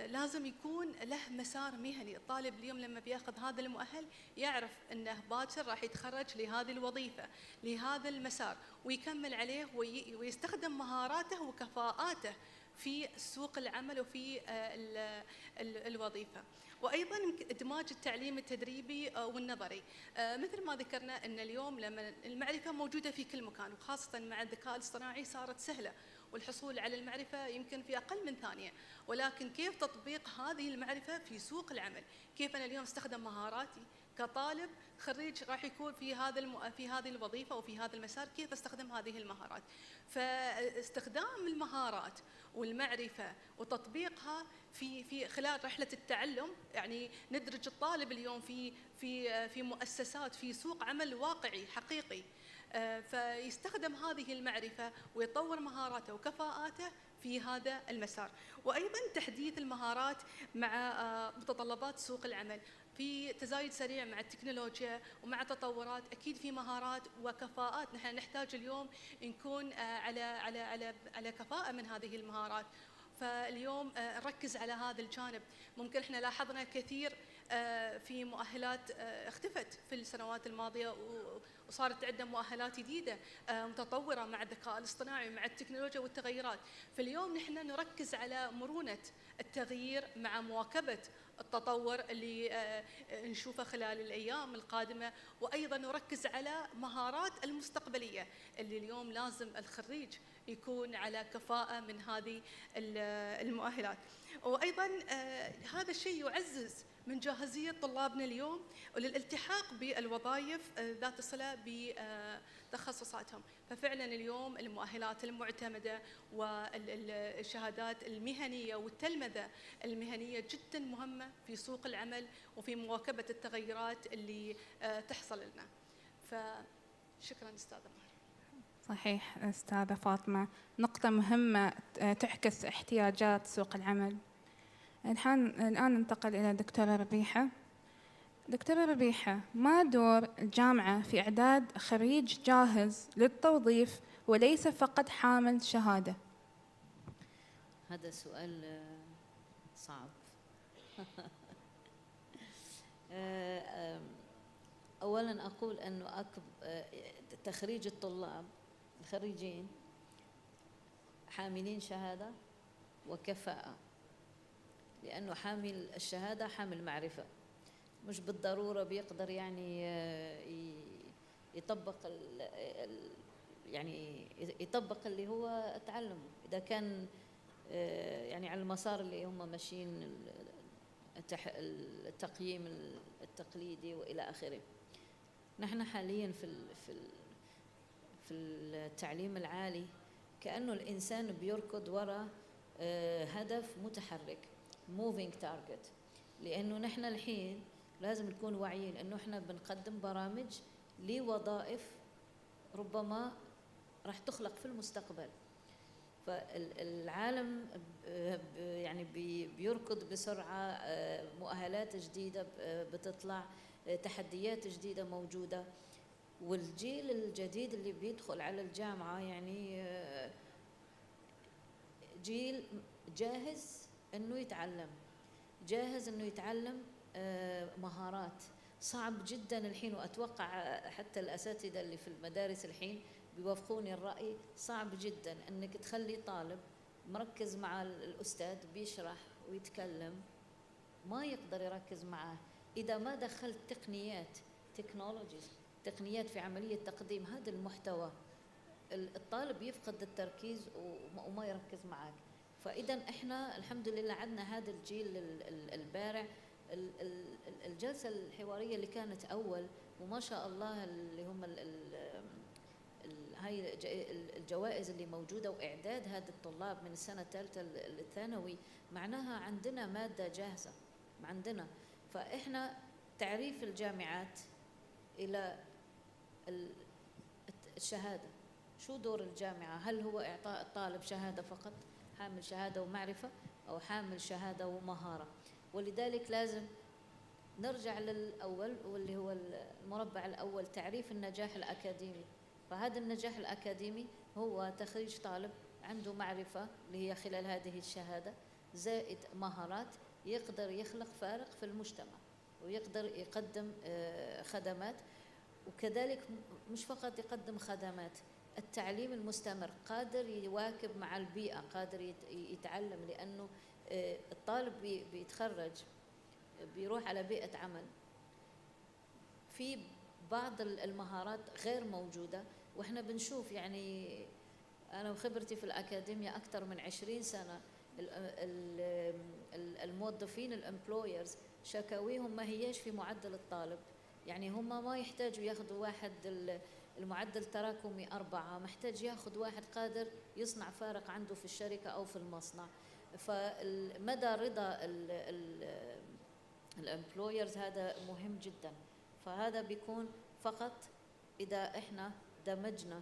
لازم يكون له مسار مهني. الطالب اليوم لما بياخذ هذا المؤهل يعرف أنه باكر راح يتخرج لهذه الوظيفة لهذا المسار ويكمل عليه ويستخدم مهاراته وكفاءاته في سوق العمل وفي الوظيفة. وأيضا إدماج التعليم التدريبي والنظري، مثل ما ذكرنا أن اليوم لما المعرفة موجودة في كل مكان، وخاصة مع الذكاء الاصطناعي صارت سهلة والحصول على المعرفة يمكن في أقل من ثانية، ولكن كيف تطبيق هذه المعرفة في سوق العمل؟ كيف أنا اليوم استخدم مهاراتي كطالب خريج راح يكون في في هذه الوظيفه وفي هذا المسار، كيف استخدم هذه المهارات. فاستخدام المهارات والمعرفه وتطبيقها في خلال رحله التعلم، يعني ندرج الطالب اليوم في مؤسسات، في سوق عمل واقعي حقيقي، فيستخدم هذه المعرفه ويطور مهاراته وكفاءاته في هذا المسار. وايضا تحديث المهارات مع متطلبات سوق العمل، في تزايد سريع مع التكنولوجيا ومع تطورات، اكيد في مهارات وكفاءات نحن نحتاج اليوم نكون على كفاءة من هذه المهارات. فاليوم نركز على هذا الجانب. ممكن احنا لاحظنا كثير في مؤهلات اختفت في السنوات الماضية، وصارت عندنا مؤهلات جديدة متطورة مع الذكاء الاصطناعي مع التكنولوجيا والتغيرات. فاليوم نحن نركز على مرونة التغيير مع مواكبة التطور اللي نشوفه خلال الأيام القادمة، وأيضا نركز على مهارات المستقبلية اللي اليوم لازم الخريج يكون على كفاءة من هذه المؤهلات. وأيضا هذا الشيء يعزز من جاهزية طلابنا اليوم وللالتحاق بالوظائف ذات الصلة بتخصصاتهم. ففعلا اليوم المؤهلات المعتمدة والشهادات المهنية والتلمذة المهنية جدا مهمة في سوق العمل وفي مواكبة التغيرات اللي تحصل لنا. فشكرا أستاذة ماهر. صحيح أستاذة فاطمة، نقطة مهمة تعكس احتياجات سوق العمل. الآن ننتقل إلى دكتورة ربيحة. دكتورة ربيحة، ما دور الجامعة في إعداد خريج جاهز للتوظيف وليس فقط حامل شهادة؟ هذا سؤال صعب. أولاً أقول أنه تخريج الطلاب الخريجين حاملين شهادة وكفاءة، لأنه حامل الشهادة حامل معرفة، مش بالضرورة بيقدر يعني يطبق يطبق اللي هو تعلمه، إذا كان يعني على المسار اللي هم ماشيين التقييم التقليدي وإلى آخره. نحن حاليا في التعليم العالي كأنه الإنسان بيركض وراء هدف متحرك، moving target، لأنه نحن الحين لازم نكون واعيين أنه إحنا بنقدم برامج لوظائف ربما راح تخلق في المستقبل. فالعالم يعني بيركض بسرعة، مؤهلات جديدة بتطلع، تحديات جديدة موجودة، والجيل الجديد اللي بيدخل على الجامعة يعني جيل جاهز انه يتعلم، جاهز انه يتعلم مهارات. صعب جدا الحين، واتوقع حتى الاساتذه اللي في المدارس الحين بيوافقوني الراي، صعب جدا انك تخلي طالب مركز مع الاستاذ بيشرح ويتكلم ما يقدر يركز معاه اذا ما دخلت تقنيات في عمليه تقديم هذا المحتوى. الطالب يفقد التركيز وما يركز معك. فإذا إحنا الحمد لله عندنا هذا الجيل البارع. الجلسة الحوارية اللي كانت أول وما شاء الله اللي هم هاي الجوائز اللي موجودة وإعداد هذه الطلاب من السنة الثالثة الثانوي، معناها عندنا مادة جاهزة عندنا. فإحنا تعريف الجامعات إلى الشهادة، شو دور الجامعة؟ هل هو إعطاء الطالب شهادة فقط، حامل شهادة ومعرفة، أو حامل شهادة ومهارة؟ ولذلك لازم نرجع للأول واللي هو المربع الأول، تعريف النجاح الأكاديمي. فهذا النجاح الأكاديمي هو تخريج طالب عنده معرفة اللي هي خلال هذه الشهادة زائد مهارات، يقدر يخلق فارق في المجتمع ويقدر يقدم خدمات. وكذلك مش فقط يقدم خدمات، التعليم المستمر، قادر يواكب مع البيئة، قادر يتعلم، لأنه الطالب بيتخرج بيروح على بيئة عمل في بعض المهارات غير موجودة. وإحنا بنشوف يعني أنا وخبرتي في الأكاديمية أكثر من 20 سنة، الموظفين الامبلويرز شكاويهم ما هيش في معدل الطالب، يعني هم ما يحتاجوا ياخذوا واحد المعدل تراكمي 4، محتاج ياخذ واحد قادر يصنع فارق عنده في الشركة أو في المصنع. فمدى رضا الامبلويرز هذا مهم جدا. فهذا بيكون فقط إذا إحنا دمجنا،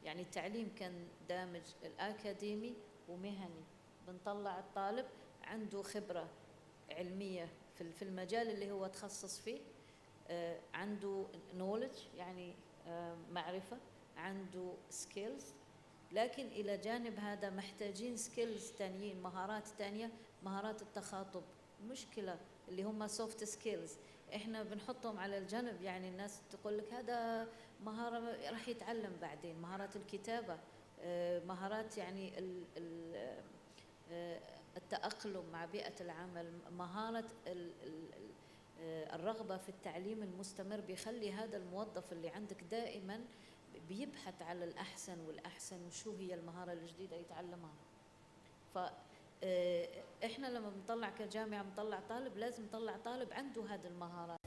يعني التعليم كان دامج الأكاديمي ومهني، بنطلع الطالب عنده خبرة علمية في المجال اللي هو تخصص فيه، عنده knowledge يعني معرفة، عنده skills. لكن إلى جانب هذا محتاجين skills تانيين، مهارات تانية، مهارات التخاطب. مشكلة اللي هم soft skills إحنا بنحطهم على الجنب، يعني الناس تقول لك هذا مهارة راح يتعلم بعدين، مهارات الكتابة، مهارات يعني التأقلم مع بيئة العمل، مهارة الرغبة في التعليم المستمر، بيخلي هذا الموظف اللي عندك دائما بيبحث على الأحسن والأحسن، وشو هي المهارة الجديدة يتعلمها. فإحنا لما بنطلع كجامعة بنطلع طالب، لازم نطلع طالب عنده هذه المهارات.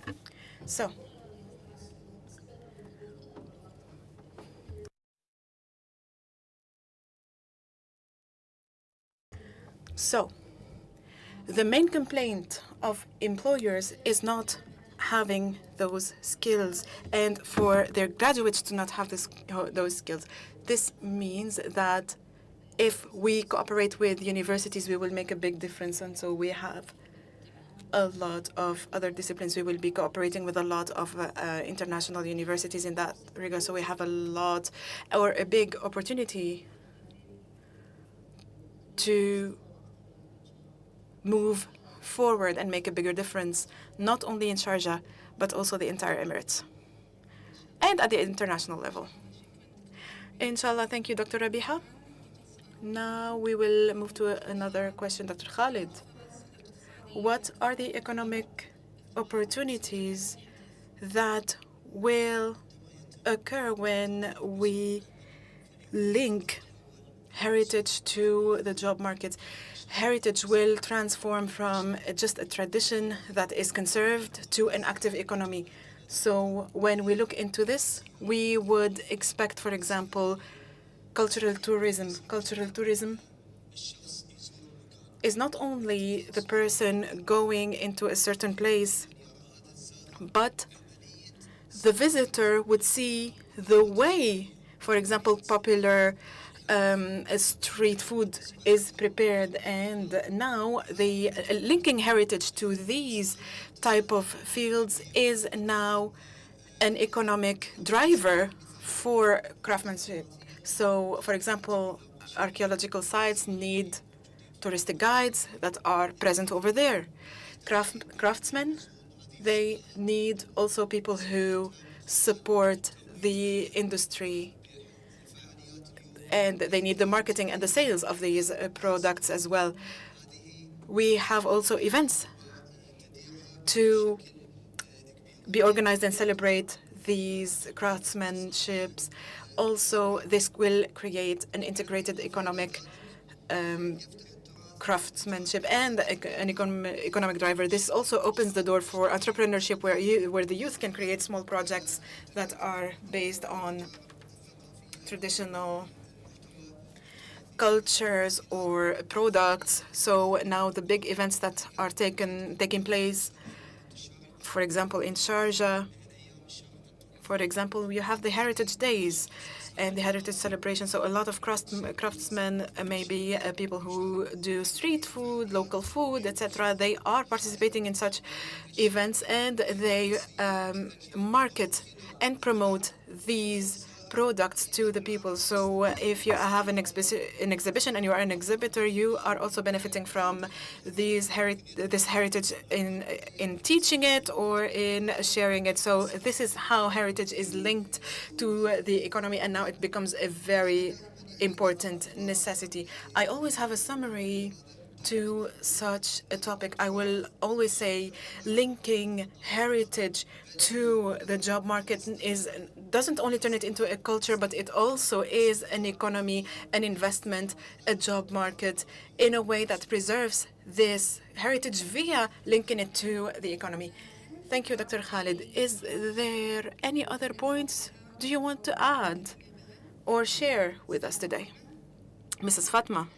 So, the main complaint of employers is not having those skills and for their graduates to not have those skills. This means that if we cooperate with universities, we will make a big difference. And so we have a lot of other disciplines. We will be cooperating with a lot of international universities in that regard. So we have a lot, or a big opportunity to move forward and make a bigger difference, not only in Sharjah, but also the entire Emirates and at the international level. Inshallah, thank you, Dr. Rabiha. Now we will move to another question, Dr. Khalid. What are the economic opportunities that will occur when we link heritage to the job market? Heritage will transform from just a tradition that is conserved to an active economy. So when we look into this, we would expect, for example, cultural tourism. Cultural tourism is not only the person going into a certain place, but the visitor would see the way, for example, popular street food is prepared. And now the linking heritage to these type of fields is now an economic driver for craftsmanship. So, for example, archaeological sites need touristic guides that are present over there. Craftsmen, they need also people who support the industry, and they need the marketing and the sales of these products as well. We have also events to be organized and celebrate these craftsmanships. Also, this will create an integrated economic craftsmanship and an economic driver. This also opens the door for entrepreneurship, where the youth can create small projects that are based on traditional cultures or products. So now the big events that are taking place, for example, in Sharjah, for example, you have the Heritage Days and the Heritage Celebration. So a lot of craftsmen, maybe people who do street food, local food, etc., they are participating in such events, and they market and promote these products to the people. So if you have an exhibition and you are an exhibitor, you are also benefiting from this heritage in teaching it or in sharing it. So this is how heritage is linked to the economy, and now it becomes a very important necessity. I always have a summary to such a topic. I will always say linking heritage to the job market doesn't only turn it into a culture, but it also is an economy, an investment, a job market in a way that preserves this heritage via linking it to the economy. Thank you, Dr. Khalid. Is there any other points do you want to add or share with us today? Mrs. Fatma.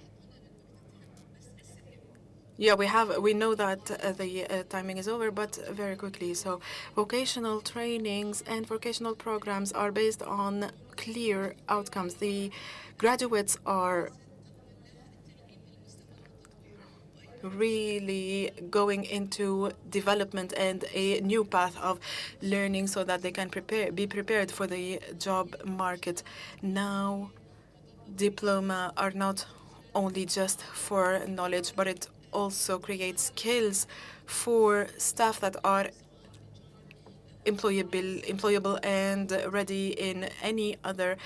Yeah, we know that the timing is over, but very quickly. So vocational trainings and vocational programs are based on clear outcomes. The graduates are really going into development and a new path of learning so that they can be prepared for the job market. Now, diploma are not only just for knowledge, but it also creates skills for staff that are employable and ready in any other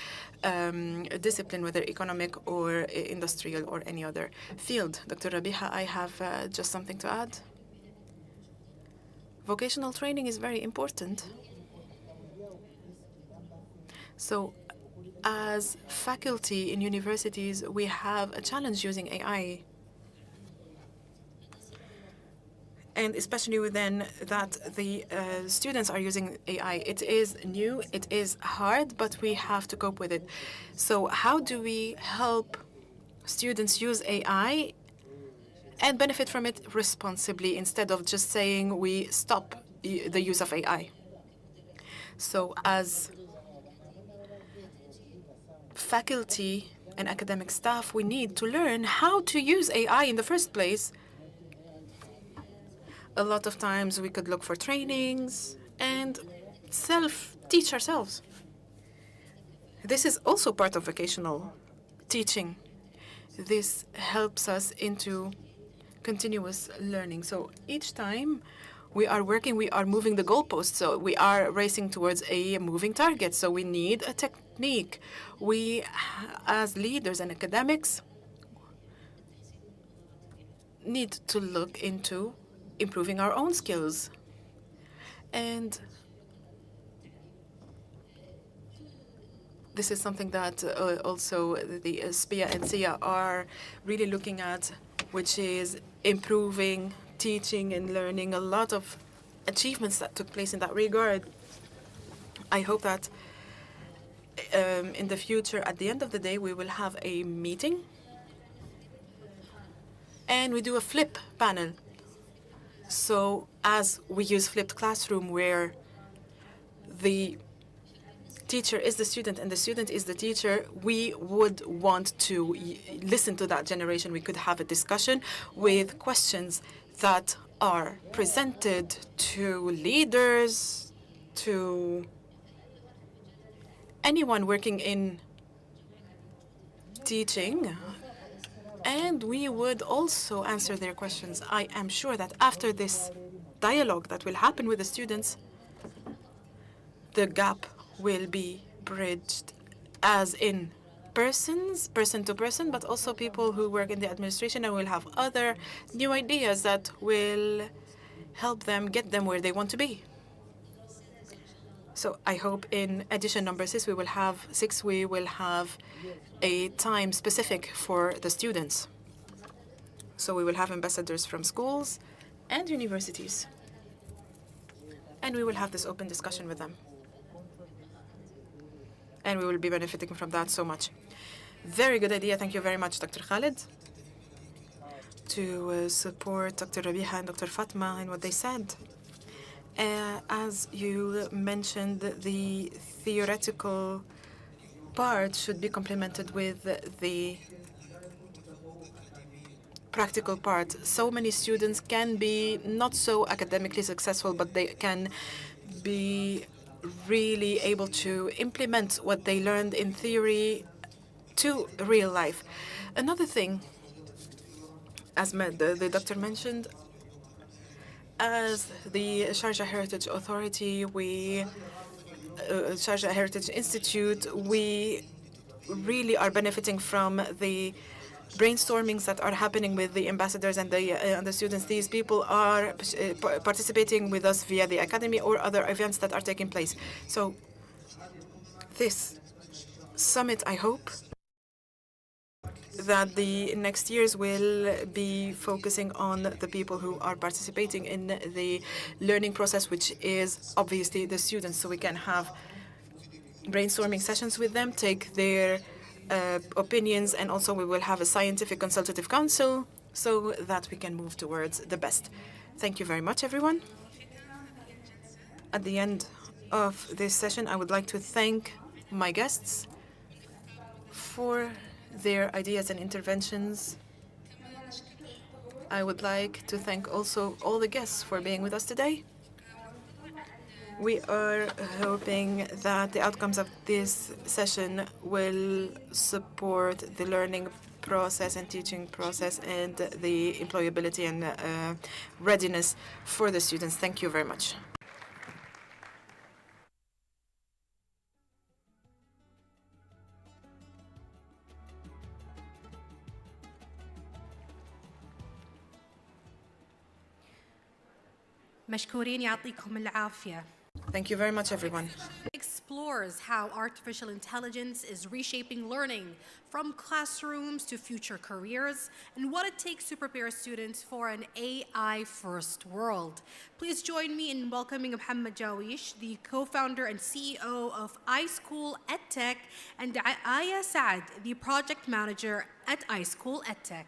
discipline, whether economic or industrial or any other field. Dr. Rabiha, I have just something to add. Vocational training is very important. So as faculty in universities, we have a challenge using AI. And especially within that, the students are using AI. It is new, it is hard, but we have to cope with it. So how do we help students use AI and benefit from it responsibly instead of just saying we stop the use of AI? So as faculty and academic staff, we need to learn how to use AI in the first place. A lot of times we could look for trainings and self-teach ourselves. This is also part of vocational teaching. This helps us into continuous learning. So each time we are working, we are moving the goalposts. So we are racing towards a moving target. So we need a technique. We, as leaders and academics, need to look into improving our own skills. And this is something that also the SPIA and SIA are really looking at, which is improving teaching and learning. A lot of achievements that took place in that regard. I hope that in the future, at the end of the day, we will have a meeting and we do a flip panel. So as we use flipped classroom, where the teacher is the student and the student is the teacher, we would want to listen to that generation. We could have a discussion with questions that are presented to leaders, to anyone working in teaching, and we would also answer their questions. I am sure that after this dialogue that will happen with the students, the gap will be bridged, as in persons, person to person, but also people who work in the administration, and will have other new ideas that will help them get them where they want to be. So I hope in edition number 6, we will have a time specific for the students. So we will have ambassadors from schools and universities. And we will have this open discussion with them. And we will be benefiting from that so much. Very good idea. Thank you very much, Dr. Khalid, to support Dr. Rabiha and Dr. Fatma in what they said. As you mentioned, the theoretical part should be complemented with the practical part. So many students can be not so academically successful, but they can be really able to implement what they learned in theory to real life. Another thing, as the doctor mentioned, as the Sharjah Heritage Authority, Sharjah Heritage Institute, we really are benefiting from the brainstormings that are happening with the ambassadors and the students. These people are participating with us via the academy or other events that are taking place. So this summit, I hope, that the next years will be focusing on the people who are participating in the learning process, which is obviously the students. So we can have brainstorming sessions with them, take their opinions, and also we will have a scientific consultative council so that we can move towards the best. Thank you very much, everyone. At the end of this session, I would like to thank my guests for their ideas and interventions. I would like to thank also all the guests for being with us today. We are hoping that the outcomes of this session will support the learning process and teaching process and the employability and readiness for the students. Thank you very much. مشكورين يعطيكم العافية. Thank you very much, everyone. Explores how artificial intelligence is reshaping learning from classrooms to future careers and what it takes to prepare students for an AI-first world. Please join me in welcoming Mohammed Jawish, the co-founder and CEO of iSchool EdTech, and Aya Saad, the project manager at iSchool EdTech.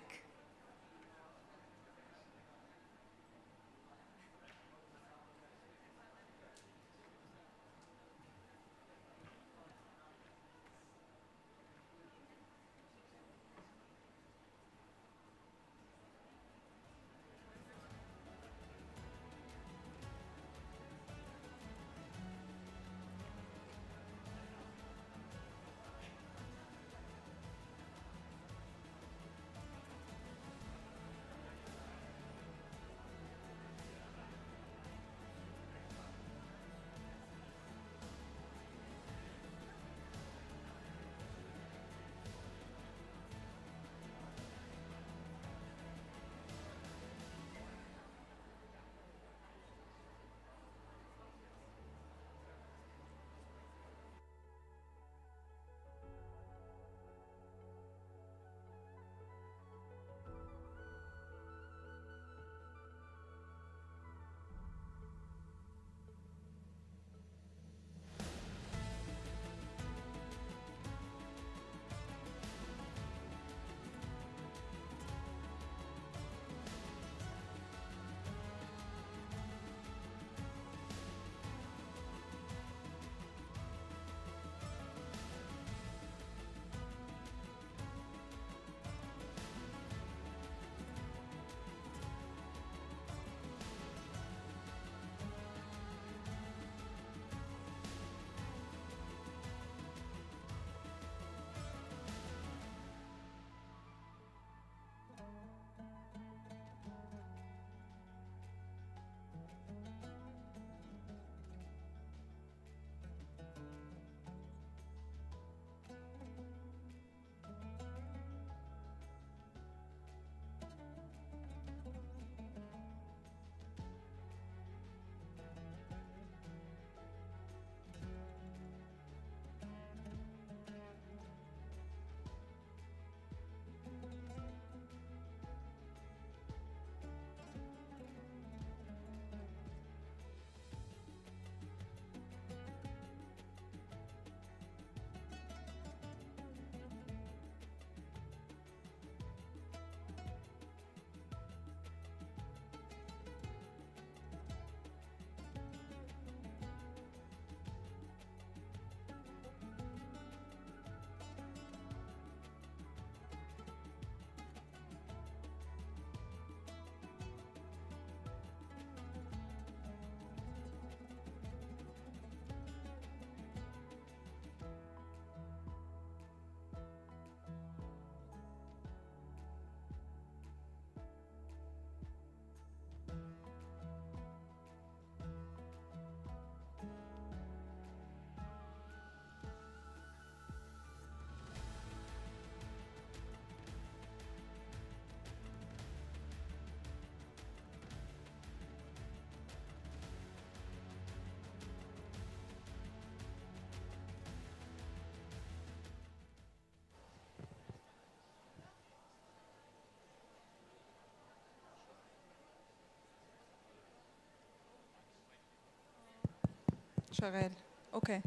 شغال. اوكي.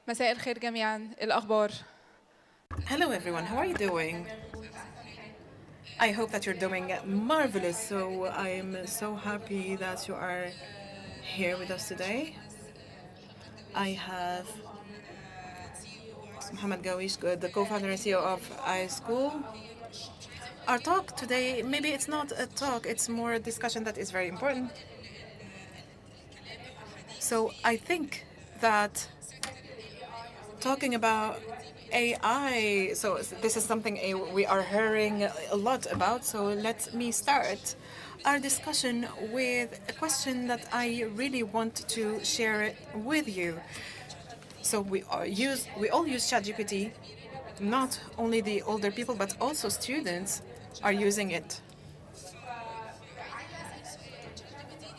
مساء الخير جميعا، الأخبار؟ Hello everyone, how are you doing? I hope that you're doing marvelous. So I'm so happy that you are here with us today. I have Mohammed Gawish, the co-founder and CEO of iSchool. Our talk today, maybe it's not a talk, it's more a discussion that is very important. So I think that talking about AI, so this is something we are hearing a lot about, so let me start our discussion with a question that I really want to share it with you. So we all use ChatGPT, not only the older people, but also students are using it.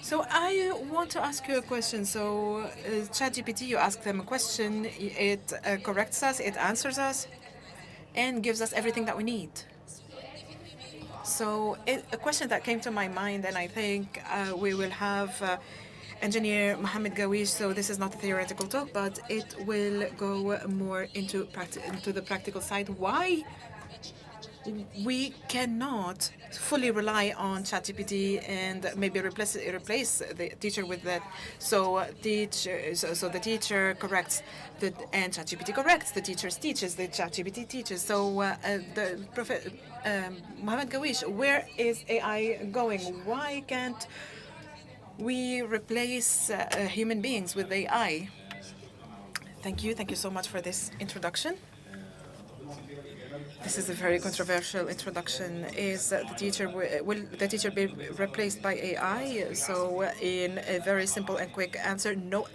So I want to ask you a question. So ChatGPT, you ask them a question, it corrects us, it answers us, and gives us everything that we need. So a question that came to my mind, and I think we will have engineer Mohammed Gawish, so this is not a theoretical talk, but it will go more into the practical side. Why we cannot fully rely on ChatGPT and maybe replace the teacher with that. So the teacher corrects, and ChatGPT corrects. The teacher teaches. The ChatGPT teaches. So Mohammed Gawish, where is AI going? Why can't we replace human beings with AI? Thank you. Thank you so much for this introduction. This is a very controversial introduction. Is the teacher will the teacher be replaced by AI? So in a very simple and quick answer, no,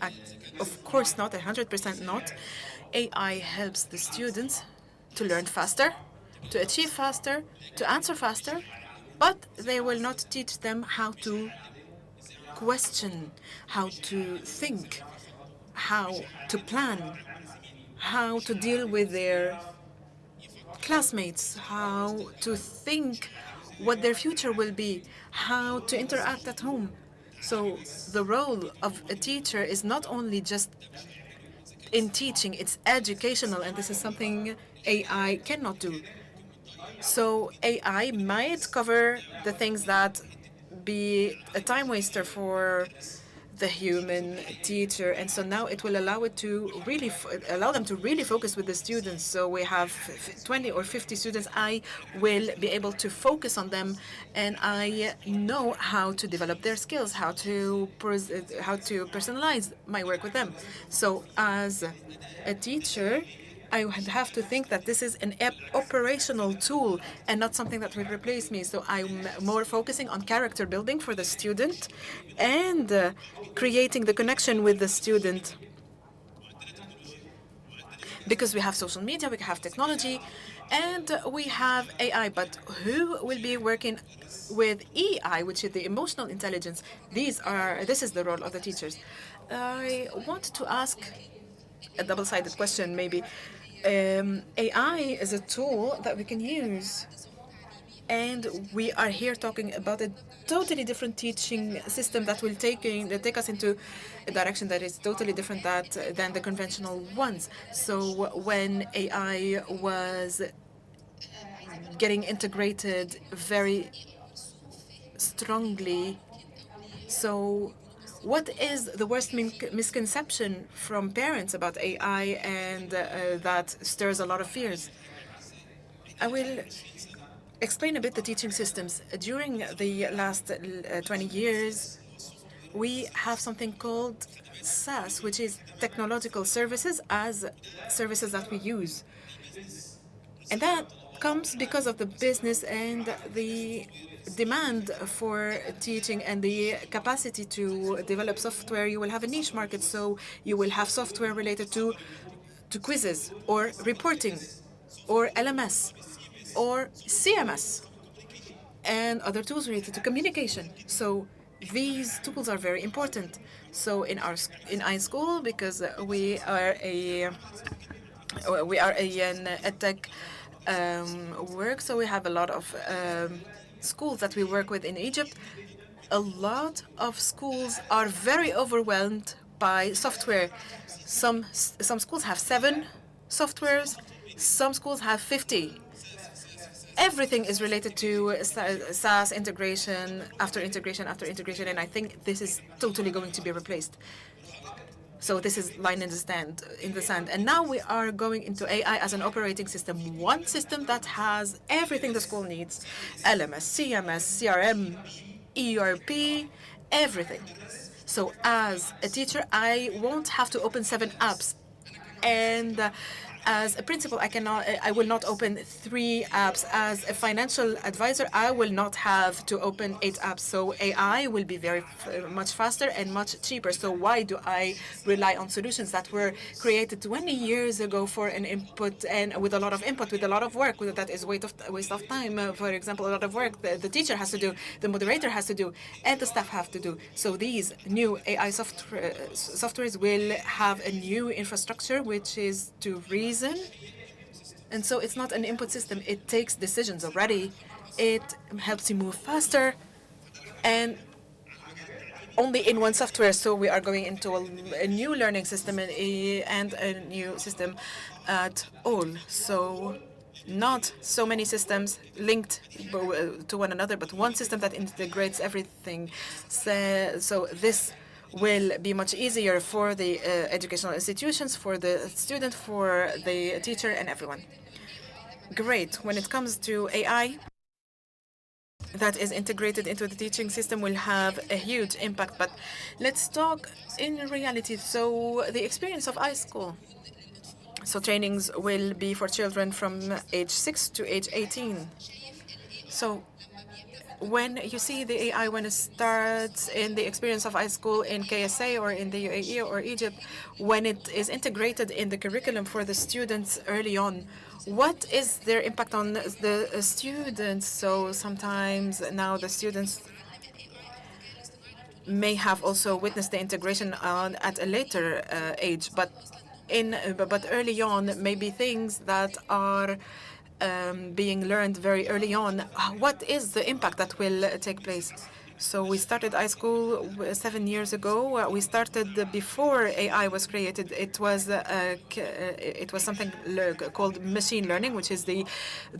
of course not, 100% not. AI helps the students to learn faster, to achieve faster, to answer faster, but they will not teach them how to question, how to think, how to plan, how to deal with their classmates, how to think what their future will be, how to interact at home. So the role of a teacher is not only just in teaching, it's educational, and this is something AI cannot do. So AI might cover the things that be a time waster for the human teacher, and so now it will allow it to really allow them to really focus with the students. So we have 20 or 50 students. I will be able to focus on them, and I know how to develop their skills, how to personalize my work with them. So as a teacher, I would have to think that this is an operational tool and not something that will replace me. So I'm more focusing on character building for the student and creating the connection with the student. Because we have social media, we have technology, and we have AI. But who will be working with EI, which is the emotional intelligence? This is the role of the teachers. I want to ask a double-sided question, maybe. AI is a tool that we can use, and we are here talking about a totally different teaching system that will take us into a direction that is totally different than the conventional ones. So when AI was getting integrated very strongly, so what is the worst misconception from parents about AI and that stirs a lot of fears? I will explain a bit the teaching systems. During the last 20 years, we have something called SaaS, which is technological services as services that we use. And that comes because of the business and the demand for teaching and the capacity to develop software. You will have a niche market, so you will have software related to quizzes or reporting or LMS or CMS and other tools related to communication. So these tools are very important. So in iSchool, because we are an edtech work. So we have a lot of schools that we work with in Egypt. A lot of schools are very overwhelmed by software. Some schools have 7 softwares. Some schools have 50. Everything is related to SaaS integration after integration after integration, and I think this is totally going to be replaced. So this is line in the sand. And now we are going into AI as an operating system, one system that has everything the school needs: LMS, CMS, CRM, ERP, everything. So as a teacher, I won't have to open 7 apps. And as a principal, I will not open 3 apps. As a financial advisor, I will not have to open 8 apps. So AI will be very much faster and much cheaper. So why do I rely on solutions that were created 20 years ago for an input and with a lot of input, with a lot of work? That is waste of time. For example, a lot of work the teacher has to do, the moderator has to do, and the staff have to do. So these new AI softwares will have a new infrastructure, which is to reason. And so it's not an input system. It takes decisions already. It helps you move faster and only in one software. So we are going into a new learning system and a new system at all. So not so many systems linked to one another, but one system that integrates everything. So this will be much easier for the educational institutions, for the student, for the teacher, and everyone. Great. When it comes to AI that is integrated into the teaching system will have a huge impact. But let's talk in reality. So the experience of iSchool. So trainings will be for children from age 6 to age 18. So when you see the AI, when it starts in the experience of iSchool in KSA or in the UAE or Egypt, when it is integrated in the curriculum for the students early on, what is their impact on the students? So sometimes now the students may have also witnessed the integration at a later age, but early on, maybe things that are being learned very early on. What is the impact that will take place? So we started iSchool 7 years ago. We started before AI was created. It was something called machine learning, which is the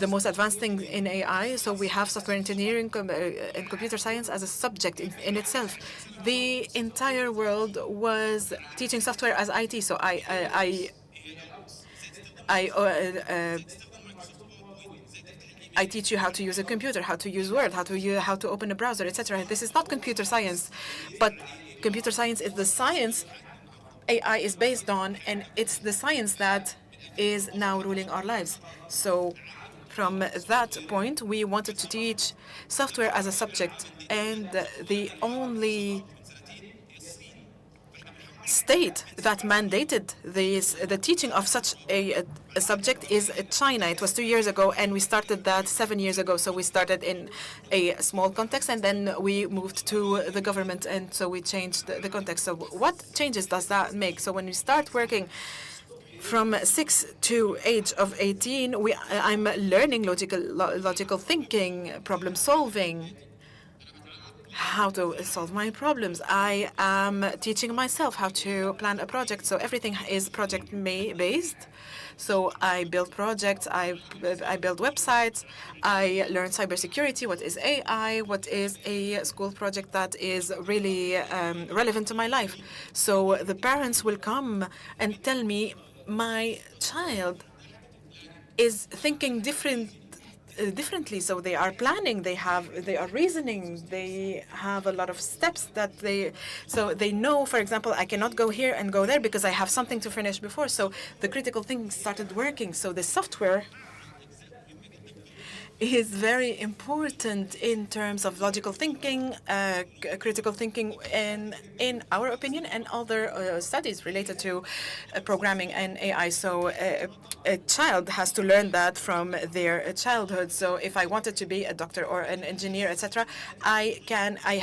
most advanced thing in AI. So we have software engineering and computer science as a subject in itself. The entire world was teaching software as IT. So I teach you how to use a computer, how to use Word, how to open a browser, etc. This is not computer science, but computer science is the science AI is based on, and it's the science that is now ruling our lives. So from that point, we wanted to teach software as a subject, and the only state that mandated the teaching of such a subject is China. It was 2 years ago, and we started that 7 years ago. So we started in a small context, and then we moved to the government, and so we changed the context. So what changes does that make? So when we start working from 6 to age of 18, I'm learning logical thinking, problem solving, how to solve my problems. I am teaching myself how to plan a project. So everything is project-based. So I build projects, I build websites, I learn cybersecurity, what is AI, what is a school project that is really relevant to my life. So the parents will come and tell me, my child is thinking differently. So they are planning, they are reasoning, they have a lot of steps that so they know, for example, I cannot go here and go there because I have something to finish before. So the critical thinking started working. So the software is very important in terms of logical thinking, critical thinking, and in our opinion, and other studies related to programming and AI. So a child has to learn that from their childhood. So if I wanted to be a doctor or an engineer, etc., I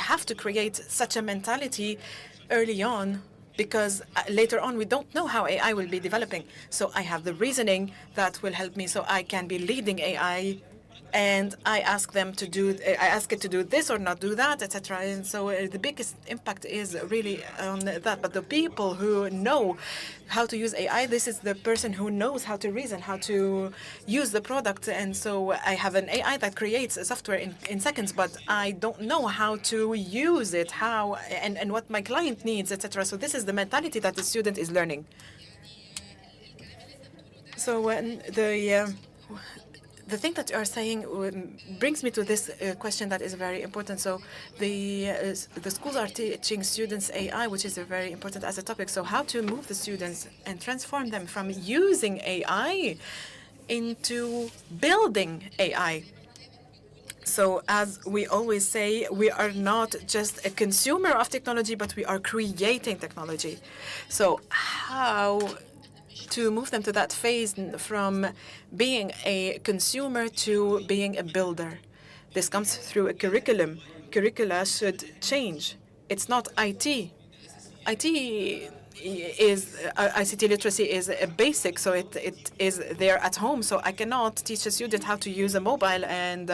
have to create such a mentality early on because later on we don't know how AI will be developing. So I have the reasoning that will help me so I can be leading AI, and I ask it to do this or not do that, etc. And so the biggest impact is really on that. But the people who know how to use AI, this is the person who knows how to reason, how to use the product. And so I have an AI that creates a software in seconds, but I don't know how to use it, how and what my client needs, etc. So this is the mentality that the student is learning. So when the thing that you are saying brings me to this question that is very important. So the schools are teaching students AI, which is very important as a topic. So how to move the students and transform them from using AI into building AI. So as we always say, we are not just a consumer of technology, but we are creating technology. So how to move them to that phase from being a consumer to being a builder? This comes through a curriculum. Curricula should change. It's not IT. ICT literacy is a basic, so it is there at home. So I cannot teach a student how to use a mobile and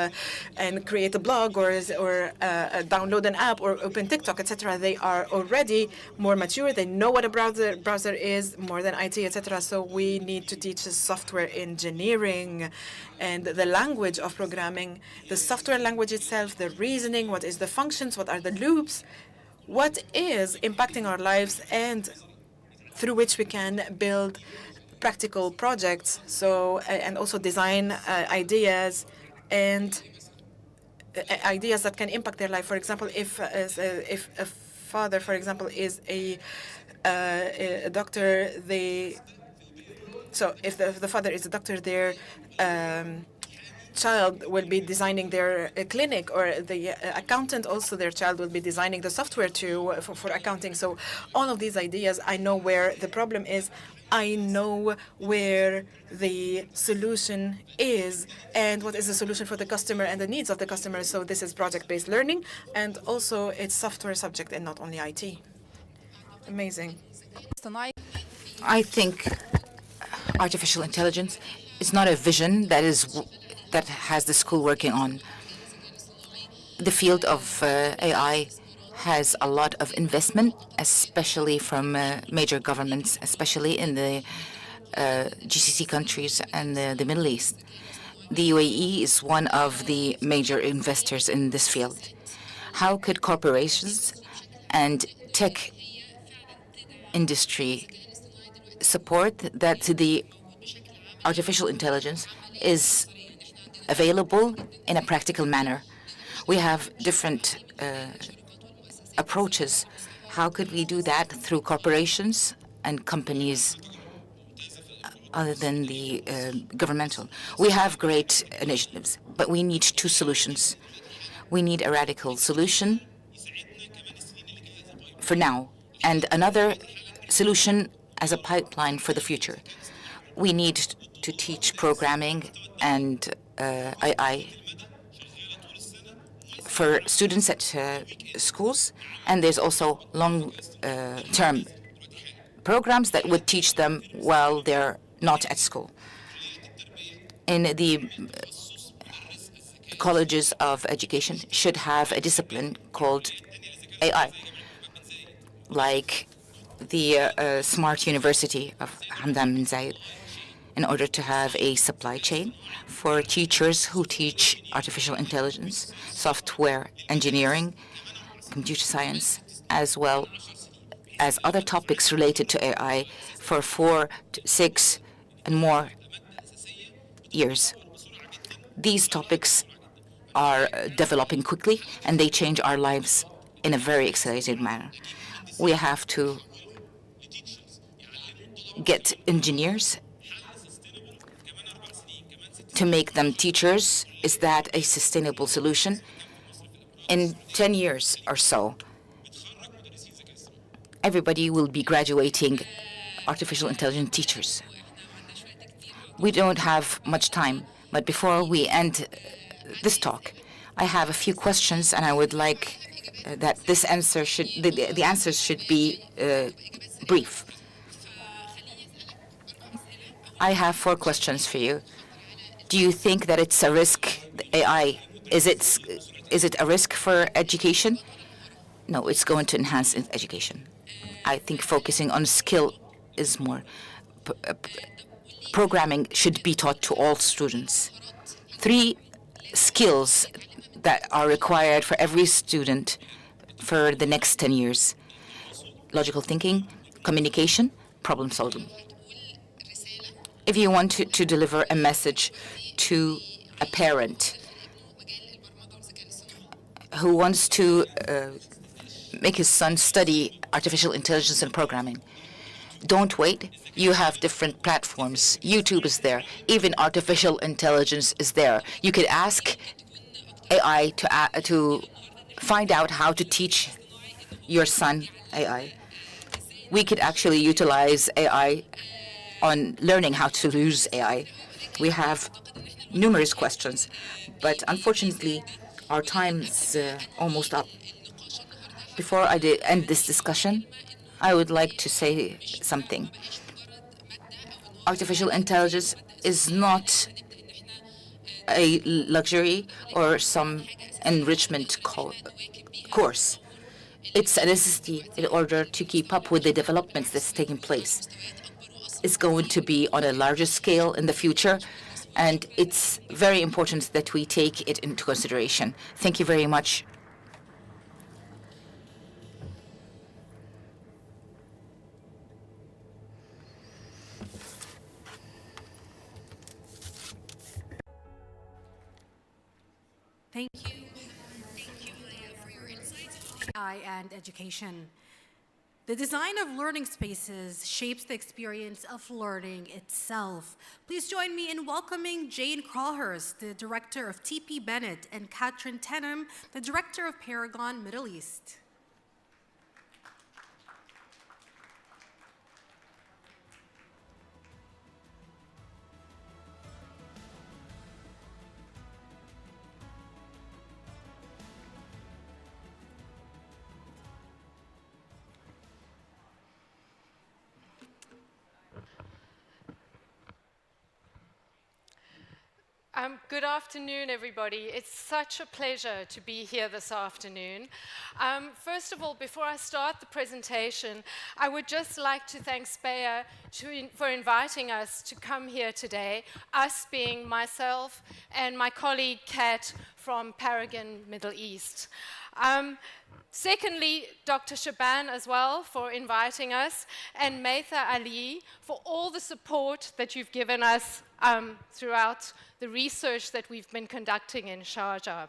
create a blog or download an app or open TikTok, etc. They are already more mature. They know what a browser is more than IT, etc. So we need to teach software engineering and the language of programming, the software language itself, the reasoning, what is the functions, what are the loops, what is impacting our lives, and through which we can build practical projects. So and also design ideas and ideas that can impact their life. For example, if a father, for example, is a doctor, so if the father is a doctor, their child will be designing their clinic, or the accountant also, their child will be designing the software for accounting. So all of these ideas, I know where the problem is. I know where the solution is and what is the solution for the customer and the needs of the customer. So this is project-based learning, and also it's software subject and not only IT. Amazing. I think artificial intelligence is not a vision that has the school working on. The field of AI has a lot of investment, especially from major governments, especially in the GCC countries and the Middle East. The UAE is one of the major investors in this field. How could corporations and tech industry support that the artificial intelligence is available in a practical manner? We have different approaches. How could we do that through corporations and companies other than the governmental? We have great initiatives, but we need two solutions. We need a radical solution for now, and another solution as a pipeline for the future. We need to teach programming and AI for students at schools, and there's also long-term programs that would teach them while they're not at school. In the colleges of education should have a discipline called AI, like the Smart University of Hamdan bin Zayed, in order to have a supply chain for teachers who teach artificial intelligence, software engineering, computer science, as well as other topics related to AI for 4 to 6 and more years. These topics are developing quickly, and they change our lives in a very accelerated manner. We have to get engineers to make them teachers. Is that a sustainable solution? In 10 years or so, everybody will be graduating artificial intelligence teachers. We don't have much time, but before we end this talk, I have a few questions, and I would like that this answer should, the answers should be brief. I have 4 questions for you. Do you think that it's a risk, AI, is it a risk for education? No, it's going to enhance education. I think focusing on skill is more. Programming should be taught to all students. 3 skills that are required for every student for the next 10 years. Logical thinking, communication, problem solving. If you want to deliver a message to a parent who wants to make his son study artificial intelligence and programming, don't wait. You have different platforms. YouTube is there. Even artificial intelligence is there. You could ask AI to find out how to teach your son AI. We could actually utilize AI on learning how to use AI. We have numerous questions, but unfortunately, our time's almost up. Before I end this discussion, I would like to say something. Artificial intelligence is not a luxury or some enrichment course. It's a necessity in order to keep up with the developments that's taking place. It's going to be on a larger scale in the future, and it's very important that we take it into consideration. Thank you very much. Thank you. For your insights on AI and education. The design of learning spaces shapes the experience of learning itself. Please join me in welcoming Jane Crawhurst, the director of TP Bennett, and Katrin Tenham, the director of Paragon Middle East. Good afternoon, everybody. It's such a pleasure to be here this afternoon. First of all, before I start the presentation, I would just like to thank Speyer for inviting us to come here today, us being myself and my colleague Kat from Paragon Middle East. Secondly, Dr. Shaban as well for inviting us, and Maitha Ali for all the support that you've given us throughout the research that we've been conducting in Sharjah.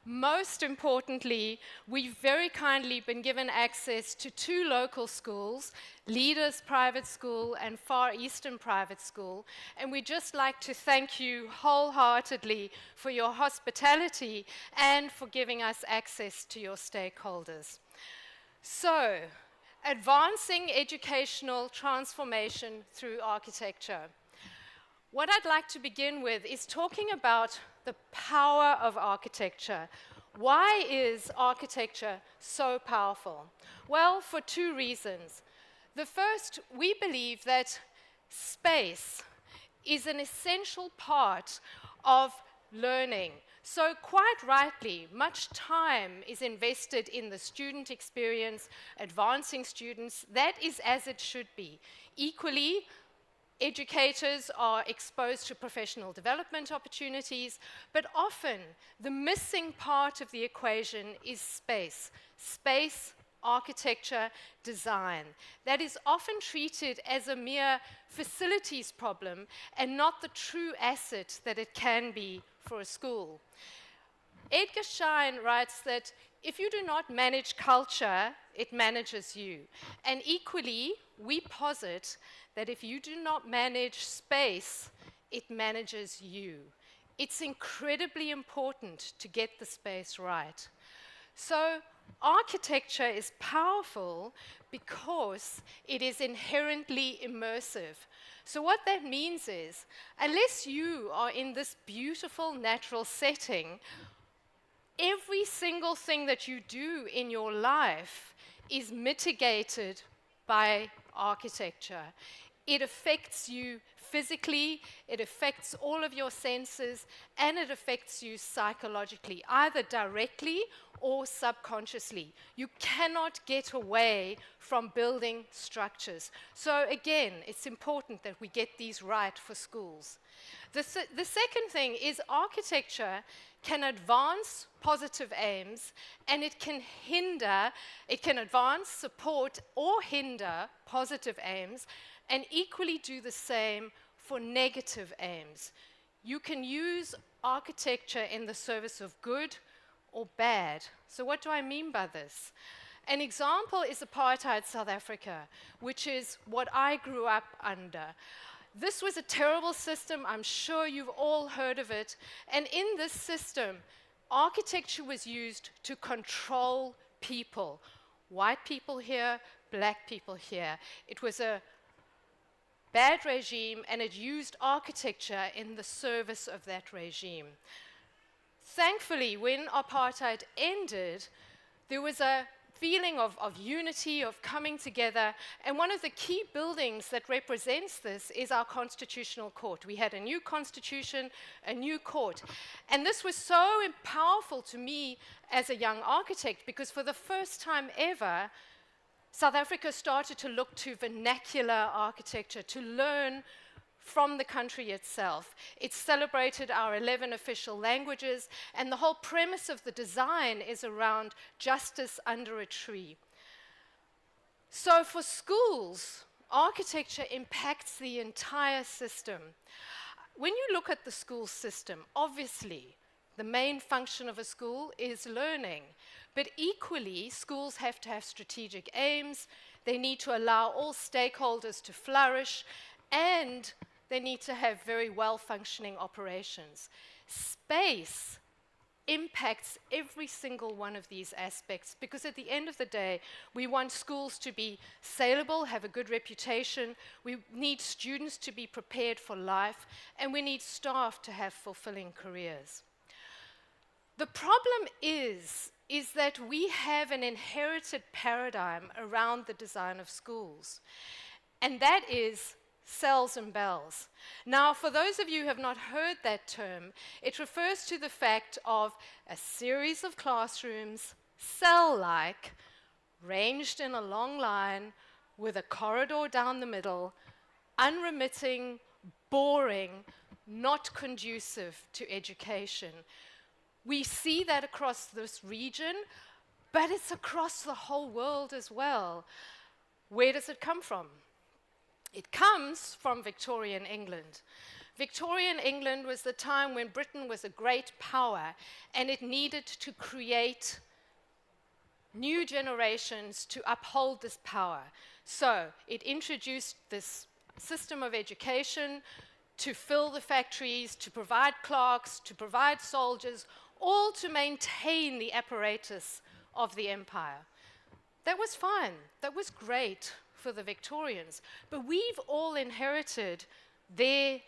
Most importantly, we've very kindly been given access to 2 local schools, Leaders Private School and Far Eastern Private School, and we'd just like to thank you wholeheartedly for your hospitality and for giving us access to your stakeholders. So, advancing educational transformation through architecture. What I'd like to begin with is talking about the power of architecture. Why is architecture so powerful? Well, for 2 reasons. The first, we believe that space is an essential part of learning. So quite rightly, much time is invested in the student experience, advancing students. That is as it should be. Equally, educators are exposed to professional development opportunities, but often the missing part of the equation is space. Space, architecture, design. That is often treated as a mere facilities problem and not the true asset that it can be for a school. Edgar Schein writes that if you do not manage culture, it manages you. And equally, we posit that if you do not manage space, it manages you. It's incredibly important to get the space right. So architecture is powerful because it is inherently immersive. So what that means is, unless you are in this beautiful natural setting, Every single thing that you do in your life is mitigated by architecture. It affects you physically, it affects all of your senses, and it affects you psychologically, either directly or subconsciously. You cannot get away from building structures. So again, it's important that we get these right for schools. The second thing is architecture can advance positive aims, and it can advance, support, or hinder positive aims, and equally do the same for negative aims. You can use architecture in the service of good or bad. So what do I mean by this? An example is apartheid South Africa, which is what I grew up under. This was a terrible system. I'm sure you've all heard of it. And in this system, architecture was used to control people. White people here, black people here. It was a bad regime, and it used architecture in the service of that regime. Thankfully, when apartheid ended, there was a feeling of unity, of coming together, and one of the key buildings that represents this is our Constitutional Court. We had a new constitution, a new court, and this was so powerful to me as a young architect, because for the first time ever, South Africa started to look to vernacular architecture, to learn from the country itself. It celebrated our 11 official languages, and the whole premise of the design is around justice under a tree. So for schools, architecture impacts the entire system. When you look at the school system, obviously, the main function of a school is learning, but equally, schools have to have strategic aims, they need to allow all stakeholders to flourish, and they need to have very well-functioning operations. Space impacts every single one of these aspects, because at the end of the day, we want schools to be saleable, have a good reputation, we need students to be prepared for life, and we need staff to have fulfilling careers. The problem is that we have an inherited paradigm around the design of schools, and that is cells and bells. Now, for those of you who have not heard that term, it refers to the fact of a series of classrooms, cell-like, ranged in a long line with a corridor down the middle, unremitting, boring, not conducive to education. We see that across this region, but it's across the whole world as well. Where does it come from? It comes from Victorian England. Victorian England was the time when Britain was a great power, and it needed to create new generations to uphold this power. So it introduced this system of education to fill the factories, to provide clerks, to provide soldiers, all to maintain the apparatus of the empire. That was fine. That was great for the Victorians. But we've all inherited their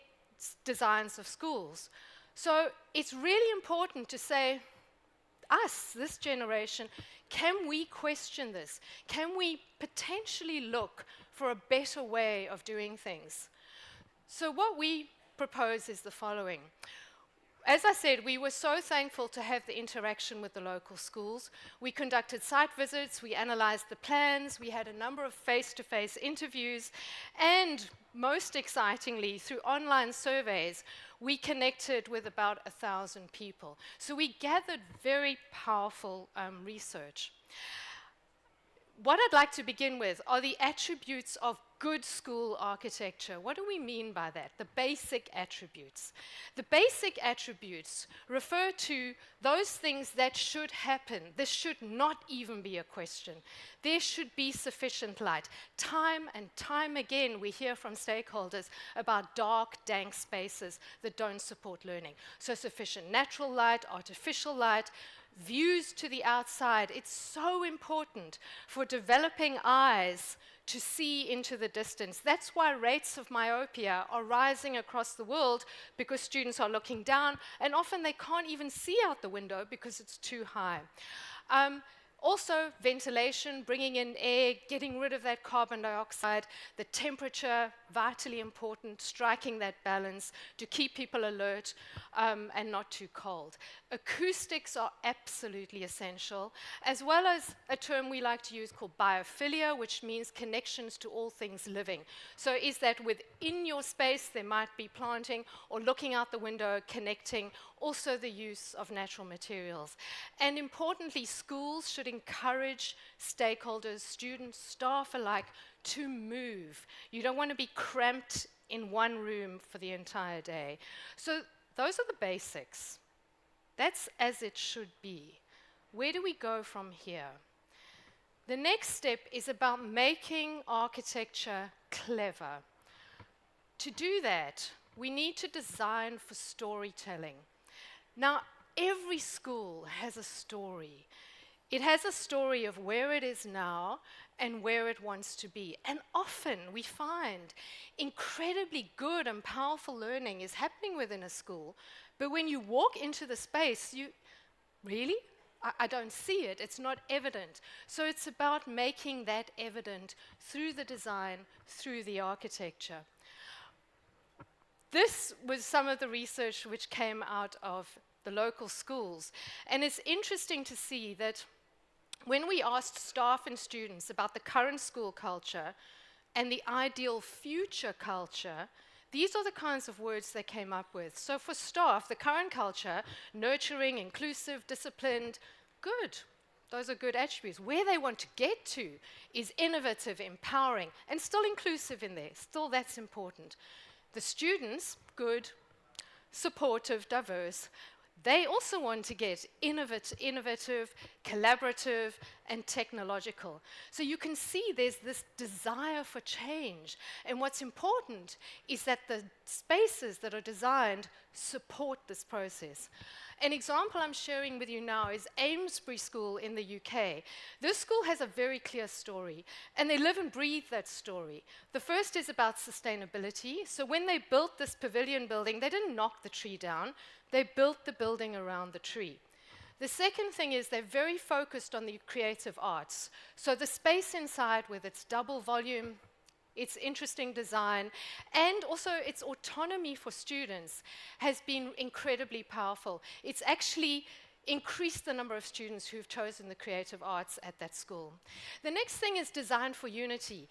designs of schools. So it's really important to say, us, this generation, can we question this? Can we potentially look for a better way of doing things? So what we propose is the following. As I said, we were so thankful to have the interaction with the local schools. We conducted site visits, we analyzed the plans, we had a number of face-to-face interviews, and most excitingly, through online surveys, we connected with about 1,000 people. So we gathered very powerful research. What I'd like to begin with are the attributes of good school architecture. What do we mean by that? The basic attributes. The basic attributes refer to those things that should happen. This should not even be a question. There should be sufficient light. Time and time again, we hear from stakeholders about dark, dank spaces that don't support learning. So sufficient natural light, artificial light, views to the outside. It's so important for developing eyes to see into the distance. That's why rates of myopia are rising across the world, because students are looking down, and often they can't even see out the window because it's too high. Also, ventilation, bringing in air, getting rid of that carbon dioxide, the temperature, vitally important, striking that balance to keep people alert and not too cold. Acoustics are absolutely essential, as well as a term we like to use called biophilia, which means connections to all things living. So is that within your space there might be planting, or looking out the window, connecting, also the use of natural materials. And importantly, schools should encourage stakeholders, students, staff alike, to move. You don't want to be cramped in one room for the entire day. So those are the basics. That's as it should be. Where do we go from here? The next step is about making architecture clever. To do that, we need to design for storytelling. Now, every school has a story. It has a story of where it is now and where it wants to be. And often we find incredibly good and powerful learning is happening within a school, but when you walk into the space, really? I don't see it, it's not evident. So it's about making that evident through the design, through the architecture. This was some of the research which came out of the local schools. And it's interesting to see that when we asked staff and students about the current school culture and the ideal future culture, these are the kinds of words they came up with. So for staff, the current culture, nurturing, inclusive, disciplined, good. Those are good attributes. Where they want to get to is innovative, empowering, and still inclusive in there. Still, that's important. The students, good, supportive, diverse. They also want to get innovative, collaborative, and technological. So you can see there's this desire for change. And what's important is that the spaces that are designed support this process. An example I'm sharing with you now is Amesbury School in the UK. This school has a very clear story, and they live and breathe that story. The first is about sustainability. So when they built this pavilion building, they didn't knock the tree down. They built the building around the tree. The second thing is they're very focused on the creative arts. So the space inside with its double volume, its interesting design, and also its autonomy for students has been incredibly powerful. It's actually increased the number of students who've chosen the creative arts at that school. The next thing is design for unity.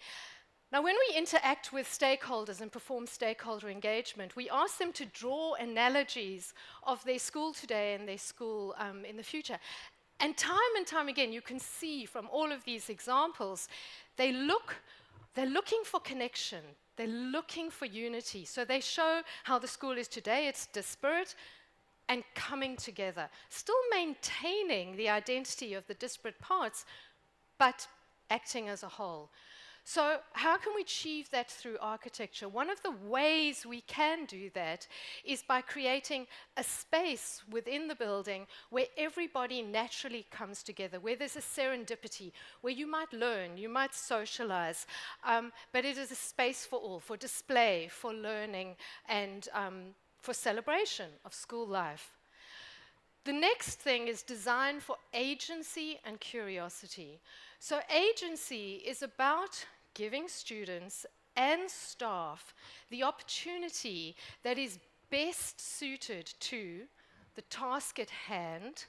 Now, when we interact with stakeholders and perform stakeholder engagement, we ask them to draw analogies of their school today and their school in the future. And time again, you can see from all of these examples, they're looking for connection. They're looking for unity. So they show how the school is today. It's disparate and coming together, still maintaining the identity of the disparate parts, but acting as a whole. So how can we achieve that through architecture? One of the ways we can do that is by creating a space within the building where everybody naturally comes together, where there's a serendipity, where you might learn, you might socialize, but it is a space for all, for display, for learning, and for celebration of school life. The next thing is design for agency and curiosity. So agency is about giving students and staff the opportunity that is best suited to the task at hand,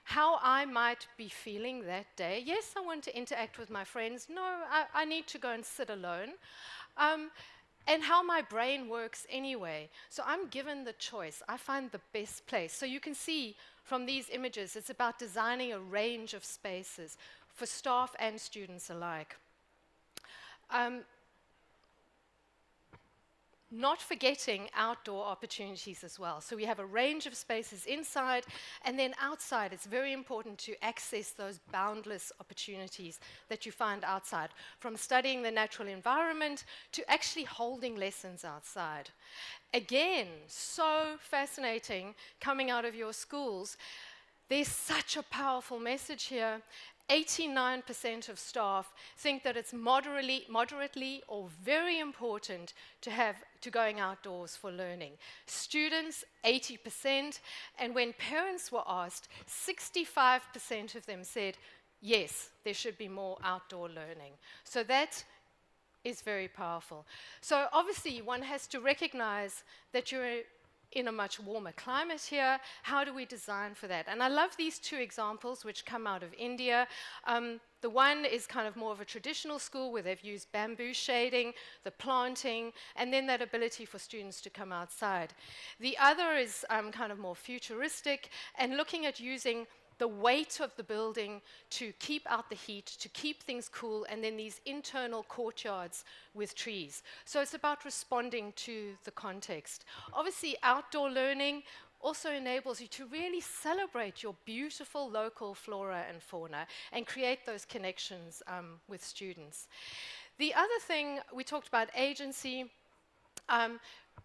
how I might be feeling that day. Yes, I want to interact with my friends. No, I need to go and sit alone. And how my brain works anyway. So I'm given the choice. I find the best place. So you can see from these images, it's about designing a range of spaces for staff and students alike. Not forgetting outdoor opportunities as well. So we have a range of spaces inside, and then outside it's very important to access those boundless opportunities that you find outside, from studying the natural environment to actually holding lessons outside. Again, so fascinating coming out of your schools. There's such a powerful message here, 89% of staff think that it's moderately or very important to going outdoors for learning. Students, 80%, and when parents were asked, 65% of them said, yes, there should be more outdoor learning. So that is very powerful. So obviously one has to recognize that you're in a much warmer climate here. How do we design for that? And I love these two examples which come out of India. The one is kind of more of a traditional school where they've used bamboo shading, the planting, and then that ability for students to come outside. The other is kind of more futuristic and looking at using the weight of the building to keep out the heat, to keep things cool, and then these internal courtyards with trees. So it's about responding to the context. Obviously, outdoor learning also enables you to really celebrate your beautiful local flora and fauna and create those connections with students. The other thing, we talked about agency.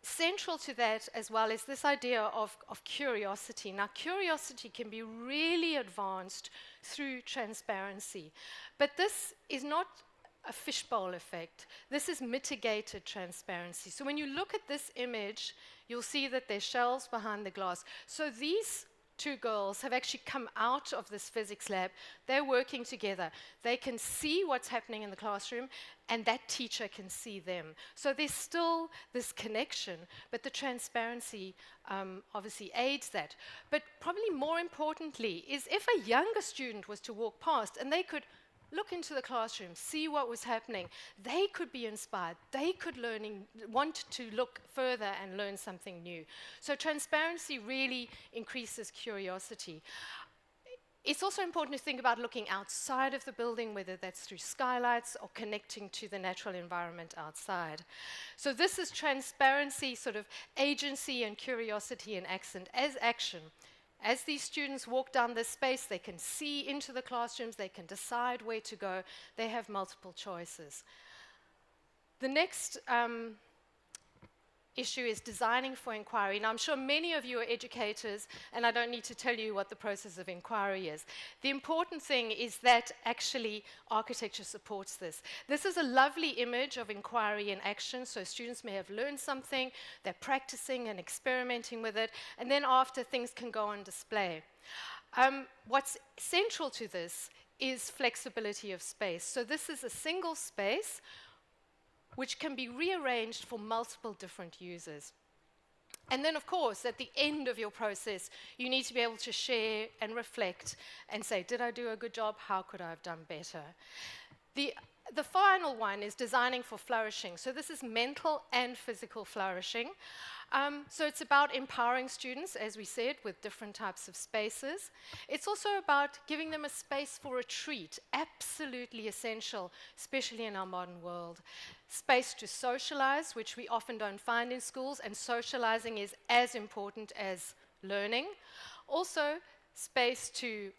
Central to that as well is this idea of curiosity. Now, curiosity can be really advanced through transparency, but this is not a fishbowl effect. This is mitigated transparency. So when you look at this image, you'll see that there's shelves behind the glass. So these two girls have actually come out of this physics lab. They're working together. They can see what's happening in the classroom, and that teacher can see them. So there's still this connection, but the transparency obviously aids that. But probably more importantly is if a younger student was to walk past and they could look into the classroom, see what was happening, they could be inspired, they could want to look further and learn something new. So transparency really increases curiosity. It's also important to think about looking outside of the building, whether that's through skylights or connecting to the natural environment outside. So this is transparency, sort of agency and curiosity in action. As these students walk down this space, they can see into the classrooms, they can decide where to go, they have multiple choices. The next issue is designing for inquiry. Now, I'm sure many of you are educators, and I don't need to tell you what the process of inquiry is. The important thing is that actually architecture supports this. This is a lovely image of inquiry in action, so students may have learned something, they're practicing and experimenting with it, and then after, things can go on display. What's central to this is flexibility of space. So this is a single space which can be rearranged for multiple different users. And then, of course, at the end of your process, you need to be able to share and reflect and say, did I do a good job? How could I have done better? The final one is designing for flourishing. So this is mental and physical flourishing. So it's about empowering students, as we said, with different types of spaces. It's also about giving them a space for retreat, absolutely essential, especially in our modern world. Space to socialize, which we often don't find in schools, and socializing is as important as learning. Also, space to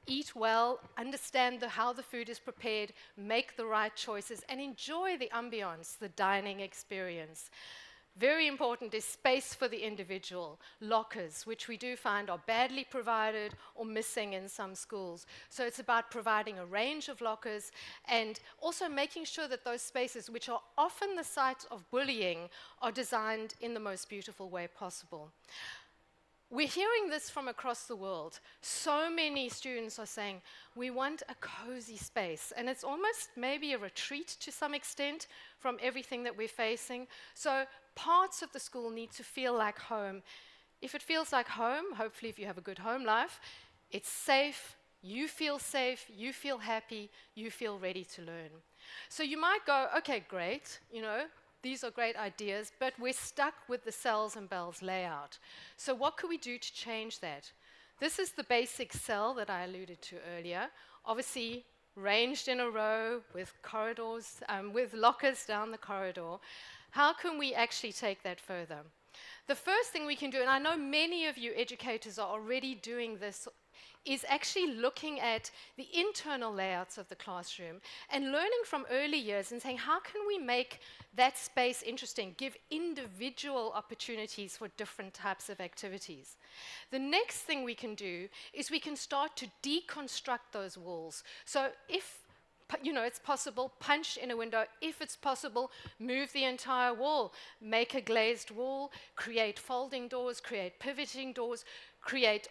eat well, understand how the food is prepared, make the right choices, and enjoy the ambiance, the dining experience. Very important is space for the individual, lockers, which we do find are badly provided or missing in some schools. So it's about providing a range of lockers and also making sure that those spaces, which are often the site of bullying, are designed in the most beautiful way possible. We're hearing this from across the world. So many students are saying, we want a cozy space. And it's almost maybe a retreat to some extent from everything that we're facing. So parts of the school need to feel like home. If it feels like home, hopefully if you have a good home life, it's safe, you feel happy, you feel ready to learn. So you might go, okay, great, these are great ideas, but we're stuck with the cells and bells layout. So what could we do to change that? This is the basic cell that I alluded to earlier, obviously ranged in a row with corridors, with lockers down the corridor. How can we actually take that further? The first thing we can do, and I know many of you educators are already doing this, is actually looking at the internal layouts of the classroom and learning from early years and saying, how can we make that space interesting, give individual opportunities for different types of activities. The next thing we can do is we can start to deconstruct those walls. So if it's possible, punch in a window. If it's possible, move the entire wall. Make a glazed wall, create folding doors, create pivoting doors, create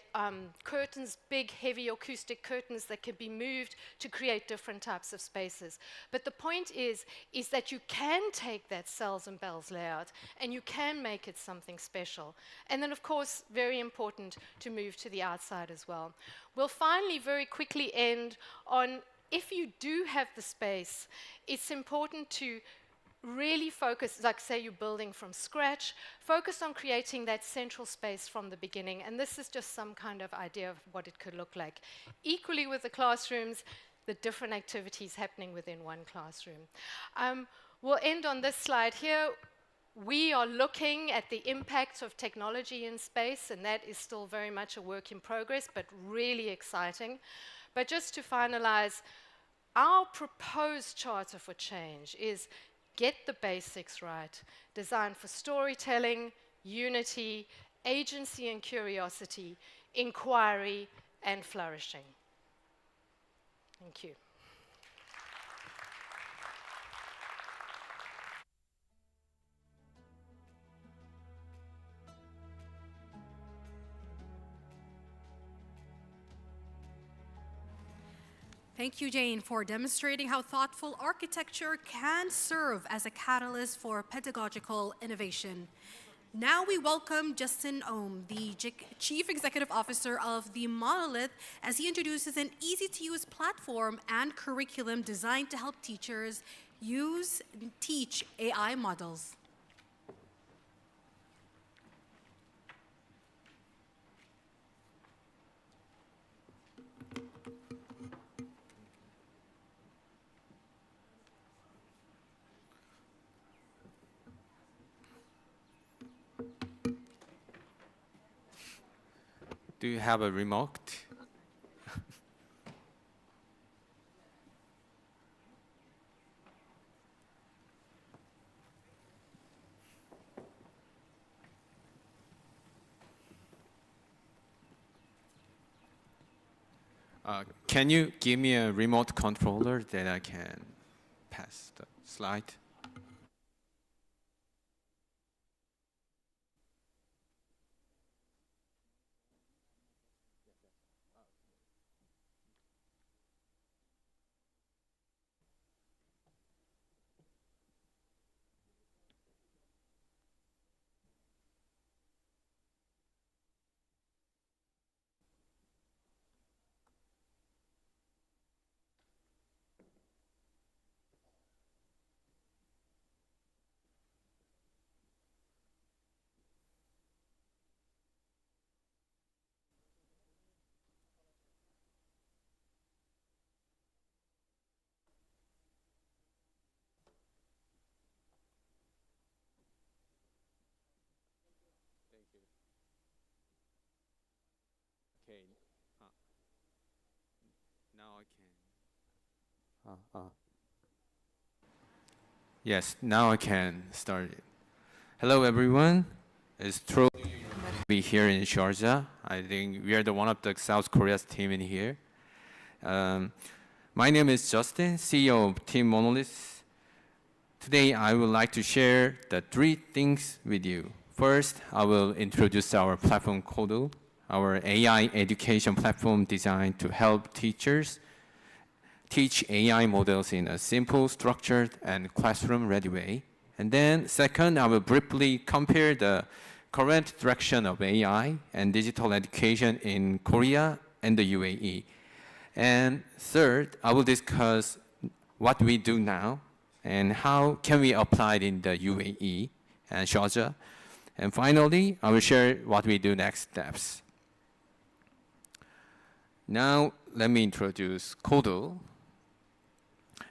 curtains, big, heavy acoustic curtains that can be moved to create different types of spaces. But the point is that you can take that cells and bells layout and you can make it something special. And then, of course, very important to move to the outside as well. We'll finally very quickly end on, if you do have the space, it's important to really focus, like say you're building from scratch, focus on creating that central space from the beginning. And this is just some kind of idea of what it could look like. Equally with the classrooms, the different activities happening within one classroom. We'll end on this slide here. We are looking at the impact of technology in space, and that is still very much a work in progress, but really exciting. But just to finalize, our proposed charter for change is get the basics right, designed for storytelling, unity, agency and curiosity, inquiry, and flourishing. Thank you. Thank you, Jane, for demonstrating how thoughtful architecture can serve as a catalyst for pedagogical innovation. Now we welcome Justin Ohm, the Chief Executive Officer of the Monolith, as he introduces an easy-to-use platform and curriculum designed to help teachers use and teach AI models. Do you have a remote? Can you give me a remote controller that I can pass the slide? Okay. Now I can. Yes, now I can start it. Hello, everyone. It's true to be here in Sharjah. I think we are one of the South Korea's team in here. My name is Justin, CEO of Team Monolith. Today, I would like to share the 3 things with you. First, I will introduce our platform Kodo, our AI education platform designed to help teachers teach AI models in a simple, structured, and classroom-ready way. And then second, I will briefly compare the current direction of AI and digital education in Korea and the UAE. And third, I will discuss what we do now and how can we apply it in the UAE and Sharjah. And finally, I will share what we do next steps. Now, let me introduce Kodo.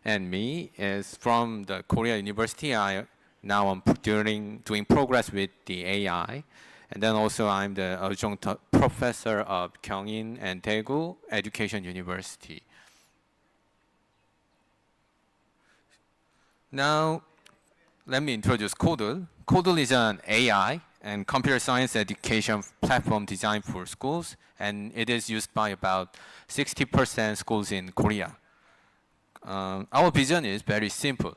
And me is from the Korea University. Now I'm doing progress with the AI. And then also I'm the adjunct professor of Gyeongin and Daegu Education University. Now, let me introduce Kodul. Kodul is an AI and computer science education platform designed for schools, and it is used by about 60% schools in Korea. Our vision is very simple.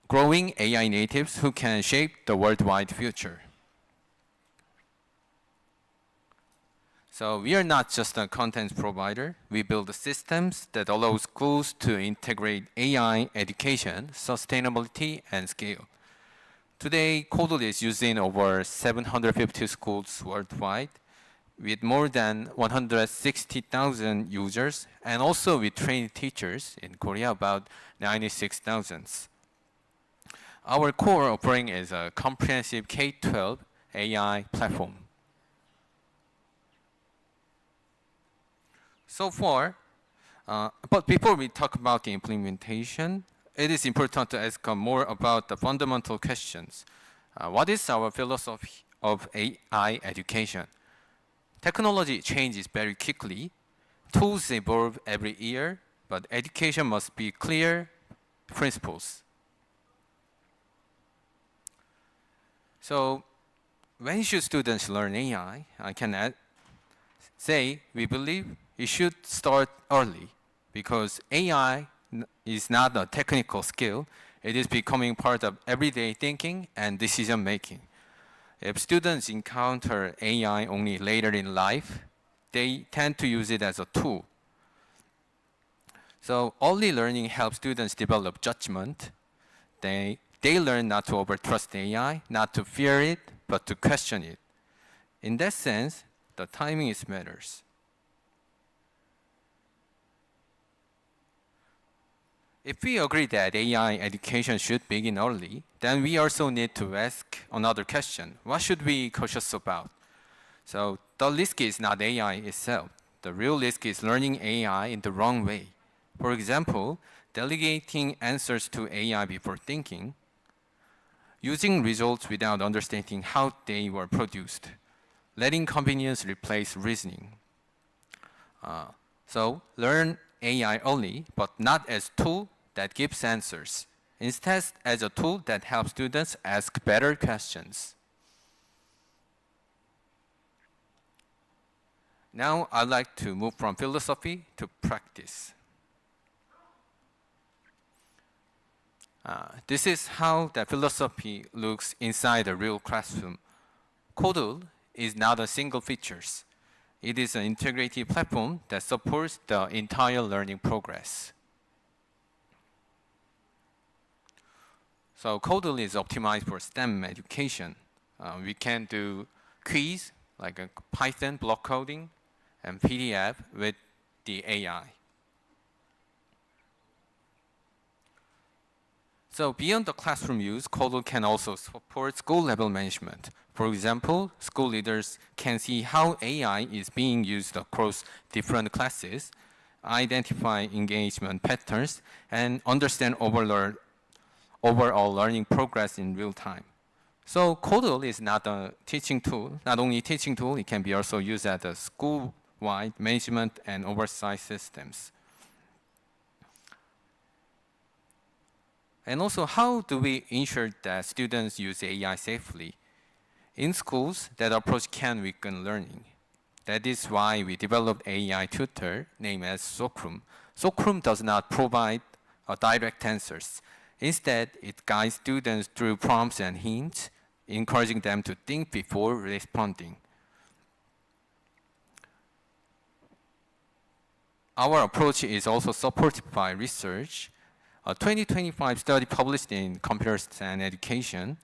Growing AI natives who can shape the worldwide future. So we are not just a content provider. We build systems that allow schools to integrate AI education, sustainability, and scale. Today, Kodul is used in over 750 schools worldwide, with more than 160,000 users, and also with trained teachers in Korea, about 96,000. Our core offering is a comprehensive K-12 AI platform. So far, but before we talk about the implementation, it is important to ask more about the fundamental questions. What is our philosophy of AI education? Technology changes very quickly. Tools evolve every year, but education must be clear principles. So, when should students learn AI? I can say we believe it should start early, because AI is not a technical skill. It is becoming part of everyday thinking and decision making. If students encounter AI only later in life, they tend to use it as a tool. So early learning helps students develop judgment. They learn not to overtrust AI, not to fear it, but to question it. In that sense, the timing is matters. If we agree that AI education should begin early, then we also need to ask another question. What should we be cautious about? So the risk is not AI itself. The real risk is learning AI in the wrong way. For example, delegating answers to AI before thinking, using results without understanding how they were produced, letting convenience replace reasoning. So learn AI only, but not as a tool that gives answers. Instead, as a tool that helps students ask better questions. Now I'd like to move from philosophy to practice. This is how the philosophy looks inside a real classroom. Kodul is not a single feature. It is an integrated platform that supports the entire learning progress. So Kodul is optimized for STEM education. We can do quiz, like a Python block coding, and PDF with the AI. So beyond the classroom use, Kodul can also support school-level management. For example, school leaders can see how AI is being used across different classes, identify engagement patterns, and understand overall learning progress in real time. So Kodul is not a teaching tool, not only a teaching tool, it can be also used as a school-wide management and oversight systems. And also, how do we ensure that students use AI safely? In schools, that approach can weaken learning. That is why we developed AI tutor named as Sokrum. Sokrum does not provide direct answers. Instead, it guides students through prompts and hints, encouraging them to think before responding. Our approach is also supported by research. A 2025 study published in Computers and Education,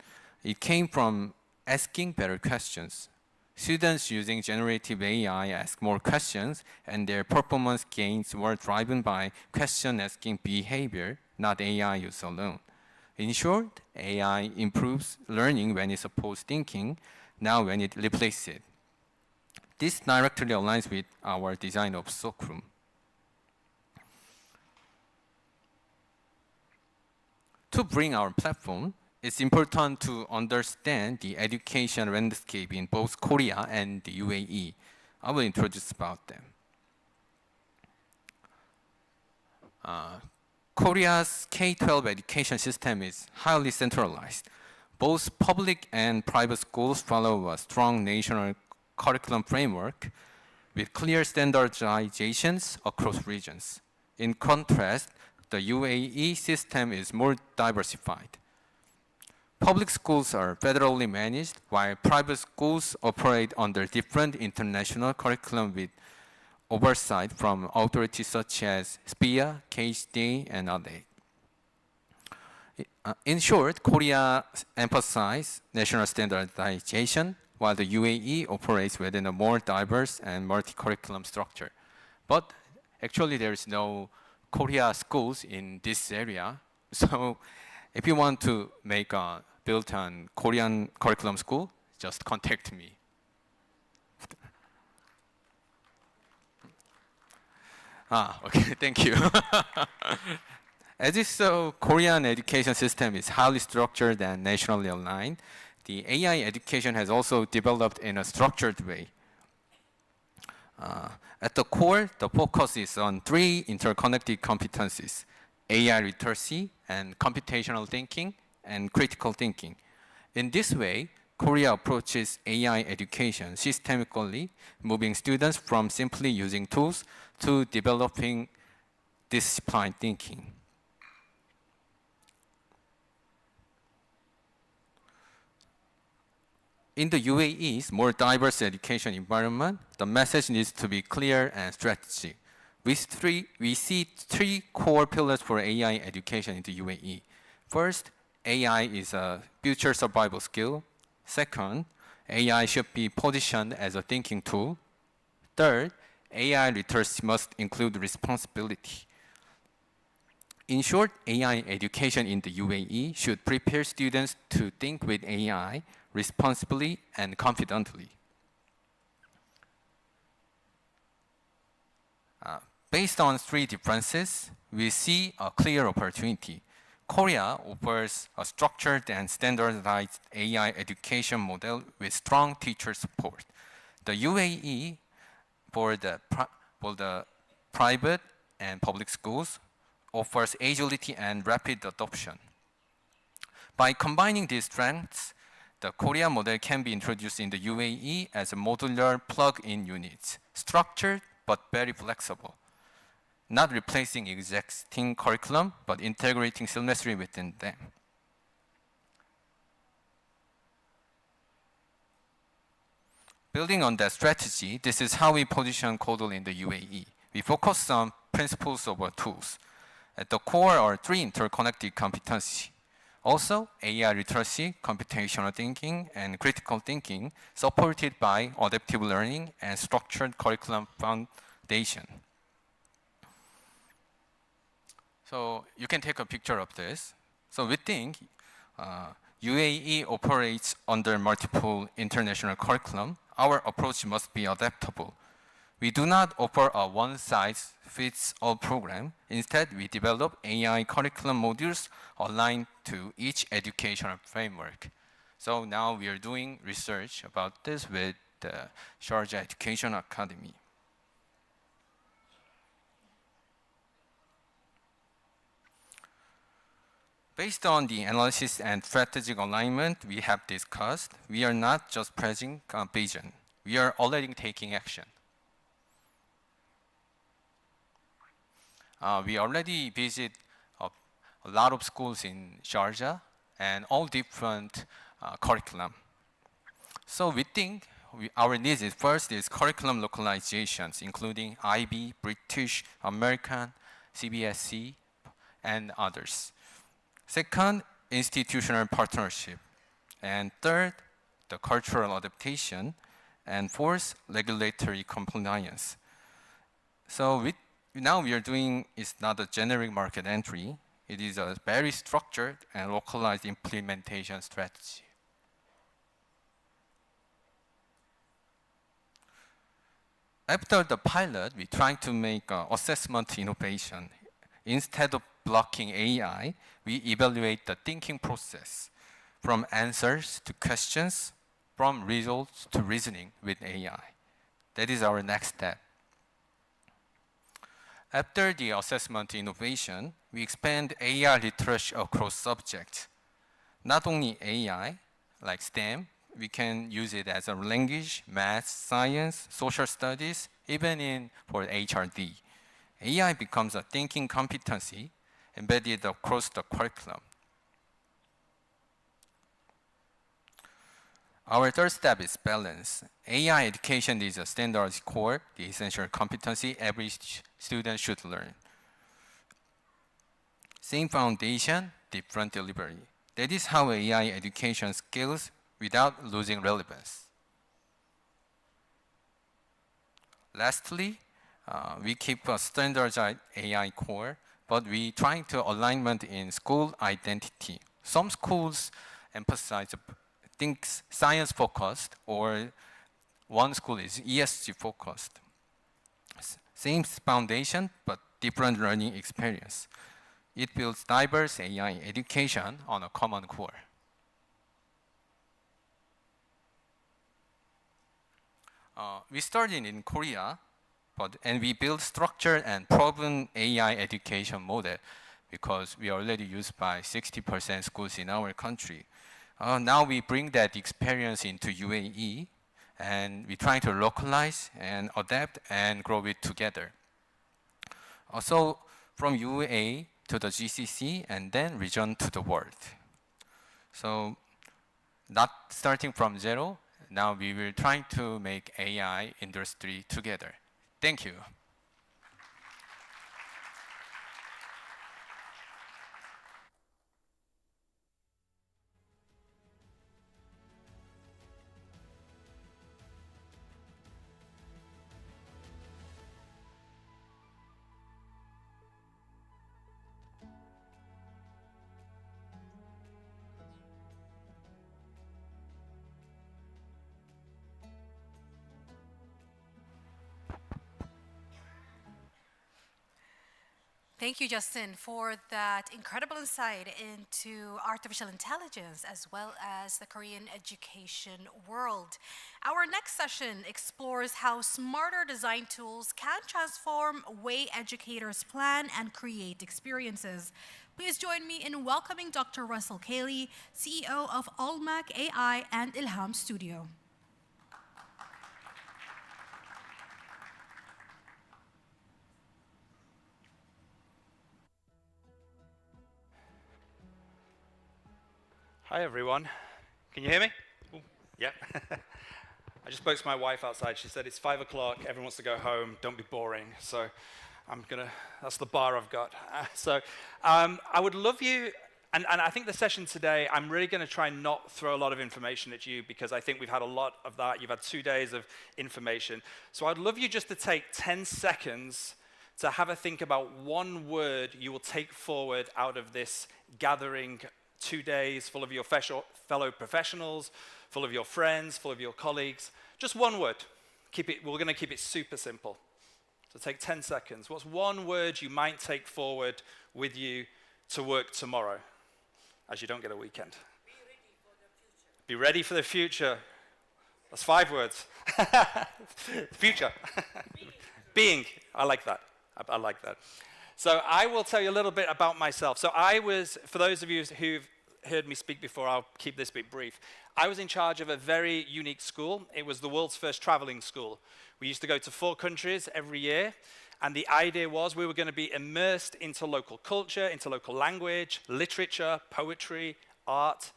it came from asking better questions. Students using generative AI ask more questions, and their performance gains were driven by question-asking behavior, not AI use alone. In short, AI improves learning when it supports thinking, not when it replaces it. This directly aligns with our design of Sokrum. To bring our platform it's important to understand the education landscape in both Korea and the UAE. I will introduce about them. Korea's K-12 education system is highly centralized. Both public and private schools follow a strong national curriculum framework with clear standardizations across regions. In contrast, the UAE system is more diversified. Public schools are federally managed, while private schools operate under different international curriculum with oversight from authorities such as SPIA, KHD, and others. In short, Korea emphasizes national standardization, while the UAE operates within a more diverse and multi-curriculum structure. But actually, there is no Korea schools in this area. So if you want to make a built-on Korean curriculum school, just contact me. Okay, thank you. As you saw, Korean education system is highly structured and nationally aligned. The AI education has also developed in a structured way. At the core, the focus is on three interconnected competencies: AI literacy and computational thinking and critical thinking. In this way, Korea approaches AI education systemically, moving students from simply using tools to developing disciplined thinking. In the UAE's more diverse education environment, the message needs to be clear and strategic. We see three core pillars for AI education in the UAE. First, AI is a future survival skill. Second, AI should be positioned as a thinking tool. Third, AI literacy must include responsibility. In short, AI education in the UAE should prepare students to think with AI responsibly and confidently. Based on three differences, we see a clear opportunity. Korea offers a structured and standardized AI education model with strong teacher support. The UAE, for the private and public schools, offers agility and rapid adoption. By combining these strengths, the Korea model can be introduced in the UAE as a modular plug-in unit, structured but very flexible, not replacing existing curriculum, but integrating seamlessly within them. Building on that strategy, this is how we position Kodal in the UAE. We focus on principles over tools. At the core are three interconnected competencies. Also, AI literacy, computational thinking, and critical thinking, supported by adaptive learning and structured curriculum foundation. So you can take a picture of this. So we think UAE operates under multiple international curriculum. Our approach must be adaptable. We do not offer a one-size-fits-all program. Instead, we develop AI curriculum modules aligned to each educational framework. So now we are doing research about this with the Sharjah Education Academy. Based on the analysis and strategic alignment we have discussed, we are not just present vision. We are already taking action. We already visit a lot of schools in Sharjah and all different curriculum. So we think our needs is first is curriculum localizations, including IB, British, American, CBSE, and others. Second, institutional partnership. And third, the cultural adaptation. And fourth, regulatory compliance. So now we are doing is not a generic market entry. It is a very structured and localized implementation strategy. After the pilot, we try to make assessment innovation. Instead of blocking AI, we evaluate the thinking process. from answers to questions, from results to reasoning with AI. That is our next step. After the assessment innovation, we expand AI literacy across subjects. Not only AI, like STEM, we can use it as a language, math, science, social studies, even for HRD. AI becomes a thinking competency embedded across the curriculum. Our third step is balance. AI education is a standard core, the essential competency every student should learn. Same foundation, different delivery. That is how AI education scales without losing relevance. Lastly, we keep a standardized AI core, but we try to alignment in school identity. Some schools emphasize things science focused, or one school is ESG focused. Same foundation, but different learning experience. It builds diverse AI education on a common core. We started in Korea, and we built structured and proven AI education model because we are already used by 60% schools in our country. Now we bring that experience into UAE, and we try to localize and adapt and grow it together. Also, from UAE to the GCC and then region to the world. So, not starting from zero, now we will try to make AI industry together. Thank you. Thank you, Justin, for that incredible insight into artificial intelligence as well as the Korean education world. Our next session explores how smarter design tools can transform the way educators plan and create experiences. Please join me in welcoming Dr. Russell Cayley, CEO of Almac AI and Ilham Studio. Hi, everyone. Can you hear me? Ooh, yeah. I just spoke to my wife outside. She said, it's 5 o'clock. Everyone wants to go home. Don't be boring. So that's the bar I've got. I would love you, and I think the session today, I'm really going to try and not throw a lot of information at you because I think we've had a lot of that. You've had 2 days of information. So I'd love you just to take 10 seconds to have a think about one word you will take forward out of this gathering 2 days full of your fellow professionals, full of your friends, full of your colleagues. Just one word. We're going to keep it super simple. So take 10 seconds. What's one word you might take forward with you to work tomorrow, as you don't get a weekend? Be ready for the future. That's 5 words. Future. Being. I like that. I like that. So I will tell you a little bit about myself. So for those of you who've heard me speak before, I'll keep this bit brief. I was in charge of a very unique school. It was the world's first traveling school. We used to go to 4 countries every year. And the idea was we were going to be immersed into local culture, into local language, literature, poetry, art.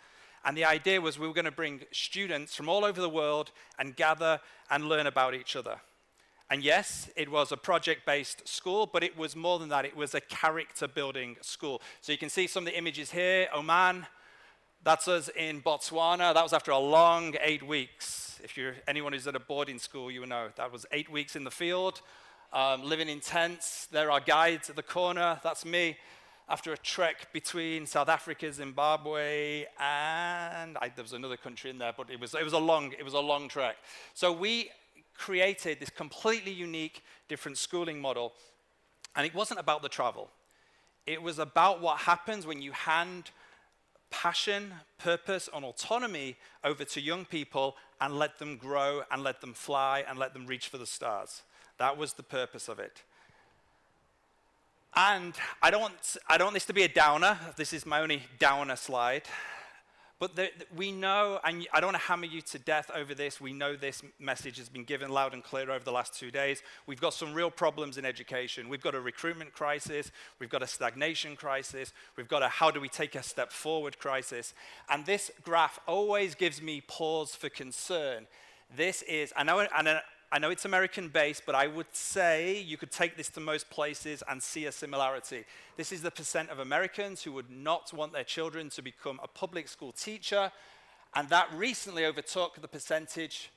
And the idea was we were going to bring students from all over the world and gather and learn about each other. And yes, it was a project-based school, but it was more than that. It was a character-building school. So you can see some of the images here. Oman, that's us in Botswana. That was after a long 8 weeks. If you're anyone who's at a boarding school, you will know. That was 8 weeks in the field, living in tents. There are guides at the corner. That's me after a trek between South Africa, Zimbabwe, and there was another country in there, but it was a long trek. So we created this completely unique, different schooling model. And it wasn't about the travel. It was about what happens when you hand passion, purpose, and autonomy over to young people and let them grow and let them fly and let them reach for the stars. That was the purpose of it. And I don't want this to be a downer. This is my only downer slide. But we know, and I don't want to hammer you to death over this, we know this message has been given loud and clear over the last 2 days. We've got some real problems in education. We've got a recruitment crisis, we've got a stagnation crisis, we've got a how do we take a step forward crisis. And this graph always gives me pause for concern. This is, I know it's American-based, but I would say you could take this to most places and see a similarity. This is the percent of Americans who would not want their children to become a public school teacher, and that recently overtook the percentage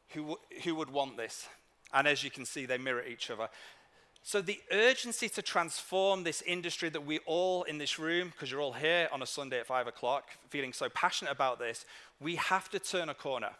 who would want this. And as you can see, they mirror each other. So the urgency to transform this industry that we all in this room, because you're all here on a Sunday at 5 o'clock, feeling so passionate about this, we have to turn a corner.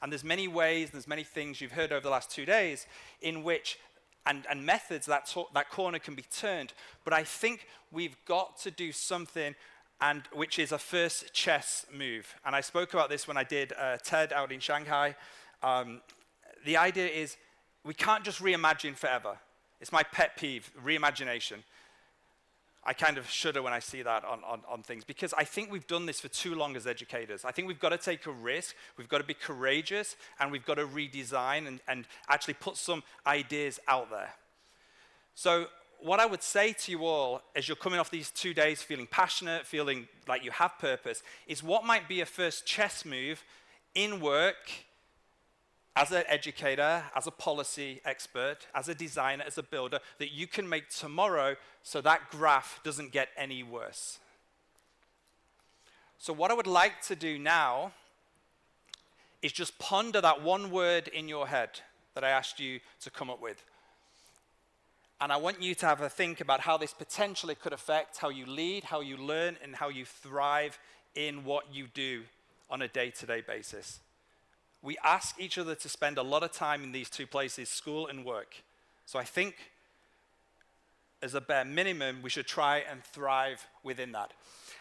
And there's many ways, there's many things you've heard over the last 2 days in which, and methods that corner can be turned. But I think we've got to do something, and which is a first chess move. And I spoke about this when I did TED out in Shanghai. The idea is we can't just reimagine forever. It's my pet peeve, reimagination. I kind of shudder when I see that on things, because I think we've done this for too long as educators. I think we've got to take a risk, we've got to be courageous, and we've got to redesign and actually put some ideas out there. So what I would say to you all, as you're coming off these 2 days feeling passionate, feeling like you have purpose, is what might be a first chess move in work, as an educator, as a policy expert, as a designer, as a builder, that you can make tomorrow so that graph doesn't get any worse. So what I would like to do now is just ponder that one word in your head that I asked you to come up with. And I want you to have a think about how this potentially could affect how you lead, how you learn, and how you thrive in what you do on a day-to-day basis. We ask each other to spend a lot of time in these two places, school and work. So I think, as a bare minimum, we should try and thrive within that.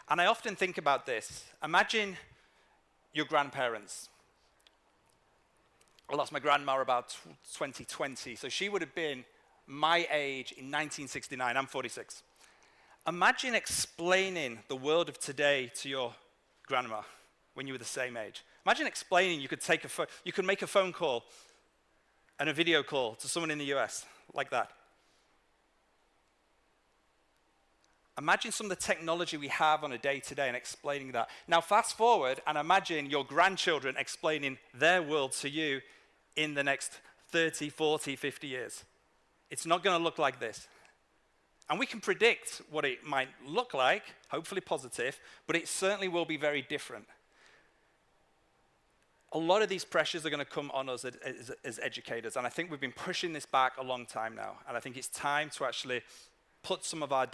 And I often think about this. Imagine your grandparents. I lost my grandma about 2020, so she would have been my age in 1969. I'm 46. Imagine explaining the world of today to your grandma when you were the same age. Imagine explaining you could make a phone call and a video call to someone in the US like that. Imagine some of the technology we have on a day-to-day and explaining that. Now fast forward and imagine your grandchildren explaining their world to you in the next 30, 40, 50 years. It's not going to look like this. And we can predict what it might look like, hopefully positive, but it certainly will be very different. A lot of these pressures are going to come on us as educators, and I think we've been pushing this back a long time now, and I think it's time to actually put some of our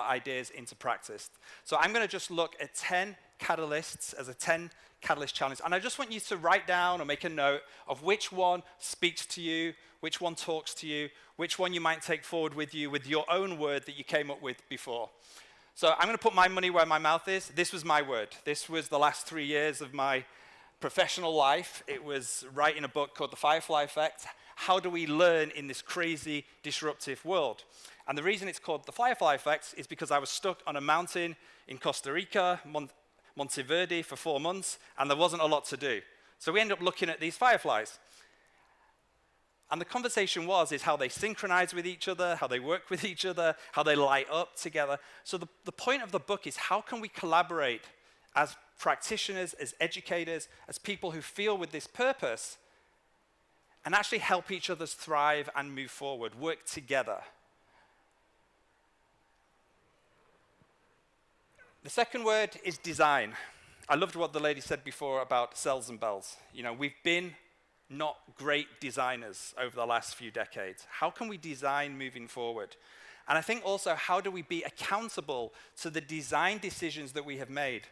ideas into practice. So I'm going to just look at 10 catalysts as a 10 catalyst challenge, and I just want you to write down or make a note of which one speaks to you, which one talks to you, which one you might take forward with you with your own word that you came up with before. So I'm going to put my money where my mouth is. This was my word. This was the last 3 years of my professional life. It was writing a book called The Firefly Effect. How do we learn in this crazy, disruptive world? And the reason it's called The Firefly Effect is because I was stuck on a mountain in Costa Rica, Monteverde, for 4 months, and there wasn't a lot to do. So we ended up looking at these fireflies. And the conversation is how they synchronize with each other, how they work with each other, how they light up together. So the point of the book is how can we collaborate as practitioners, as educators, as people who feel with this purpose, and actually help each other thrive and move forward, work together. The second word is design. I loved what the lady said before about cells and bells. You know, we've been not great designers over the last few decades. How can we design moving forward? And I think also, how do we be accountable to the design decisions that we have made?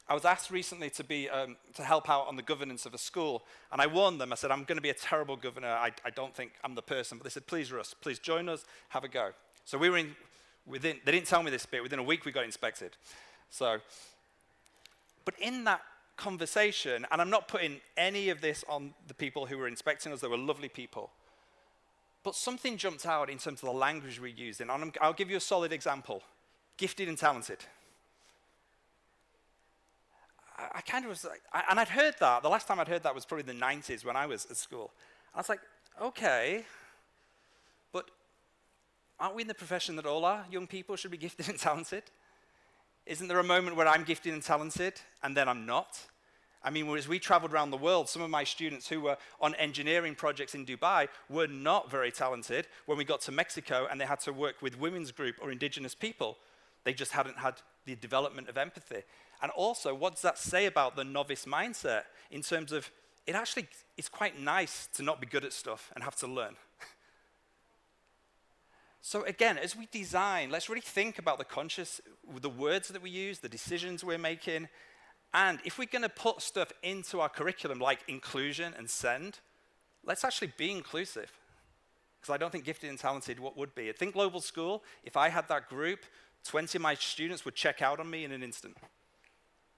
I was asked recently to help out on the governance of a school, and I warned them. I said, I'm going to be a terrible governor. I don't think I'm the person. But they said, please, Russ, please join us, have a go. So we were they didn't tell me this bit, within a week we got inspected. So But in that conversation, and I'm not putting any of this on the people who were inspecting us, they were lovely people, but something jumped out in terms of the language we used. And I'll give you a solid example. Gifted and talented. I kind of was like, and I'd heard that, the last time I'd heard that was probably the 90s when I was at school. And I was like, okay, but aren't we in the profession that all our young people should be gifted and talented? Isn't there a moment where I'm gifted and talented and then I'm not? I mean, as we traveled around the world, some of my students who were on engineering projects in Dubai were not very talented. When we got to Mexico and they had to work with women's group or indigenous people, they just hadn't had the development of empathy. And also, what does that say about the novice mindset in terms of, it actually is quite nice to not be good at stuff and have to learn. So again, as we design, let's really think about the words that we use, the decisions we're making, and if we're going to put stuff into our curriculum like inclusion and send, let's actually be inclusive. Because I don't think gifted and talented what would be. I think global school, if I had that group, 20 of my students would check out on me in an instant.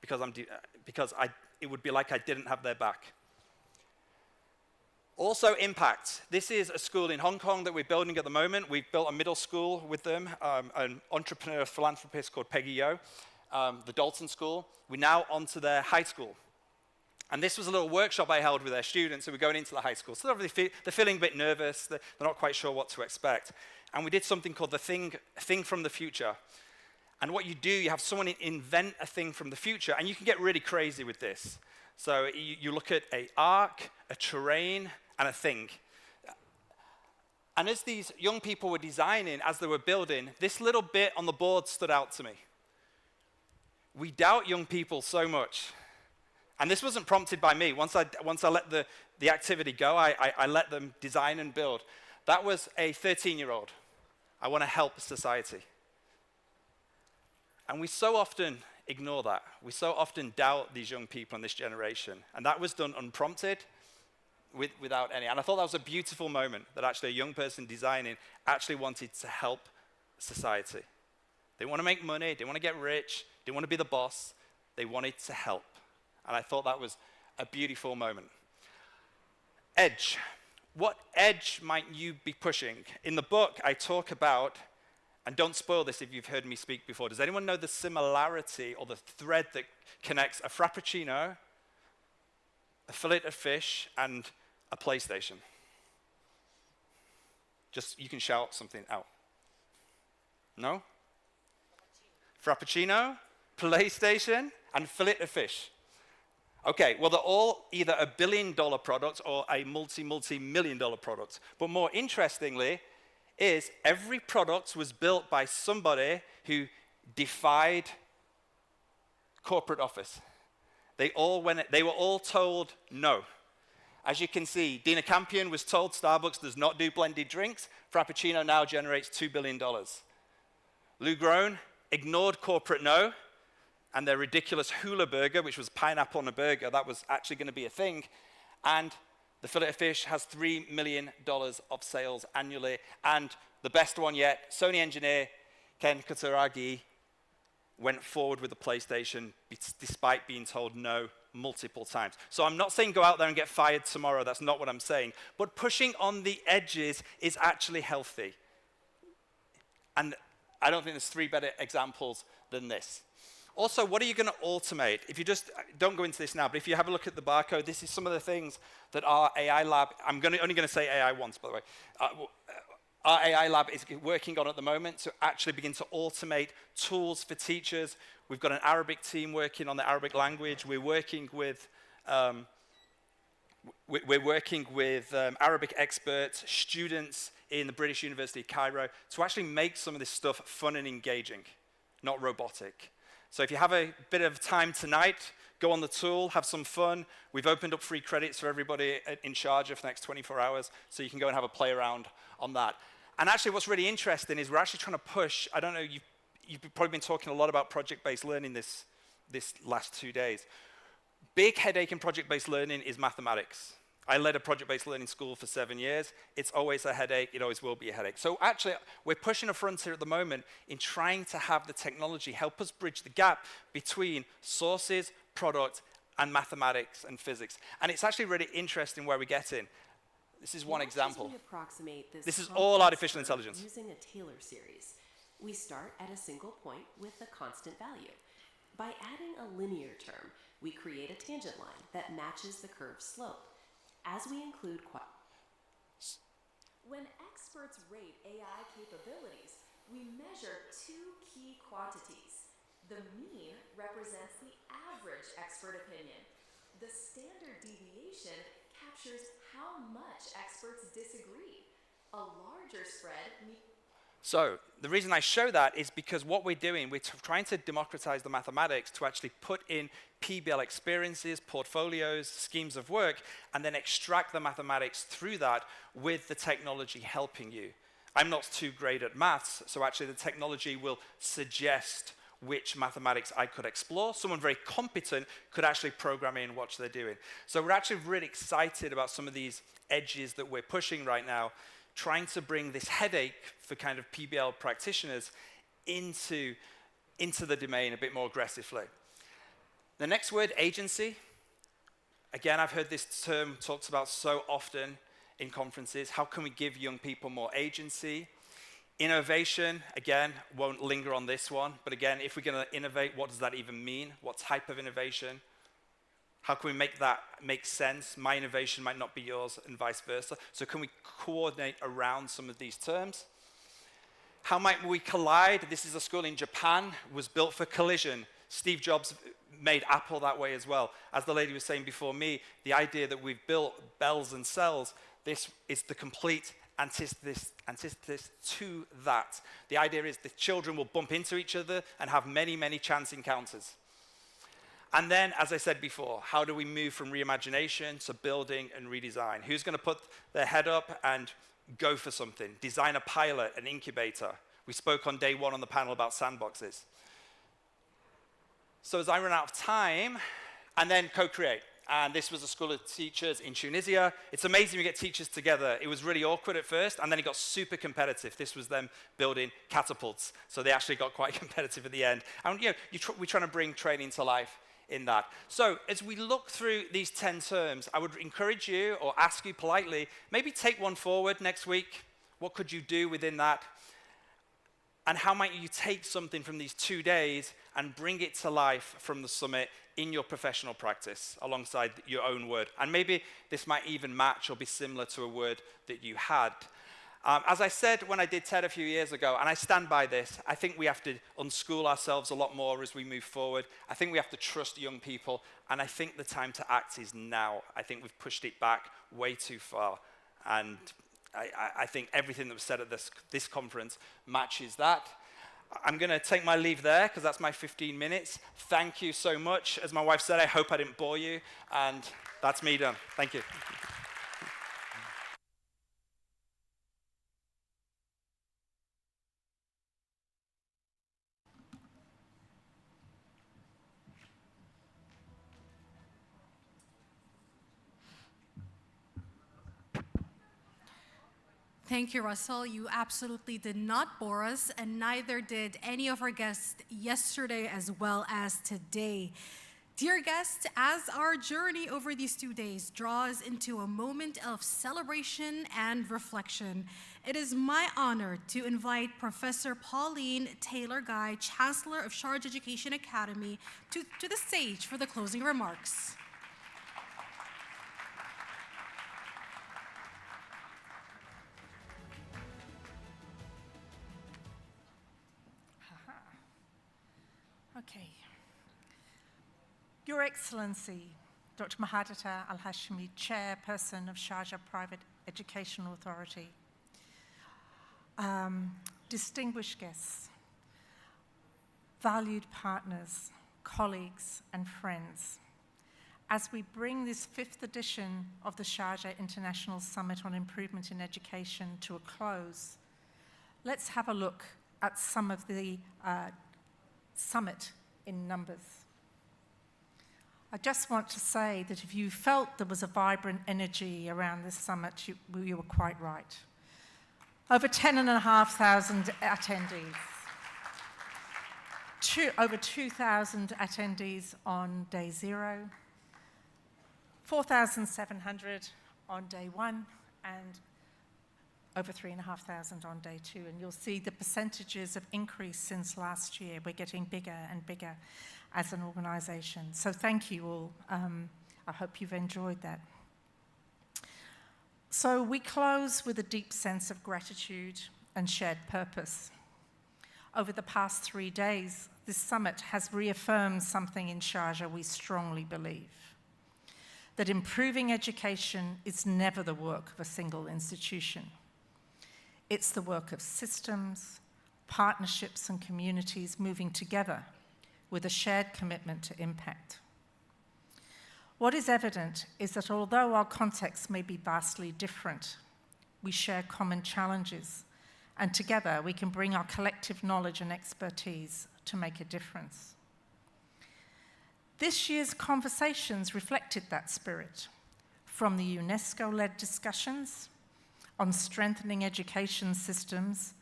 Because it would be like I didn't have their back. Also, impact. This is a school in Hong Kong that we're building at the moment. We've built a middle school with them, an entrepreneur philanthropist called Peggy Yo, the Dalton School. We're now onto their high school. And this was a little workshop I held with their students who were going into the high school. So they're feeling a bit nervous. They're not quite sure what to expect. And we did something called the thing from the future. And what you do, you have someone invent a thing from the future, and you can get really crazy with this. So you look at an arc, a terrain, and a thing. And as these young people were designing, as they were building, this little bit on the board stood out to me. We doubt young people so much. And this wasn't prompted by me. Once I let the activity go, I let them design and build. That was a 13-year-old. I want to help society. And we so often ignore that. We so often doubt these young people in this generation. And that was done unprompted, without any. And I thought that was a beautiful moment, that actually a young person designing actually wanted to help society. They want to make money, they want to get rich, they want to be the boss, they wanted to help. And I thought that was a beautiful moment. Edge. What edge might you be pushing? In the book, I talk about, and don't spoil this if you've heard me speak before, does anyone know the similarity or the thread that connects a Frappuccino, a fillet of fish, and a PlayStation? Just, you can shout something out. No? Frappuccino, PlayStation, and fillet of fish. Okay, well, they're all either a billion-dollar product or a multi-million-dollar product. But more interestingly, is every product was built by somebody who defied corporate office. They were all told no. As you can see, Dina Campion was told Starbucks does not do blended drinks. Frappuccino now generates $2 billion. Lou Grown ignored corporate no, and their ridiculous hula burger, which was pineapple on a burger, that was actually going to be a thing. And the fillet of fish has $3 million of sales annually. And the best one yet, Sony engineer Ken Kutaragi went forward with the PlayStation despite being told no multiple times. So I'm not saying go out there and get fired tomorrow. That's not what I'm saying. But pushing on the edges is actually healthy. And I don't think there's 3 better examples than this. Also, what are you going to automate? If you just, don't go into this now, but if you have a look at the barcode, this is some of the things that our AI lab, I'm only going to say AI once, by the way. Our AI lab is working on at the moment to actually begin to automate tools for teachers. We've got an Arabic team working on the Arabic language. We're working with Arabic experts, students in the British University of Cairo, to actually make some of this stuff fun and engaging, not robotic. So if you have a bit of time tonight, go on the tool, have some fun. We've opened up free credits for everybody in Sharjah for the next 24 hours, so you can go and have a play around on that. And actually what's really interesting is we're actually trying to push, I don't know, you've probably been talking a lot about project-based learning this last 2 days. Big headache in project-based learning is mathematics. I led a project-based learning school for 7 years. It's always a headache. It always will be a headache. So actually, we're pushing a frontier at the moment in trying to have the technology help us bridge the gap between sources, product, and mathematics and physics. And it's actually really interesting where we get in. This is one example. This is all artificial intelligence. Using a Taylor series, we start at a single point with a constant value. By adding a linear term, we create a tangent line that matches the curve's slope. As we include when experts rate AI capabilities, we measure two key quantities. The mean represents the average expert opinion. The standard deviation captures how much experts disagree. A larger spread So the reason I show that is because what we're doing, we're trying to democratize the mathematics to actually put in PBL experiences, portfolios, schemes of work, and then extract the mathematics through that with the technology helping you. I'm not too great at maths, so actually the technology will suggest which mathematics I could explore. Someone very competent could actually program in what they're doing. So we're actually really excited about some of these edges that we're pushing right now, trying to bring this headache for kind of PBL practitioners into the domain a bit more aggressively. The next word, agency. Again, I've heard this term talked about so often in conferences. How can we give young people more agency? Innovation, again, won't linger on this one, but again, if we're going to innovate, what does that even mean? What type of innovation? How can we make that make sense? My innovation might not be yours and vice versa. So can we coordinate around some of these terms? How might we collide? This is a school in Japan, was built for collision. Steve Jobs made Apple that way as well. As the lady was saying before me, the idea that we've built bells and cells, this is the complete antithesis to that. The idea is the children will bump into each other and have many, many chance encounters. And then, as I said before, how do we move from reimagination to building and redesign? Who's going to put their head up and go for something? Design a pilot, an incubator. We spoke on day one on the panel about sandboxes. So as I run out of time, and then co-create. And this was a school of teachers in Tunisia. It's amazing we get teachers together. It was really awkward at first, and then it got super competitive. This was them building catapults. So they actually got quite competitive at the end. And we're trying to bring training to life in that. So as we look through these 10 terms, I would encourage you or ask you politely, maybe take one forward next week. What could you do within that? And how might you take something from these 2 days and bring it to life from the summit in your professional practice alongside your own word? And maybe this might even match or be similar to a word that you had. As I said when I did TED a few years ago, and I stand by this, I think we have to unschool ourselves a lot more as we move forward. I think we have to trust young people, and I think the time to act is now. I think we've pushed it back way too far, and I think everything that was said at this conference matches that. I'm going to take my leave there because that's my 15 minutes. Thank you so much. As my wife said, I hope I didn't bore you, and that's me done. Thank you. Thank you, Russell. You absolutely did not bore us, and neither did any of our guests yesterday as well as today. Dear guests, as our journey over these 2 days draws into a moment of celebration and reflection, it is my honor to invite Professor Pauline Taylor-Guy, Chancellor of Sharjah Education Academy, to the stage for the closing remarks. Okay. Your Excellency, Dr. Mahadata Al-Hashmi, Chairperson of Sharjah Private Educational Authority, distinguished guests, valued partners, colleagues, and friends, as we bring this 5th edition of the Sharjah International Summit on Improvement in Education to a close, let's have a look at some of the summit in numbers. I just want to say that if you felt there was a vibrant energy around this summit, you were quite right. Over 10,500 attendees, over 2,000 attendees on day 0, 4,700 on day 1, and over 3,500 on day 2. And you'll see the percentages have increased since last year. We're getting bigger and bigger as an organisation. So thank you all. I hope you've enjoyed that. So we close with a deep sense of gratitude and shared purpose. Over the past 3 days, this summit has reaffirmed something in Sharjah we strongly believe, that improving education is never the work of a single institution. It's the work of systems, partnerships, and communities moving together with a shared commitment to impact. What is evident is that although our contexts may be vastly different, we share common challenges, and together we can bring our collective knowledge and expertise to make a difference. This year's conversations reflected that spirit, from the UNESCO-led discussions on strengthening education systems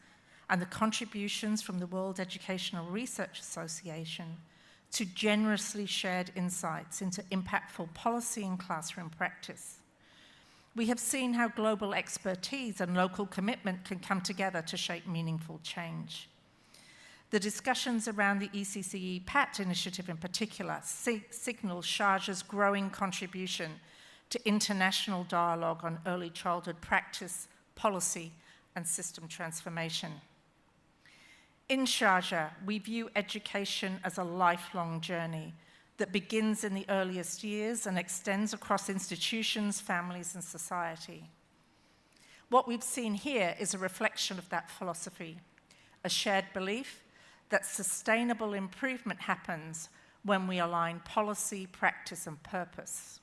and the contributions from the World Educational Research Association to generously shared insights into impactful policy and classroom practice. We have seen how global expertise and local commitment can come together to shape meaningful change. The discussions around the ECCE PAT initiative in particular signal Sharjah's growing contribution to international dialogue on early childhood practice, policy, and system transformation. In Sharjah, we view education as a lifelong journey that begins in the earliest years and extends across institutions, families, and society. What we've seen here is a reflection of that philosophy, a shared belief that sustainable improvement happens when we align policy, practice, and purpose.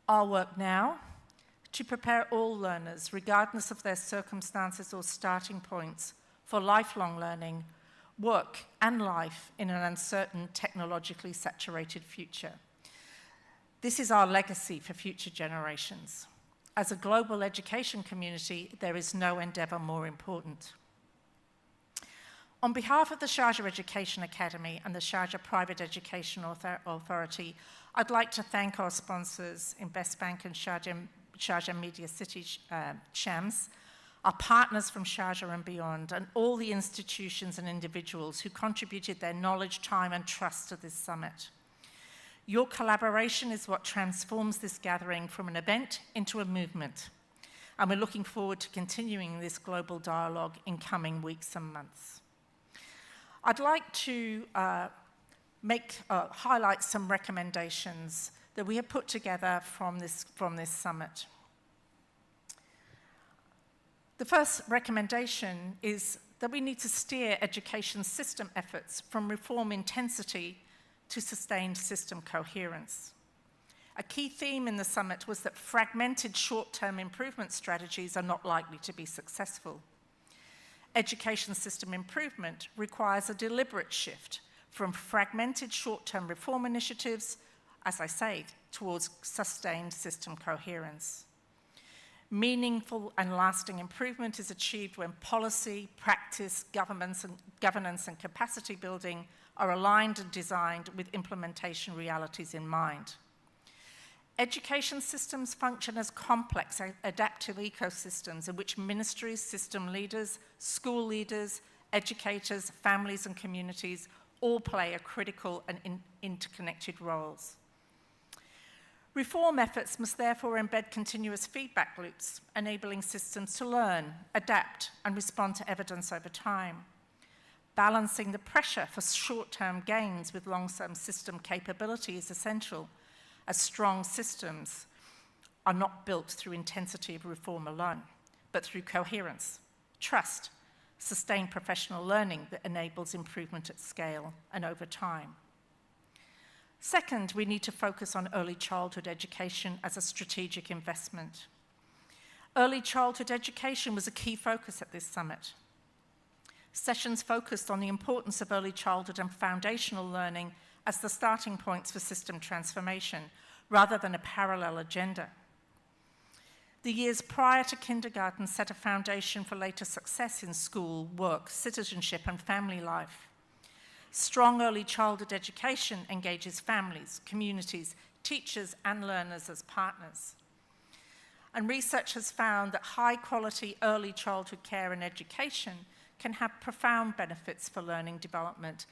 Our work now, to prepare all learners, regardless of their circumstances or starting points, for lifelong learning, work, and life in an uncertain, technologically saturated future. This is our legacy for future generations. As a global education community, there is no endeavour more important. On behalf of the Sharjah Education Academy and the Sharjah Private Education Authority, I'd like to thank our sponsors, Investbank and Sharjah Media City Shams, our partners from Sharjah and beyond, and all the institutions and individuals who contributed their knowledge, time, and trust to this summit. Your collaboration is what transforms this gathering from an event into a movement, and we're looking forward to continuing this global dialogue in coming weeks and months. I'd like to highlight some recommendations that we have put together from this summit. The first recommendation is that we need to steer education system efforts from reform intensity to sustained system coherence. A key theme in the summit was that fragmented short-term improvement strategies are not likely to be successful. Education system improvement requires a deliberate shift from fragmented short-term reform initiatives, as I say, towards sustained system coherence. Meaningful and lasting improvement is achieved when policy, practice, governance, and capacity building are aligned and designed with implementation realities in mind. Education systems function as complex, adaptive ecosystems in which ministries, system leaders, school leaders, educators, families, and communities all play a critical and interconnected roles. Reform efforts must therefore embed continuous feedback loops, enabling systems to learn, adapt, and respond to evidence over time. Balancing the pressure for short-term gains with long-term system capability is essential, as strong systems are not built through intensity of reform alone, but through coherence, trust, sustained professional learning that enables improvement at scale and over time. Second, we need to focus on early childhood education as a strategic investment. Early childhood education was a key focus at this summit. Sessions focused on the importance of early childhood and foundational learning as the starting points for system transformation, rather than a parallel agenda. The years prior to kindergarten set a foundation for later success in school, work, citizenship, and family life. Strong early childhood education engages families, communities, teachers, and learners as partners. And research has found that high-quality early childhood care and education can have profound benefits for learning development,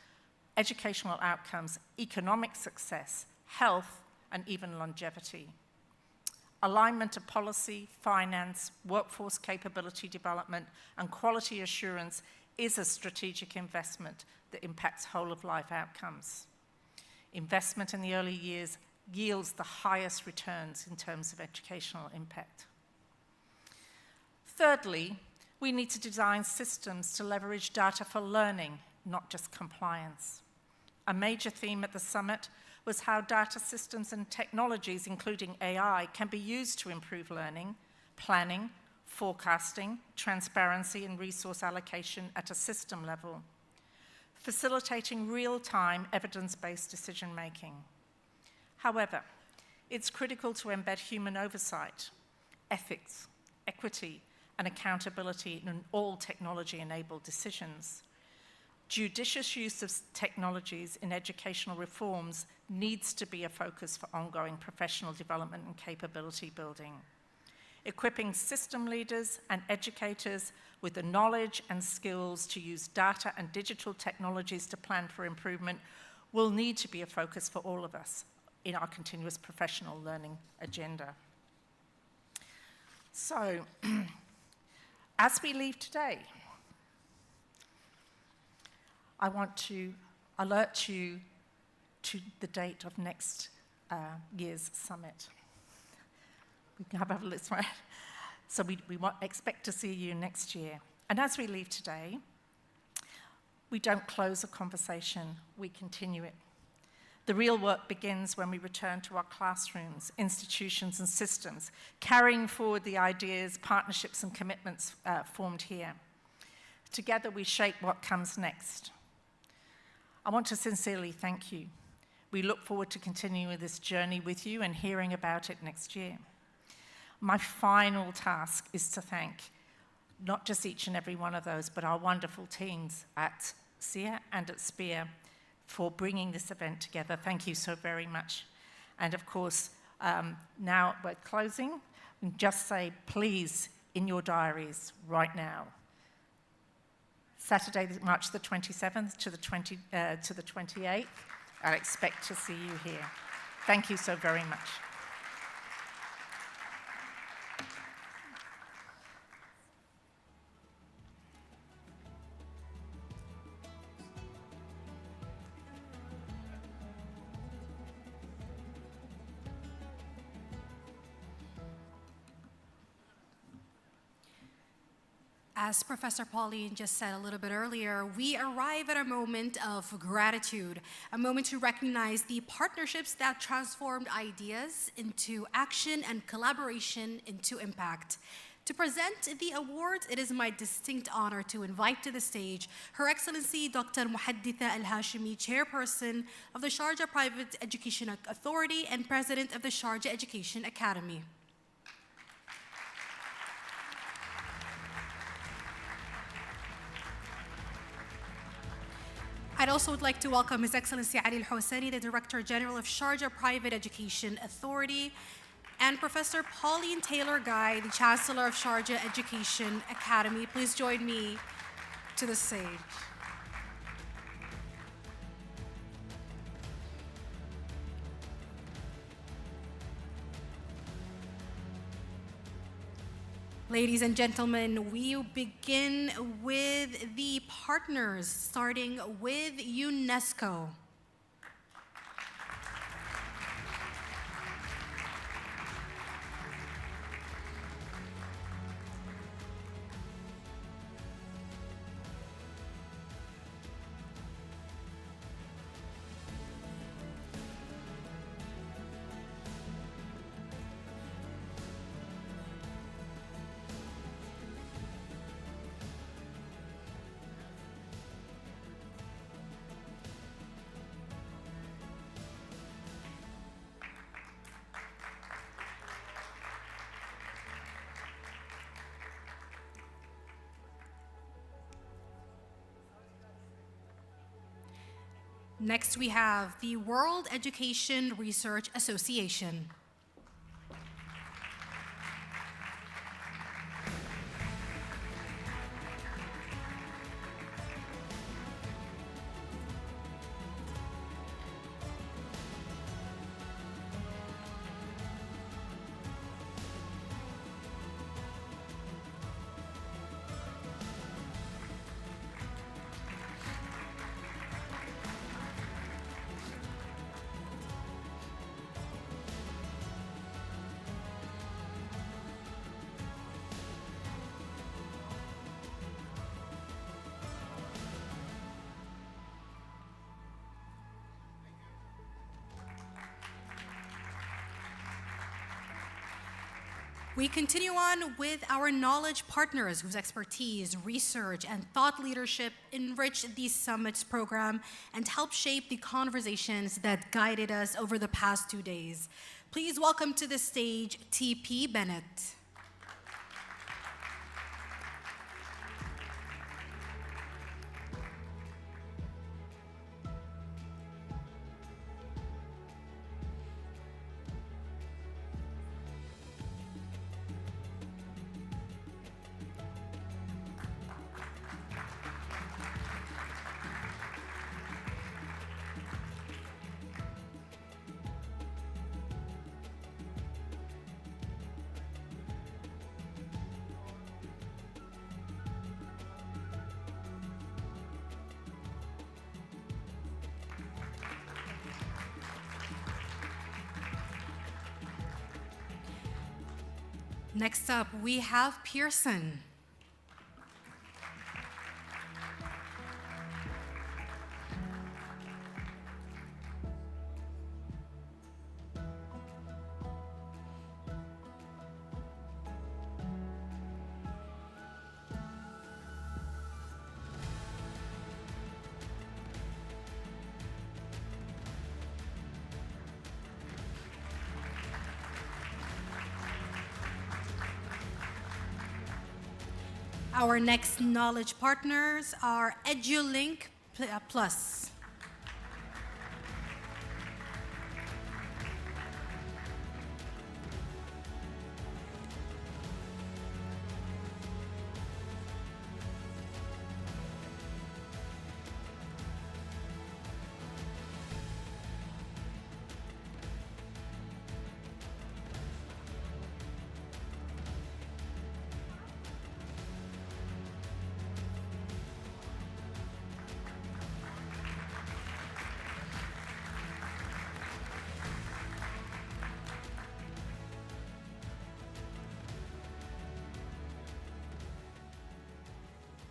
educational outcomes, economic success, health, and even longevity. Alignment of policy, finance, workforce capability development, and quality assurance is a strategic investment that impacts whole-of-life outcomes. Investment in the early years yields the highest returns in terms of educational impact. Thirdly, we need to design systems to leverage data for learning, not just compliance. A major theme at the summit was how data systems and technologies, including AI, can be used to improve learning, planning, forecasting, transparency, and resource allocation at a system level, facilitating real-time evidence-based decision-making. However, it's critical to embed human oversight, ethics, equity, and accountability in all technology-enabled decisions. Judicious use of technologies in educational reforms needs to be a focus for ongoing professional development and capability building. Equipping system leaders and educators with the knowledge and skills to use data and digital technologies to plan for improvement will need to be a focus for all of us in our continuous professional learning agenda. So, as we leave today, I want to alert you to the date of next year's summit. We can have a list, right? So we expect to see you next year. And as we leave today, we don't close a conversation, we continue it. The real work begins when we return to our classrooms, institutions, and systems, carrying forward the ideas, partnerships, and commitments formed here. Together, we shape what comes next. I want to sincerely thank you. We look forward to continuing this journey with you and hearing about it next year. My final task is to thank not just each and every one of those, but our wonderful teams at SEER and at SPEAR for bringing this event together. Thank you so very much. And of course, now we're closing. Just say, please, in your diaries right now, Saturday, March the 27th to the 28th, I expect to see you here. Thank you so very much. As Professor Pauline just said a little bit earlier, we arrive at a moment of gratitude, a moment to recognize the partnerships that transformed ideas into action and collaboration into impact. To present the awards, it is my distinct honor to invite to the stage Her Excellency Dr. Muhadditha Al-Hashimi, Chairperson of the Sharjah Private Education Authority and President of the Sharjah Education Academy. I'd also would like to welcome His Excellency Ali Al-Hosseini, the Director General of Sharjah Private Education Authority, and Professor Pauline Taylor-Guy, the Chancellor of Sharjah Education Academy. Please join me to the stage. Ladies and gentlemen, we begin with the partners, starting with UNESCO. Next, we have the World Education Research Association. We continue on with our knowledge partners whose expertise, research, and thought leadership enrich the Summits program and help shape the conversations that guided us over the past 2 days. Please welcome to the stage T.P. Bennett. Next up, we have Pearson. Our next knowledge partners are EduLink Plus.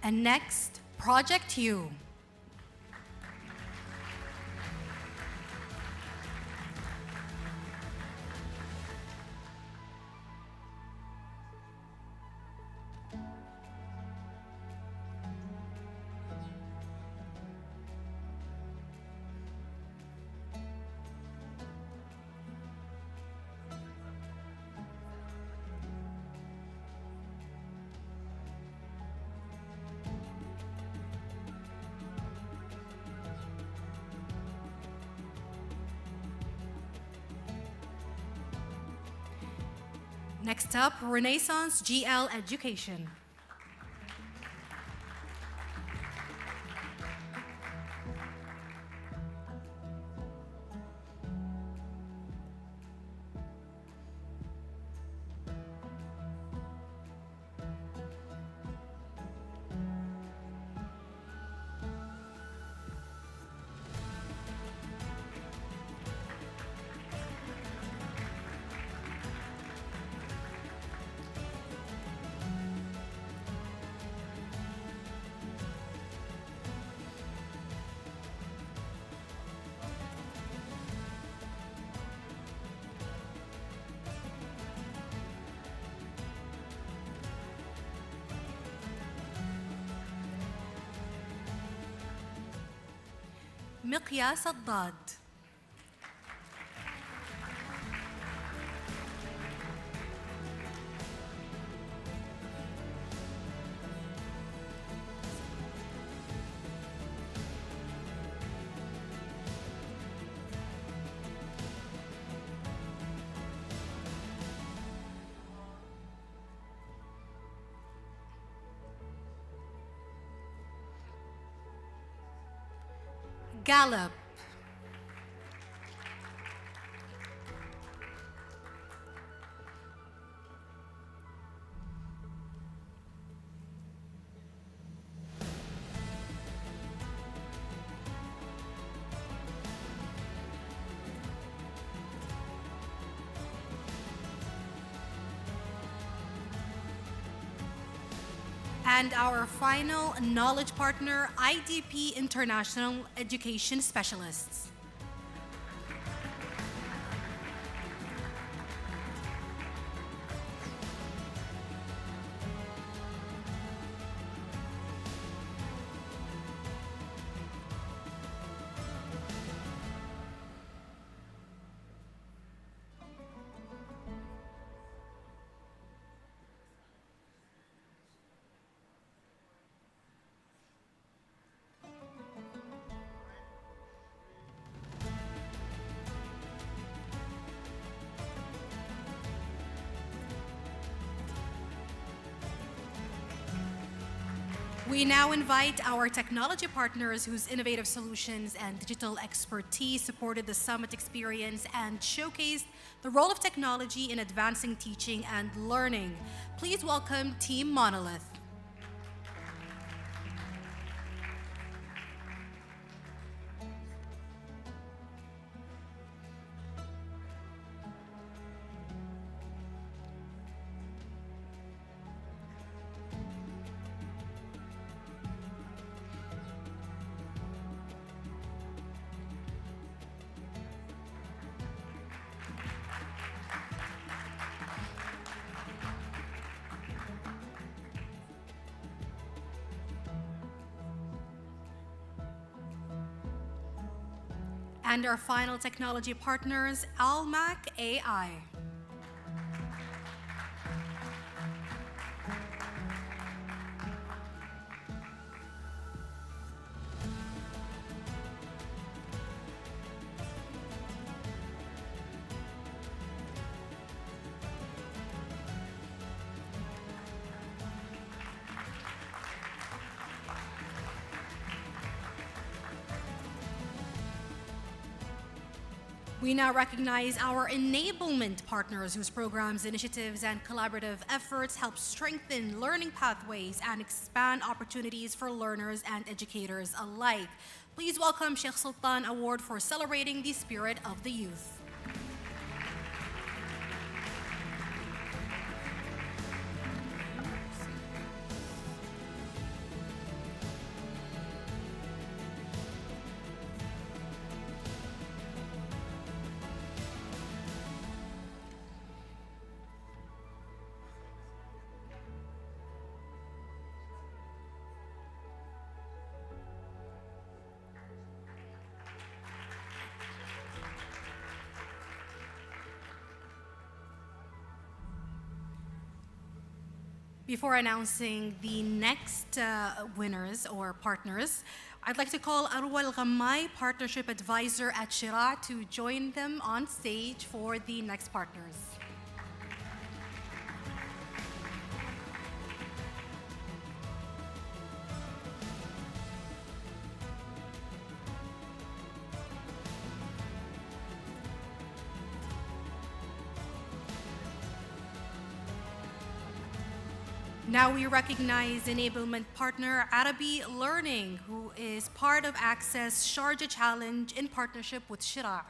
And next, Project U. Next up, Renaissance GL Education. مقياس الضاد. Gallup. And our final knowledge partner, IDP International Education Specialists. We now invite our technology partners whose innovative solutions and digital expertise supported the summit experience and showcased the role of technology in advancing teaching and learning. Please welcome Team Monolith. And our final technology partners, Almac AI. We now recognize our enablement partners whose programs, initiatives, and collaborative efforts help strengthen learning pathways and expand opportunities for learners and educators alike. Please welcome Sheikh Sultan Award for celebrating the spirit of the youth. Before announcing the next winners or partners, I'd like to call Arwa Al-Ghammai, Partnership Advisor at Shira, to join them on stage for the next partners. Now we recognize enablement partner Arabi Learning, who is part of Access Sharjah Challenge in partnership with Shira.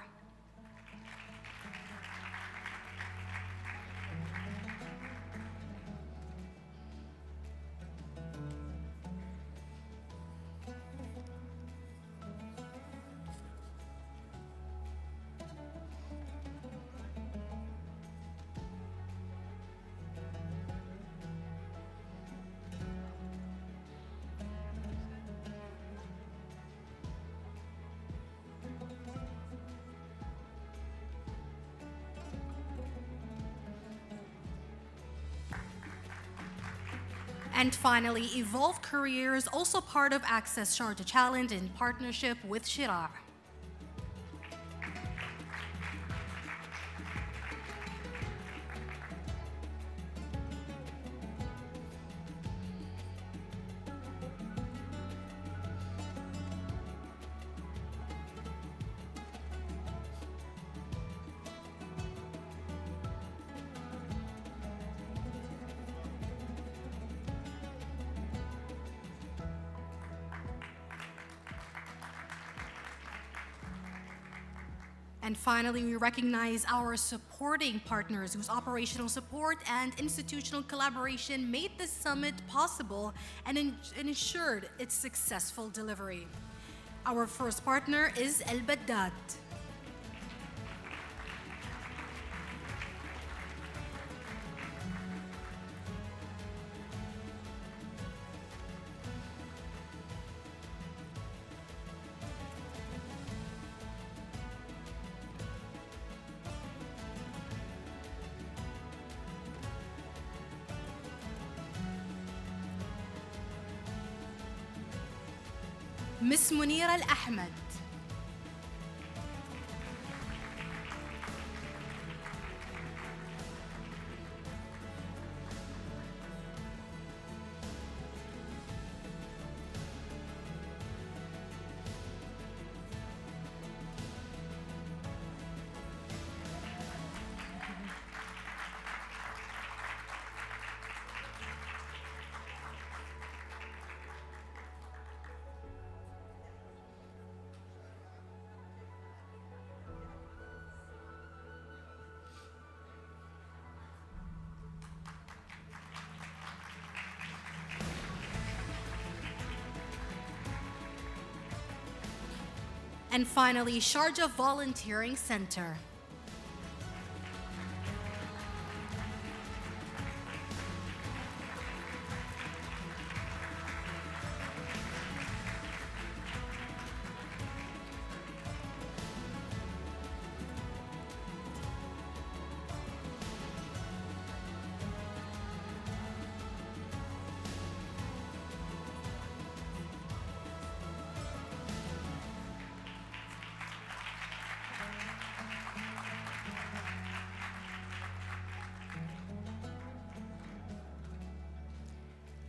And finally, Evolve Careers, also part of Access Sharjah Challenge in partnership with Shira. And finally, we recognize our supporting partners whose operational support and institutional collaboration made this summit possible and ensured its successful delivery. Our first partner is El Baddad. مس منيرة الأحمد. And finally, Sharjah Volunteering Center.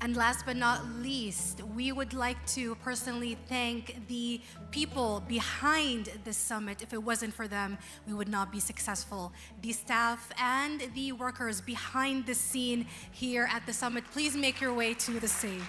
And last but not least, we would like to personally thank the people behind this summit. If it wasn't for them, we would not be successful. The staff and the workers behind the scene here at the summit, please make your way to the stage.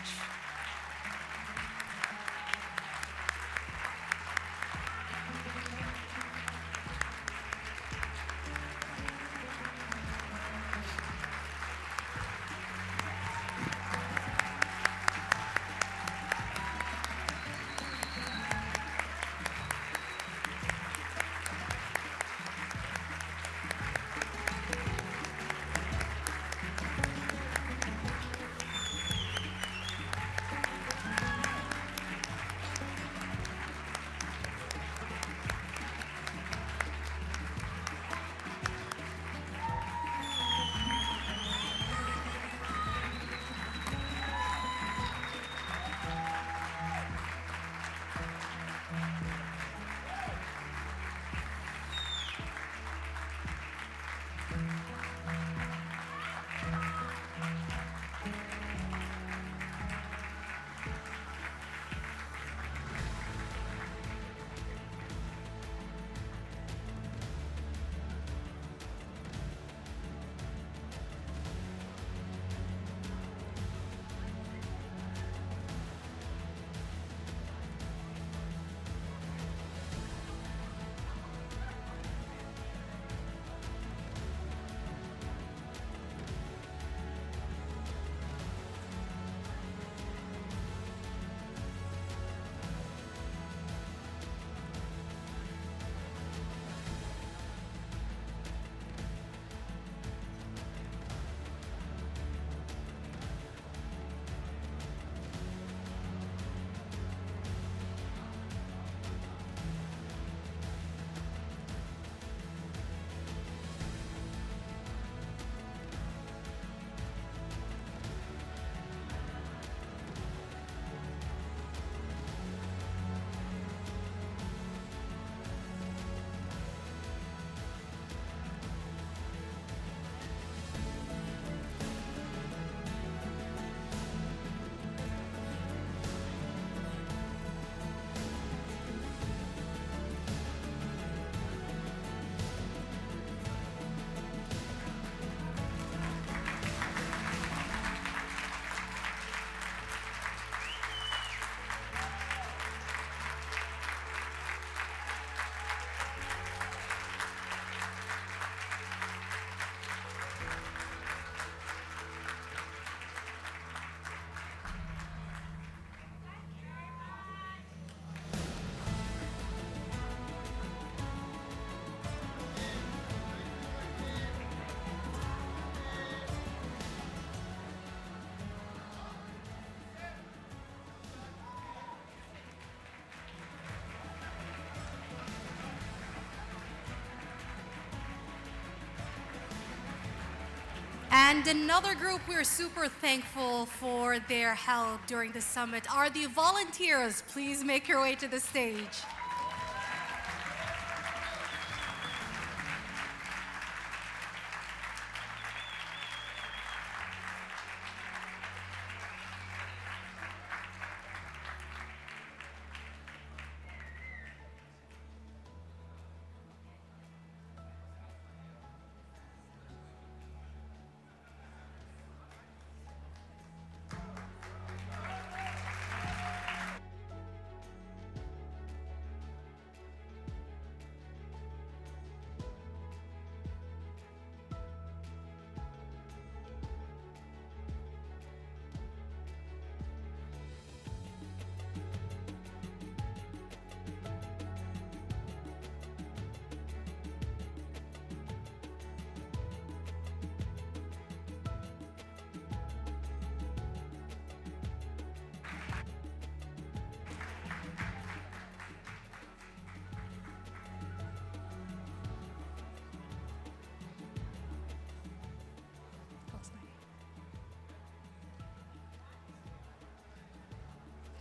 And another group we're super thankful for their help during the summit are the volunteers. Please make your way to the stage.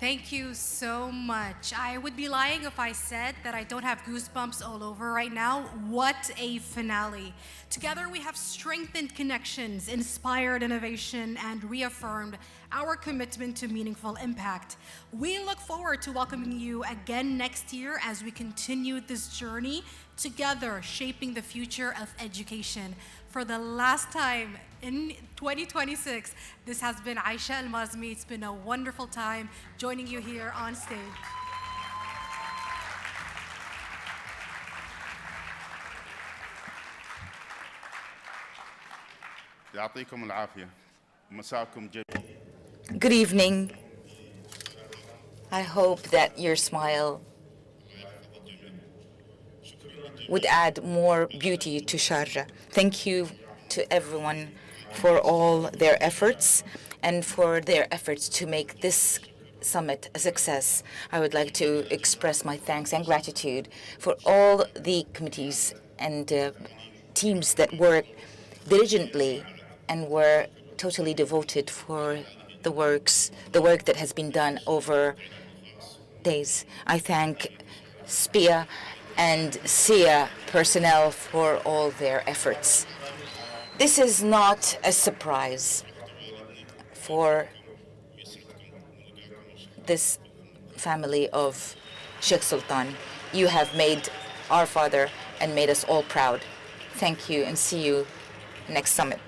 Thank you so much. I would be lying if I said that I don't have goosebumps all over right now. What a finale. Together we have strengthened connections, inspired innovation, and reaffirmed our commitment to meaningful impact. We look forward to welcoming you again next year as we continue this journey together, shaping the future of education. For the last time in 2026, this has been Aisha Al-Mazmi. It's been a wonderful time joining you here on stage. يعطيكم العافية. مساكم جميل. Good evening. I hope that your smile would add more beauty to Sharjah. Thank you to everyone for all their efforts and for their efforts to make this summit a success. I would like to express my thanks and gratitude for all the committees and teams that worked diligently and were totally devoted for the work that has been done over days. I thank SPIA and SIA personnel for all their efforts. This is not a surprise for this family of Sheikh Sultan. You have made our father and made us all proud. Thank you and see you next summit.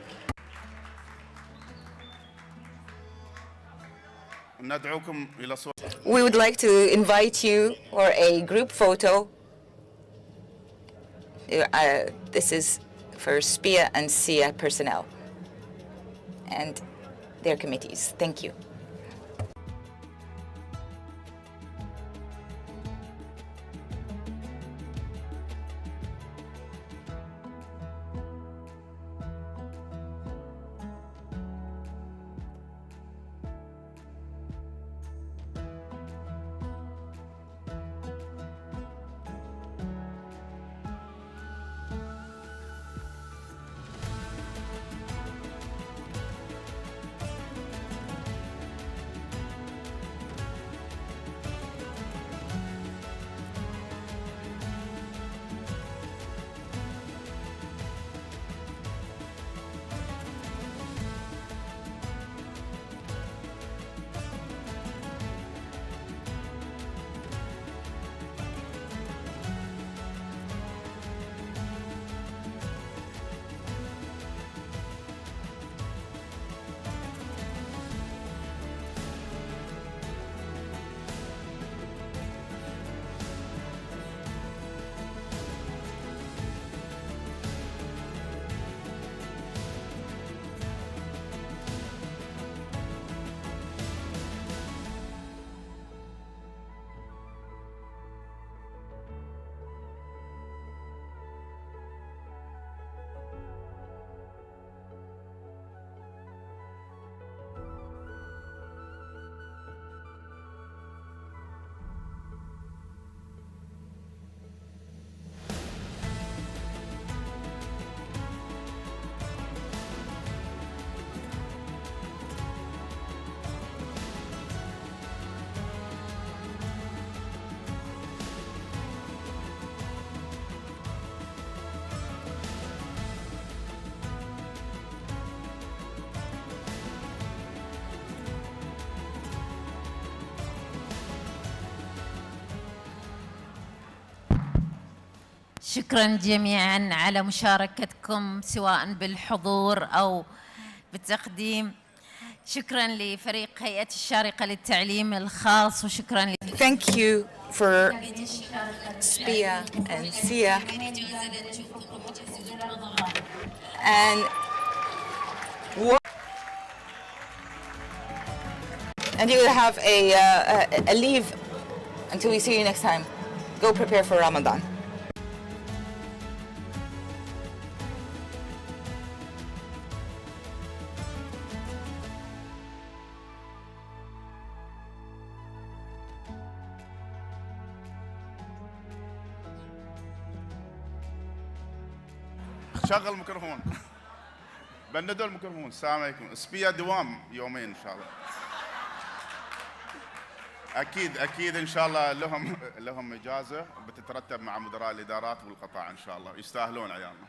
We would like to invite you for a group photo. This is for SPIA and SIA personnel and their committees. Thank you. شكرا جميعا على مشاركتكم سواء بالحضور أو بالتقديم. شكرا لفريق هيئة الشارقة للتعليم الخاص وشكرا Thank you for SPIA and SIA and you will have a leave until we see you next time. Go prepare for Ramadan. شغل الميكروفون. بندوا الميكروفون. السلام عليكم. سبيا دوام يومين ان شاء الله. اكيد ان شاء الله لهم اجازه بتترتب مع مدراء الادارات والقطاع ان شاء الله، يستاهلون عيالنا.